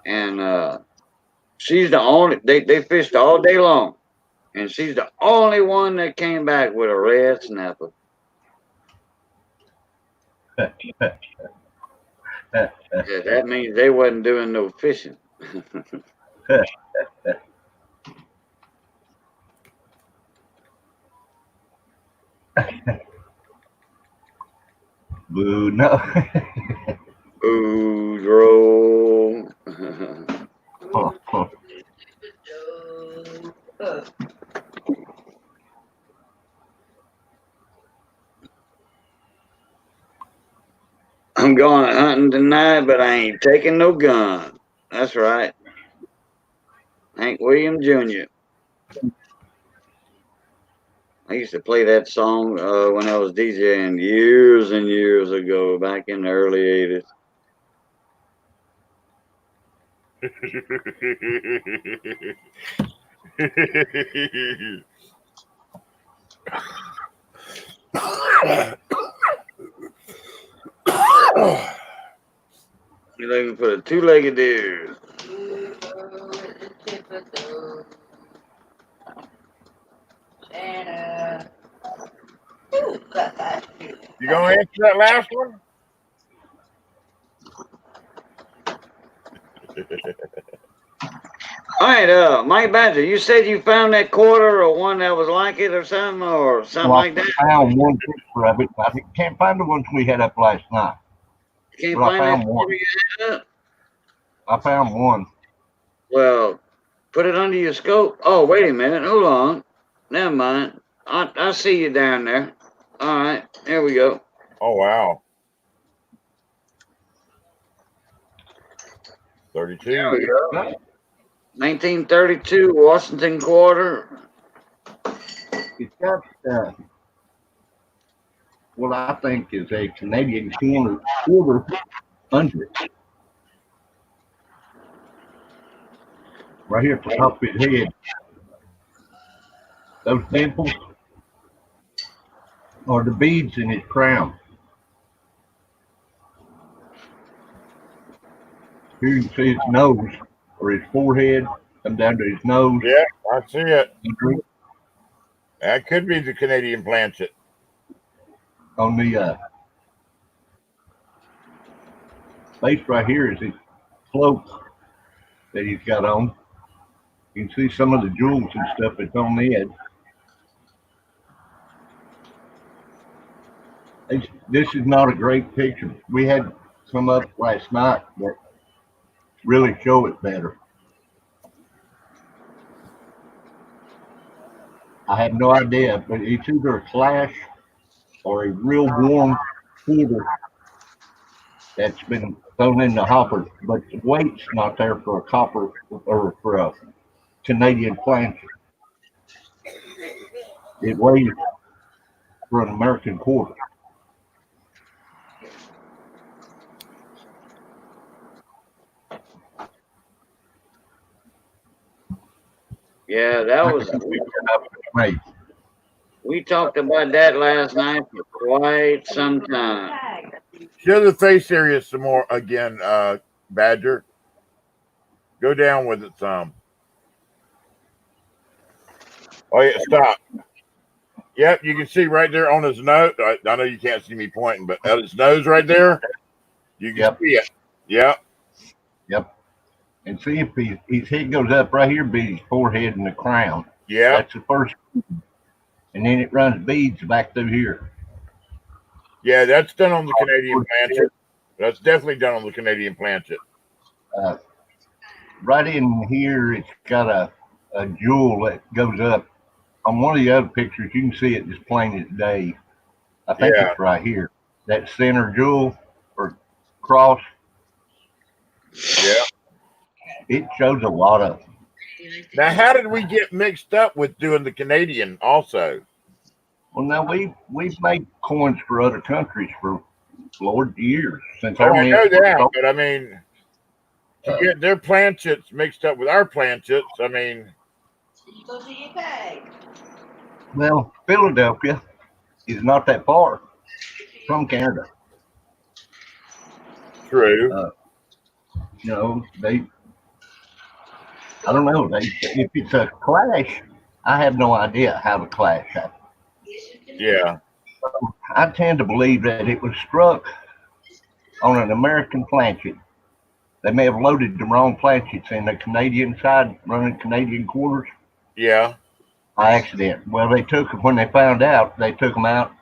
and she's the only. They fished all day long, and she's the only one that came back with a red snapper." Yeah, that means they wasn't doing no fishing. Boo, no. Boudreaux. I'm going hunting tonight, but I ain't taking no gun. That's right. Hank Williams Jr. I used to play that song when I was DJing years and years ago, back in the early 80s. You're looking for the two-legged deer. And You gonna answer that last one? All right, Mike Badger, you said you found that quarter or one that was like it or something like that? I found one picture of it. I can't find the ones we had up last night. You can't But I find that found one. quarter you had up? I found one. Well, put it under your scope. Oh, wait a minute. Hold on. Never mind. I see you down there. All right. There we go. Oh wow. 32. There we go. 1932 Washington quarter. It's got what I think is a Canadian quarter under it. Right here at the top of his head. Those dimples are the beads in his crown. Here you can see his nose or his forehead come down to his nose. Yeah, I see it. That could be the Canadian planchet. On the face right here is his cloak that he's got on. You can see some of the jewels and stuff that's on the head. This is not a great picture. We had some up last night that really show it better. I have no idea, but it's either a flash or a real warm heater that's been thrown in the hopper, but the weight's not there for a copper or for a Canadian planchet. It weighs for an American quarter. Yeah, that was. Right. We talked about that last night for quite some time. Show the face area some more again, Badger. Go down with it some. Oh yeah, stop. Yep, you can see right there on his nose. I know you can't see me pointing, but at his nose right there, you can see it. Yep. Yep. And see if his head goes up right here, be his forehead and the crown. Yeah. That's the first. And then it runs beads back through here. Yeah, that's done on the Canadian planchet. That's definitely done on the Canadian planchet. Right in here, it's got a jewel that goes up. On one of the other pictures, you can see it as plain as day. I think it's right here. That center jewel or cross. Yeah. It shows a lot of. Now, how did we get mixed up with doing the Canadian also? Well, now we've made coins for other countries for Lord years since I know that, but I mean, to get their planchets mixed up with our planchets, I mean. Well, Philadelphia is not that far from Canada. True. You know, I don't know. If it's a clash, I have no idea how the clash happened. Yeah. I tend to believe that it was struck on an American planchet. They may have loaded the wrong planchets in the Canadian side, running Canadian quarters. Yeah. By accident. Well, they took them when they found out. They took them out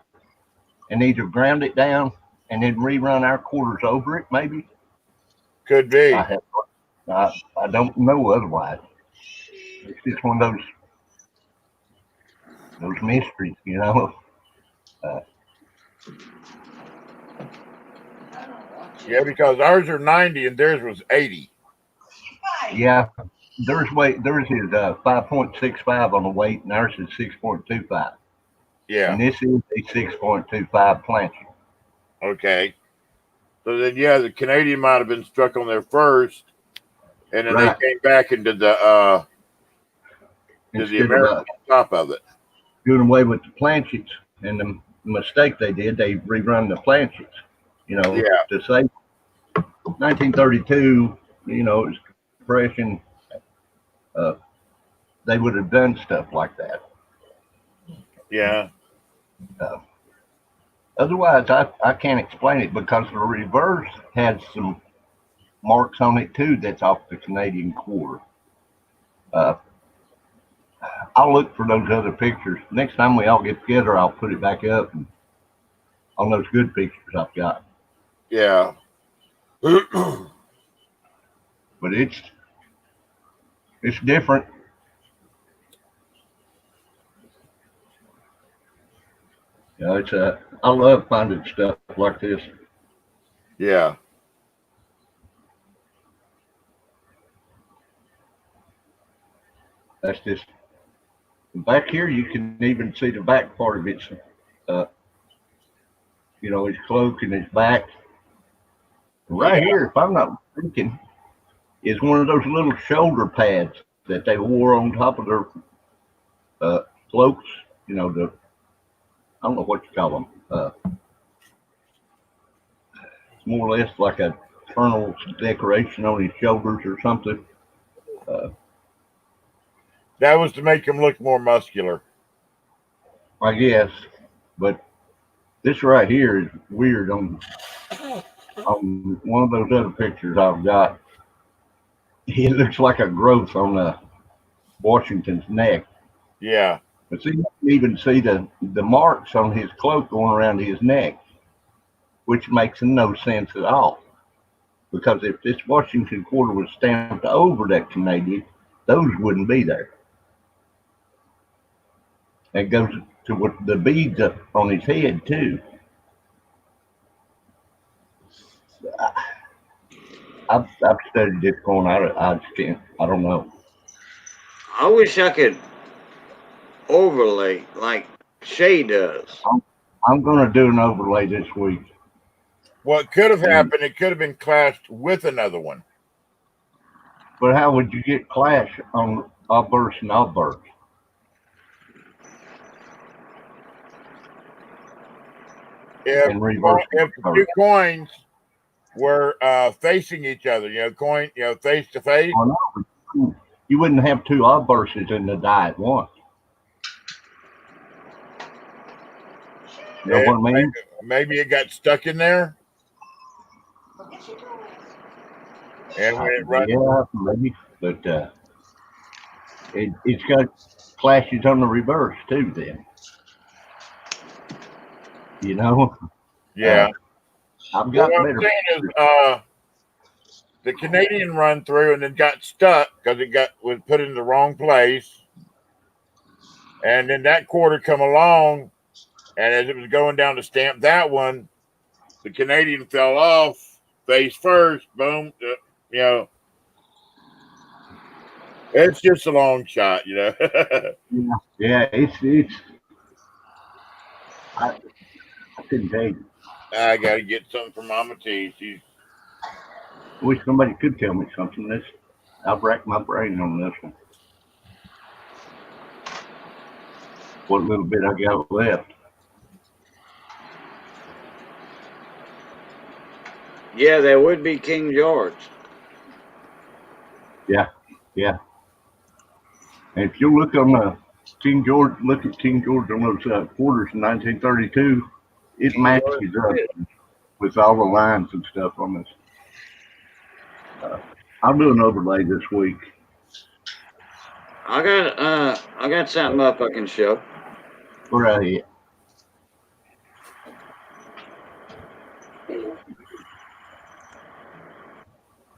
and either ground it down and then rerun our quarters over it. Maybe could be. I don't know otherwise. It's just one of those mysteries, you know. Yeah, because ours are 90 and theirs was 80. Yeah, theirs is 5.65 on the weight, and ours is 6.25. Yeah, and this is a 6.25 planchet. Okay, so then the Canadian might have been struck on there first, and then they came back and did the American on top of it. Doing away with the planchets, and the mistake they did, they rerun the planchets. You know, to say 1932, you know, it's depression. They would have done stuff like that. Yeah. Otherwise, I can't explain it because the reverse has some marks on it too. That's off the Canadian quarter. I'll look for those other pictures. Next time we all get together, I'll put it back up on those good pictures I've got. Yeah. But it's different. You know, I love finding stuff like this. Yeah. That's just back here. You can even see the back part of it. You know, his cloak and his back. Right here, if I'm not mistaken, is one of those little shoulder pads that they wore on top of their cloaks. You know, I don't know what you call them. It's more or less like a colonel's decoration on his shoulders or something. That was to make him look more muscular. I guess. But this right here is weird on one of those other pictures I've got. It looks like a growth on Washington's neck. Yeah. But see, you can even see the marks on his cloak going around his neck, which makes no sense at all. Because if this Washington quarter was stamped over that Canadian, those wouldn't be there. It goes to what the beads up on his head too. I've studied this coin. I just can't. I don't know. I wish I could overlay like Shay does. I'm gonna do an overlay this week. What could have happened, it could have been clashed with another one. But how would you get clash on obverse and obverse? And reverse. If the two coins were facing each other, face to face. Oh, no. You wouldn't have two obverses in the die at once. You know what I mean? Maybe it got stuck in there. And when it runs, yeah, maybe, but it's got clashes on the reverse too. Then, yeah. I've got what better. I'm saying is, the Canadian run through and then got stuck because was put in the wrong place, and then that quarter come along, and as it was going down to stamp that one, the Canadian fell off face first. Boom. It's just a long shot, Yeah, it's. I couldn't tell you. I got to get something for Mama T. I wish somebody could tell me something. I've racked my brain on this one. What little bit I got left. Yeah, that would be King George. Yeah. And if you look on King George, look at King George on those quarters in 1932, it matches up with all the lines and stuff on this. I'll do an overlay this week. I got something up I can show. Right.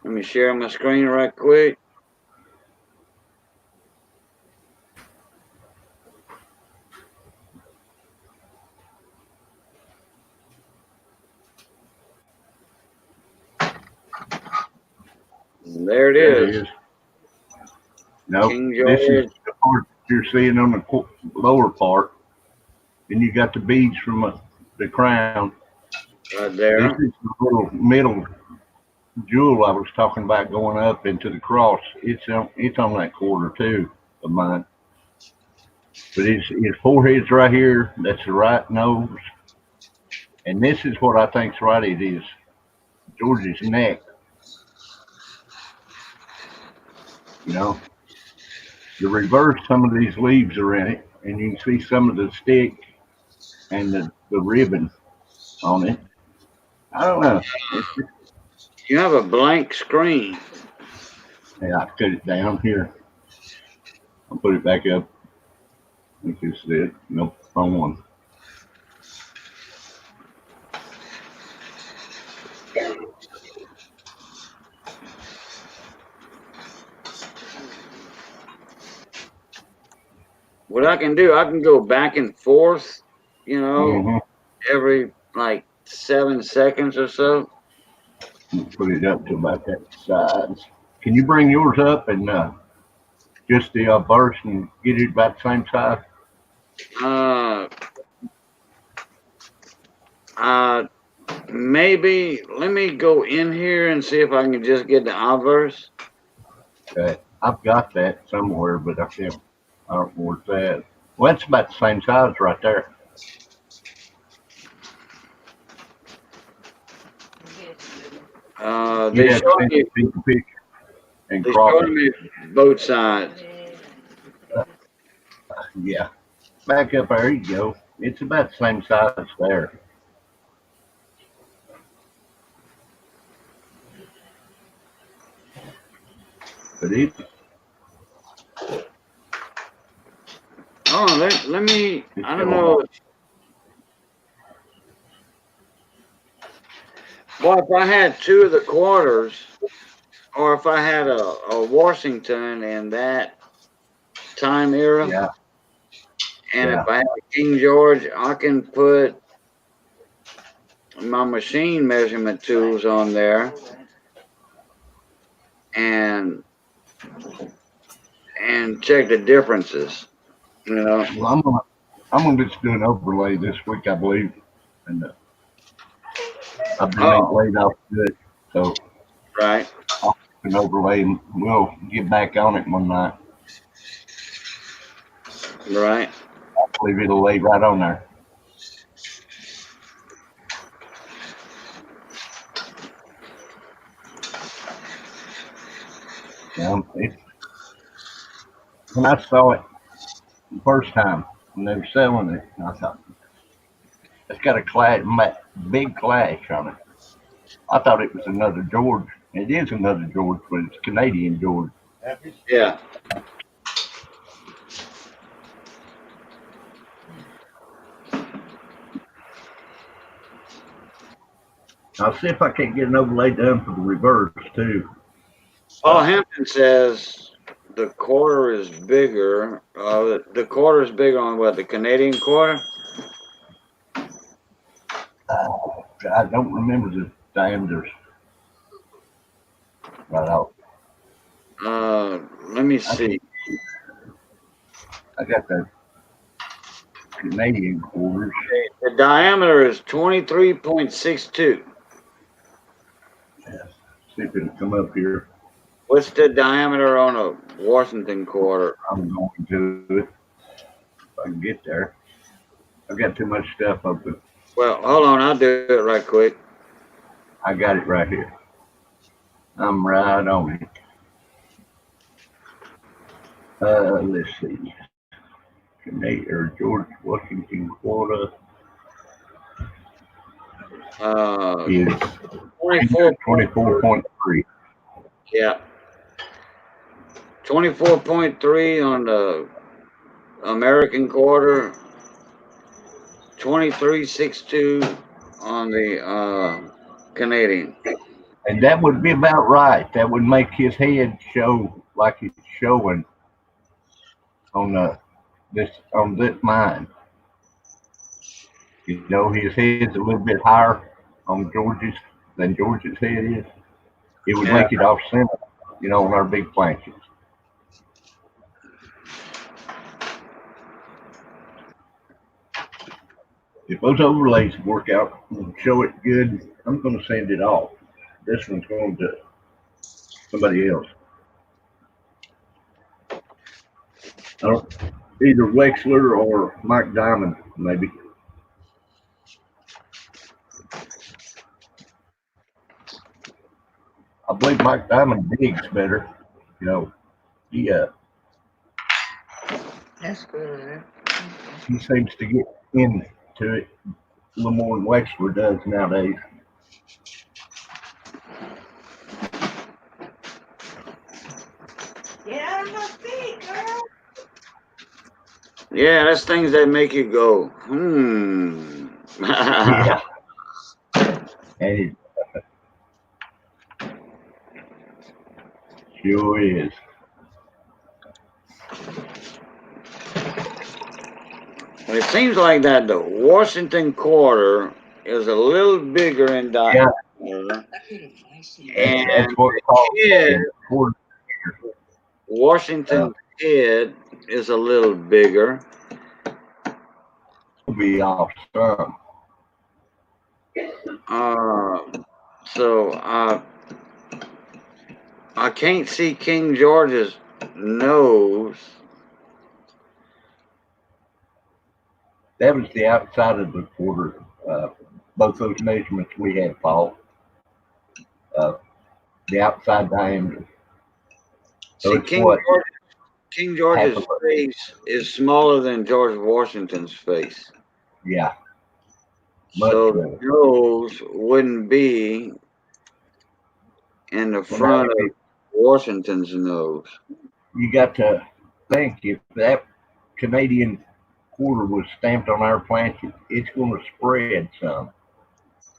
Let me share my screen right quick. There it is. No, this is the part you're seeing on the lower part. Then you got the beads from the crown. Right there. This is the little middle jewel I was talking about going up into the cross. It's on that quarter too of mine. But his forehead's right here. That's the right nose. And this is what I think's right. It is George's neck. The reverse, some of these leaves are in it, and you can see some of the stick and the ribbon on it. I don't know. You have a blank screen. Yeah, I cut it down here. I'll put it back up. I think this is it. Nope, wrong one. What I can do, I can go back and forth, every like 7 seconds or so. Put it up to about that size. Can you bring yours up and just the burst and get it about the same size? Maybe. Let me go in here and see if I can just get the obverse. Okay, I've got that somewhere, but I don't know where it's at. Well, that's about the same size right there. They showed me both sides. Yeah. back up there you go. It's about the same size there. But it's Oh, let me, It's I don't going know. Well, if I had two of the quarters, or if I had a Washington in that time era, yeah, and yeah. if I had a King George, I can put my machine measurement tools on there and check the differences. You know, Well, I'm gonna just do an overlay this week, I believe, and I've been oh, laid off good, so right, I'll do an overlay and we'll get back on it one night. right. I believe it'll lay right on there. When I saw it the first time when they were selling it, I thought it's got a big clash on it. I thought it was another George. It is another George, but it's Canadian George. Yeah. I'll see if I can't get an overlay done for the reverse too. Paul Hampton says the quarter is bigger. The quarter is bigger on what, the Canadian quarter? I don't remember the diameters right off. Let me see. I got the Canadian quarters. The diameter is 23.62. See if it'll come up here. What's the diameter on a Washington quarter? I'm going to it. If I can get there. I've got too much stuff open. Well, hold on, I'll do it right quick. I got it right here. I'm right on it. Let's see. Canadian or George Washington quarter is 24. 24.3. Yeah. 24.3 on the American quarter, 23.62 on the Canadian. And that would be about right. That would make his head show like it's showing on this mine. You know, his head's a little bit higher on George's than George's head is. It would Yeah. make it off center, on our big planches. If those overlays work out and show it good, I'm going to send it off. This one's going to somebody else. Either Wexler or Mike Diamond, maybe. I believe Mike Diamond digs better. He That's good. he seems to get into it a little more than Wexler does nowadays. Get out of my feet, girl. Yeah, that's things that make you go, Yeah, and it sure is. It seems like that the Washington quarter is a little bigger in Yeah, diameter, that's and what's called head, quarter. Washington head is a little bigger. Be off some. Uh, so I can't see King George's nose. That was the outside of the quarter. Both those measurements we had, Paul. The outside diameter. So See, it's what? King George's face is smaller than George Washington's face. Yeah. Much So better. the nose wouldn't be in the front of Washington's nose. You got to think if that Canadian quarter was stamped on our plant, it's going to spread some.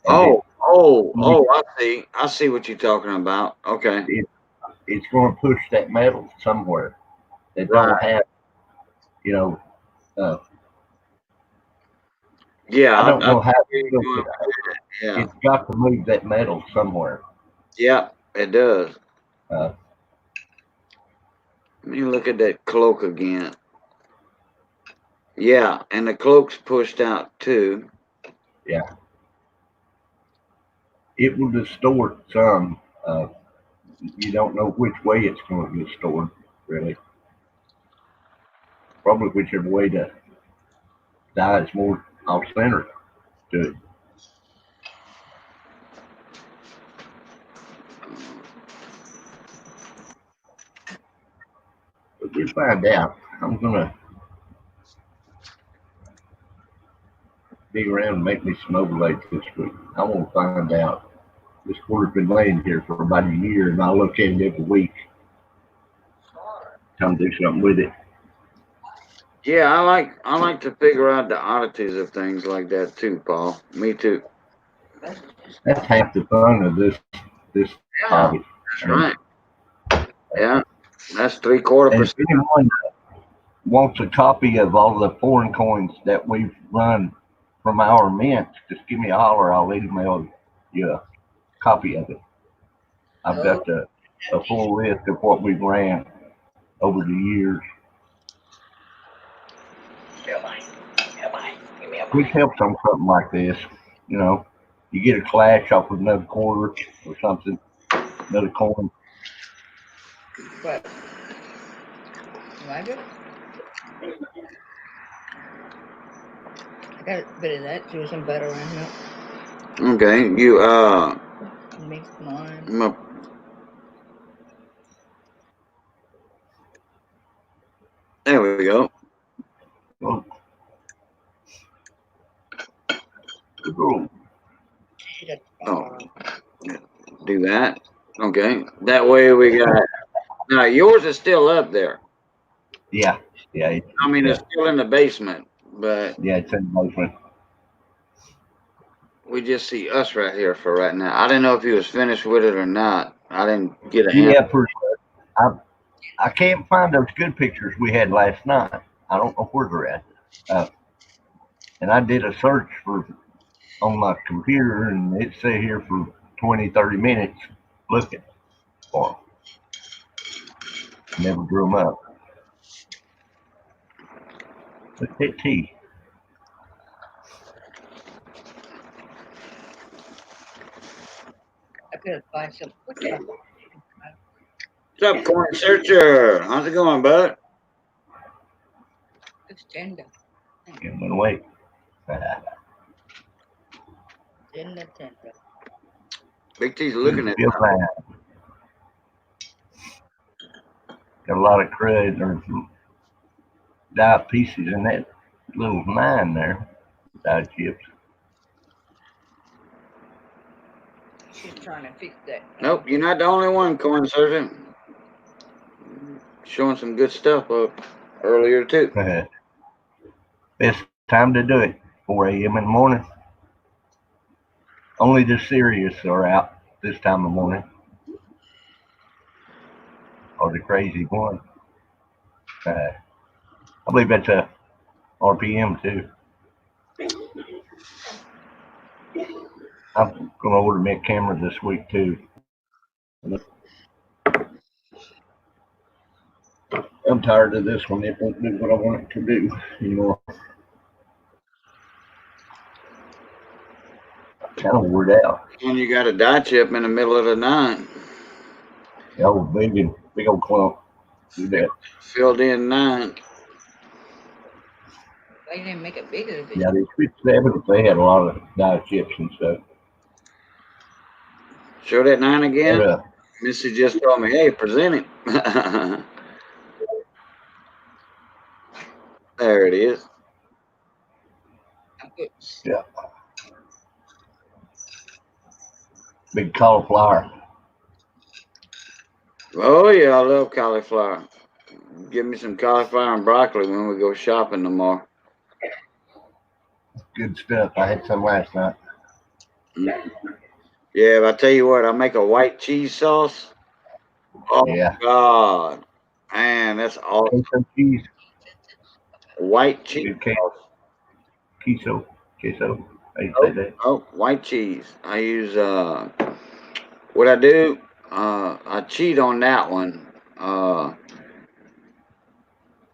And I see. I see what you're talking about. Okay. it's going to push that metal somewhere that don't have, you know, Yeah, I don't know how you're to doing it. yeah. It's got to move that metal somewhere. Yeah, it does. Uh, Let me look at that cloak again. Yeah, and the cloak's pushed out too. yeah. It will distort some. You don't know which way it's going to distort, really. Probably whichever way the die is more off center to it. But we'll find out. I'm going to dig around and make me some overlays this week. I want to find out. This quarter's been laying here for about a year, and I look at it every week. Trying to do something with it. Yeah, I like to figure out the oddities of things like that too, Paul. Me too. That's half the fun of this Yeah, hobby. that's right. Yeah, that's 3/4%. And if anyone wants a copy of all the foreign coins that we've run from our mint, just give me a holler. I'll email you a copy of it. I've got a full list of what we've ran over the years. Which helps on something like this. You know, you get a clash off with another quarter or something, another coin. What? You like it? I got a bit of that too, some butter in here. Okay, you Mix mine. there we go. Oh, Oh, do that. Okay, that way we got. Now yours is still up there. yeah. I mean, it's still in the basement, but Yeah, it's in the basement. we just see us right here for right now. I didn't know if he was finished with it or not. I didn't get a hand. Yeah, I can't find those good pictures we had last night. I don't know where they're at. And I did a search on my computer, and it sat here for 20, 30 minutes looking for them. Never drew them up. Look at that tea. I could buy some. What's up, Corn Searcher? How's it going, bud? It's tender. It went away. Tender. Big T's looking at Feel it. bad. Got a lot of crud. There's some dye pieces in that little mine there. Dye chips. She's trying to fix that. Nope, you're not the only one, Corn Searcher. Showing some good stuff up earlier too. Best time to do it. 4 a.m. in the morning. Only the serious are out this time of morning. Or the crazy one. I believe that's a RPM too. I'm going to order me a camera this week too. I'm tired of this one. It won't do what I want it to do anymore. Kind of wore out. And you got a dye chip in the middle of the night. Oh, big old clump. Do that. Filled in 9. They didn't make it bigger. Yeah, they switched that. They had a lot of dye chips and stuff. Show that 9 again. But, Missy just told me, hey, present it. There it is. Yeah. Big cauliflower. Oh yeah, I love cauliflower. Give me some cauliflower and broccoli when we go shopping tomorrow. Good stuff. I had some last night. Yeah, but I tell you what, I make a white cheese sauce. Oh Yeah. God, man, that's awesome. Queso cheese. White cheese Good sauce. queso. Queso. How you say that? Oh, white cheese. I use what I do. I cheat on that one.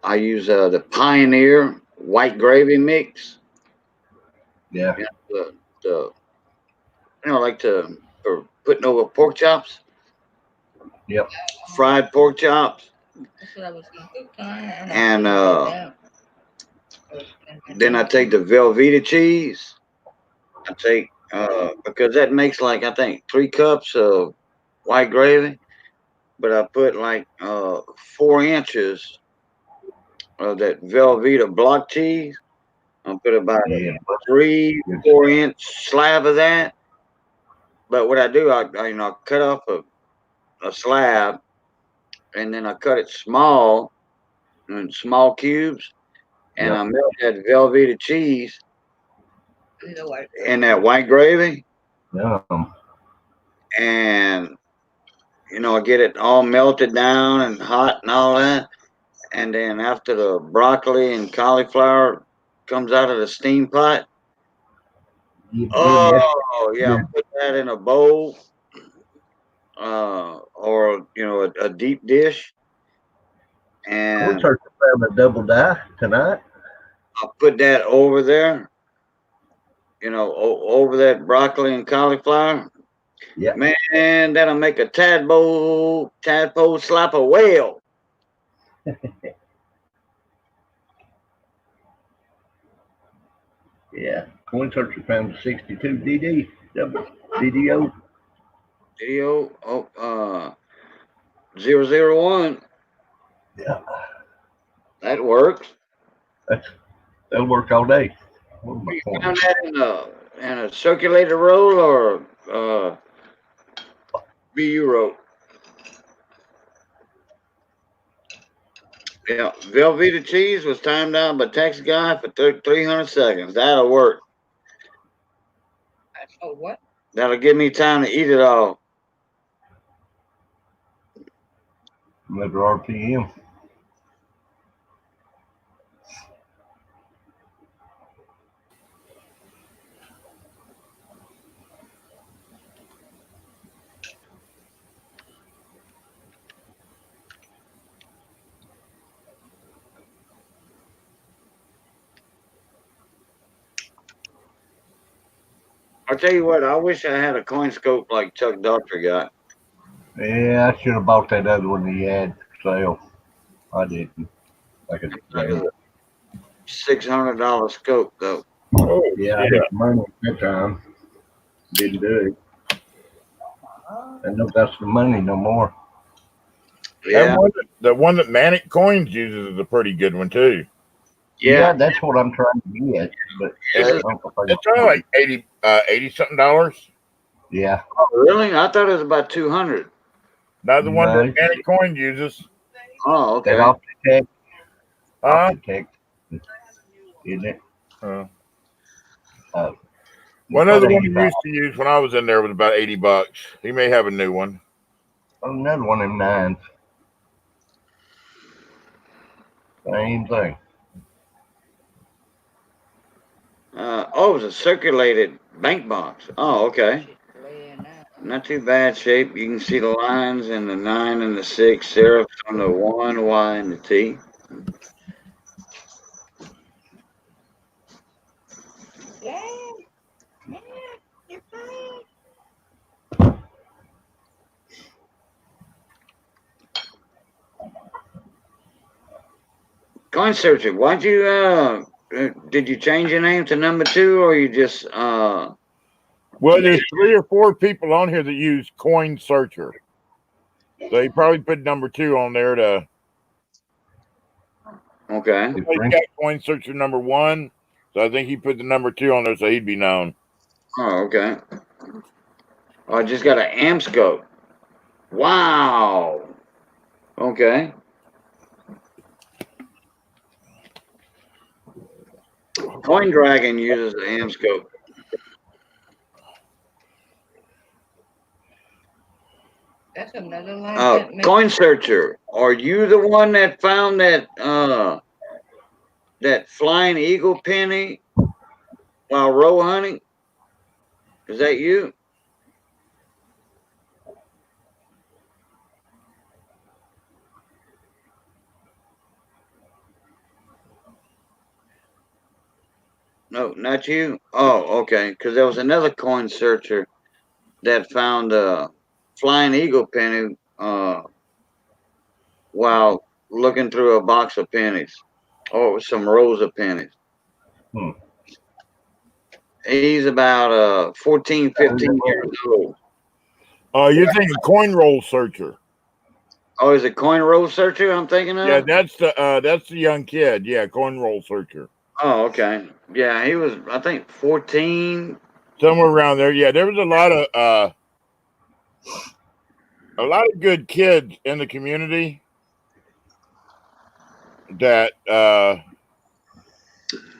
I use the Pioneer white gravy mix. Yeah. The like for putting over pork chops, Yep. fried pork chops, That's what I was gonna cook tonight. and then I take the Velveeta cheese. I take because that makes like I think 3 cups of white gravy, but I put like 4 inches of that Velveeta block cheese. I put about Yeah. a 3-4 inch slab of that. But what I do, I cut off a slab and then I cut it small in small cubes, and Yep. I melt that Velveeta cheese You know what? in that white gravy, Yum. and I get it all melted down and hot and all that. And then after the broccoli and cauliflower comes out of the steam pot, You good? That's oh yeah, I good. put that in a bowl, or a deep dish, Corn and church found a double die tonight. I put that over there, over that broccoli and cauliflower. Yeah. Man, that'll make a tadpole slap a whale. Yeah. Corn church found a 62 DD. Double DDO. Video 001. Yeah. That works. That'll work all day. What am I You pouring? found that in a circulator roll or BU roll? Yeah, Velveeta cheese was timed out by Tex Guy for 300 seconds. That'll work. Oh, what? That'll give me time to eat it all. Another RPM. I'll tell you what, I wish I had a coin scope like Chuck Doctor got. Yeah, I should have bought that other one he had for sale. I didn't. Like a damn. $600 scope though. Oh, Yeah, I yeah. had money at that time. Didn't do it. I know that's the money no more. Yeah, The one that Manic Coins uses is a pretty good one too. yeah. That's what I'm trying to get. But This is- I don't know if I It's only like 80 something dollars. yeah. Oh, really? I thought it was about 200. Not the one No. that Manic Coin uses. Oh, okay. That off the tech. Huh? Off the tech. Isn't it? One About other one he 85. used to use when I was in there was about $80. He may have a new one. Another one of them nines. Same thing. Oh, it was a circulated bank box. Oh, okay. Not too bad shape. You can see the lines and the 9 and the 6, serifs on the 1, Y, and the T. Coin searcher, why'd you did you change your name to number 2 or you just Well, there's 3 or 4 people on here that use Coin Searcher. So he probably put number 2 on there to. Okay. If He's Frank- got coin searcher number 1, so I think he put the number 2 on there so he'd be known. Oh, okay. Oh, I just got an amp scope. Wow. Okay. Coin Dragon uses the amp scope. That's another line. Coin Searcher, are you the one that found that that flying eagle penny while roe hunting? Is that you? No, not you. Oh, okay. Because there was another coin searcher that found a flying eagle penny while looking through a box of pennies. Oh, it was some rows of pennies. Hmm. He's about 14, 15 years old. You're thinking coin roll searcher. Oh, is it coin roll searcher I'm thinking of? Yeah, that's the young kid. Yeah, coin roll searcher. Oh, okay. Yeah, he was, I think, 14. Somewhere around there. Yeah, there was a lot of good kids in the community that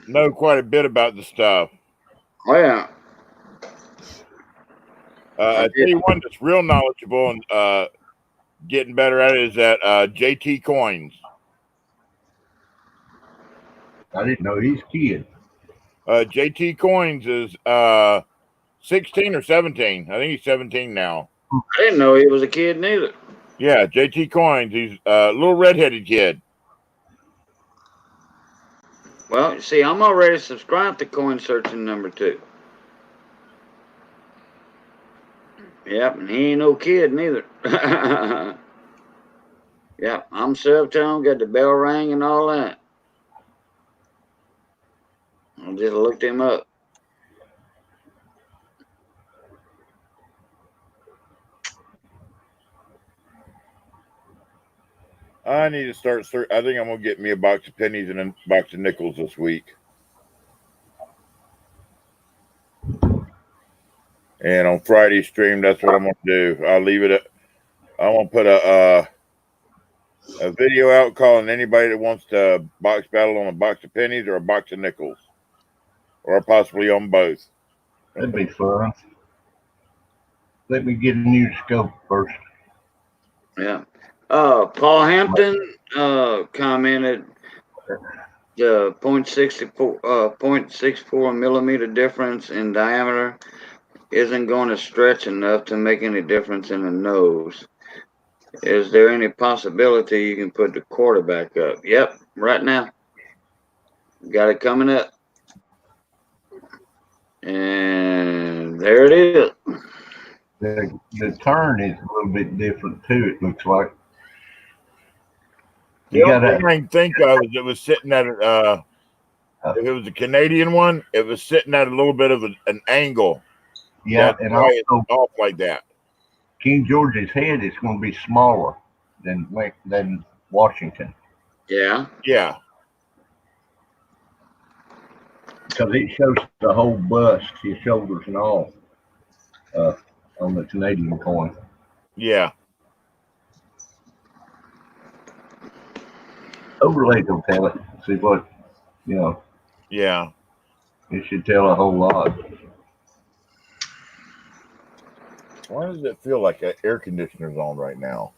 know quite a bit about the stuff. Oh, yeah. I tell you one that's real knowledgeable and getting better at it is that JT Coins. I didn't know he's kid. JT Coins is 16 or 17. I think he's 17 now. I didn't know he was a kid neither. Yeah, JT Coins. He's a little redheaded kid. Well, see, I'm already subscribed to Coin Searching number 2. Yep, and he ain't no kid neither. Yep, I'm sub-tone, got the bell ring and all that. I just looked him up. I need to start. I think I'm gonna get me a box of pennies and a box of nickels this week. And on Friday stream, that's what I'm gonna do. I'll leave it at. I'm gonna put a video out calling anybody that wants to box battle on a box of pennies or a box of nickels, or possibly on both. That'd be fun. Let me get a new scope first. Yeah. Paul Hampton commented the 0.64 millimeter difference in diameter isn't going to stretch enough to make any difference in the nose. Is there any possibility you can put the quarterback up? Yep, right now. Got it coming up. And there it is. The turn is a little bit different too, it looks like. The only thing I can think of is it was sitting at if it was a Canadian one, it was sitting at a little bit of an angle. Yeah, That's and why it's also off like that. King George's head is going to be smaller than Washington Yeah. Yeah. because it shows the whole bust, his shoulders and all, on the Canadian coin. Yeah. Overlay will tell it. See what, Yeah. it should tell a whole lot. Why does it feel like an air conditioner's on right now?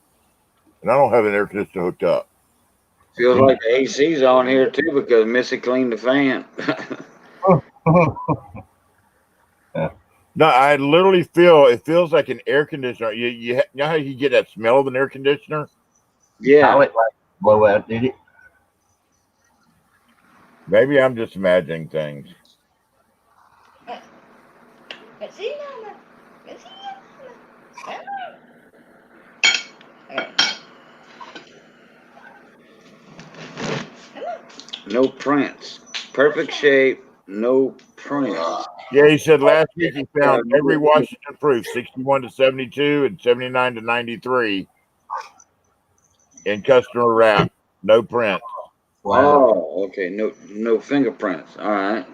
And I don't have an air conditioner hooked up. Feels like the AC's on here too because Missy cleaned the fan. No, I literally it feels like an air conditioner. You know how you get that smell of an air conditioner? Yeah. How it like blow out, did it? Maybe I'm just imagining things. No prints. Perfect shape, no prints. Yeah, he said last week he found every Washington proof, 61 to 72 and 79 to 93 in customer wrap. No print. Wow. Oh, okay. No fingerprints. All right.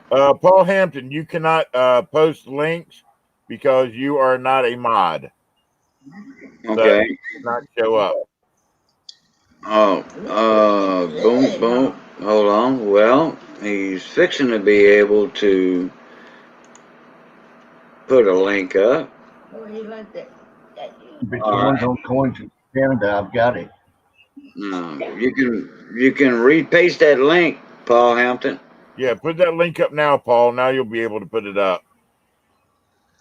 Paul Hampton, you cannot post links because you are not a mod. So Okay. it does not show up. Oh, boom, boom. Hold on. Well, he's fixing to be able to put a link up. Oh, you like that? If it's All ones right. on Coins in Canada, I've got it. You can repaste that link, Paul Hampton. Yeah, put that link up now, Paul. Now you'll be able to put it up.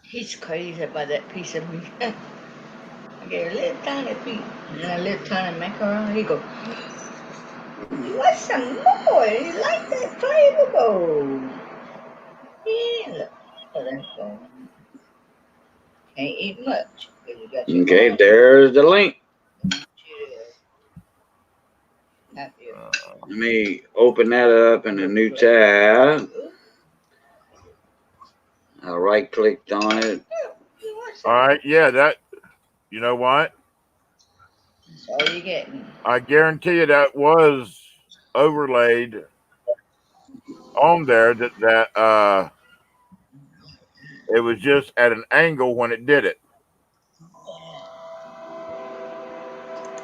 He's crazy about that piece of meat. I get a little tiny piece and a little tiny macaroni. He go, you want some more? You like that flavorful? Yeah, look. Oh, that's good. Can't eat much. 'Cause you got your Okay, there's the link. happy. Let me open that up in a new tab. I right clicked on it. All right. Yeah, that, you know what? That's all you getting. I guarantee you that was overlaid on there that it was just at an angle when it did it.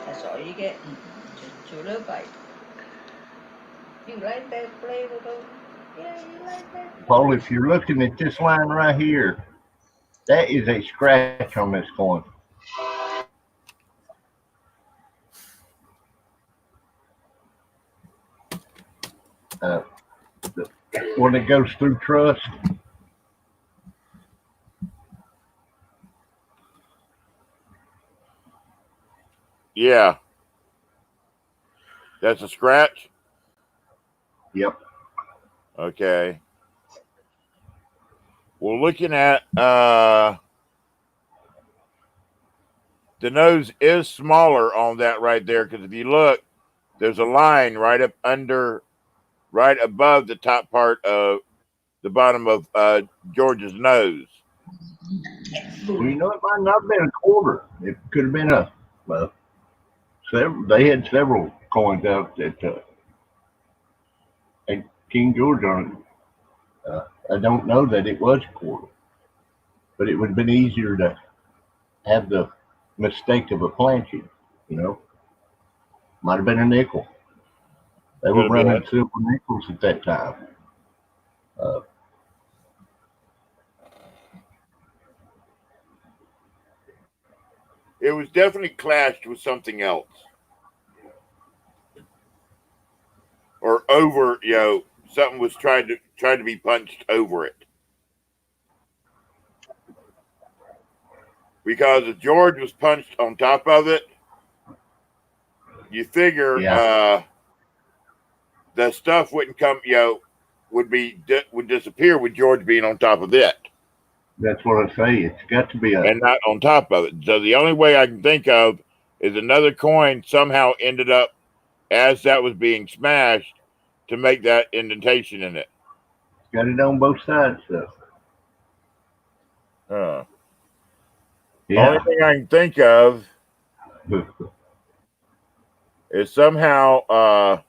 That's all you getting. Just two little bites. You like that flavor though? Yeah, you like that. Paul, if you're looking at this line right here, that is a scratch on this coin. Uh, when it goes through trust, Yeah. That's a scratch? yep. Okay. Well, looking at the nose is smaller on that right there because if you look, there's a line right up under, right above the top part of the bottom of George's nose. Well, you know, it might not have been a quarter. It could have been a, well, several. They had several coins out that had King George on it. I don't know that it was a quarter, but it would have been easier to have the mistake of a planching, you know. Might have been a nickel. They were Could have running been. silver nickels at that time. Uh, It was definitely clashed with something else. Or over, something was tried to be punched over it. Because if George was punched on top of it, you figure yeah, the stuff wouldn't come, would disappear with George being on top of it that's what I say. It's got to be a, and not on top of it. So the only way I can think of is another coin somehow ended up as that was being smashed to make that indentation in it. got it on both sides, though. Only Yeah. thing I can think of is somehow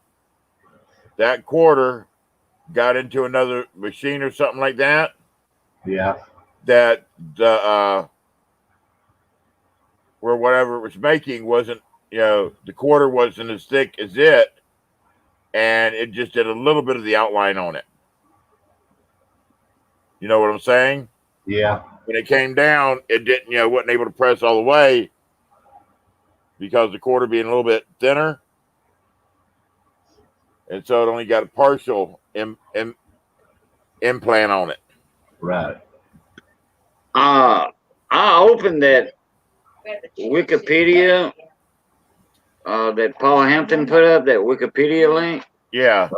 that quarter got into another machine or something like that. Yeah. That the where whatever it was making wasn't, the quarter wasn't as thick as it, and it just did a little bit of the outline on it. You know what I'm saying? Yeah. When it came down, it didn't, wasn't able to press all the way because the quarter being a little bit thinner, and so it only got a partial implant on it. Right. I opened that Wikipedia that Paul Hampton put up, that Wikipedia link. Yeah.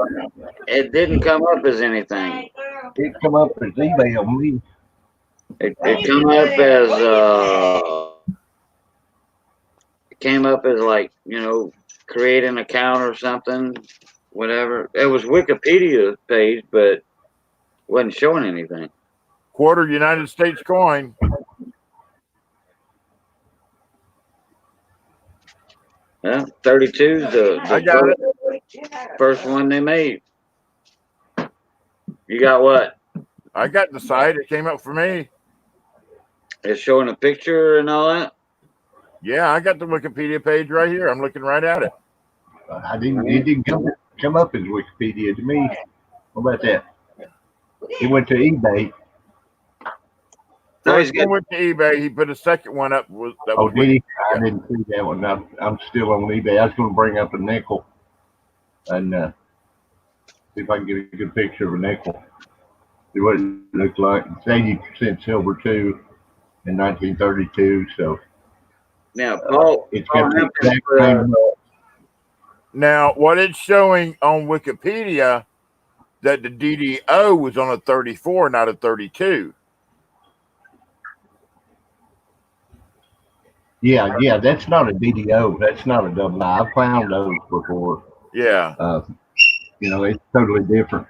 It didn't come up as anything. It come up as email me. It come up as it came up as like, create an account or something, whatever. It was Wikipedia page, but wasn't showing anything. Quarter United States coin. Yeah, 32's I got it. first one they made. You got what? I got the site. It came up for me. It's showing a picture and all that. Yeah, I got the Wikipedia page right here. I'm looking right at it. I didn't. It didn't come up as Wikipedia to me. What about that? He went to eBay. No, he's First one got. went to eBay. He put a second one up. That Oh, was did he? Wikipedia. I didn't see that one. I'm still on eBay. I was going to bring up a nickel and see if I can get a good picture of a nickel. See what it looks like. It's 80% silver too in 1932. So Now, Paul. it's Paul got the Hampton exact put, same. Now, what it's showing on Wikipedia that the DDO was on a 34, not a 32. Yeah. That's not a DDO. That's not a double I. I've found those before. Yeah. It's totally different.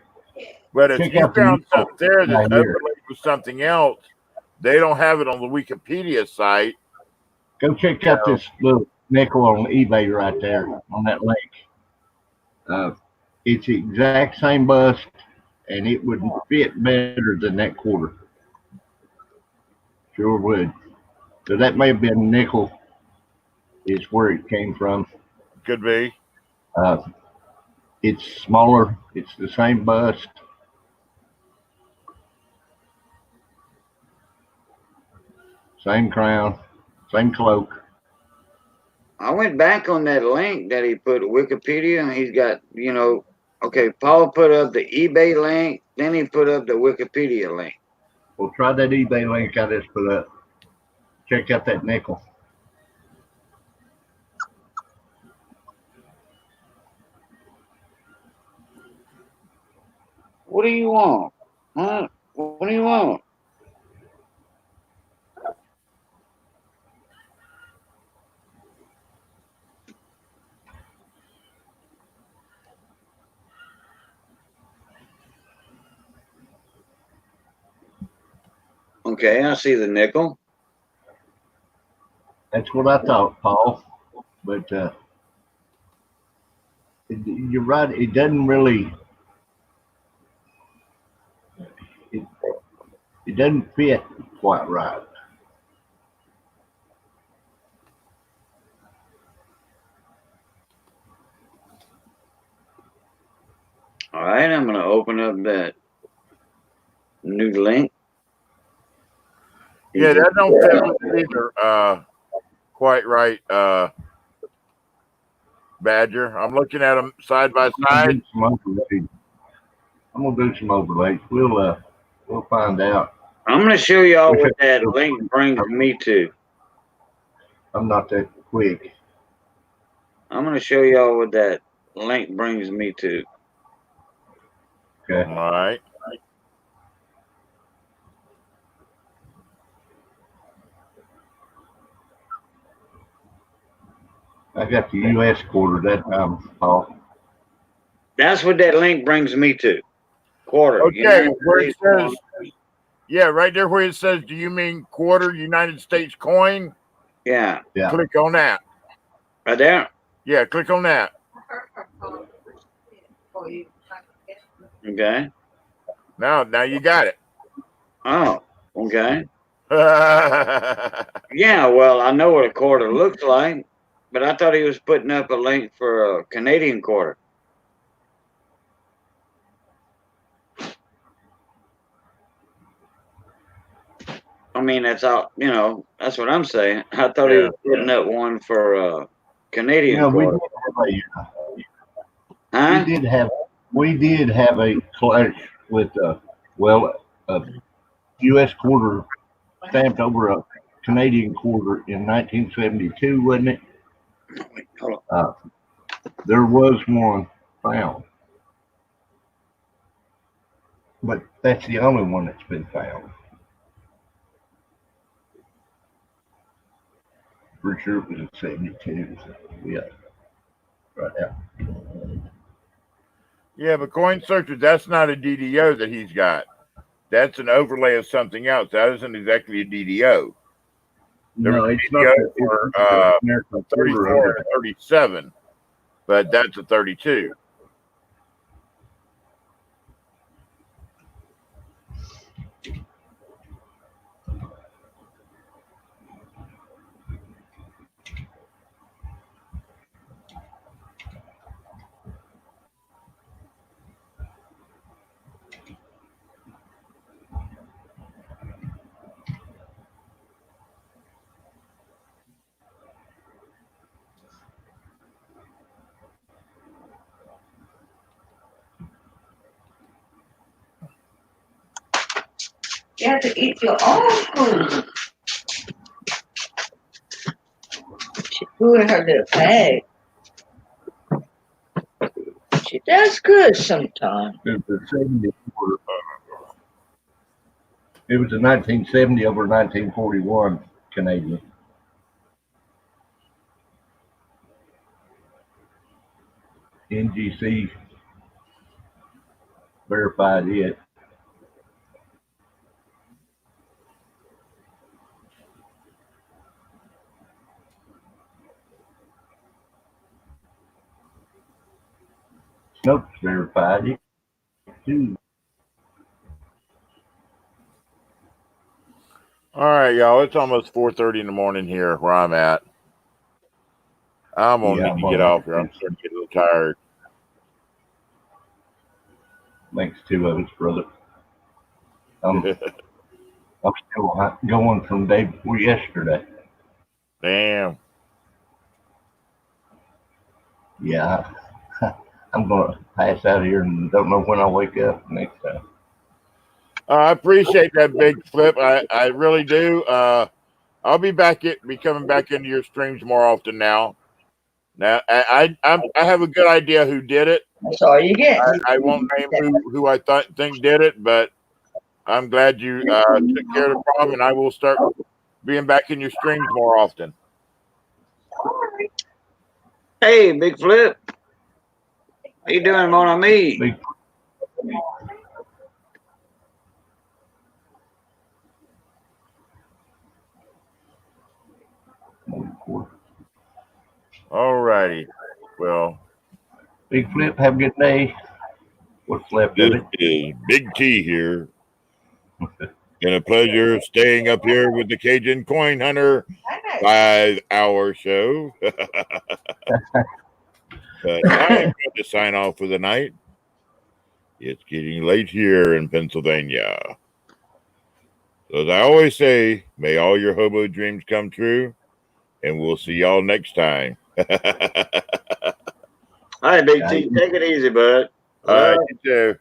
But if Check you out the found nickel something there that's right here. overlaid with something else, they don't have it on the Wikipedia site. Go check out this little nickel on eBay right there on that link. It's the exact same bust, and it would fit better than that quarter. Sure would. So that may have been nickel. Is where it came from. Could be. It's smaller. It's the same bust. Same crown. Same cloak. I went back on that link that he put Wikipedia, and he's got, okay, Paul put up the eBay link, then he put up the Wikipedia link. Well, try that eBay link I just put up. Check out that nickel. What do you want? Huh? What do you want? Okay, I see the nickel. That's what I thought, Paul. But you're right. It doesn't really. It doesn't fit quite right. All right, I'm going to open up that new link. Yeah, that don't fit with it either. Quite right, Badger. I'm looking at them side by side. I'm gonna do some overlays. We'll find out. I'm going to show y'all what that link brings me to. I'm not that quick. I'm going to show y'all what that link brings me to. Okay. All right. I got the U.S. quarter that time, Paul. That's what that link brings me to. Quarter. Okay, where it says, yeah, right there where it says, do you mean quarter United States coin? Yeah. Click on that. Right there? Yeah, click on that. Okay. Now you got it. Oh, okay. Yeah, well, I know what a quarter looks like, but I thought he was putting up a link for a Canadian quarter. I mean, that's all, that's what I'm saying. I thought he was putting up one for a Canadian quarter. We did have a clash with a U.S. quarter stamped over a Canadian quarter in 1972, wasn't it? Wait, hold on. There was one found, but that's the only one that's been found. For sure it was in 72. So yeah, right now. Yeah, but coin searcher, that's not a DDO that he's got. That's an overlay of something else. That isn't exactly a DDO. No, it's not. video The, for it's the American 34 Quarter and 37, but that's a 32. You have to eat your own food. She put in her little bag. She does good sometimes. It was a 74. It was a 1970 over 1941 Canadian. NGC verified it. Snopes verified it too. All right, y'all. It's almost 4:30 in the morning here where I'm at. I'm gonna Yeah, need to well, get off here. I'm starting to get a little tired. makes two of us, brother. I'm still going from day before yesterday. Damn. Yeah, I'm gonna pass out here and don't know when I'll wake up next time. I appreciate that big flip. I really do. I'll be coming back into your streams more often now. Now I have a good idea who did it. That's all you get. I won't name who I think did it, but I'm glad you took care of the problem, and I will start being back in your streams more often. Hey, Big Flip. How you doing, mon ami? Big All righty. Well, Big Flip, have a good day. What's left of this it? is Big T here. Been a pleasure staying up here with the Cajun Coin Hunter 5-hour show. But I'm going to sign off for the night. It's getting late here in Pennsylvania. So as I always say, may all your hobo dreams come true, and we'll see y'all next time. All right, Big T, take it easy, bud. All right, you too.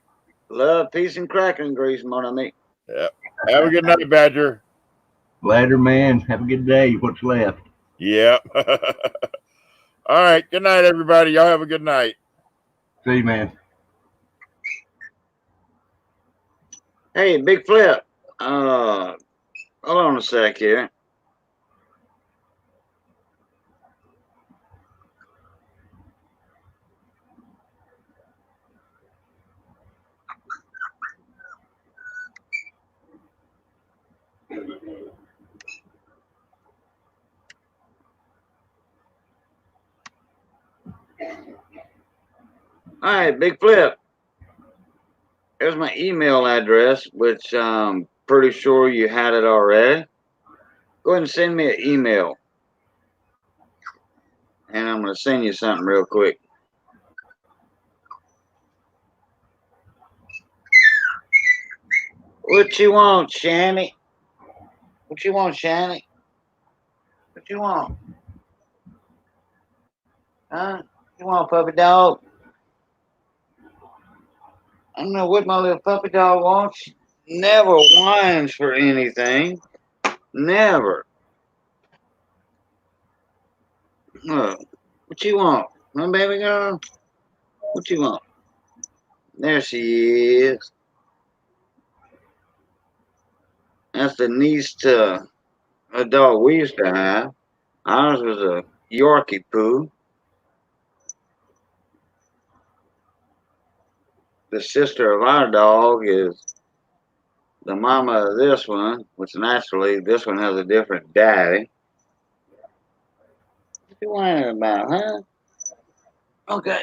Love, peace, and cracking grease, mon ami. Yep. Have a good night, Badger. Later, man. Have a good day. What's left? Yep. All right. Good night, everybody. Y'all have a good night. See you, man. Hey, Big Flip. Hold on a sec here. All right, Big Flip. Here's my email address, which I'm pretty sure you had it already. Go ahead and send me an email. And I'm going to send you something real quick. What you want, Shanny? What you want, Shanny? What you want? Huh? You want a puppy dog? I don't know what my little puppy dog wants. Never whines for anything. Never. What you want? My baby girl? What you want? There she is. That's the niece to a dog we used to have. Ours was a Yorkie poo. The sister of our dog is the mama of this one, which naturally this one has a different daddy. you whining about, huh? Okay.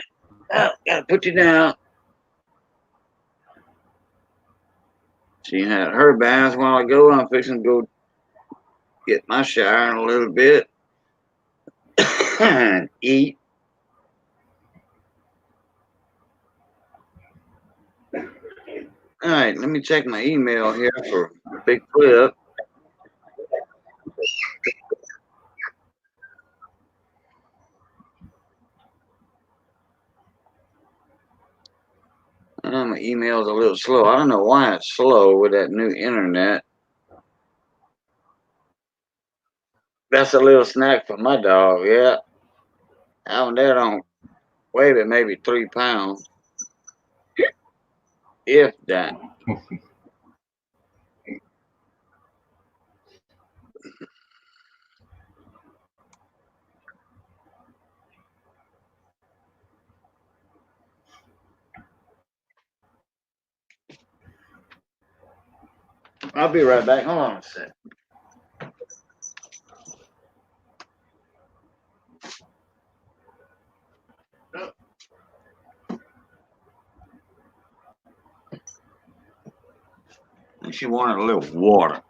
Oh, gotta put you down. She had her bath a while ago. I'm fixing to go get my shower in a little bit and eat. All right, let me check my email here for Big Flip. My email's a little slow. I don't know why it's slow with that new internet. That's a little snack for my dog, yeah. That one there don't weigh but maybe 3 pounds, if that. I'll be right back. Hold on a sec. I think she wanted a little water.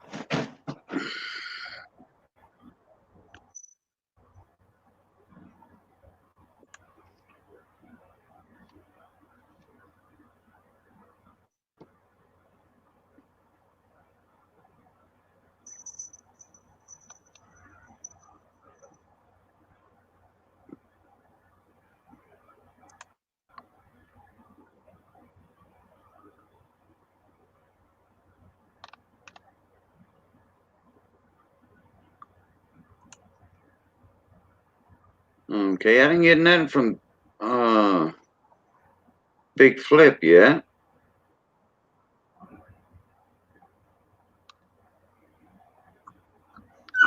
Okay, I didn't get nothing from Big Flip yet.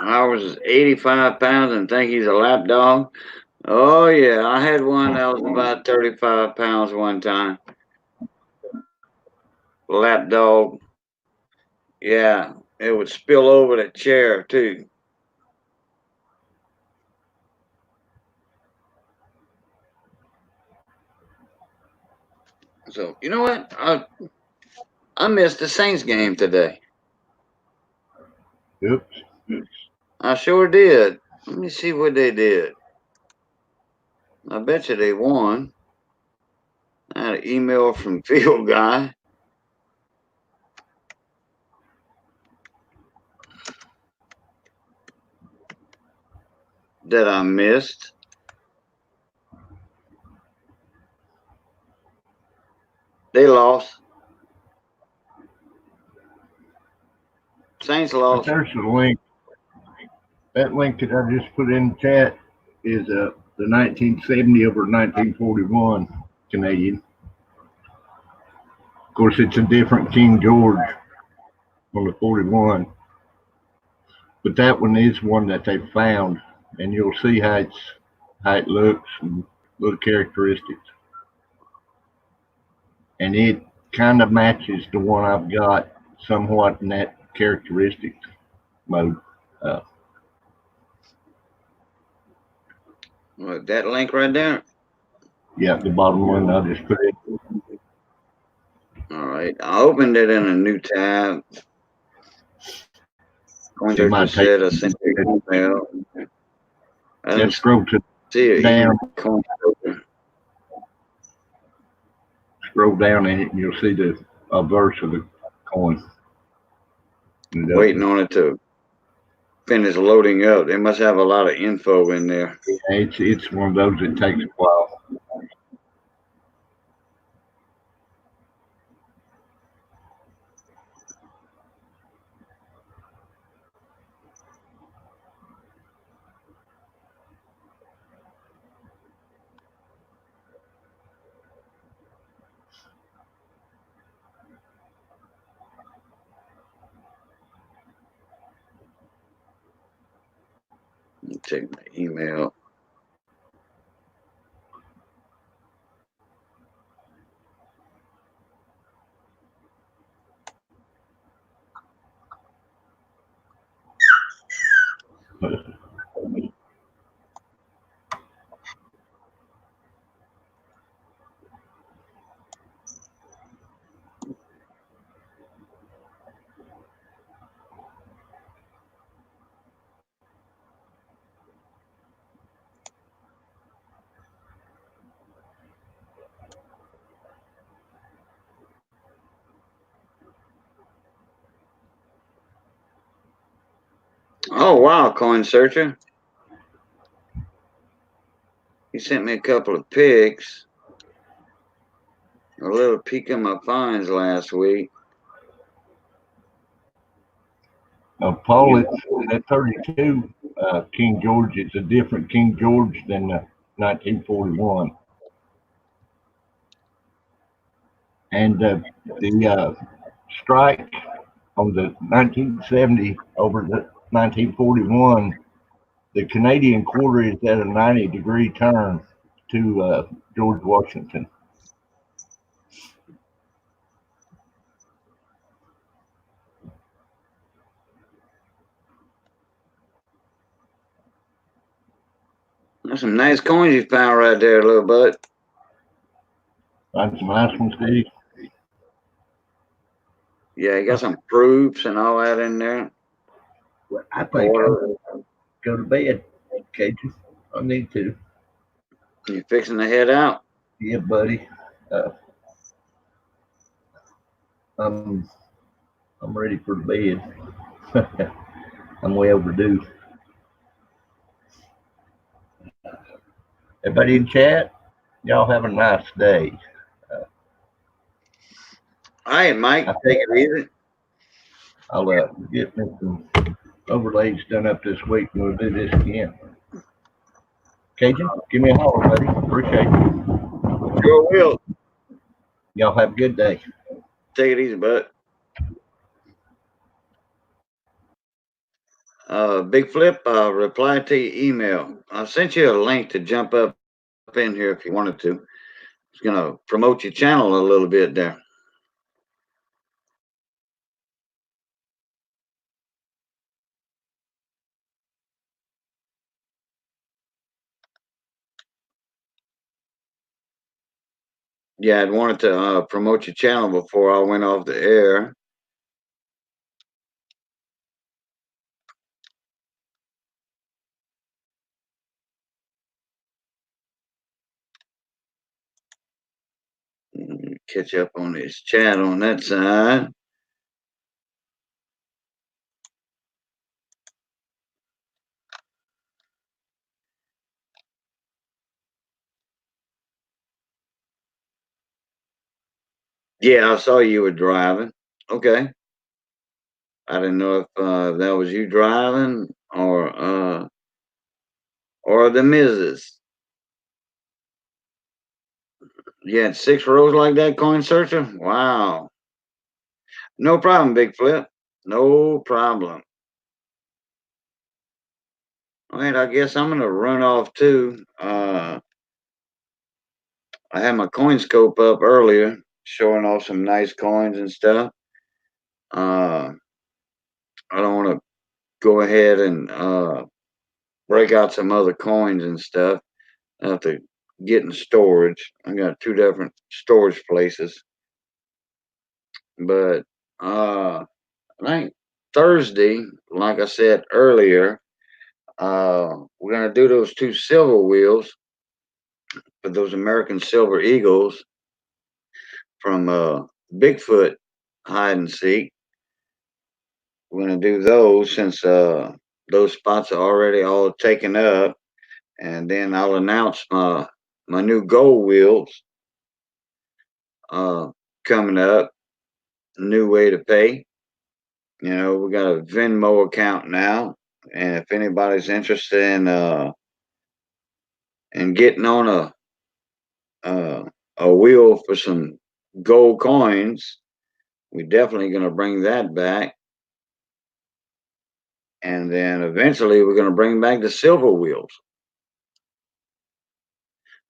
Ours is 85 pounds and think he's a lap dog. Oh, yeah, I had one that was about 35 pounds one time. Lap dog. Yeah, it would spill over the chair, too. So, you know what? I missed the Saints game today. Oops. I sure did. Let me see what they did. I bet you they won. I had an email from Field Guy that I missed. They lost. Saints But lost. there's the link. That link that I just put in the chat is the 1970 over 1941 Canadian. Of course, it's a different King George on the 41, but that one is one that they found, and you'll see how it looks and little characteristics, and it kind of matches the one I've got somewhat in that characteristics mode. Look, that link right there. Yeah, the bottom one I just put in. All right. I opened it in a new tab. Going So you there might just take said I sent you an email. I and didn't scroll see it. down, Open. scroll down in it, and you'll see a verse of the coin. Waiting on it to finish loading up. They must have a lot of info in there. Yeah, it's one of those that takes a while. Let me check my email. Oh wow, coin searcher. He sent me a couple of pics. A little peek of my finds last week. Paul, it's that 32 King George. It's a different King George than 1941. And the strike on the 1970 over the 1941, the Canadian quarter is at a 90-degree turn to George Washington. There's some nice coins you found right there, little bud. That's some nice ones, Steve. Yeah, you got some proofs and all that in there. Well, I think I'll go to bed, Cajun. I need to. You fixing to head out? Yeah, buddy. I'm ready for bed. I'm way overdue. Everybody in chat, y'all have a nice day. All right, Mike. Take it easy. I'll get me some overlays done up this week and we'll do this again. Cajun, give me a holler, buddy. Appreciate you. Sure will. Y'all have a good day. Take it easy, bud. Big Flip, reply to your email. I sent you a link to jump up in here if you wanted to. It's gonna promote your channel a little bit there. Yeah, I'd wanted to promote your channel before I went off the air. Catch up on this chat on that side. Yeah, I saw you were driving. Okay. I didn't know if that was you driving or the missus. You had 6 rows like that, coin searcher? Wow. No problem, Big Flip. No problem. All right, I guess I'm gonna run off too. I had my coin scope up earlier, showing off some nice coins and stuff. I don't want to go ahead and break out some other coins and stuff. I have to get in storage. I got 2 different storage places, but I think Thursday, like I said earlier, we're gonna do those 2 silver wheels for those American Silver Eagles from Bigfoot hide and seek. We're gonna do those since those spots are already all taken up, and then I'll announce my new gold wheels uh, coming up. New way to pay. You know, we got a Venmo account now, and if anybody's interested in getting on a wheel for some gold coins, we're definitely gonna bring that back. And then eventually we're going to bring back the silver wheels.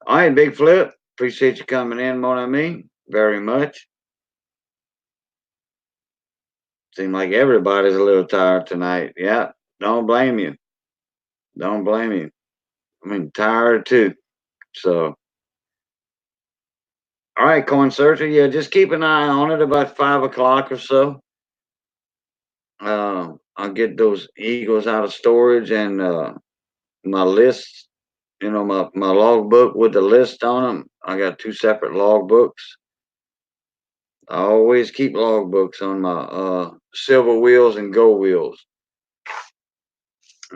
All right, Big Flip. Appreciate you coming in, mon ami, very much. Seems like everybody's a little tired tonight. Yeah, don't blame you. Don't blame you. I mean, tired too. So, all right, coin searcher. Yeah, just keep an eye on it about 5 o'clock or so. I'll get those eagles out of storage and my lists. You know, my logbook with the list on them. I got 2 separate logbooks. I always keep logbooks on my silver wheels and gold wheels.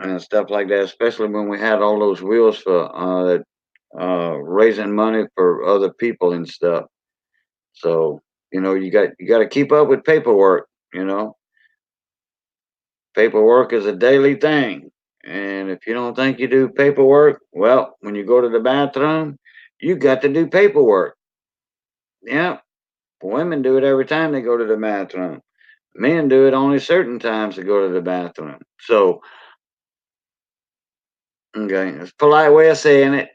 and stuff like that, especially when we had all those wheels for raising money for other people and stuff. So, you got to keep up with paperwork, Paperwork is a daily thing. And if you don't think you do paperwork, well, when you go to the bathroom, you got to do paperwork. Yeah, women do it every time they go to the bathroom. Men do it only certain times to go to the bathroom. So, okay, it's a polite way of saying it.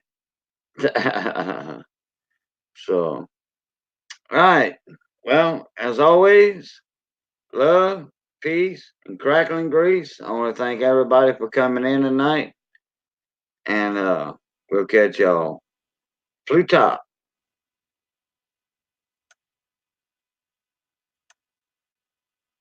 So, all right. Well, as always, love, peace, and crackling grease. I want to thank everybody for coming in tonight. And we'll catch y'all. Flute top.